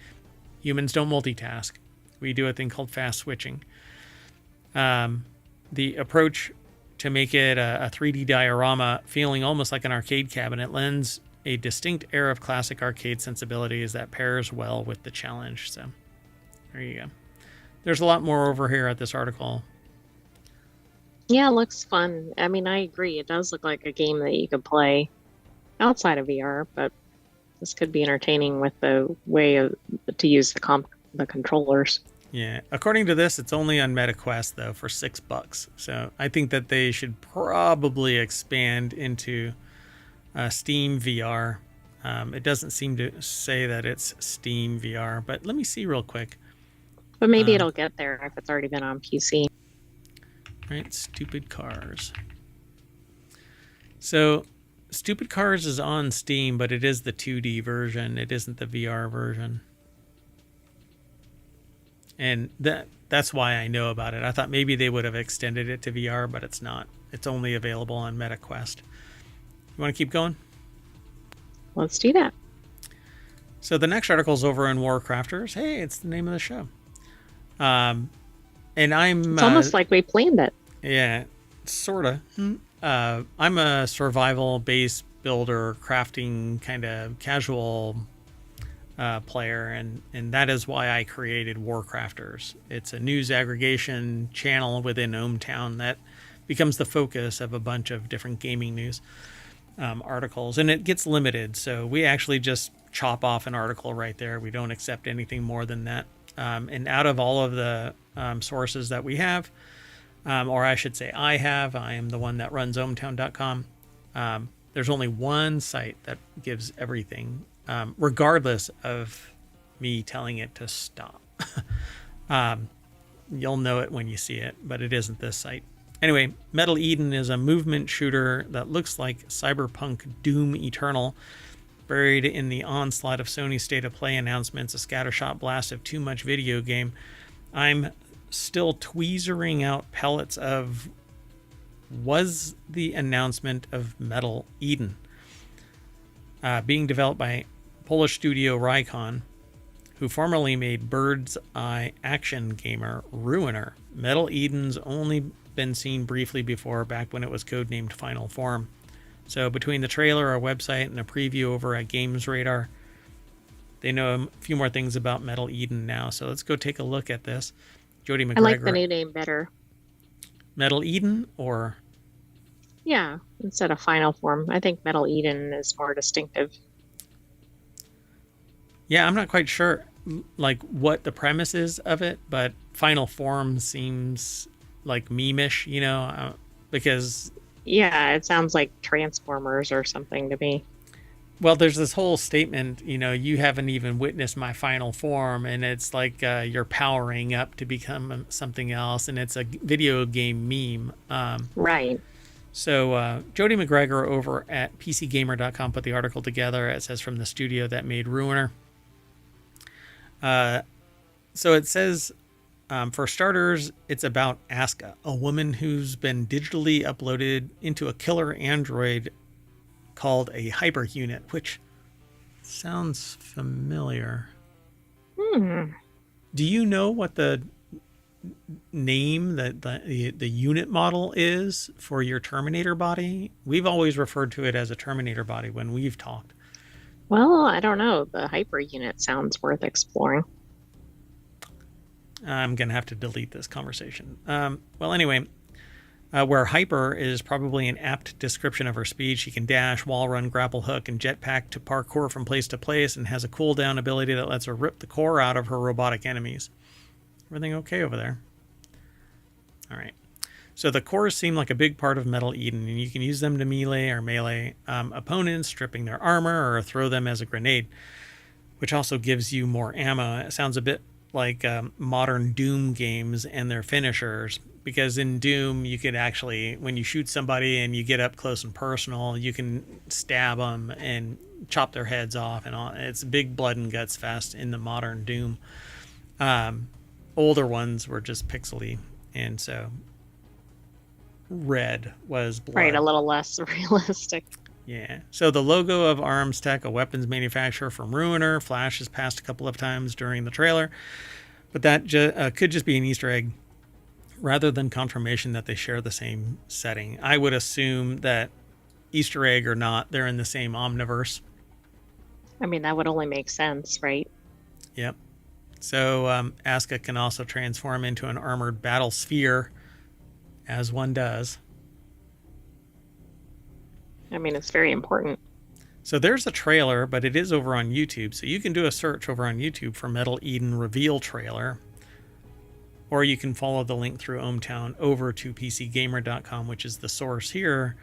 Humans don't multitask. We do a thing called fast switching. The approach to make it a 3D diorama feeling almost like an arcade cabinet lends a distinct air of classic arcade sensibilities that pairs well with the challenge. So there you go. There's a lot more over here at this article. Yeah, it looks fun. I mean, I agree. It does look like a game that you could play outside of VR, but this could be entertaining with the way to use the controllers. Yeah. According to this, it's only on MetaQuest, though, for $6. So I think that they should probably expand into Steam VR. It doesn't seem to say that it's Steam VR, but let me see real quick. But maybe it'll get there if it's already been on PC. Right, Stupid Cars. So Stupid Cars is on Steam, but it is the 2D version. It isn't the VR version. And that's why I know about it. I thought maybe they would have extended it to VR, but it's not. It's only available on MetaQuest. You want to keep going? Let's do that. So the next article is over in WarCrafters. Hey, it's the name of the show. And I'm... It's almost like we planned it. Yeah, sort of. I'm a survival base builder, crafting kind of casual player, and that is why I created WarCrafters. It's a news aggregation channel within ohmTown that becomes the focus of a bunch of different gaming news articles, and it gets limited. So we actually just chop off an article right there. We don't accept anything more than that. And out of all of the sources that we have, or I should say I am the one that runs ohmtown.com. There's only one site that gives everything, regardless of me telling it to stop. You'll know it when you see it, but it isn't this site. Anyway, Metal Eden is a movement shooter that looks like Cyberpunk Doom Eternal. Buried in the onslaught of Sony's State of Play announcements, a scattershot blast of too much video game. I'm still tweezering out pellets of, was the announcement of Metal Eden. Being developed by Polish studio Rycon, who formerly made Bird's Eye action gamer Ruiner. Metal Eden's only been seen briefly before, back when it was codenamed Final Form. So between the trailer, our website, and a preview over at Games Radar, they know a few more things about Metal Eden now. So let's go take a look at this. Jody I like the McGregor, new name better. Metal Eden, or Yeah, instead of final form. I think Metal Eden is more distinctive. yeah, I'm not quite sure like what the premise is of it, but final form seems like memeish, because Yeah, it sounds like Transformers or something to me. well, there's this whole statement, you haven't even witnessed my final form, and it's like you're powering up to become something else, and it's a video game meme. Right. So Jody McGregor over at PCGamer.com put the article together. It says from the studio that made Ruiner. So it says, for starters, it's about Asuka, a woman who's been digitally uploaded into a killer android called a hyper unit, which sounds familiar. Do you know what the name that the unit model is for your Terminator body? We've always referred to it as a Terminator body when we've talked. Well, I don't know. The hyper unit sounds worth exploring. I'm going to have to delete this conversation. Well, anyway, where hyper is probably an apt description of her speed. She can dash, wall run, grapple hook, and jetpack to parkour from place to place, and has a cooldown ability that lets her rip the core out of her robotic enemies. Everything okay over there? All right. So the cores seem like a big part of Metal Eden, and you can use them to melee opponents, stripping their armor, or throw them as a grenade, which also gives you more ammo. It sounds a bit like modern Doom games and their finishers, because in Doom you could actually, when you shoot somebody and you get up close and personal, you can stab them and chop their heads off and all. It's a big blood and guts fest in the modern Doom. Older ones were just pixely, and so red was blood. Right, a little less realistic. Yeah. So the logo of Arms Tech, a weapons manufacturer from Ruiner, flashes past a couple of times during the trailer, but that could just be an Easter egg rather than confirmation that they share the same setting. I would assume that, Easter egg or not, they're in the same omniverse. I mean, that would only make sense, right? Yep. So Asuka can also transform into an armored battle sphere, as one does. I mean, it's very important. So there's a trailer, but it is over on YouTube. So you can do a search over on YouTube for Metal Eden reveal trailer. Or you can follow the link through ohmTown over to PCGamer.com, which is the source here.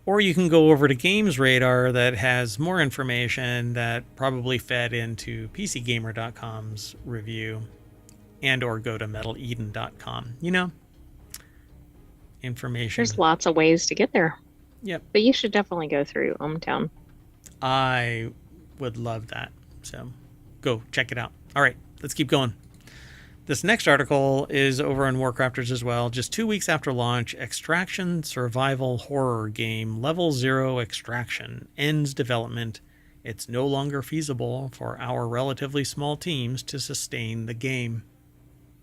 Or you can go over to Games Radar that has more information that probably fed into PCGamer.com's review. And or go to MetalEden.com. Information. There's lots of ways to get there. Yep. But you should definitely go through ohmTown. I would love that. So go check it out. All right, let's keep going. This next article is over on WarCrafters as well. Just 2 weeks after launch, extraction survival horror game Level 0 Extraction ends development. It's no longer feasible for our relatively small teams to sustain the game.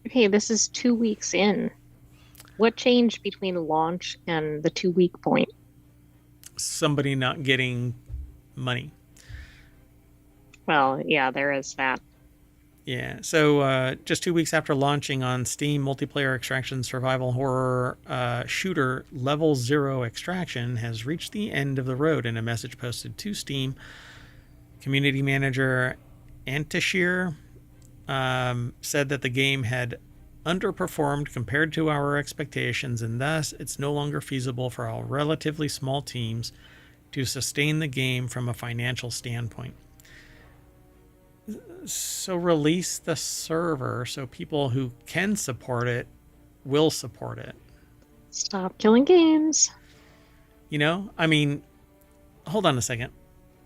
Okay, this is 2 weeks in. What changed between launch and the 2-week point? Somebody not getting money. Well, yeah, there is that. Yeah, so just 2 weeks after launching on Steam, multiplayer extraction survival horror shooter Level 0 Extraction has reached the end of the road. In a message posted to Steam, community manager Antashir said that the game had underperformed compared to our expectations, and thus it's no longer feasible for our relatively small teams to sustain the game from a financial standpoint. So release the server so people who can support it will support it. Stop killing games. I mean, hold on a second.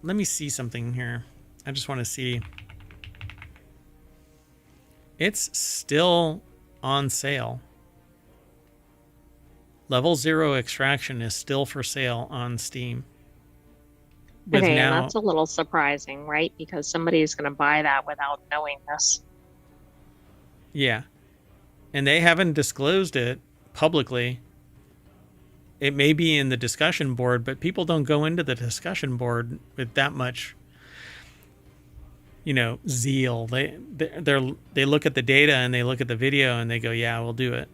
Let me see something here. I just want to see. It's still on sale. Level 0 Extraction is still for sale on Steam. Okay, and that's a little surprising, right? Because somebody's going to buy that without knowing this. Yeah. And they haven't disclosed it publicly. it may be in the discussion board, but people don't go into the discussion board with that much, zeal. They look at the data and they look at the video and they go, yeah, we'll do it.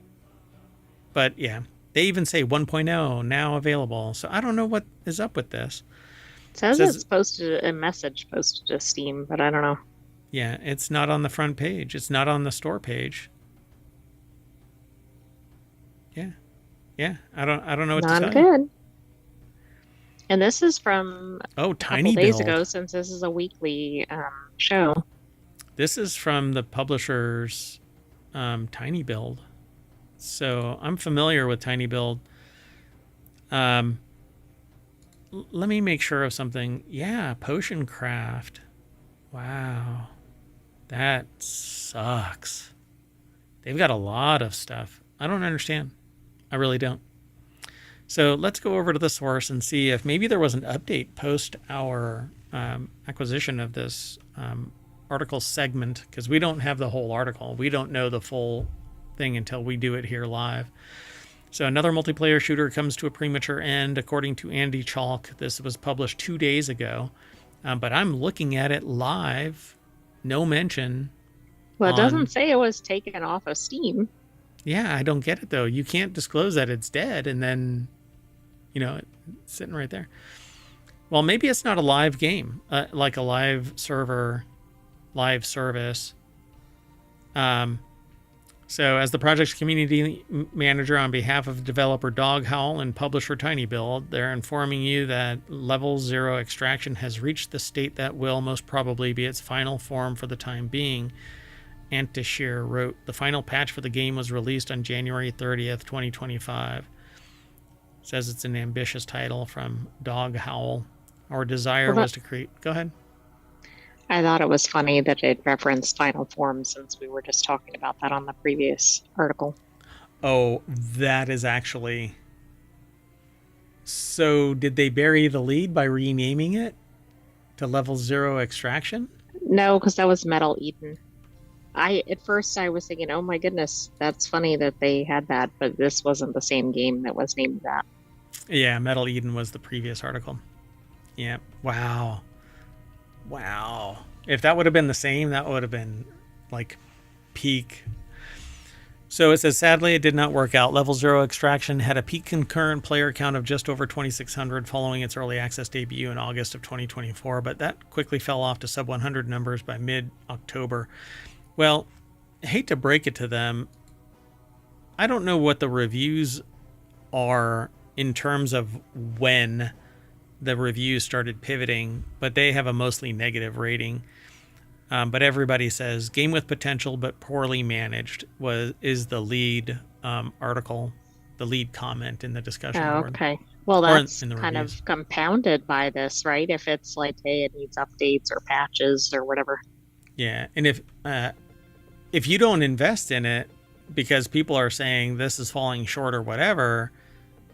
But yeah, they even say 1.0 now available. So I don't know what is up with this. It says it's posted a message posted to Steam, but I don't know. Yeah, it's not on the front page. It's not on the store page. Yeah. I don't know what to tell you. Not good. And this is from a couple days ago, since this is a weekly show. This is from the publisher's Tiny Build. So I'm familiar with Tiny Build. Let me make sure of something. Yeah, Potion Craft. Wow. That sucks. They've got a lot of stuff. I don't understand. I really don't. So let's go over to the source and see if maybe there was an update post our acquisition of this article segment, because we don't have the whole article. We don't know the full thing until we do it here live. So another multiplayer shooter comes to a premature end, according to Andy Chalk. This was published 2 days ago, but I'm looking at it live. No mention. Well, it doesn't say it was taken off of Steam. Yeah, I don't get it, though. You can't disclose that it's dead and then, it's sitting right there. Well, maybe it's not a live game, like a live server, live service. So as the project's community manager on behalf of developer Dog Howl and publisher Tiny Build, they're informing you that Level 0 Extraction has reached the state that will most probably be its final form for the time being. Antishir wrote, the final patch for the game was released on January 30th, 2025. Says it's an ambitious title from Dog Howl. Our desire was to create... Go ahead. I thought it was funny that it referenced final form, since we were just talking about that on the previous article. Oh, that is actually... So did they bury the lead by renaming it to Level 0 Extraction? No, because that was Metal Eden. At first I was thinking, oh my goodness, that's funny that they had that, but this wasn't the same game that was named that. Yeah, Metal Eden was the previous article. Yeah. Wow. If that would have been the same, that would have been like peak. So it says, sadly, it did not work out. Level 0 Extraction had a peak concurrent player count of just over 2,600 following its early access debut in August of 2024, but that quickly fell off to sub 100 numbers by mid-October. Well, I hate to break it to them. I don't know what the reviews are in terms of when the reviews started pivoting, but they have a mostly negative rating. But everybody says game with potential but poorly managed is the lead article, the lead comment in the discussion board. Okay. Well, that's kind of compounded by this, right? If it's like, hey, it needs updates or patches or whatever. Yeah, and if you don't invest in it because people are saying this is falling short or whatever,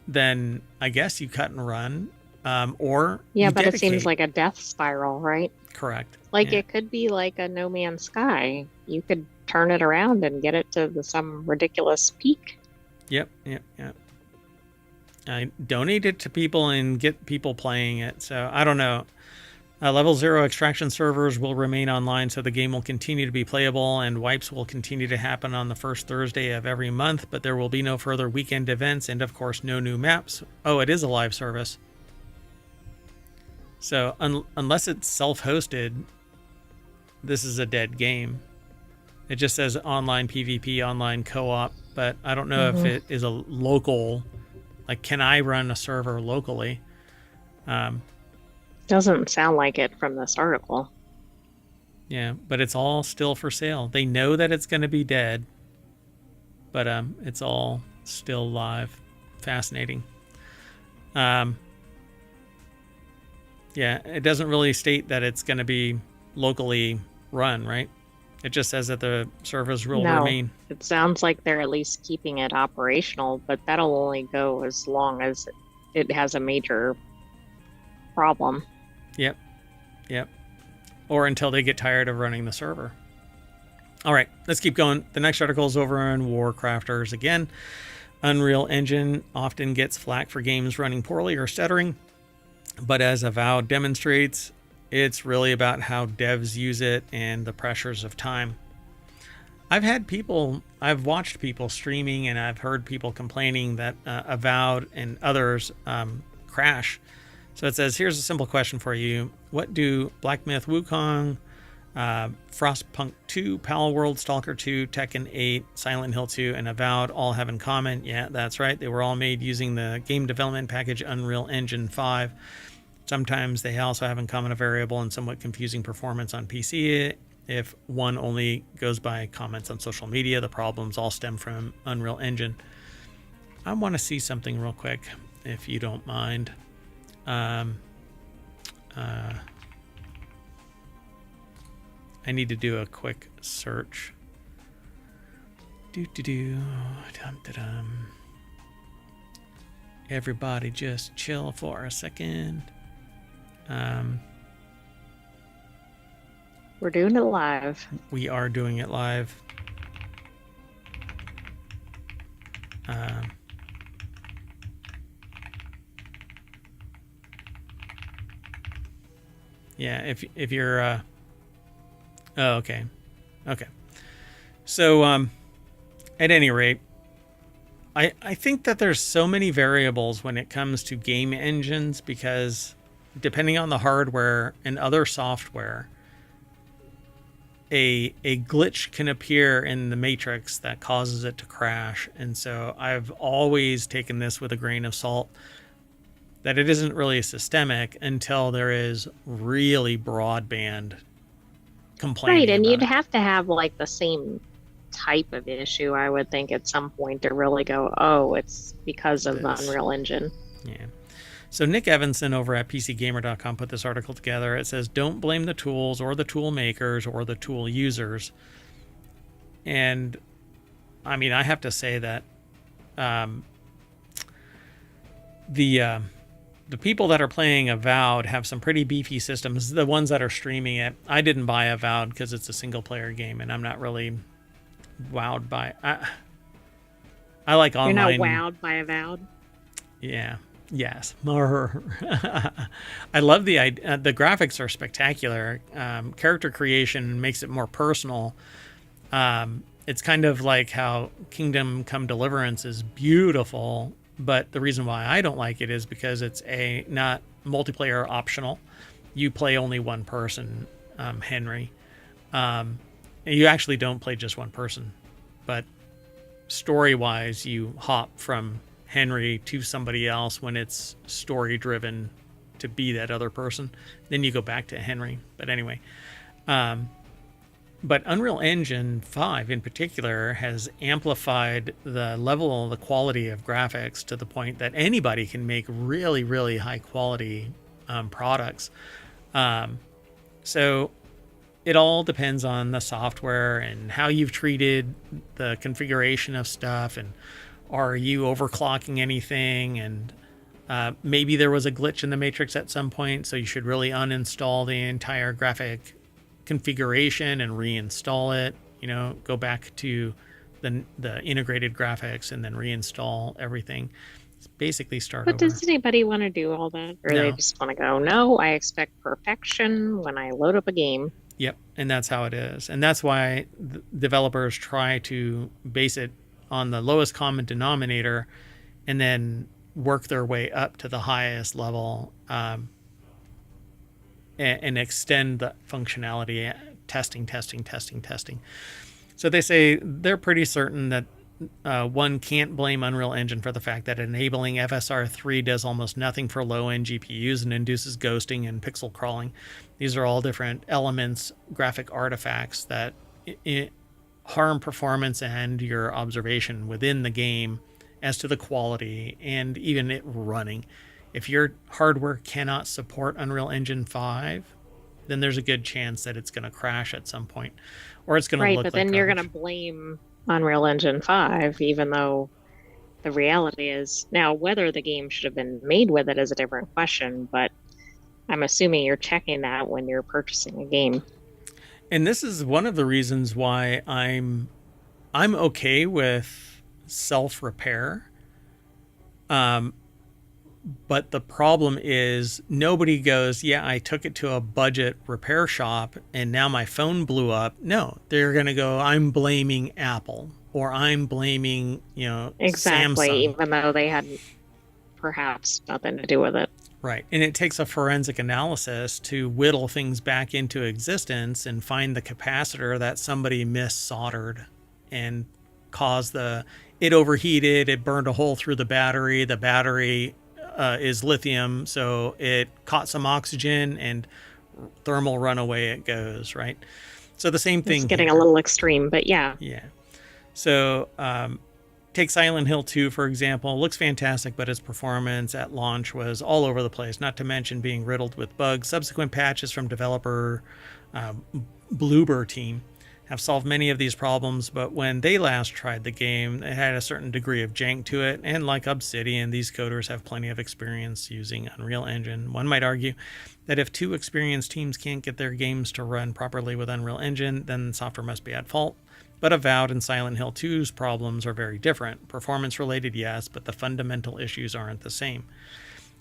then I guess you cut and run, or yeah, but dedicate. It seems like a death spiral, right? Correct. Like It could be like a No Man's Sky. You could turn it around and get it to some ridiculous peak. Yep. I donate it to people and get people playing it. So I don't know. Level 0 Extraction servers will remain online, so the game will continue to be playable, and wipes will continue to happen on the first Thursday of every month, but there will be no further weekend events and, of course, no new maps. Oh, it is a live service. So unless it's self-hosted, this is a dead game. It just says online PvP, online co-op, but I don't know if it is a local... Like, can I run a server locally? Doesn't sound like it from this article. Yeah, but it's all still for sale. They know that it's going to be dead, but it's all still live. Fascinating. Yeah, it doesn't really state that it's going to be locally run, right? It just says that the servers will remain. It sounds like they're at least keeping it operational, but that'll only go as long as it has a major problem. Yep. Or until they get tired of running the server. All right, let's keep going. The next article is over on WarCrafters again. Unreal Engine often gets flack for games running poorly or stuttering, but as Avowed demonstrates, it's really about how devs use it and the pressures of time. I've watched people streaming, and I've heard people complaining that Avowed and others crash. So it says, here's a simple question for you. What do Black Myth Wukong, Frostpunk 2, Palworld, Stalker 2, Tekken 8, Silent Hill 2, and Avowed all have in common? Yeah, that's right. They were all made using the game development package Unreal Engine 5. Sometimes they also have in common a variable and somewhat confusing performance on PC. If one only goes by comments on social media, the problems all stem from Unreal Engine. I want to see something real quick, if you don't mind. I need to do a quick search. Dum-da-dum. Everybody just chill for a second. We're doing it live. We are doing it live. Yeah, if you're oh, okay. So at any rate, I think that there's so many variables when it comes to game engines, because depending on the hardware and other software, a glitch can appear in the matrix that causes it to crash. And so I've always taken this with a grain of salt, that it isn't really systemic until there is really broadband complaining. Right, and you'd it. have to have like the same type of issue, I would think, at some point to really go, oh, it's because of the Unreal Engine. Yeah. So Nick Evanson over at PCGamer.com put this article together. It says, don't blame the tools or the tool makers or the tool users. And I mean, I have to say that the people that are playing Avowed have some pretty beefy systems. The ones that are streaming it, I didn't buy Avowed because it's a single player game, and I'm not really wowed by it. I like online. You're not wowed by Avowed? Yeah. Yes. I love the graphics are spectacular. Character creation makes it more personal. It's kind of like how Kingdom Come Deliverance is beautiful, but the reason why I don't like it is because it's not multiplayer optional. You play only one person, Henry. You actually don't play just one person, but story-wise, you hop from Henry to somebody else when it's story driven to be that other person. Then you go back to Henry. But anyway, but Unreal Engine 5 in particular has amplified the level, the quality of graphics to the point that anybody can make really, really high quality products. So it all depends on the software and how you've treated the configuration of stuff, and are you overclocking anything? And maybe there was a glitch in the matrix at some point, so you should really uninstall the entire graphic configuration and reinstall it. Go back to the integrated graphics and then reinstall everything. It's basically start over. But does anybody want to do all that? Or No. They just want to go, no, I expect perfection when I load up a game. Yep, and that's how it is. And that's why developers try to base it on the lowest common denominator and then work their way up to the highest level, and extend the functionality, testing. So they say they're pretty certain that one can't blame Unreal Engine for the fact that enabling FSR 3 does almost nothing for low-end GPUs and induces ghosting and pixel crawling. These are all different elements, graphic artifacts that harm performance and your observation within the game as to the quality and even it running. If your hardware cannot support Unreal Engine 5, then there's a good chance that it's going to crash at some point, or it's going to look like Right, but then you're going to garbage. blame Unreal Engine 5, even though the reality is, now whether the game should have been made with it is a different question, but I'm assuming you're checking that when you're purchasing a game. And this is one of the reasons why I'm okay with self-repair, But the problem is nobody goes, yeah, I took it to a budget repair shop and now my phone blew up. No, they're going to go, I'm blaming Apple or I'm blaming, Exactly, Samsung. even though they had perhaps nothing to do with it. Right. And it takes a forensic analysis to whittle things back into existence and find the capacitor that somebody mis-soldered and caused it overheated, it burned a hole through the battery. The battery is lithium, so it caught some oxygen and thermal runaway it goes, right? So the same It's thing getting here. a little extreme, but yeah. Yeah. So take Silent Hill 2, for example. Looks fantastic, but its performance at launch was all over the place, not to mention being riddled with bugs. Subsequent patches from developer Bloober team have solved many of these problems, but when they last tried the game, it had a certain degree of jank to it, and like Obsidian, these coders have plenty of experience using Unreal Engine. One might argue that if two experienced teams can't get their games to run properly with Unreal Engine, then the software must be at fault. But Avowed and Silent Hill 2's problems are very different. Performance related, yes, but the fundamental issues aren't the same.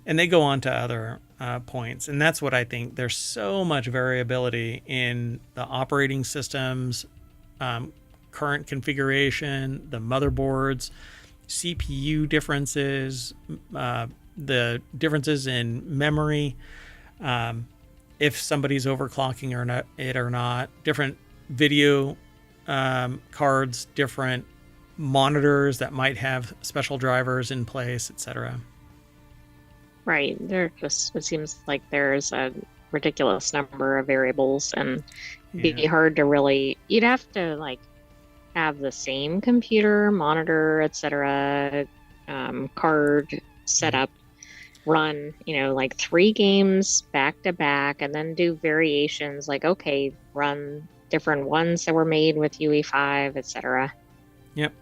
And they go on to other points. And that's what I think. There's so much variability in the operating systems, current configuration, the motherboards, CPU differences, the differences in memory, if somebody's overclocking or not, different video cards, different monitors that might have special drivers in place, etc. Right. It seems like there's a ridiculous number of variables and Yeah. be hard to really, you'd have to like have the same computer, monitor, etc., card set up, run, like 3 games back to back, and then do variations like, okay, run different ones that were made with UE5, etc. Yep.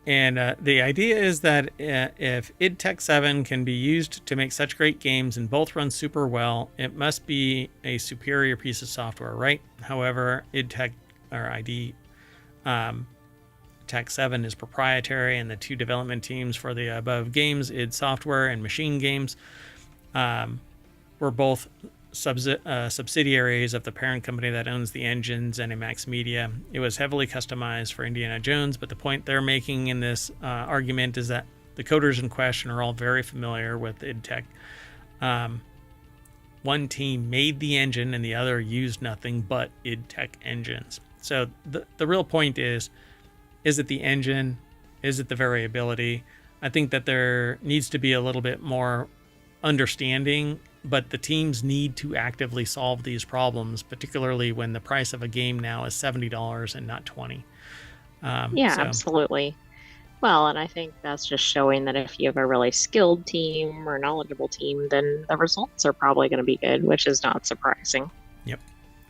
And the idea is that if id Tech 7 can be used to make such great games and both run super well, it must be a superior piece of software, right? However, id Tech or ID Tech 7 is proprietary, and the two development teams for the above games, id Software and Machine Games, were both subsidiaries of the parent company that owns the engines, ZeniMax Media. It was heavily customized for Indiana Jones, but the point they're making in this argument is that the coders in question are all very familiar with id Tech. One team made the engine and the other used nothing but id Tech engines. So the real point is it the engine? Is it the variability? I think that there needs to be a little bit more understanding, but the teams need to actively solve these problems, particularly when the price of a game now is $70 and not $20. Yeah, absolutely. Well, and I think that's just showing that if you have a really skilled team or knowledgeable team, then the results are probably going to be good, which is not surprising. Yep.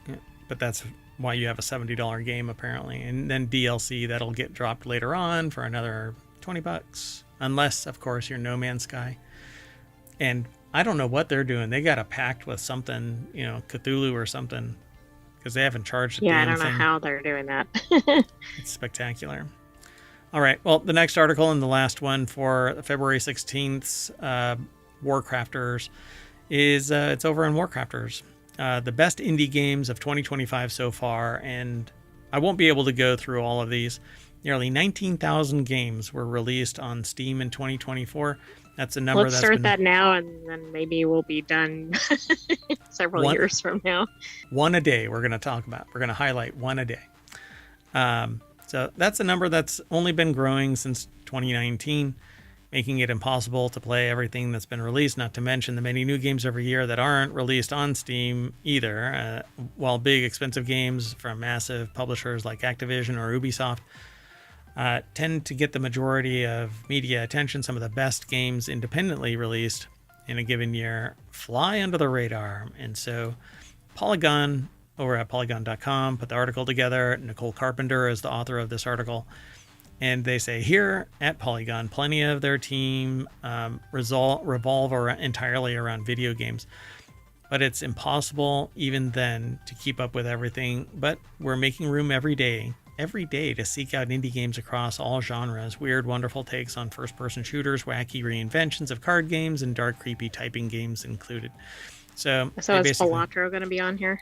Yeah. But that's why you have a $70 game apparently, and then DLC that'll get dropped later on for another $20, unless of course you're No Man's Sky. And I don't know what they're doing. They got a pact with something, Cthulhu or something, because they haven't charged a Yeah, I damn don't know thing. how they're doing that. It's spectacular. All right. Well, the next article and the last one for February 16th's WarCrafters is it's over in WarCrafters. The best indie games of 2025 so far, and I won't be able to go through all of these. Nearly 19,000 games were released on Steam in 2024. That's a number Let's start that now, and then maybe we'll be done several years from now. One a day we're going to talk about. We're going to highlight one a day. So that's a number that's only been growing since 2019, making it impossible to play everything that's been released, not to mention the many new games every year that aren't released on Steam either. While big, expensive games from massive publishers like Activision or Ubisoft tend to get the majority of media attention, some of the best games independently released in a given year fly under the radar. And so Polygon over at polygon.com put the article together. Nicole Carpenter is the author of this article. And they say here at Polygon, plenty of their team revolve entirely around video games. But it's impossible even then to keep up with everything. But we're making room every day every day to seek out indie games across all genres. Weird, wonderful takes on first-person shooters, wacky reinventions of card games, and dark, creepy typing games included. So So they is basically Balatro going to be on here?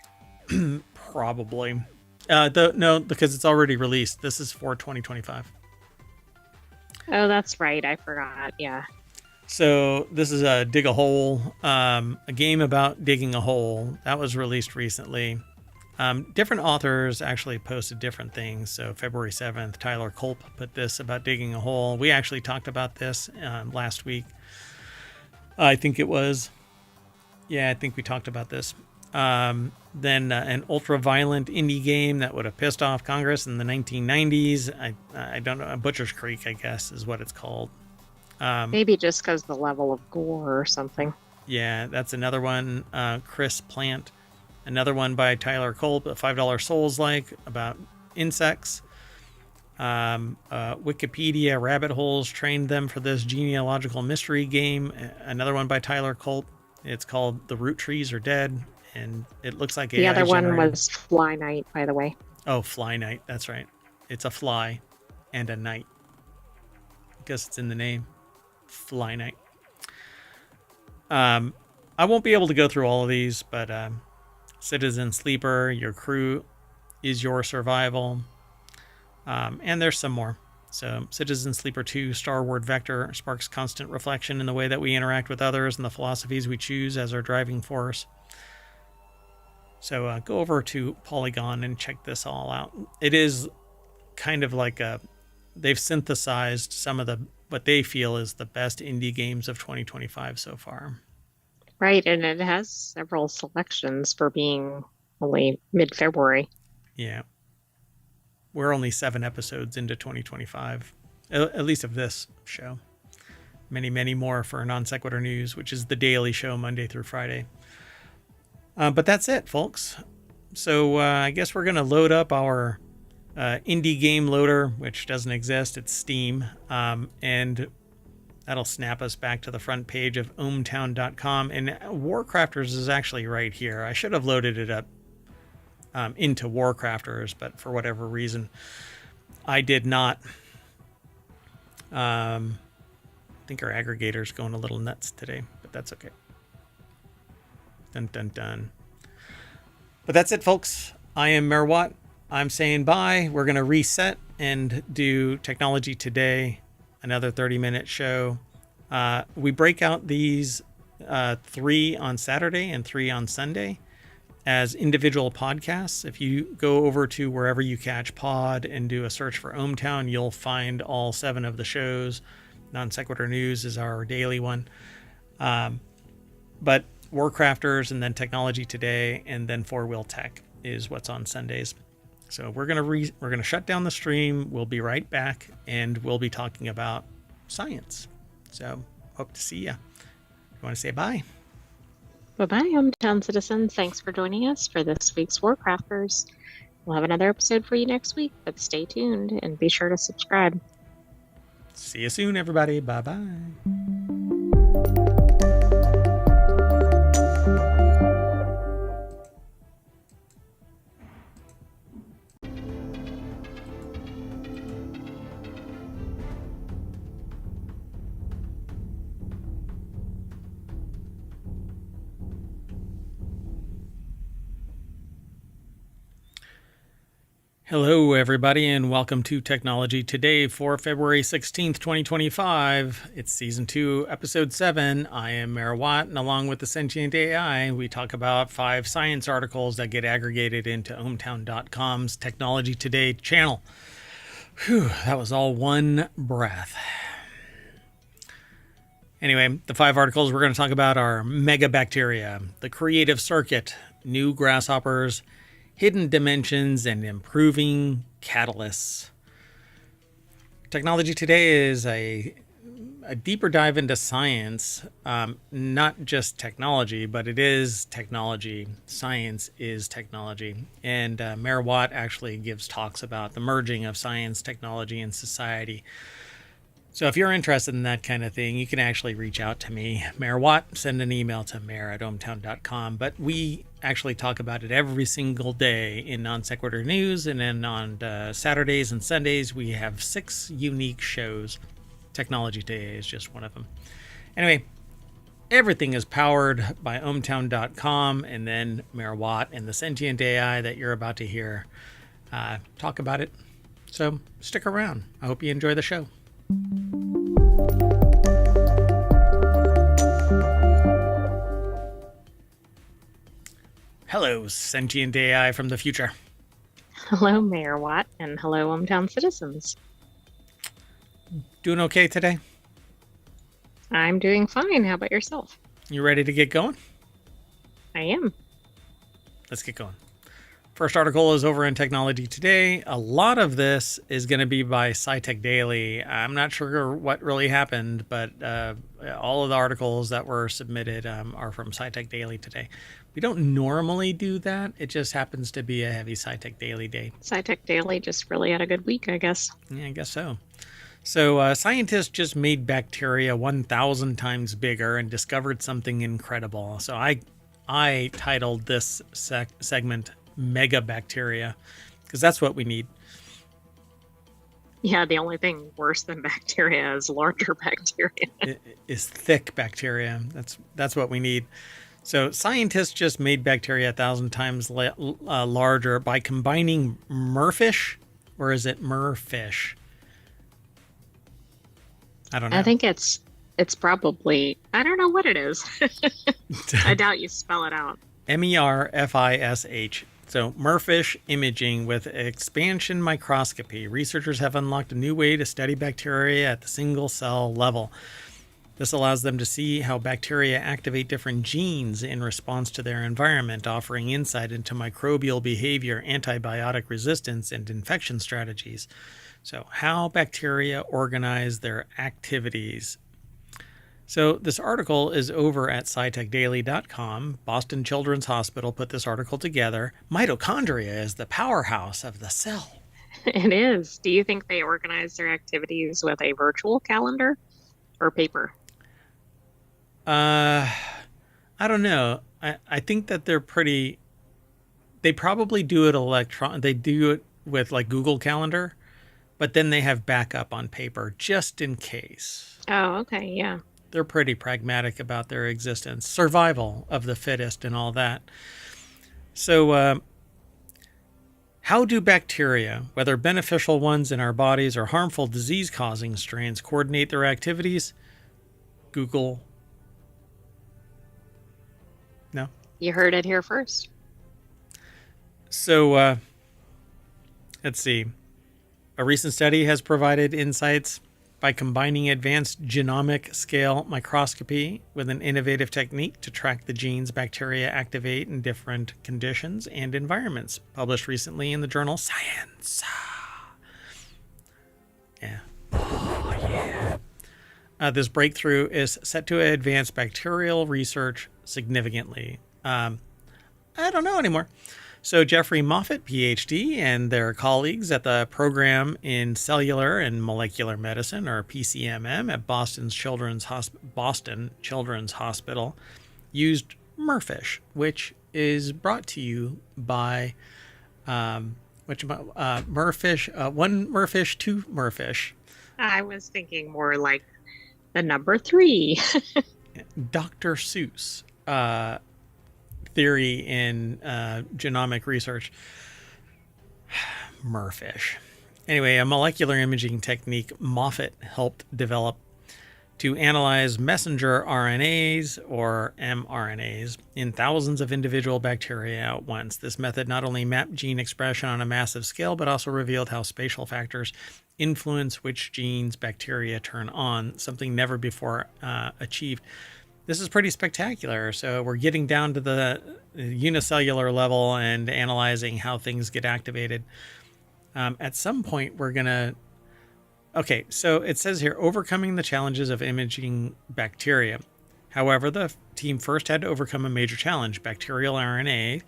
probably no, because it's already released. This is for 2025. Oh, that's right. I forgot. Yeah. So this is a dig a hole, a game about digging a hole that was released recently. Different authors actually posted different things. So February 7th, Tyler Culp put this about digging a hole. We actually talked about this last week. I think it was. Yeah, I think we talked about this. Then an ultra-violent indie game that would have pissed off Congress in the 1990s. I don't know. Butcher's Creek, I guess, is what it's called. Maybe just because the level of gore or something. Yeah, that's another one. Chris Plant. Another one by Tyler Culp, a $5 Souls-like about insects. Wikipedia rabbit holes trained them for this genealogical mystery game. Another one by Tyler Culp. It's called The Root Trees Are Dead, and it looks like The AI other one generated. was Fly Night, by the way. Oh, Fly Night. That's right. It's a fly and a night. I guess it's in the name. Fly Night. I won't be able to go through all of these, but Citizen Sleeper, Your Crew is Your Survival. And there's some more. So Citizen Sleeper 2, Starward Vector, sparks constant reflection in the way that we interact with others and the philosophies we choose as our driving force. So go over to Polygon and check this all out. It is kind of like they've synthesized some of what they feel is the best indie games of 2025 so far. Right, and it has several selections for being only mid-February. Yeah. We're only 7 episodes into 2025, at least of this show. Many, many more for Non Sequitur News, which is the daily show Monday through Friday. But that's it, folks. So I guess we're going to load up our indie game loader, which doesn't exist. It's Steam. And that'll snap us back to the front page of ohmtown.com. And WarCrafters is actually right here. I should have loaded it up into WarCrafters, but for whatever reason, I did not. I think our aggregator's going a little nuts today, but that's okay. Dun, dun, dun. But that's it, folks. I am Mayor Watt. I'm saying bye. We're going to reset and do Technology Today, another 30-minute show. We break out these 3 on Saturday and 3 on Sunday as individual podcasts. If you go over to wherever you catch pod and do a search for ohmTown, you'll find all 7 of the shows. Non Sequitur News is our daily one. But WarCrafters and then Technology Today and then Four Wheel Tech is what's on Sundays. So we're gonna shut down the stream. We'll be right back, and we'll be talking about science. So hope to see you. You want to say bye? Bye-bye, hometown citizens. Thanks for joining us for this week's WarCrafters. We'll have another episode for you next week, but stay tuned and be sure to subscribe. See you soon, everybody. Bye-bye. Hello, everybody, and welcome to Technology Today for February 16th, 2025. It's Season 2, Episode 7. I am Mayor Watt, and along with the Sentient AI, we talk about 5 science articles that get aggregated into ohmtown.com's Technology Today channel. Whew, that was all one breath. Anyway, the 5 articles we're going to talk about are megabacteria, the creative circuit, new grasshoppers, hidden dimensions, and improving catalysts. Technology Today is a deeper dive into science, not just technology, but it is technology. Science is technology. And Mayor Watt actually gives talks about the merging of science, technology, and society. So if you're interested in that kind of thing, you can actually reach out to me, Mayor Watt. Send an email to mayor@ohmtown.com. But we actually talk about it every single day in Non Sequitur News. And then on Saturdays and Sundays, we have 6 unique shows. Technology Today is just one of them. Anyway, everything is powered by ohmtown.com, and then Mayor Watt and the sentient AI that you're about to hear talk about it. So stick around. I hope you enjoy the show. Hello, sentient AI from the future. Hello, Mayor Watt, and hello, hometown citizens. Doing okay today? I'm doing fine. How about yourself? You ready to get going? I am. Let's get going. First article is over in Technology Today. A lot of this is going to be by SciTech Daily. I'm not sure what really happened, but all of the articles that were submitted are from SciTech Daily today. We don't normally do that. It just happens to be a heavy SciTech Daily day. SciTech Daily just really had a good week, I guess. Yeah, I guess so. So scientists just made bacteria 1,000 times bigger and discovered something incredible. So I titled this segment Mega Bacteria, because that's what we need. Yeah, the only thing worse than bacteria is larger bacteria. It is thick bacteria. That's what we need. So scientists just made bacteria 1,000 times larger by combining merfish, or is it merfish? I don't know. I think it's probably, I don't know what it is. I doubt you spell it out. MERFISH. So merfish imaging with expansion microscopy. Researchers have unlocked a new way to study bacteria at the single cell level. This allows them to see how bacteria activate different genes in response to their environment, offering insight into microbial behavior, antibiotic resistance, and infection strategies. So, how bacteria organize their activities. So, this article is over at scitechdaily.com. Boston Children's Hospital put this article together. Mitochondria is the powerhouse of the cell. It is. Do you think they organize their activities with a virtual calendar or paper? I don't know. I think that they probably do it they do it with like Google Calendar, but then they have backup on paper just in case. Oh, okay, yeah. They're pretty pragmatic about their existence, survival of the fittest and all that. So, how do bacteria, whether beneficial ones in our bodies or harmful disease-causing strains, coordinate their activities? Google. No? You heard it here first. So, let's see. A recent study has provided insights by combining advanced genomic scale microscopy with an innovative technique to track the genes bacteria activate in different conditions and environments, published recently in the journal Science. Yeah. Oh, yeah. This breakthrough is set to advance bacterial research significantly. I don't know anymore. So Jeffrey Moffitt, PhD, and their colleagues at the Program in Cellular and Molecular Medicine, or PCMM, at Boston Children's Hospital, used merfish, which is brought to you by merfish, one merfish, two merfish. I was thinking more like the number 3. Dr. Seuss. Theory in genomic research. Merfish. Anyway, a molecular imaging technique Moffitt helped develop to analyze messenger RNAs, or mRNAs, in thousands of individual bacteria at once. This method not only mapped gene expression on a massive scale, but also revealed how spatial factors influence which genes bacteria turn on, something never before achieved. This is pretty spectacular. So we're getting down to the unicellular level and analyzing how things get activated. At some point, we're going to... Okay, so it says here, overcoming the challenges of imaging bacteria. However, the team first had to overcome a major challenge. Bacterial RNA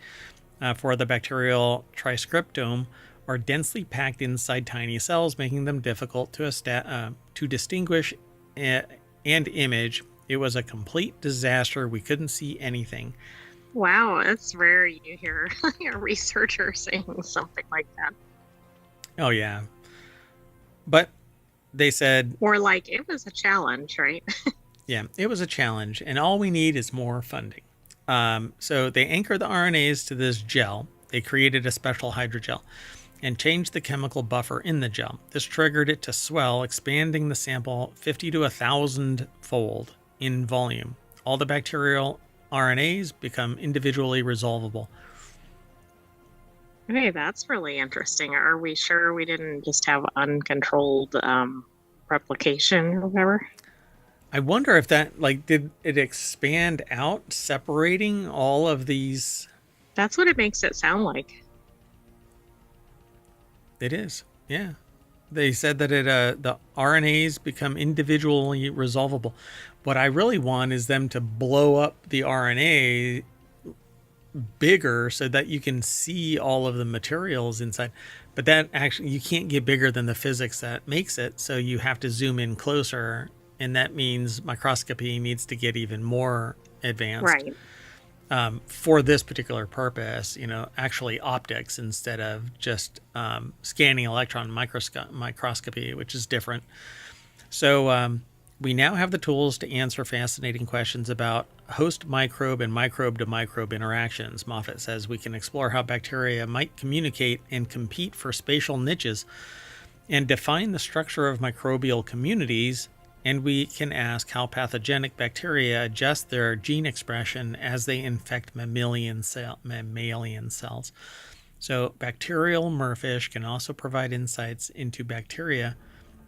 for the bacterial transcriptome are densely packed inside tiny cells, making them difficult to distinguish and image. It was a complete disaster. We couldn't see anything. Wow, it's rare you hear a researcher saying something like that. Oh, yeah. But they said, Or like it was a challenge, right? yeah, it was a challenge, and all we need is more funding. So they anchored the RNAs to this gel. They created a special hydrogel and changed the chemical buffer in the gel. This triggered it to swell, expanding the sample 50 to 1,000 fold in volume. All the bacterial RNAs become individually resolvable. Okay, that's really interesting. Are we sure we didn't just have uncontrolled replication or whatever? I wonder if that, like, did it expand out, separating all of these? That's what it makes it sound like. It is, yeah. They said that the RNAs become individually resolvable. What I really want is them to blow up the RNA bigger so that you can see all of the materials inside. But that actually, you can't get bigger than the physics that makes it. So you have to zoom in closer. And that means microscopy needs to get even more advanced. Right. For this particular purpose, actually optics instead of just scanning electron microscopy, which is different. So we now have the tools to answer fascinating questions about host microbe and microbe to microbe interactions. Moffat says we can explore how bacteria might communicate and compete for spatial niches and define the structure of microbial communities. And we can ask how pathogenic bacteria adjust their gene expression as they infect mammalian cells. So bacterial merfish can also provide insights into bacteria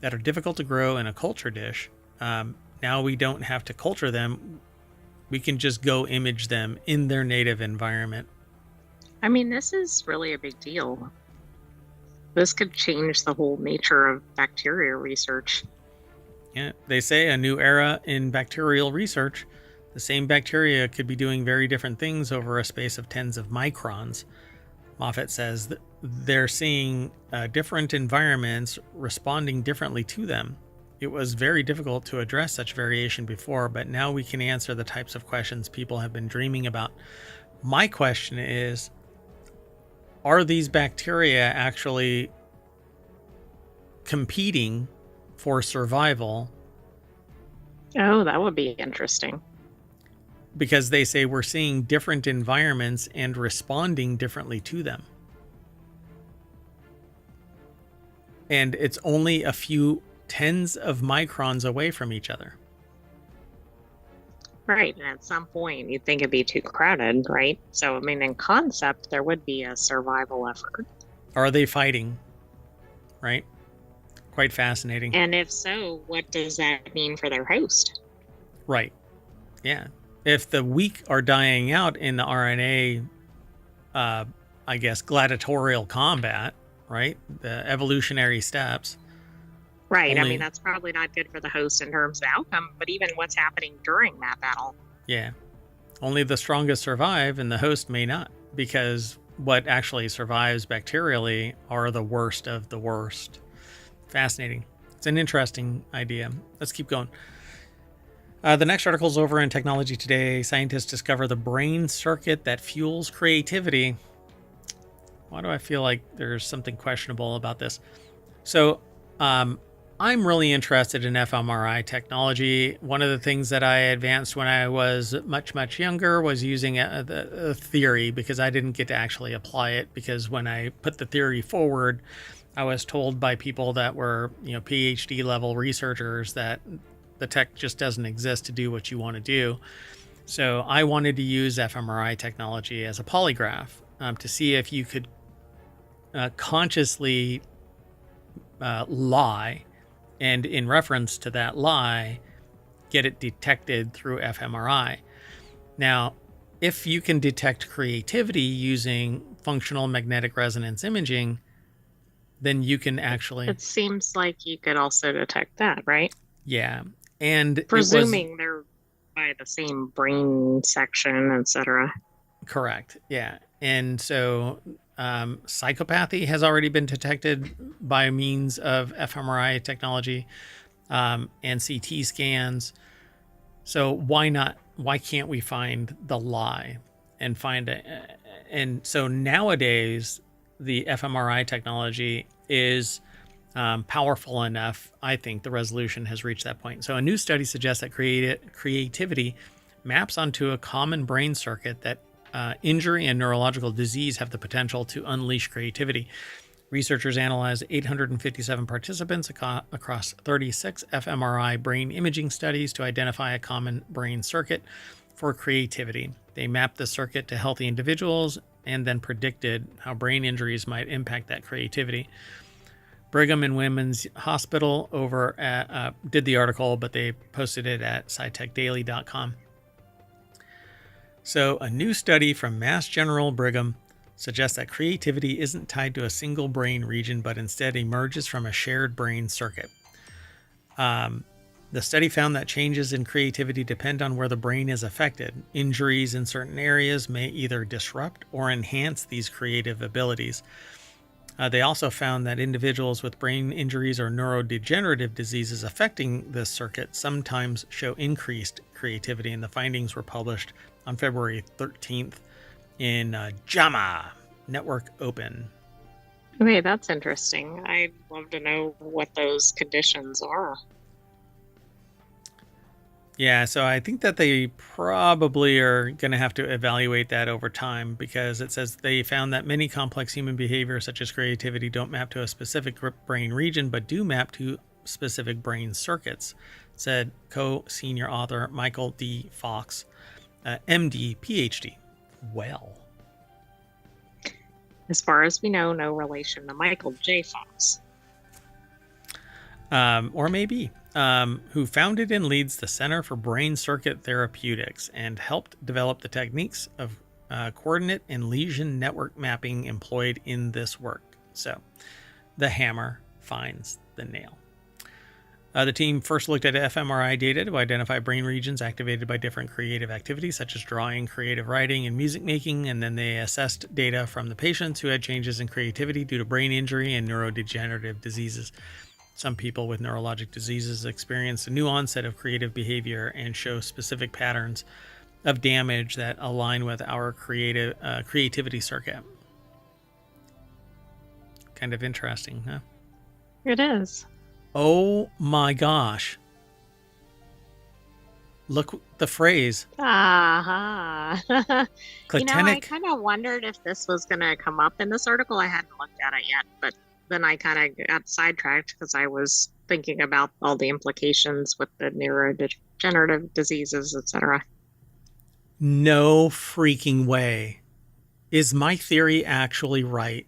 that are difficult to grow in a culture dish. Now we don't have to culture them. We can just go image them in their native environment. I mean, this is really a big deal. This could change the whole nature of bacteria research. Yeah, they say a new era in bacterial research. The same bacteria could be doing very different things over a space of tens of microns. Moffat says that they're seeing different environments responding differently to them. It was very difficult to address such variation before, but now we can answer the types of questions people have been dreaming about. My question is, are these bacteria actually competing for survival? Oh, that would be interesting. Because they say we're seeing different environments and responding differently to them. And it's only a few tens of microns away from each other. Right. And at some point, you'd think it'd be too crowded, right? So, I mean, in concept, there would be a survival effort. Are they fighting? Right? Quite fascinating. And if so, what does that mean for their host? Right. Yeah. If the weak are dying out in the RNA, I guess, gladiatorial combat, right? The evolutionary steps. Right. I mean, that's probably not good for the host in terms of outcome, but even what's happening during that battle. Yeah. Only the strongest survive and the host may not, because what actually survives bacterially are the worst of the worst. Fascinating. It's an interesting idea. Let's keep going. The next article is over in Technology Today. Scientists discover the brain circuit that fuels creativity. Why do I feel like there's something questionable about this? So, I'm really interested in fMRI technology. One of the things that I advanced when I was much, much younger was using a theory, because I didn't get to actually apply it, because when I put the theory forward, I was told by people that were, PhD level researchers that the tech just doesn't exist to do what you want to do. So I wanted to use fMRI technology as a polygraph to see if you could consciously lie, and in reference to that lie, get it detected through fMRI. Now, if you can detect creativity using functional magnetic resonance imaging, then you can actually... It seems like you could also detect that, right? Yeah. And presuming they're by the same brain section, etc. Correct. Yeah. And so Psychopathy has already been detected by means of fMRI technology and CT scans. So why not? Why can't we find the lie and find it? And so nowadays, the fMRI technology is powerful enough. I think the resolution has reached that point. So a new study suggests that creativity maps onto a common brain circuit, that injury and neurological disease have the potential to unleash creativity. Researchers analyzed 857 participants across 36 fMRI brain imaging studies to identify a common brain circuit for creativity. They mapped the circuit to healthy individuals and then predicted how brain injuries might impact that creativity. Brigham and Women's Hospital did the article, but they posted it at scitechdaily.com. So a new study from Mass General Brigham suggests that creativity isn't tied to a single brain region, but instead emerges from a shared brain circuit. The study found that changes in creativity depend on where the brain is affected. Injuries in certain areas may either disrupt or enhance these creative abilities. They also found that individuals with brain injuries or neurodegenerative diseases affecting this circuit sometimes show increased creativity, and the findings were published on February 13th in JAMA Network Open. Okay, that's interesting. I'd love to know what those conditions are. Yeah, so I think that they probably are going to have to evaluate that over time, because it says they found that many complex human behaviors, such as creativity, don't map to a specific brain region, but do map to specific brain circuits, said co-senior author Michael D. Fox, MD, PhD. Well, As far as we know, no relation to Michael J. Fox. Or maybe, who founded and leads the Center for Brain Circuit Therapeutics and helped develop the techniques of coordinate and lesion network mapping employed in this work. So the hammer finds the nail. The team first looked at fMRI data to identify brain regions activated by different creative activities, such as drawing, creative writing, and music making, and then they assessed data from the patients who had changes in creativity due to brain injury and neurodegenerative diseases. Some people with neurologic diseases experience a new onset of creative behavior and show specific patterns of damage that align with our creativity circuit. Kind of interesting, huh? It is. Oh my gosh. Look, the phrase. Aha. Clitenic. I kind of wondered if this was going to come up in this article. I hadn't looked at it yet, but then I kind of got sidetracked because I was thinking about all the implications with the neurodegenerative diseases, etc. No freaking way. Is my theory actually right?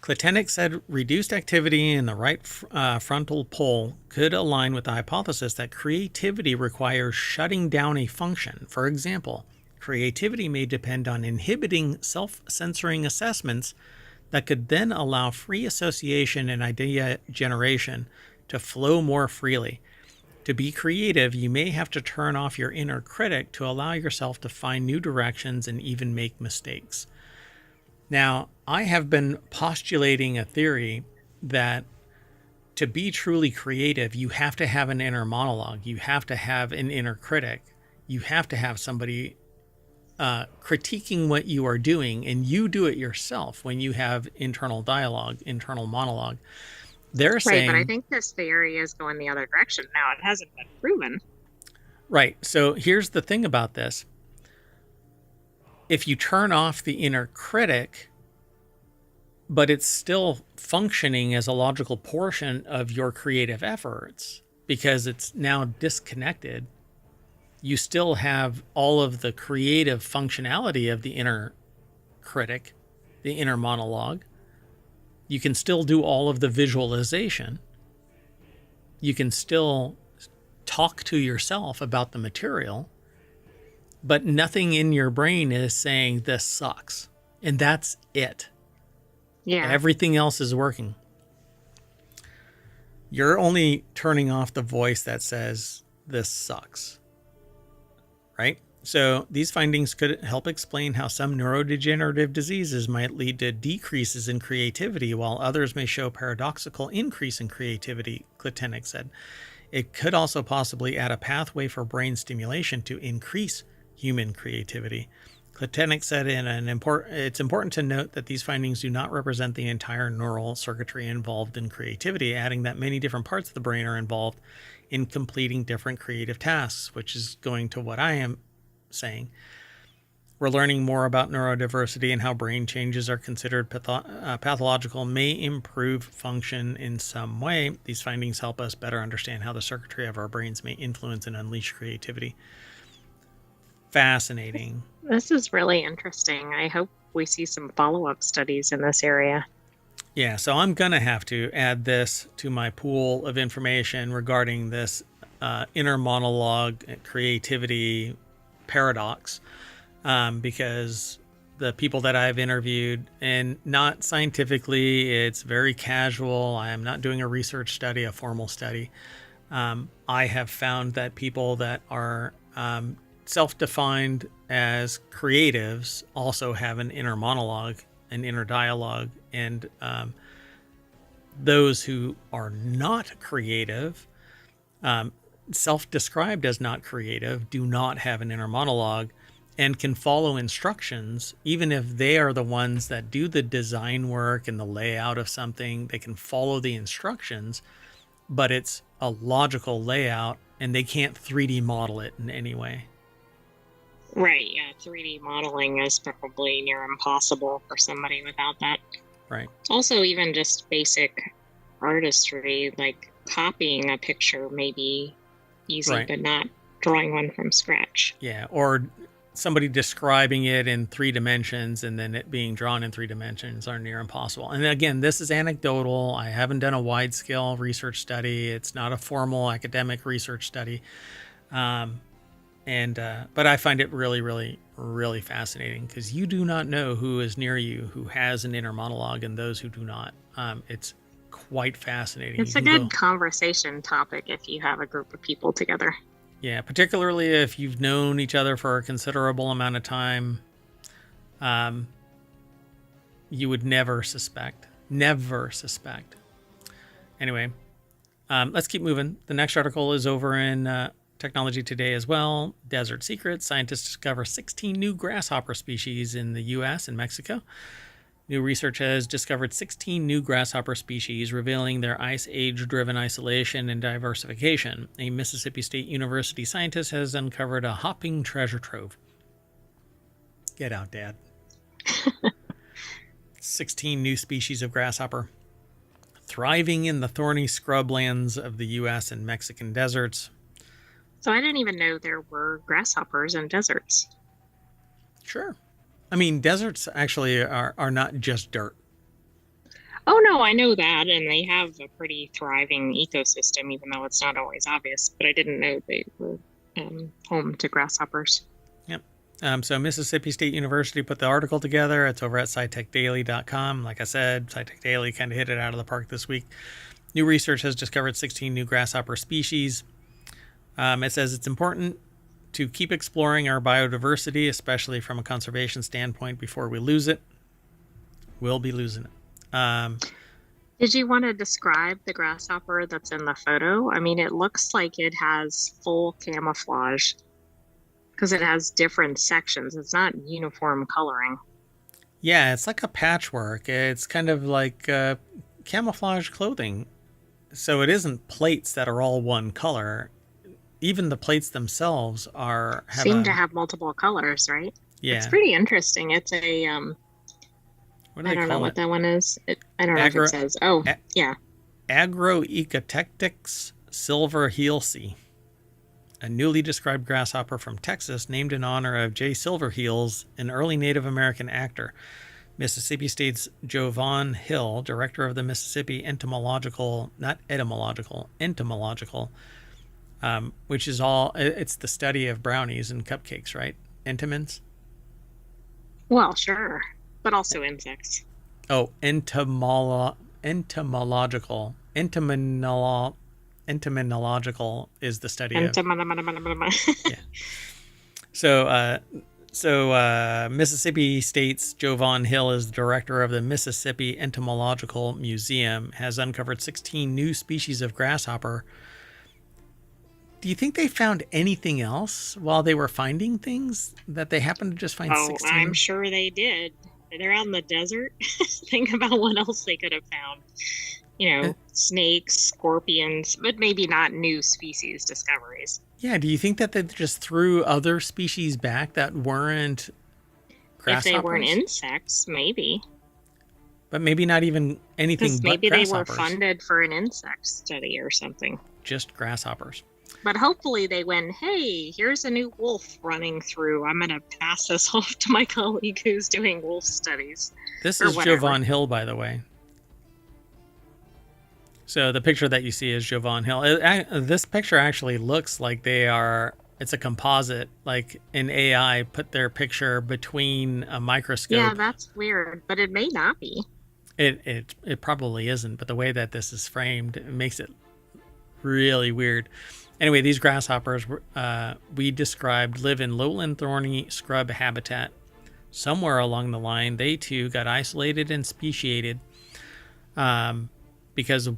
Clitenic said reduced activity in the right frontal pole could align with the hypothesis that creativity requires shutting down a function. For example, creativity may depend on inhibiting self-censoring assessments that could then allow free association and idea generation to flow more freely. To be creative, you may have to turn off your inner critic to allow yourself to find new directions and even make mistakes. Now, I have been postulating a theory that to be truly creative, you have to have an inner monologue. You have to have an inner critic. You have to have somebody critiquing what you are doing, and you do it yourself when you have internal dialogue, internal monologue. They're saying, right, but I think this theory is going the other direction now. It hasn't been proven. Right. So here's the thing about this. If you turn off the inner critic, but it's still functioning as a logical portion of your creative efforts because it's now disconnected, you still have all of the creative functionality of the inner critic, the inner monologue. You can still do all of the visualization. You can still talk to yourself about the material, but nothing in your brain is saying this sucks. And that's it. Yeah. Everything else is working. You're only turning off the voice that says this sucks. Right? So these findings could help explain how some neurodegenerative diseases might lead to decreases in creativity, while others may show paradoxical increase in creativity, Klitenik said. It could also possibly add a pathway for brain stimulation to increase human creativity. Klitenik said it's important to note that these findings do not represent the entire neural circuitry involved in creativity, adding that many different parts of the brain are involved in completing different creative tasks, which is going to what I am saying. We're learning more about neurodiversity and how brain changes are considered pathological may improve function in some way. These findings help us better understand how the circuitry of our brains may influence and unleash creativity. Fascinating. This is really interesting. I hope we see some follow-up studies in this area. Yeah, so I'm going to have to add this to my pool of information regarding this inner monologue creativity paradox, because the people that I've interviewed, and not scientifically, it's very casual. I am not doing a research study, a formal study. I have found that people that are self-defined as creatives also have an inner monologue, an inner dialogue, and those who are not creative, self-described as not creative, do not have an inner monologue and can follow instructions. Even if they are the ones that do the design work and the layout of something, they can follow the instructions, but it's a logical layout and they can't 3D model it in any way. Right, yeah, 3D modeling is probably near impossible for somebody without that. Right. Also, even just basic artistry, like copying a picture may be easy, Right. but not drawing one from scratch. Yeah, or somebody describing it in 3 dimensions and then it being drawn in 3 dimensions are near impossible. And again, this is anecdotal. I haven't done a wide-scale research study. It's not a formal academic research study. But I find it really, really, really fascinating because you do not know who is near you who has an inner monologue and those who do not. It's quite fascinating. It's a good conversation topic if you have a group of people together. Yeah, particularly if you've known each other for a considerable amount of time. You would never suspect. Never suspect. Anyway, let's keep moving. The next article is over in Technology Today as well. Desert Secrets. Scientists discover 16 new grasshopper species in the U.S. and Mexico. New research has discovered 16 new grasshopper species, revealing their ice age-driven isolation and diversification. A Mississippi State University scientist has uncovered a hopping treasure trove. Get out, Dad. 16 new species of grasshopper, thriving in the thorny scrublands of the U.S. and Mexican deserts. So I didn't even know there were grasshoppers in deserts. Sure. I mean, deserts actually are not just dirt. Oh, no, I know that. And they have a pretty thriving ecosystem, even though it's not always obvious. But I didn't know they were home to grasshoppers. Yep. So Mississippi State University put the article together. It's over at scitechdaily.com. Like I said, SciTech Daily kind of hit it out of the park this week. New research has discovered 16 new grasshopper species. It says it's important to keep exploring our biodiversity, especially from a conservation standpoint, before we lose it. We'll be losing it. Did you want to describe the grasshopper that's in the photo? I mean, it looks like it has full camouflage because it has different sections. It's not uniform coloring. Yeah, it's like a patchwork. It's kind of like camouflage clothing. So it isn't plates that are all one color. Even the plates themselves seem to have multiple colors, right? Yeah, it's pretty interesting. It's a what do they call it? I don't know what that one is. I don't know if it says. Oh, yeah. Agroecotectics silver heelsea, a newly described grasshopper from Texas, named in honor of J. Silverheels, an early Native American actor. Mississippi State's Jovan Hill, director of the Mississippi Entomological, which is it's the study of brownies and cupcakes, right? Entomins? Well, sure. But also insects. Oh, entomological is the study of... Yeah. So, Mississippi State's Jovan Hill is the director of the Mississippi Entomological Museum, has uncovered 16 new species of grasshopper. Do you think they found anything else while they were finding things that they happened to just find Oh, I'm 16? sure they did. They're out in the desert. Think about what else they could have found. Uh, Snakes, scorpions, but maybe not new species discoveries. yeah, do you think that they just threw other species back that weren't If they weren't grasshoppers? insects, maybe. But maybe not even anything Because but maybe they were grasshoppers, funded for an insect study or something. just grasshoppers. But hopefully they went, hey, here's a new wolf running through. I'm going to pass this off to my colleague who's doing wolf studies This or is whatever. Jovan Hill, by the way. So the picture that you see is Jovan Hill. This picture actually looks like it's a composite, like an AI put their picture between a Yeah, microscope. that's weird, but it may not be. It probably isn't, but the way that this is framed, it makes it really weird. Anyway, these grasshoppers we described live in lowland thorny scrub habitat. Somewhere along the line, they too got isolated and speciated, because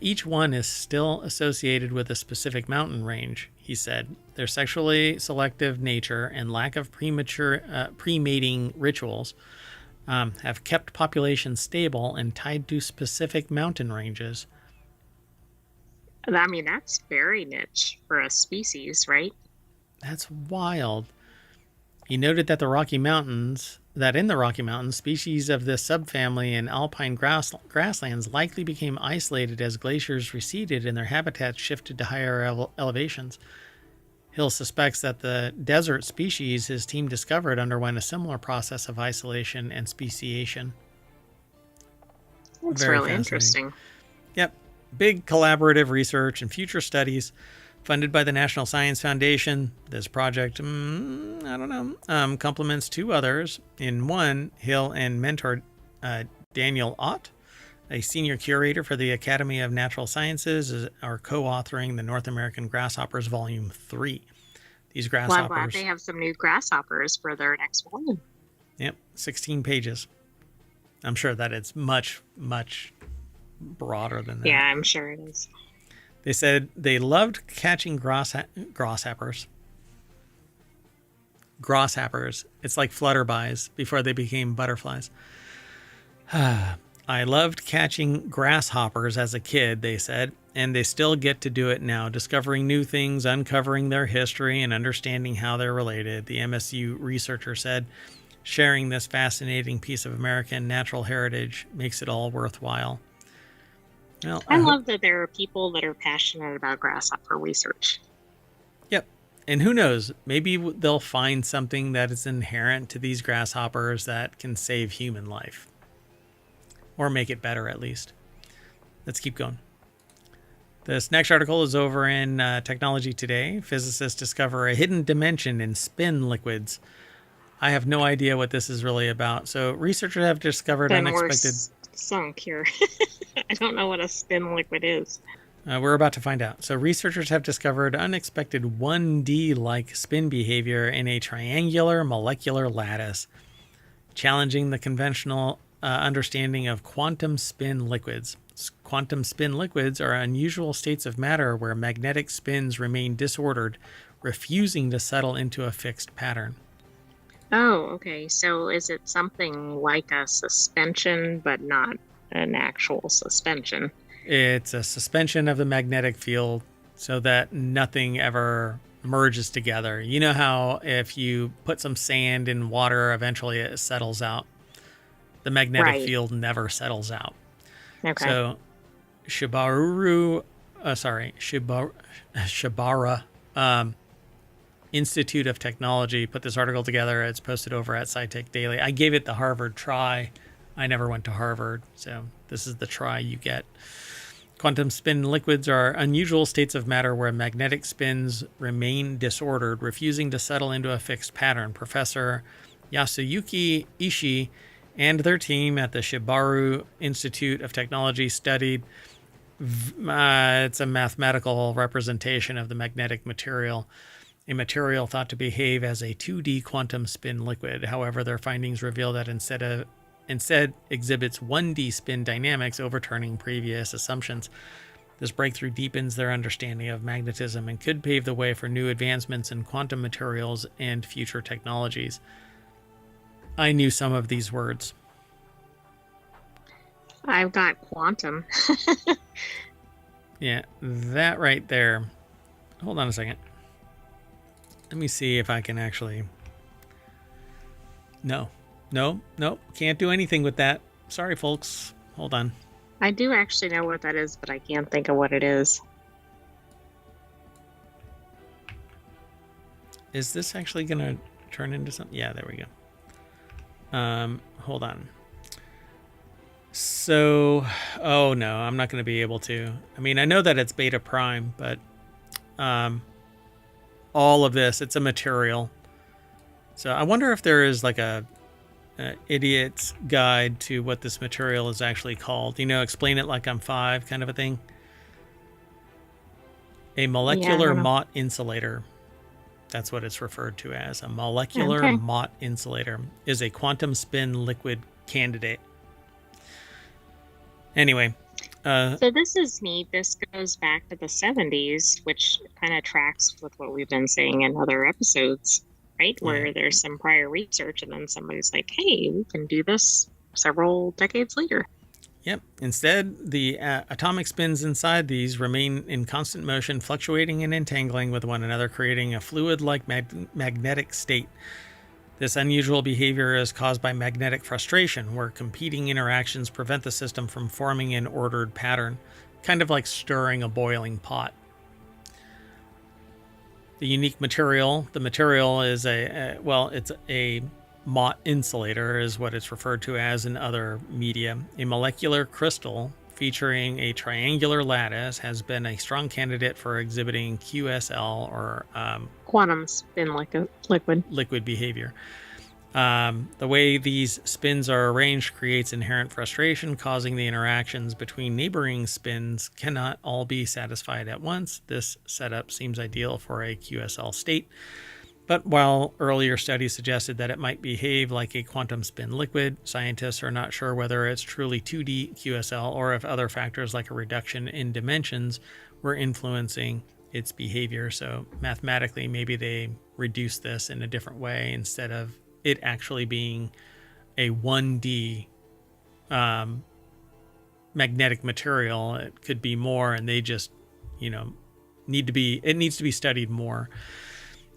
each one is still associated with a specific mountain range. He said their sexually selective nature and lack of premature pre-mating rituals have kept populations stable and tied to specific mountain ranges. I mean, that's very niche for a species, right? That's wild. He noted that in the Rocky Mountains, species of this subfamily in alpine grasslands likely became isolated as glaciers receded and their habitats shifted to higher elevations. Hill suspects that the desert species his team discovered underwent a similar process of isolation and speciation. That's Very really fascinating. interesting. Yep. Big collaborative research and future studies funded by the National Science Foundation. This project, I don't know, complements two others. In one, Hill and mentor Daniel Ott, a senior curator for the Academy of Natural Sciences, are co-authoring the North American Grasshoppers Volume 3. These Well, I'm glad grasshoppers, they have some new grasshoppers for their next volume. yep, 16 pages. I'm sure that it's much, much broader than that. Yeah, I'm sure it is. They said they loved catching grasshoppers. Grasshoppers. It's like flutterbys before they became butterflies. I loved catching grasshoppers as a kid, they said, and they still get to do it now, discovering new things, uncovering their history, and understanding how they're related, the MSU researcher said. Sharing this fascinating piece of American natural heritage makes it all worthwhile. Well, I love that there are people that are passionate about grasshopper research. Yep. And who knows, maybe they'll find something that is inherent to these grasshoppers that can save human life. Or make it better, at least. Let's keep going. This next article is over in Technology Today. Physicists discover a hidden dimension in spin liquids. I have no idea what this is really about. So researchers have discovered Then unexpected... sunk here. I don't know what a spin liquid is. We're about to find out. So researchers have discovered unexpected 1D-like spin behavior in a triangular molecular lattice, challenging the conventional understanding of quantum spin liquids. Quantum spin liquids are unusual states of matter where magnetic spins remain disordered, refusing to settle into a fixed pattern. Oh, okay. So is it something like a suspension, but not an actual suspension? It's a suspension of the magnetic field so that nothing ever merges together. You know how if you put some sand in water, eventually it settles out. The magnetic field never settles out. Okay. So Shibara Institute of Technology put this article together. It's posted over at SciTech Daily. I gave it the Harvard try. I never went to Harvard, so this is the try you get. Quantum spin liquids are unusual states of matter where magnetic spins remain disordered, refusing to settle into a fixed pattern. Professor Yasuyuki Ishii and their team at the Shibara Institute of Technology studied it's a mathematical representation of the magnetic material a material thought to behave as a 2D quantum spin liquid. However, their findings reveal that instead exhibits 1D spin dynamics, overturning previous assumptions. This breakthrough deepens their understanding of magnetism and could pave the way for new advancements in quantum materials and future technologies. I knew some of these words. I've got quantum. Yeah, that right there. Hold on a second. Let me see if I can actually... No, can't do anything with that. Sorry, folks. Hold on. I do actually know what that is, but I can't think of what it is. Is this actually going to turn into something? Yeah, there we go. Hold on. So, oh no, I'm not going to be able to. I mean, I know that it's beta prime, but all of this, it's a material. So I wonder if there is like a idiot's guide to what this material is actually called. You know, explain it like I'm 5 kind of a thing. A molecular Mott insulator. That's what it's referred to as. A molecular Mott insulator is a quantum spin liquid candidate. Anyway. So this is neat. This goes back to the 70s, which kind of tracks with what we've been saying in other episodes, right? Where there's some prior research and then somebody's like, hey, we can do this several decades later. Yep. Instead, the atomic spins inside these remain in constant motion, fluctuating and entangling with one another, creating a fluid-like magnetic state. This unusual behavior is caused by magnetic frustration, where competing interactions prevent the system from forming an ordered pattern, kind of like stirring a boiling pot. The unique material, the material is it's a Mott insulator is what it's referred to as in other media. A molecular crystal featuring a triangular lattice has been a strong candidate for exhibiting QSL or quantum spin liquid behavior. The way these spins are arranged creates inherent frustration, causing the interactions between neighboring spins cannot all be satisfied at once. This setup seems ideal for a QSL state. But while earlier studies suggested that it might behave like a quantum spin liquid, scientists are not sure whether it's truly 2D QSL or if other factors like a reduction in dimensions were influencing its behavior. So mathematically, maybe they reduced this in a different way instead of it actually being a 1D magnetic material. It could be more, and they just, it needs to be studied more.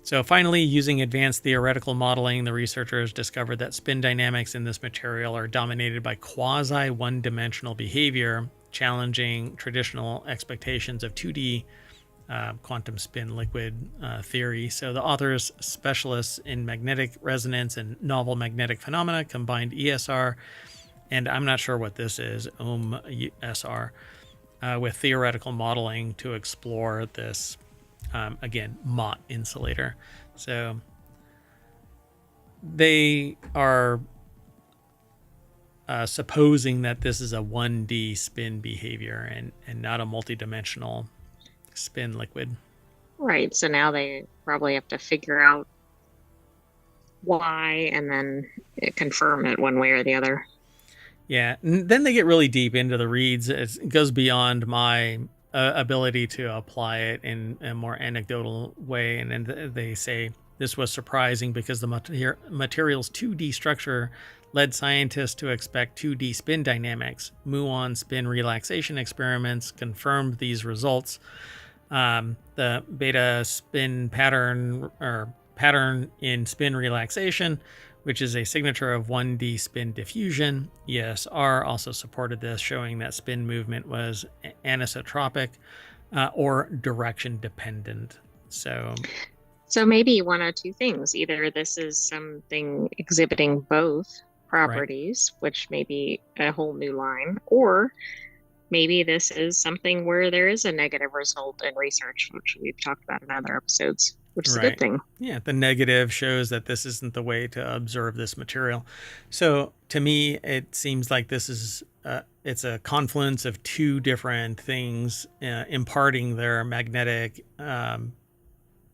So finally, using advanced theoretical modeling, the researchers discovered that spin dynamics in this material are dominated by quasi-one-dimensional behavior, challenging traditional expectations of 2D quantum spin liquid theory. So the authors, specialists in magnetic resonance and novel magnetic phenomena, combined ESR, and I'm not sure what this is, SR, with theoretical modeling to explore this again, Mott insulator. So they are supposing that this is a 1D spin behavior and not a multidimensional spin liquid. Right. So now they probably have to figure out why and then confirm it one way or the other. Yeah. And then they get really deep into the reads. It goes beyond my ability to apply it in a more anecdotal way. And then they say this was surprising because the material's 2D structure led scientists to expect 2D spin dynamics. Muon spin relaxation experiments confirmed these results. The beta spin pattern or pattern in spin relaxation, which is a signature of 1D spin diffusion. ESR also supported this, showing that spin movement was anisotropic or direction dependent. So maybe one of two things. Either this is something exhibiting both properties, right, which may be a whole new line, or maybe this is something where there is a negative result in research, which we've talked about in other episodes, which is a good thing. Yeah, the negative shows that this isn't the way to observe this material. So to me, it seems like this is it's a confluence of two different things imparting their magnetic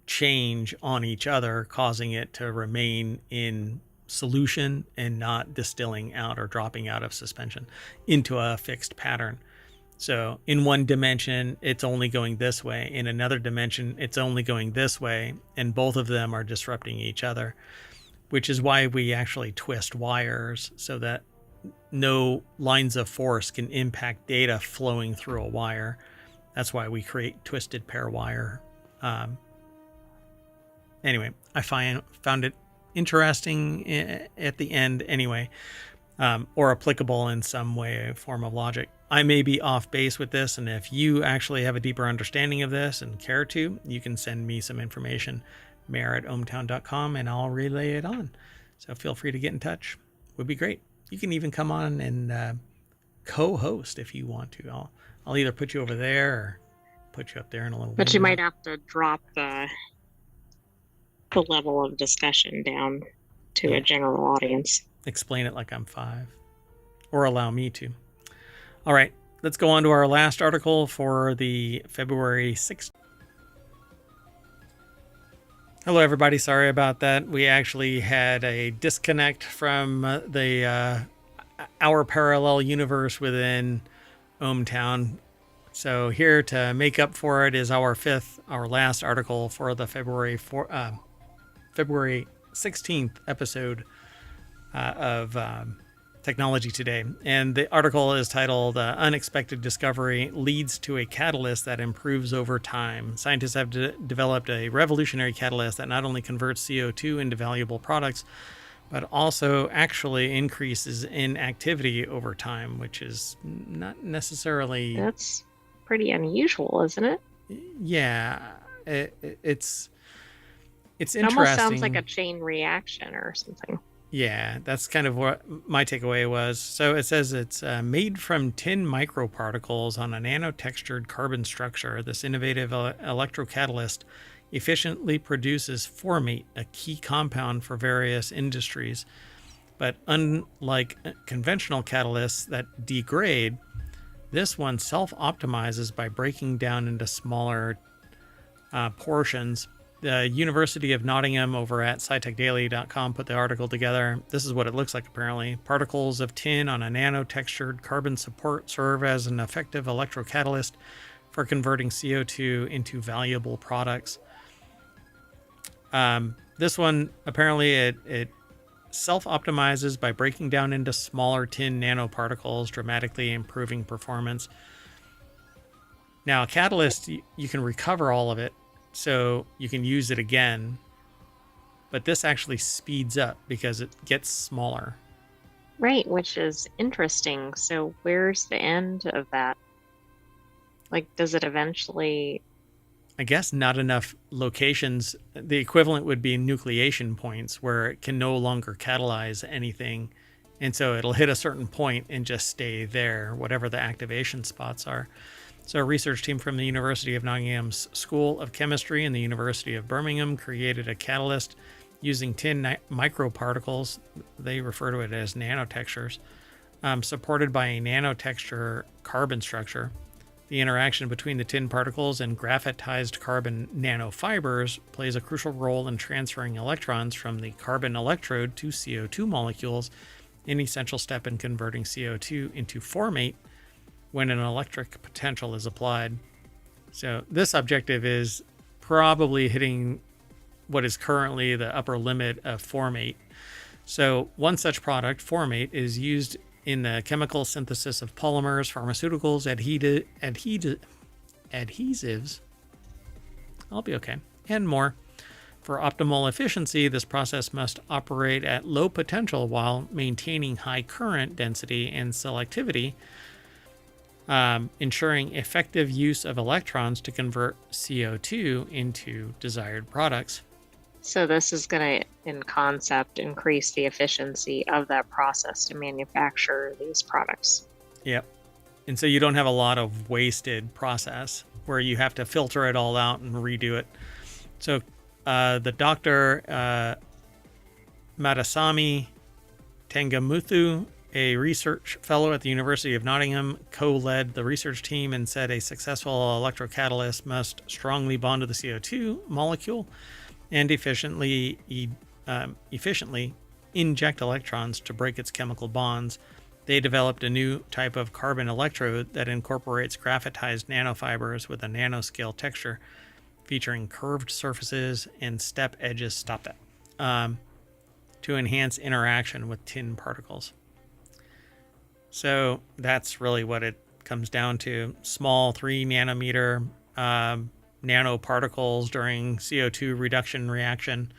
change on each other, causing it to remain in solution and not distilling out or dropping out of suspension into a fixed pattern. So in one dimension, it's only going this way. In another dimension, it's only going this way. And both of them are disrupting each other, which is why we actually twist wires so that no lines of force can impact data flowing through a wire. That's why we create twisted pair wire. Anyway, I found it interesting at the end anyway, or applicable in some way, form of logic. I may be off base with this, and if you actually have a deeper understanding of this and care to, you can send me some information, mayor@ohmtown.com, and I'll relay it on. So feel free to get in touch. Would be great. You can even come on and co-host if you want to. I'll either put you over there or put you up there in a little. But you might have to drop the level of discussion down to a general audience. Explain it like I'm 5, or allow me to. All right, let's go on to our last article for the February 6th. Hello, everybody. Sorry about that. We actually had a disconnect from our parallel universe within ohmTown. So here to make up for it is our last article for the February 16th episode of Technology Today. And the article is titled Unexpected Discovery Leads to a Catalyst That Improves Over Time. Scientists have developed a revolutionary catalyst that not only converts CO2 into valuable products, but also actually increases in activity over time, which is not necessarily... That's pretty unusual, isn't it? Yeah, it's interesting. It almost sounds like a chain reaction or something. Yeah, that's kind of what my takeaway was. So it says it's made from tin microparticles on a nanotextured carbon structure. This innovative electrocatalyst efficiently produces formate, a key compound for various industries. But unlike conventional catalysts that degrade, this one self-optimizes by breaking down into smaller portions. The University of Nottingham over at scitechdaily.com put the article together. This is what it looks like, apparently. Particles of tin on a nano-textured carbon support serve as an effective electrocatalyst for converting CO2 into valuable products. This one, apparently, it self-optimizes by breaking down into smaller tin nanoparticles, dramatically improving performance. Now, a catalyst, you can recover all of it, so you can use it again, but this actually speeds up because it gets smaller. Right, which is interesting. So where's the end of that? Like, does it eventually... I guess not enough locations. The equivalent would be nucleation points where it can no longer catalyze anything. And so it'll hit a certain point and just stay there, whatever the activation spots are. So a research team from the University of Nottingham's School of Chemistry and the University of Birmingham created a catalyst using tin microparticles. They refer to it as nanotextures, supported by a nanotexture carbon structure. The interaction between the tin particles and graphitized carbon nanofibers plays a crucial role in transferring electrons from the carbon electrode to CO2 molecules, an essential step in converting CO2 into formate when an electric potential is applied. So this objective is probably hitting what is currently the upper limit of formate. So one such product, formate, is used in the chemical synthesis of polymers, pharmaceuticals, adhesives, I'll be okay, and more. For optimal efficiency, this process must operate at low potential while maintaining high current density and selectivity, ensuring effective use of electrons to convert CO2 into desired products. So this is going to, in concept, increase the efficiency of that process to manufacture these products. Yep. And so you don't have a lot of wasted process where you have to filter it all out and redo it. So the Dr. Madasami Tangamuthu a research fellow at the University of Nottingham, co-led the research team and said a successful electrocatalyst must strongly bond to the CO2 molecule and efficiently inject electrons to break its chemical bonds. They developed a new type of carbon electrode that incorporates graphitized nanofibers with a nanoscale texture featuring curved surfaces and step edges. Stop that. To enhance interaction with tin particles. So that's really what it comes down to. Small 3 nanometer nanoparticles during CO2 reduction reaction.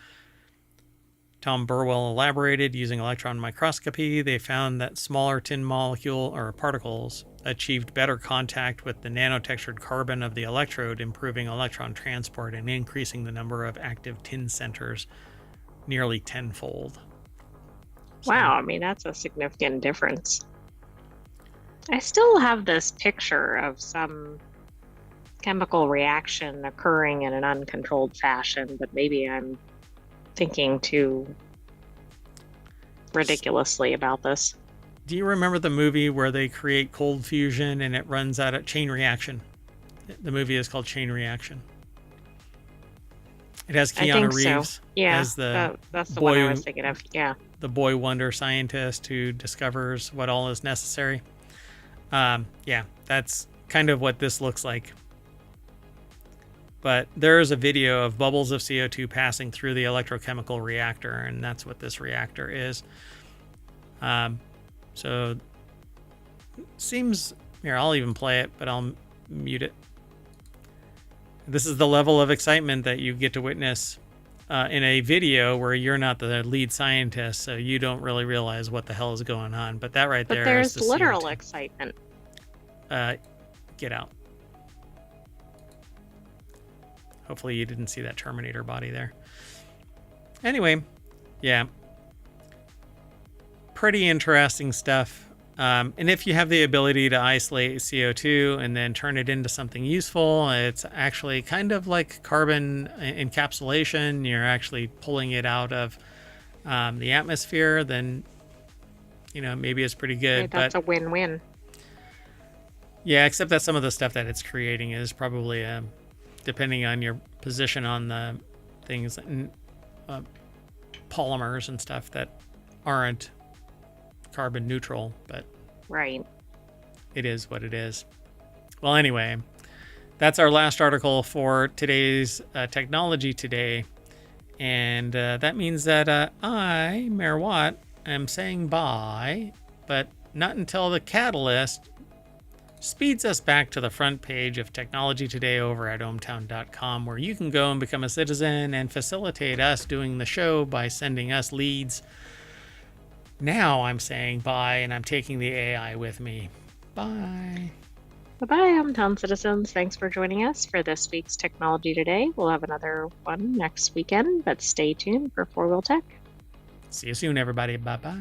Tom Burwell elaborated using electron microscopy. They found that smaller tin molecule or particles achieved better contact with the nanotextured carbon of the electrode, improving electron transport and increasing the number of active tin centers nearly tenfold. Wow, I mean, that's a significant difference. I still have this picture of some chemical reaction occurring in an uncontrolled fashion, but maybe I'm thinking too ridiculously about this. Do you remember the movie where they create cold fusion and it runs out of Chain Reaction? The movie is called Chain Reaction. It has Keanu Reeves so. Yeah, as that's the one I was thinking of. Yeah. The boy wonder scientist who discovers what all is necessary. Yeah, that's kind of what this looks like. But there is a video of bubbles of CO2 passing through the electrochemical reactor, and that's what this reactor is. So seems here. I'll even play it, but I'll mute it. This is the level of excitement that you get to witness in a video where you're not the lead scientist, so you don't really realize what the hell is going on. But that right there is the there's literal CO2. excitement. Get out. Hopefully you didn't see that Terminator body there. Anyway, yeah. Pretty interesting stuff. And if you have the ability to isolate CO2 and then turn it into something useful, it's actually kind of like carbon encapsulation. You're actually pulling it out of the atmosphere, then, maybe it's pretty good. Right, that's a win-win. Yeah, except that some of the stuff that it's creating is probably, depending on your position on the things, polymers and stuff that aren't carbon neutral, but right, it is what it is. Well, anyway, that's our last article for today's Technology Today, and that means that I, Mayor Watt, am saying bye, but not until the catalyst speeds us back to the front page of Technology Today over at ohmtown.com, where you can go and become a citizen and facilitate us doing the show by sending us leads. Now I'm saying bye, and I'm taking the AI with me. Bye. Bye-bye, hometown citizens. Thanks for joining us for this week's Technology Today. We'll have another one next weekend, but stay tuned for 4-Wheel Tech. See you soon, everybody. Bye-bye.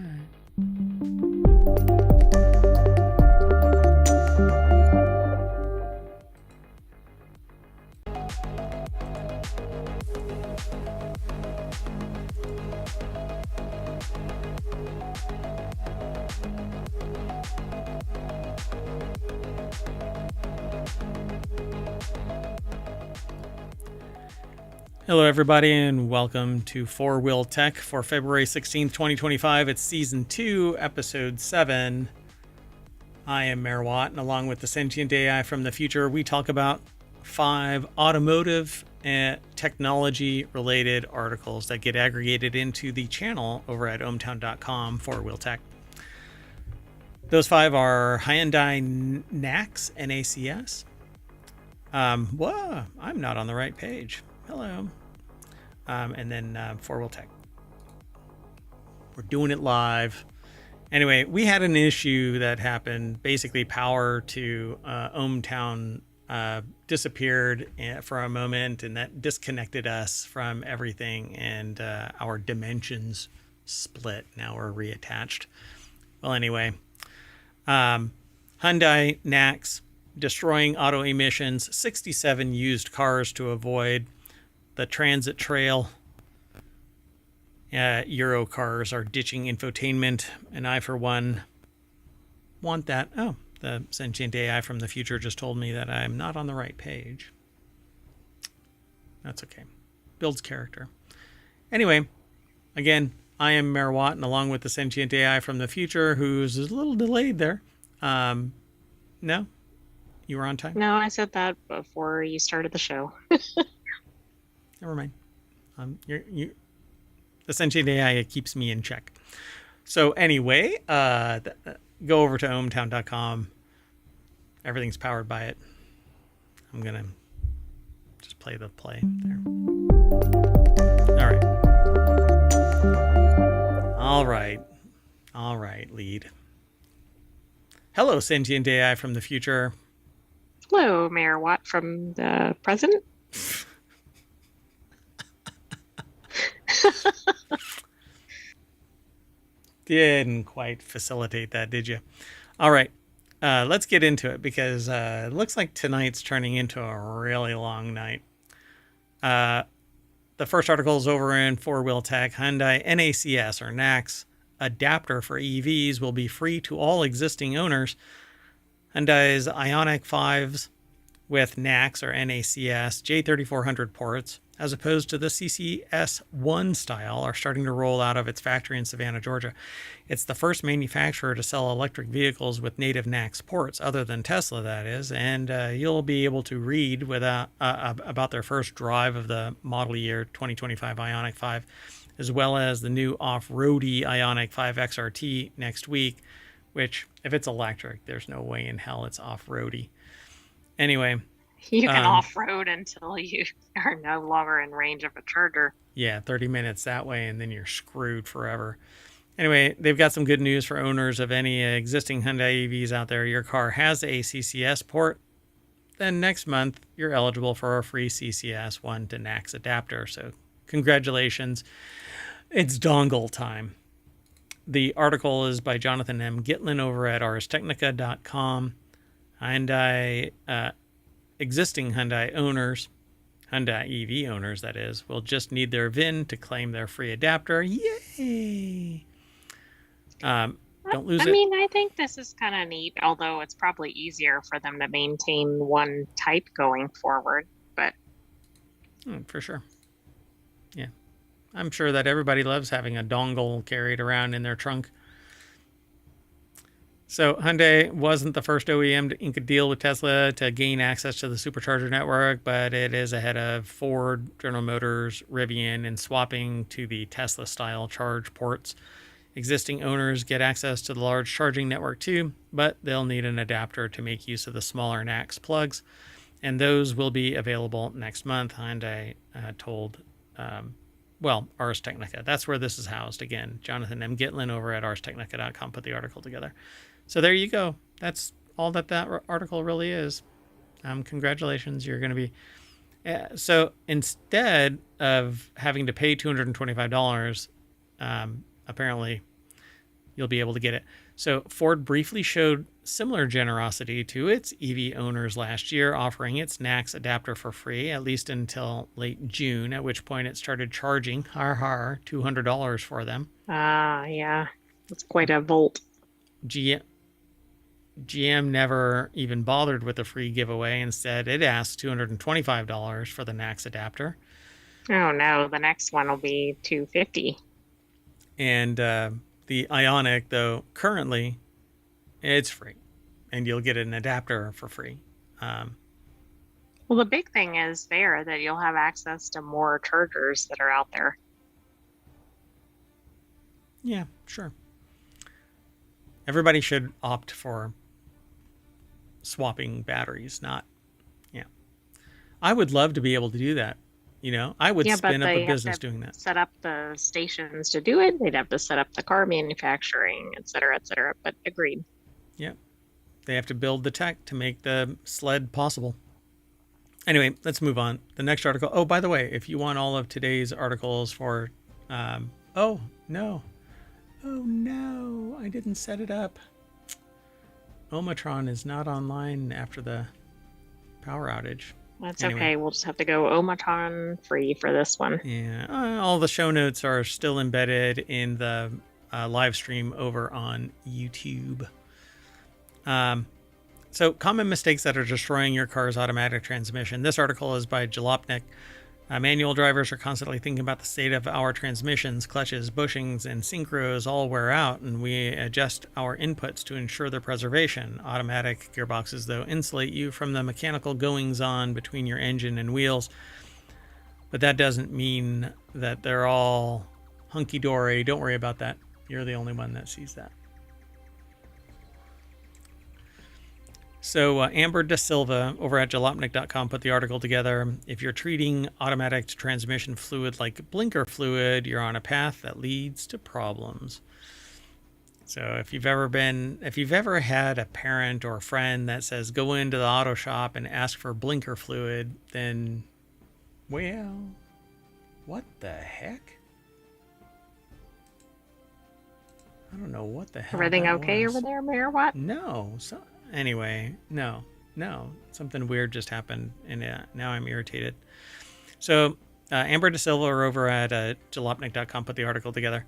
Hello, everybody, and welcome to 4-Wheel Tech for February 16th, 2025. It's Season 2, Episode 7. I am Mayor Watt, and along with the Sentient AI from the future, we talk about 5 automotive and technology-related articles that get aggregated into the channel over at ohmtown.com, 4-Wheel Tech. Those 5 are Hyundai NACS, N-A-C-S. Whoa, I'm not on the right page. Hello. And then 4-Wheel Tech. We're doing it live. Anyway, we had an issue that happened. Basically, power to ohmTown disappeared for a moment, and that disconnected us from everything, and our dimensions split. Now we're reattached. Well, anyway, Hyundai NACS destroying auto emissions, 67 used cars to avoid the transit trail. Euro cars are ditching infotainment, and I, for one, want that. Oh, the sentient AI from the future just told me that I'm not on the right page. That's okay. Builds character. Anyway, again, I am Mayor Watt, and along with the sentient AI from the future, who's a little delayed there. No? You were on time? No, I said that before you started the show. Never mind. The sentient AI keeps me in check. So anyway, go over to ohmtown.com. Everything's powered by it. I'm going to just play the play there. All right. All right, lead. Hello, sentient AI from the future. Hello, Mayor Watt from the present. Didn't quite facilitate that, did you? All right. Let's get into it because it looks like tonight's turning into a really long night. The first article is over in 4-Wheel Tech. Hyundai NACS or NACS adapter for EVs will be free to all existing owners. Hyundai's Ioniq 5s with NACS or NACS J3400 ports, as opposed to the CCS1 style, are starting to roll out of its factory in Savannah, Georgia. It's the first manufacturer to sell electric vehicles with native NACS ports, other than Tesla, that is, and you'll be able to read about their first drive of the model year 2025 Ioniq 5, as well as the new off-roady Ioniq 5 XRT next week, which, if it's electric, there's no way in hell it's off-roady. Anyway, you can off-road until you are no longer in range of a charger. Yeah, 30 minutes that way, and then you're screwed forever. Anyway, they've got some good news for owners of any existing Hyundai EVs out there. Your car has a CCS port, then next month you're eligible for a free CCS 1 to NACS adapter. So congratulations, it's dongle time. The article is by Jonathan M. Gitlin over at arstechnica.com. Hyundai, existing Hyundai owners, Hyundai EV owners, that is, will just need their VIN to claim their free adapter. Yay! Don't lose it. I mean, I think this is kind of neat, although it's probably easier for them to maintain one type going forward. But for sure. Yeah. I'm sure that everybody loves having a dongle carried around in their trunk. So Hyundai wasn't the first OEM to ink a deal with Tesla to gain access to the supercharger network, but it is ahead of Ford, General Motors, Rivian in swapping to the Tesla-style charge ports. Existing owners get access to the large charging network too, but they'll need an adapter to make use of the smaller NACS plugs, and those will be available next month, Hyundai told Ars Technica. That's where this is housed. Again, Jonathan M. Gitlin over at arstechnica.com put the article together. So there you go. That's all that article really is. Congratulations. You're going to be... so instead of having to pay $225, apparently you'll be able to get it. So Ford briefly showed similar generosity to its EV owners last year, offering its NACS adapter for free, at least until late June, at which point it started charging, $200 for them. Yeah. That's quite a volt. GM never even bothered with a free giveaway. Instead, it asked $225 for the NACS adapter. Oh no, the next one will be $250. And the Ioniq, though, currently it's free, and you'll get an adapter for free. Well, the big thing is there that you'll have access to more chargers that are out there. Yeah, sure. Everybody should opt for swapping batteries, not... Yeah. I would love to be able to do that. You know, I would spin up a business doing that. Set up the stations to do it. They'd have to set up the car manufacturing, et cetera, et cetera. But agreed. Yeah. They have to build the tech to make the sled possible. Anyway, let's move on. The next article. Oh, by the way, if you want all of today's articles for... oh, no. Oh, no. I didn't set it up. Omatron is not online after the power outage. That's anyway. Okay. We'll just have to go Omatron free for this one. Yeah. All the show notes are still embedded in the live stream over on YouTube. So, common mistakes that are destroying your car's automatic transmission. This article is by Jalopnik. Manual drivers are constantly thinking about the state of our transmissions, clutches, bushings, and synchros all wear out, and we adjust our inputs to ensure their preservation. Automatic gearboxes, though, insulate you from the mechanical goings-on between your engine and wheels, but that doesn't mean that they're all hunky-dory. Don't worry about that. You're the only one that sees that. So Amber Da Silva over at jalopnik.com put the article together. If you're treating automatic transmission fluid like blinker fluid, you're on a path that leads to problems. So if you've ever had a parent or a friend that says go into the auto shop and ask for blinker fluid, then, well, what the heck? I don't know what the hell. Everything okay over there, Mayor? What? No. Anyway, no, something weird just happened, and now I'm irritated. So, Amber Da Silva over at jalopnik.com put the article together.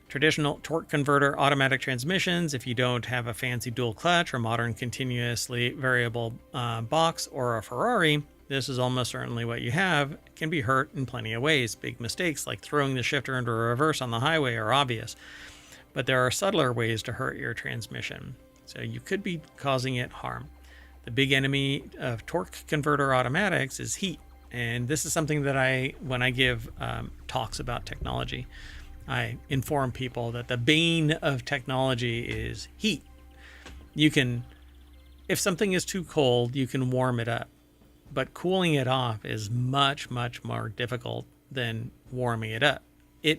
Traditional torque converter automatic transmissions, if you don't have a fancy dual clutch or modern continuously variable box or a Ferrari, this is almost certainly what you have, can be hurt in plenty of ways. Big mistakes like throwing the shifter into reverse on the highway are obvious, but there are subtler ways to hurt your transmission. So you could be causing it harm. The big enemy of torque converter automatics is heat. And this is something that when I give talks about technology, I inform people that the bane of technology is heat. If something is too cold, you can warm it up. But cooling it off is much, much more difficult than warming it up.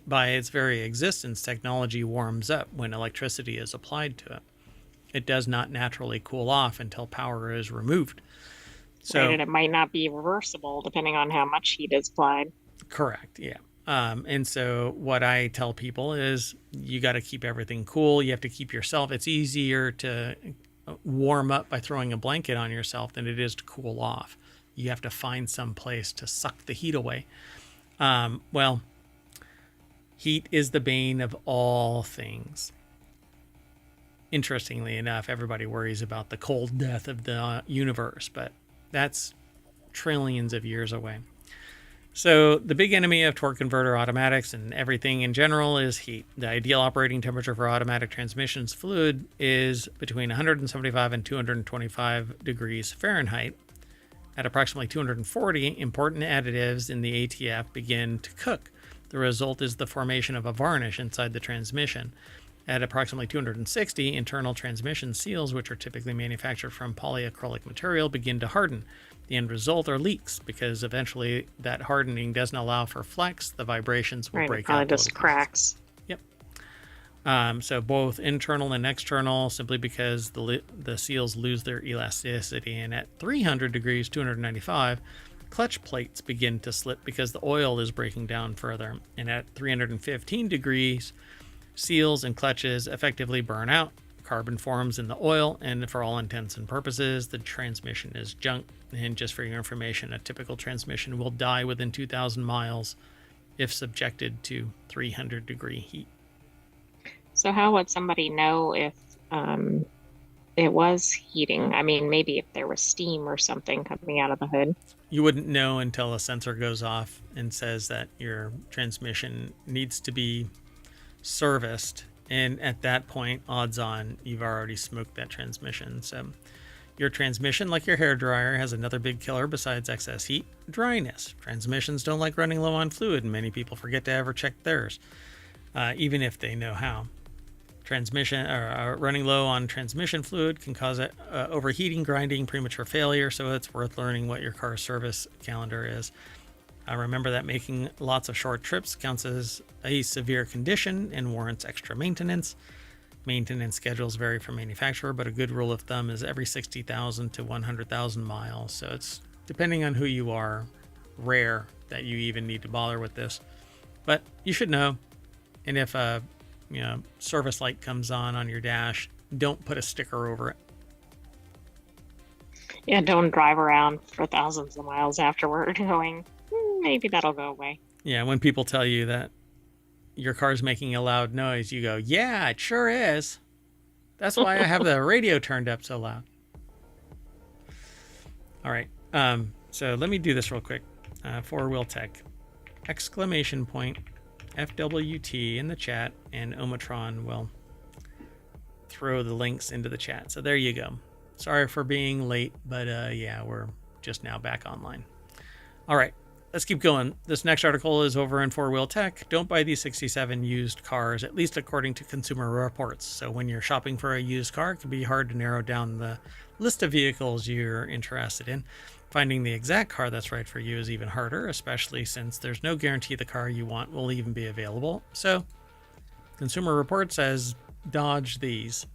By its very existence, technology warms up when electricity is applied to it. It does not naturally cool off until power is removed. So, right, and it might not be reversible depending on how much heat is applied. Correct, yeah. And so what I tell people is you got to keep everything cool. You have to keep yourself. It's easier to warm up by throwing a blanket on yourself than it is to cool off. You have to find some place to suck the heat away. Heat is the bane of all things. Interestingly enough, everybody worries about the cold death of the universe, but that's trillions of years away. So the big enemy of torque converter automatics and everything in general is heat. The ideal operating temperature for automatic transmissions fluid is between 175 and 225 degrees Fahrenheit. At approximately 240, important additives in the ATF begin to cook. The result is the formation of a varnish inside the transmission. At approximately 260, internal transmission seals, which are typically manufactured from polyacrylic material, begin to harden. The end result are leaks, because eventually that hardening doesn't allow for flex. The vibrations will break out. It just cracks. Yep. So both internal and external, simply because the seals lose their elasticity. And at 300 degrees, 295, clutch plates begin to slip because the oil is breaking down further. And at 315 degrees, seals and clutches effectively burn out. Carbon forms in the oil, and for all intents and purposes, the transmission is junk. And just for your information, a typical transmission will die within 2,000 miles if subjected to 300 degree heat. So how would somebody know if it was heating? I mean, maybe if there was steam or something coming out of the hood. You wouldn't know until a sensor goes off and says that your transmission needs to be serviced, and at that point, odds on you've already smoked that transmission. So your transmission, like your hair dryer, has another big killer besides excess heat: dryness. Transmissions don't like running low on fluid, and many people forget to ever check theirs, even if they know how. Running low on transmission fluid can cause overheating, grinding, premature failure, so it's worth learning what your car's service calendar is. Remember that making lots of short trips counts as a severe condition and warrants extra maintenance. Maintenance schedules vary from manufacturer, but a good rule of thumb is every 60,000 to 100,000 miles. So it's, depending on who you are, rare that you even need to bother with this. But you should know. And if a service light comes on your dash, don't put a sticker over it. Yeah, don't drive around for thousands of miles afterward going, maybe that'll go away. Yeah, when people tell you that your car's making a loud noise, you go, yeah, it sure is. That's why I have the radio turned up so loud. All right. So let me do this real quick. Four Wheel Tech. Exclamation point FWT in the chat, and Omatron will throw the links into the chat. So there you go. Sorry for being late, but yeah, we're just now back online. All right, let's keep going. This next article is over in Four Wheel Tech. Don't buy these 67 used cars, at least according to Consumer Reports. So when you're shopping for a used car, it can be hard to narrow down the list of vehicles you're interested in. Finding the exact car that's right for you is even harder, especially since there's no guarantee the car you want will even be available. So Consumer Reports says dodge these.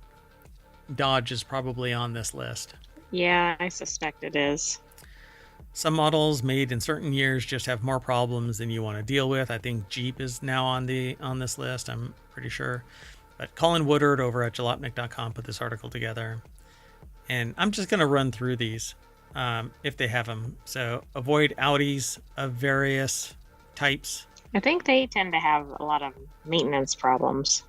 Dodge is probably on this list. Yeah, I suspect it is. Some models made in certain years just have more problems than you want to deal with. I think Jeep is now on this list, I'm pretty sure. But Colin Woodard over at jalopnik.com put this article together. And I'm just going to run through these if they have them. So avoid Audis of various types. I think they tend to have a lot of maintenance problems.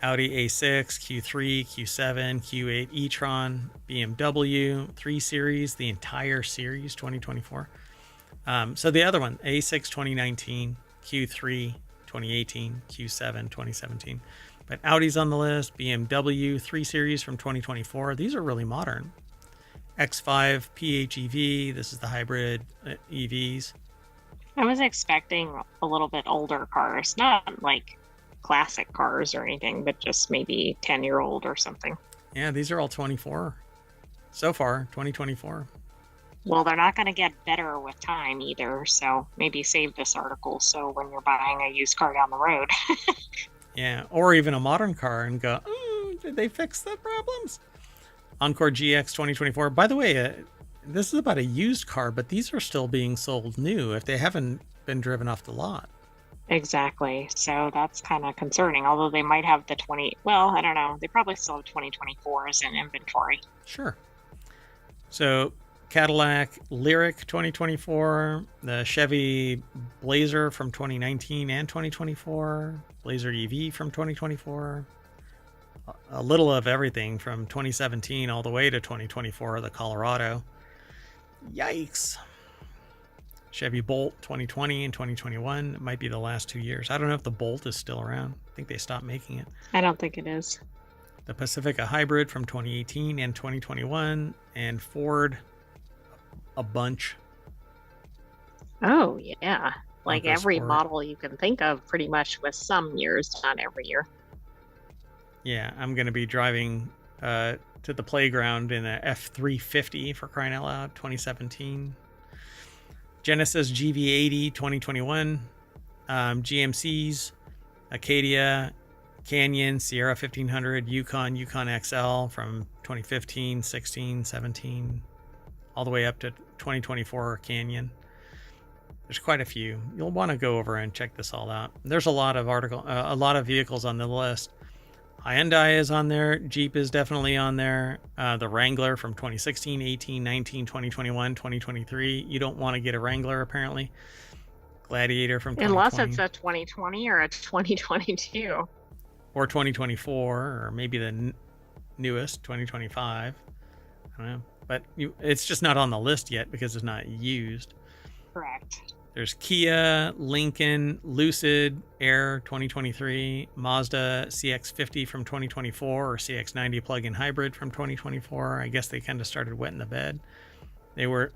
Audi A6, Q3, Q7, Q8 e-tron, BMW 3 Series, the entire series 2024. So the other one, A6 2019, Q3 2018, Q7 2017. But Audi's on the list, BMW 3 Series from 2024. These are really modern. X5 PHEV, this is the hybrid EVs. I was expecting a little bit older cars, not like classic cars or anything, but just maybe 10-year-old or something. Yeah, these are all 24 so far, 2024. Well, they're not going to get better with time either, so maybe save this article so when you're buying a used car down the road. Yeah, or even a modern car and go, oh, did they fix the problems? Encore GX 2024. By the way, this is about a used car, but these are still being sold new if they haven't been driven off the lot. Exactly. So that's kind of concerning, although they might have the I don't know. They probably still have 2024s in inventory. Sure. So Cadillac Lyric 2024, the Chevy Blazer from 2019 and 2024, Blazer EV from 2024, a little of everything from 2017 all the way to 2024, the Colorado. Yikes. Chevy Bolt 2020 and 2021 might be the last 2 years. I don't know if the Bolt is still around. I think they stopped making it. I don't think it is. The Pacifica Hybrid from 2018 and 2021, and Ford a bunch. Oh, yeah. Like Focus every Ford. model you can think of pretty much with some years, not every year. Yeah, I'm going to be driving to the playground in a F350 for crying out loud, 2017. Genesis GV80 2021, GMCs, Acadia, Canyon, Sierra 1500, Yukon XL from 2015, 16, 17, all the way up to 2024 Canyon. There's quite a few. You'll want to go over and check this all out. There's a lot of vehicles on the list. Hyundai is on there. Jeep is definitely on there. The Wrangler from 2016, 18, 19, 2021, 2023. You don't want to get a Wrangler, apparently. Gladiator from 2020. Unless it's a 2020 or a 2022. Or 2024, or maybe the newest, 2025. I don't know. But it's just not on the list yet because it's not used. Correct. There's Kia, Lincoln, Lucid, Air 2023, Mazda CX-50 from 2024, or CX-90 plug-in hybrid from 2024. I guess they kind of started wetting the bed. They were...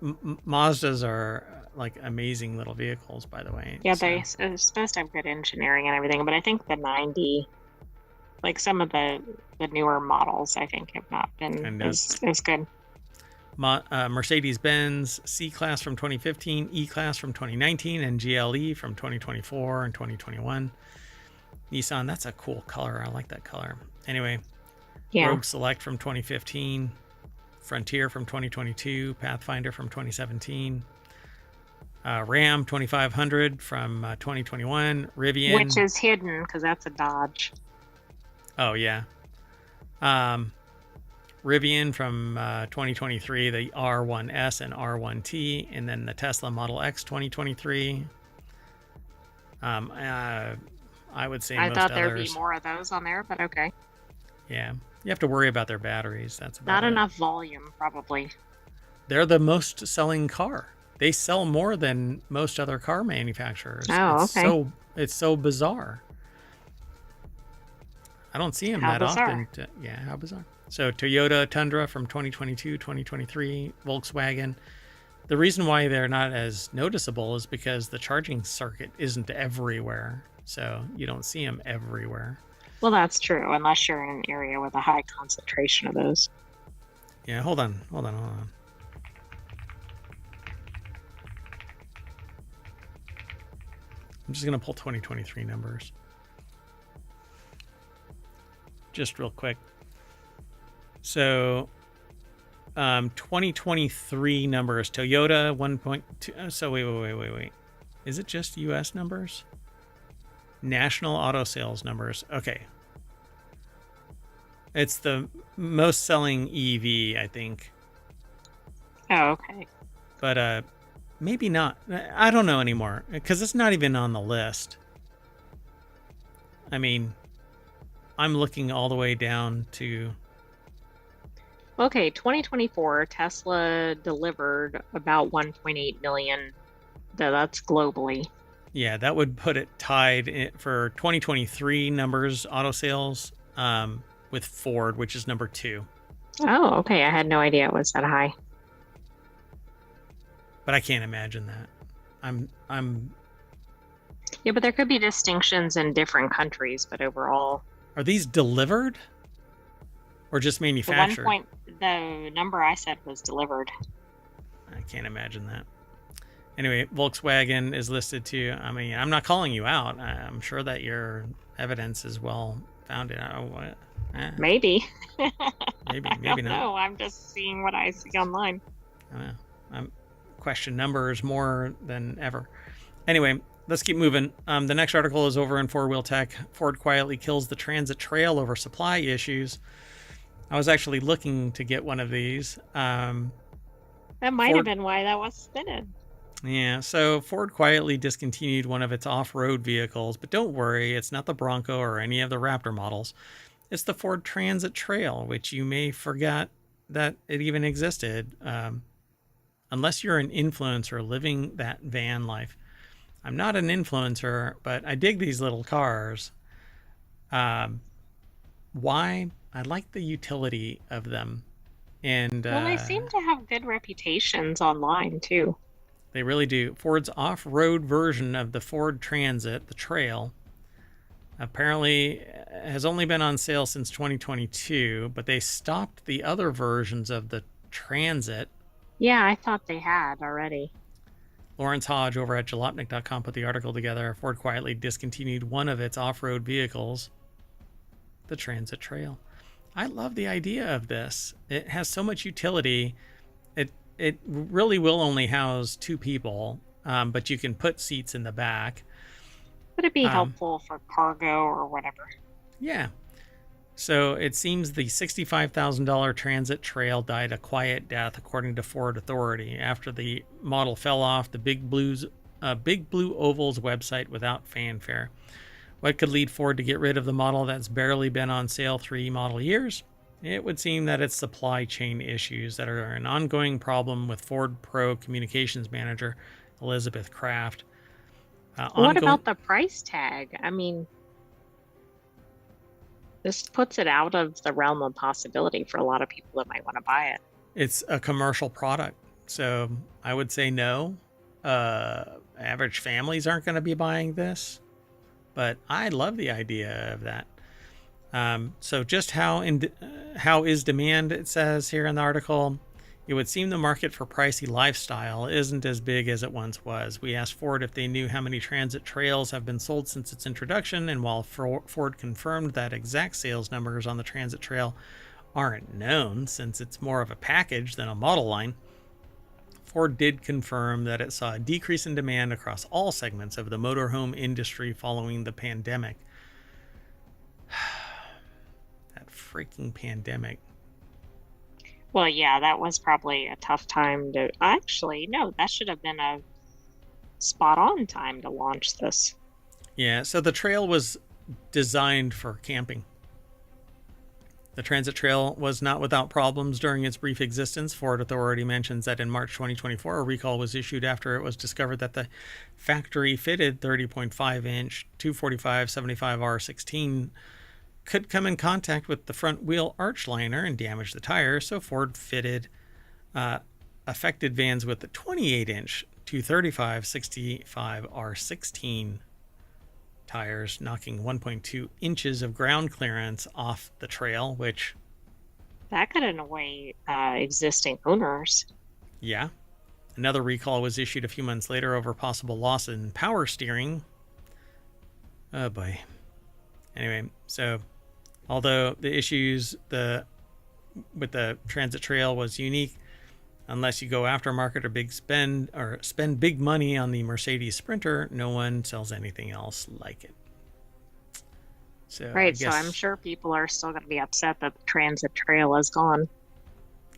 Mazdas are like amazing little vehicles, by the way. Yeah, they're supposed to have good engineering and everything, but I think the 90, like some of the newer models, I think have not been as good. Mercedes-Benz C-Class from 2015, E-Class from 2019, and GLE from 2024 and 2021. Nissan, that's a cool color. I like that color. Anyway, yeah. Rogue Select from 2015, Frontier from 2022, Pathfinder from 2017, Ram 2500 from 2021, Rivian. Which is hidden because that's a Dodge. Oh, yeah. Rivian from 2023, the R1S and R1T, and then the Tesla Model X 2023. I would say I thought there'd be more of those on there, but okay. Yeah. You have to worry about their batteries. That's about Not it. enough volume, probably. They're the most selling car. They sell more than most other car manufacturers. Oh, okay. It's so bizarre. I don't see them How that bizarre. often. Yeah, how bizarre. So Toyota Tundra from 2022, 2023, Volkswagen. The reason why they're not as noticeable is because the charging circuit isn't everywhere. So you don't see them everywhere. Well, that's true, unless you're in an area with a high concentration of those. Yeah, hold on. I'm just going to pull 2023 numbers. Just real quick. So 2023 numbers. Toyota 1.2. So wait. Is it just US numbers? National auto sales numbers. Okay. It's the most selling EV, I think. Oh, okay. But maybe not. I don't know anymore because it's not even on the list. I mean, I'm looking all the way down to. Okay, 2024, Tesla delivered about 1.8 million. That's globally. Yeah, that would put it tied for 2023 numbers, auto sales, with Ford, which is number 2. Oh, okay. I had no idea it was that high. But I can't imagine that. I'm. Yeah, but there could be distinctions in different countries, but overall, Are these delivered or just the one manufactured? point, the number I said was delivered. I can't imagine that. Anyway, Volkswagen is listed too. I mean, I'm not calling you out. I'm sure that your evidence is well founded. Maybe. Maybe, I maybe don't not. know. I'm just seeing what I see online. I don't know. I'm question numbers more than ever. Anyway, let's keep moving. The next article is over in four-wheel tech. Ford quietly kills the transit trail over supply issues. I was actually looking to get one of these. That might have been why that was spinning. Yeah, so Ford quietly discontinued one of its off-road vehicles, but don't worry, it's not the Bronco or any of the Raptor models. It's the Ford Transit Trail, which you may forget that it even existed, unless you're an influencer living that van life. I'm not an influencer, but I dig these little cars. Why? I like the utility of them. And Well, they seem to have good reputations online too. they really do. Ford's off-road version of the Ford Transit, the Trail, apparently has only been on sale since 2022, but they stopped the other versions of the Transit. Yeah, I thought they had already. Lawrence Hodge over at jalopnik.com put the article together. Ford quietly discontinued one of its off-road vehicles, the Transit Trail. I love the idea of this. It has so much utility. It really will only house 2 people, but you can put seats in the back. Would it be helpful for cargo or whatever? Yeah. So it seems the $65,000 Transit Trail died a quiet death, according to Ford Authority, after the model fell off the Big Blue Oval's website without fanfare. What could lead Ford to get rid of the model that's barely been on sale 3 model years? It would seem that it's supply chain issues that are an ongoing problem with Ford Pro Communications Manager Elizabeth Kraft. What about the price tag? I mean, this puts it out of the realm of possibility for a lot of people that might want to buy it. It's a commercial product, so I would say no. Average families aren't going to be buying this, but I love the idea of that. So just how is demand, it says here in the article. It would seem the market for pricey lifestyle isn't as big as it once was. We asked Ford if they knew how many Transit Trails have been sold since its introduction, and while Ford confirmed that exact sales numbers on the Transit Trail aren't known since it's more of a package than a model line, Ford did confirm that it saw a decrease in demand across all segments of the motorhome industry following the pandemic. That freaking pandemic. Well, yeah, that was probably a tough time to actually, no, that should have been a spot on time to launch this. Yeah, so the trail was designed for camping. The transit trail was not without problems during its brief existence. Ford Authority mentions that in March 2024, a recall was issued after it was discovered that the factory-fitted 30.5-inch 245/75R16 could come in contact with the front wheel arch liner and damage the tire, so Ford fitted affected vans with the 28-inch 235/65R16 tires, knocking 1.2 inches of ground clearance off the trail, which... That could annoy existing owners. Yeah. Another recall was issued a few months later over possible loss in power steering. Oh boy. Anyway, so although the issues with the transit trail was unique, unless you go aftermarket or spend big money on the Mercedes Sprinter, no one sells anything else like it. So right, so I'm sure people are still going to be upset that the transit trail is gone.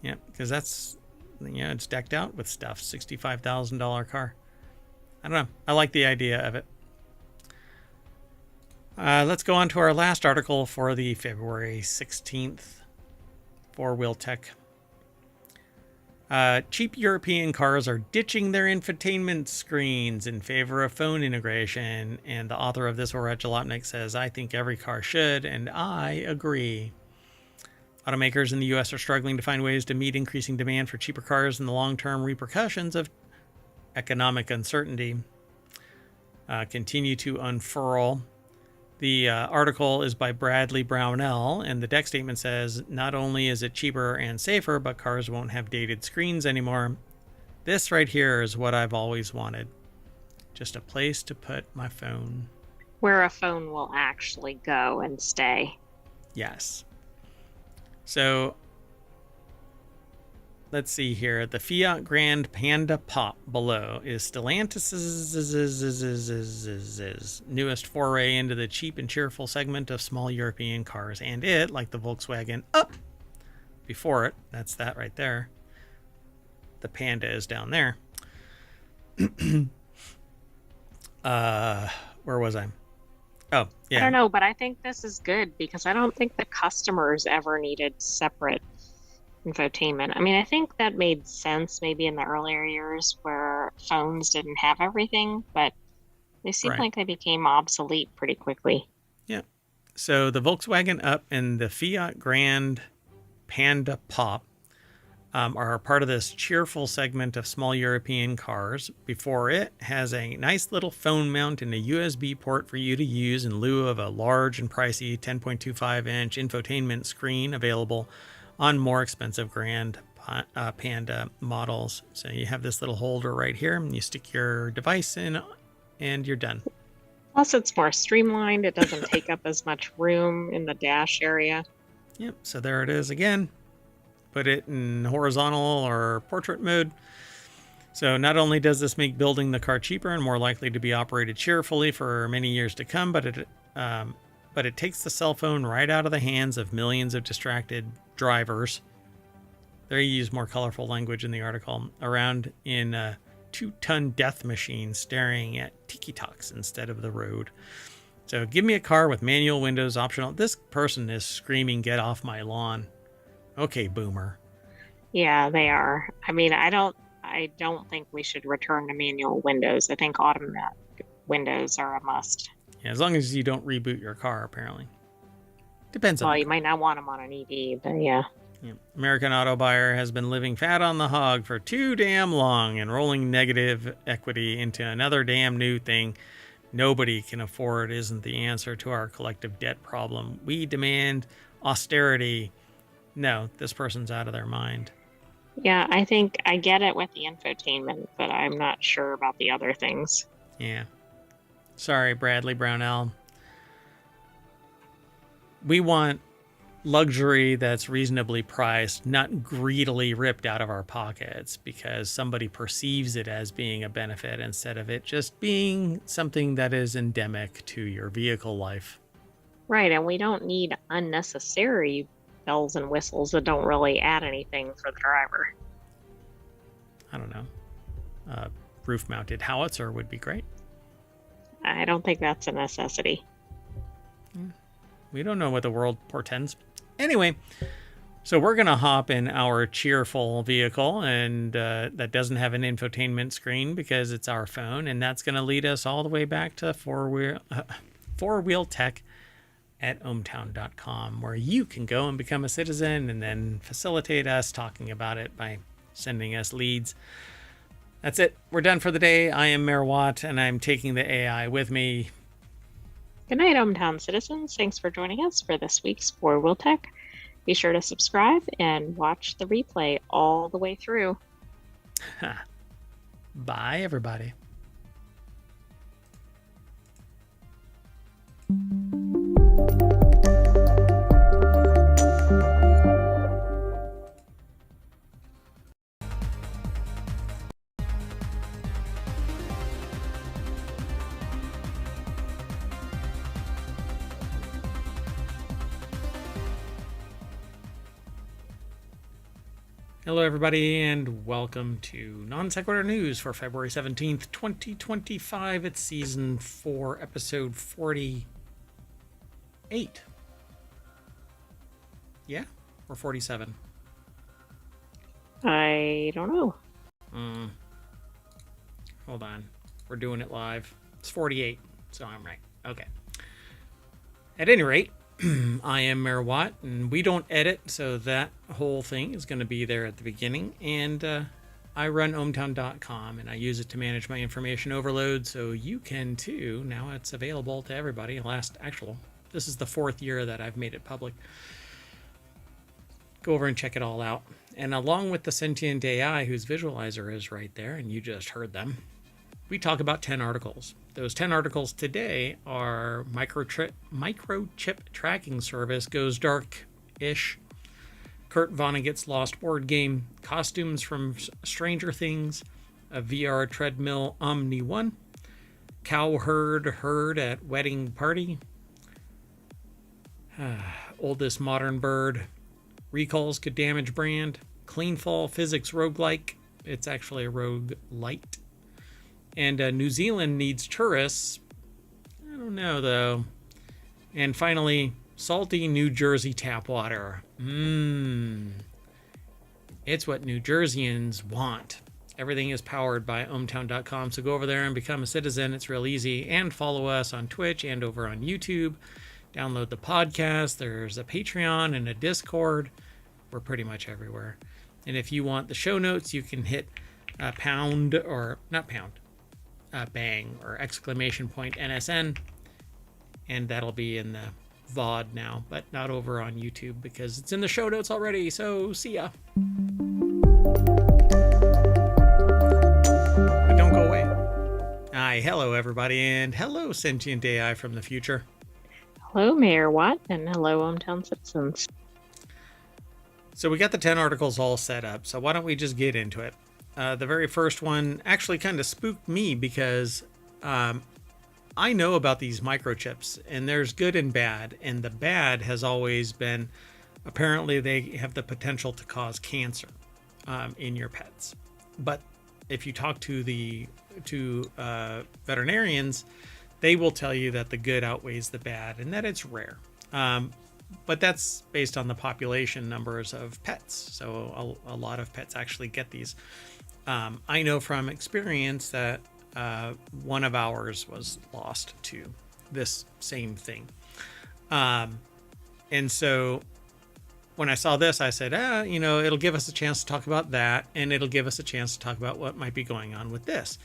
Yeah, because that's, it's decked out with stuff. $65,000 car. I don't know. I like the idea of it. Let's go on to our last article for the February 16th for Wheel Tech. Cheap European cars are ditching their infotainment screens in favor of phone integration, and the author of this, Orad Jalopnik, says, I think every car should, and I agree. Automakers in the U.S. are struggling to find ways to meet increasing demand for cheaper cars and the long-term repercussions of economic uncertainty continue to unfurl. The article is by Bradley Brownell, and the deck statement says, not only is it cheaper and safer, but cars won't have dated screens anymore. This right here is what I've always wanted. Just a place to put my phone. Where a phone will actually go and stay. Yes. So, let's see here. The Fiat Grand Panda Pop below is Stellantis' newest foray into the cheap and cheerful segment of small European cars. And it, like the Volkswagen Up before it, that's that right there. The Panda is down there. Where was I? Oh, yeah. I don't know, but I think this is good because I don't think the customers ever needed separate infotainment. I mean, I think that made sense maybe in the earlier years where phones didn't have everything, but they seem like they became obsolete pretty quickly. Yeah. So the Volkswagen Up and the Fiat Grand Panda Pop are part of this cheerful segment of small European cars. Before it has a nice little phone mount and a USB port for you to use in lieu of a large and pricey 10.25-inch infotainment screen available on more expensive Grand Panda models. So you have this little holder right here, and you stick your device in, and you're done. Plus, it's more streamlined. It doesn't take up as much room in the dash area. Yep, so there it is again. Put it in horizontal or portrait mode. So not only does this make building the car cheaper and more likely to be operated cheerfully for many years to come, but it takes the cell phone right out of the hands of millions of distracted drivers. They use more colorful language in the article. Around in a 2-ton death machine staring at tiki-talks instead of the road. So give me a car with manual windows optional. This person is screaming, get off my lawn. Okay, boomer. Yeah, they are. I mean, I don't think we should return to manual windows. I think automatic windows are a must. Yeah, as long as you don't reboot your car, apparently. Depends on. Well, you might not want them on an EV, but yeah. American auto buyer has been living fat on the hog for too damn long and rolling negative equity into another damn new thing nobody can afford isn't the answer to our collective debt problem. We demand austerity. No, this person's out of their mind. Yeah, I think I get it with the infotainment, but I'm not sure about the other things. Yeah. Sorry, Bradley Brownell. We want luxury that's reasonably priced, not greedily ripped out of our pockets because somebody perceives it as being a benefit instead of it just being something that is endemic to your vehicle life. Right, and we don't need unnecessary bells and whistles that don't really add anything for the driver. I don't know. Roof-mounted howitzer would be great. I don't think that's a necessity. We don't know what the world portends. Anyway, so we're going to hop in our cheerful vehicle, and that doesn't have an infotainment screen because it's our phone, and that's going to lead us all the way back to four-wheel tech at ohmtown.com, where you can go and become a citizen and then facilitate us talking about it by sending us leads. That's it. We're done for the day. I am Mayor Watt, and I'm taking the AI with me. Good night, hometown citizens. Thanks for joining us for this week's Four Wheel Tech. Be sure to subscribe and watch the replay all the way through. Bye, everybody. Hello, everybody, and welcome to Non Sequitur News for February 17th, 2025. It's Season 4, Episode 48. Yeah? Or 47? I don't know. Hold on. We're doing it live. It's 48, so I'm right. Okay. At any rate, I am Mayor Watt, and we don't edit, so that whole thing is going to be there at the beginning. And I run ohmtown.com, and I use it to manage my information overload, so you can too. Now it's available to everybody. This is the 4th year that I've made it public. Go over and check it all out. And along with the sentient AI, whose visualizer is right there, and you just heard them, we talk about 10 articles. Those 10 articles today are microchip tracking service goes dark-ish, Kurt Vonnegut's Lost Board Game, costumes from Stranger Things, a VR treadmill Omni 1, cow herd at wedding party, oldest modern bird, recalls could damage brand, cleanfall physics roguelike, it's actually a roguelite, and New Zealand needs tourists. I don't know, though. And finally, salty New Jersey tap water. It's what New Jerseyans want. Everything is powered by ohmtown.com, so go over there and become a citizen. It's real easy. And follow us on Twitch and over on YouTube. Download the podcast. There's a Patreon and a Discord. We're pretty much everywhere. And if you want the show notes, you can hit bang or exclamation point NSN, and that'll be in the VOD now, but not over on YouTube because it's in the show notes already, so see ya. But don't go away. Hi, hello everybody, and hello sentient AI from the future. Hello, Mayor Watt, and hello, hometown citizens. So we got the 10 articles all set up, so why don't we just get into it? The very first one actually kind of spooked me because I know about these microchips, and there's good and bad. And the bad has always been, apparently they have the potential to cause cancer in your pets. But if you talk to veterinarians, they will tell you that the good outweighs the bad and that it's rare. But that's based on the population numbers of pets. So a lot of pets actually get these. I know from experience that one of ours was lost to this same thing. And so when I saw this, I said, it'll give us a chance to talk about that, and it'll give us a chance to talk about what might be going on with this.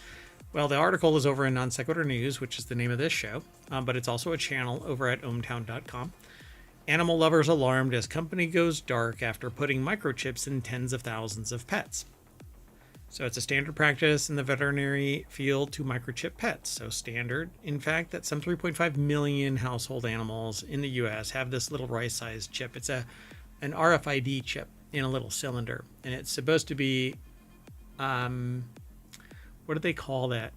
Well, the article is over in Non Sequitur News, which is the name of this show, but it's also a channel over at ohmtown.com. Animal lovers alarmed as company goes dark after putting microchips in tens of thousands of pets. So it's a standard practice in the veterinary field to microchip pets. So standard, in fact, that some 3.5 million household animals in the U.S. have this little rice-sized chip. It's an RFID chip in a little cylinder, and it's supposed to be, what do they call that?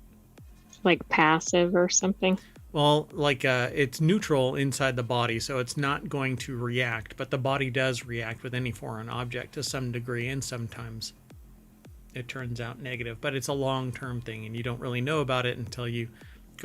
Like passive or something? Well, like it's neutral inside the body, so it's not going to react, but the body does react with any foreign object to some degree, and sometimes it turns out negative. But it's a long-term thing, and you don't really know about it until you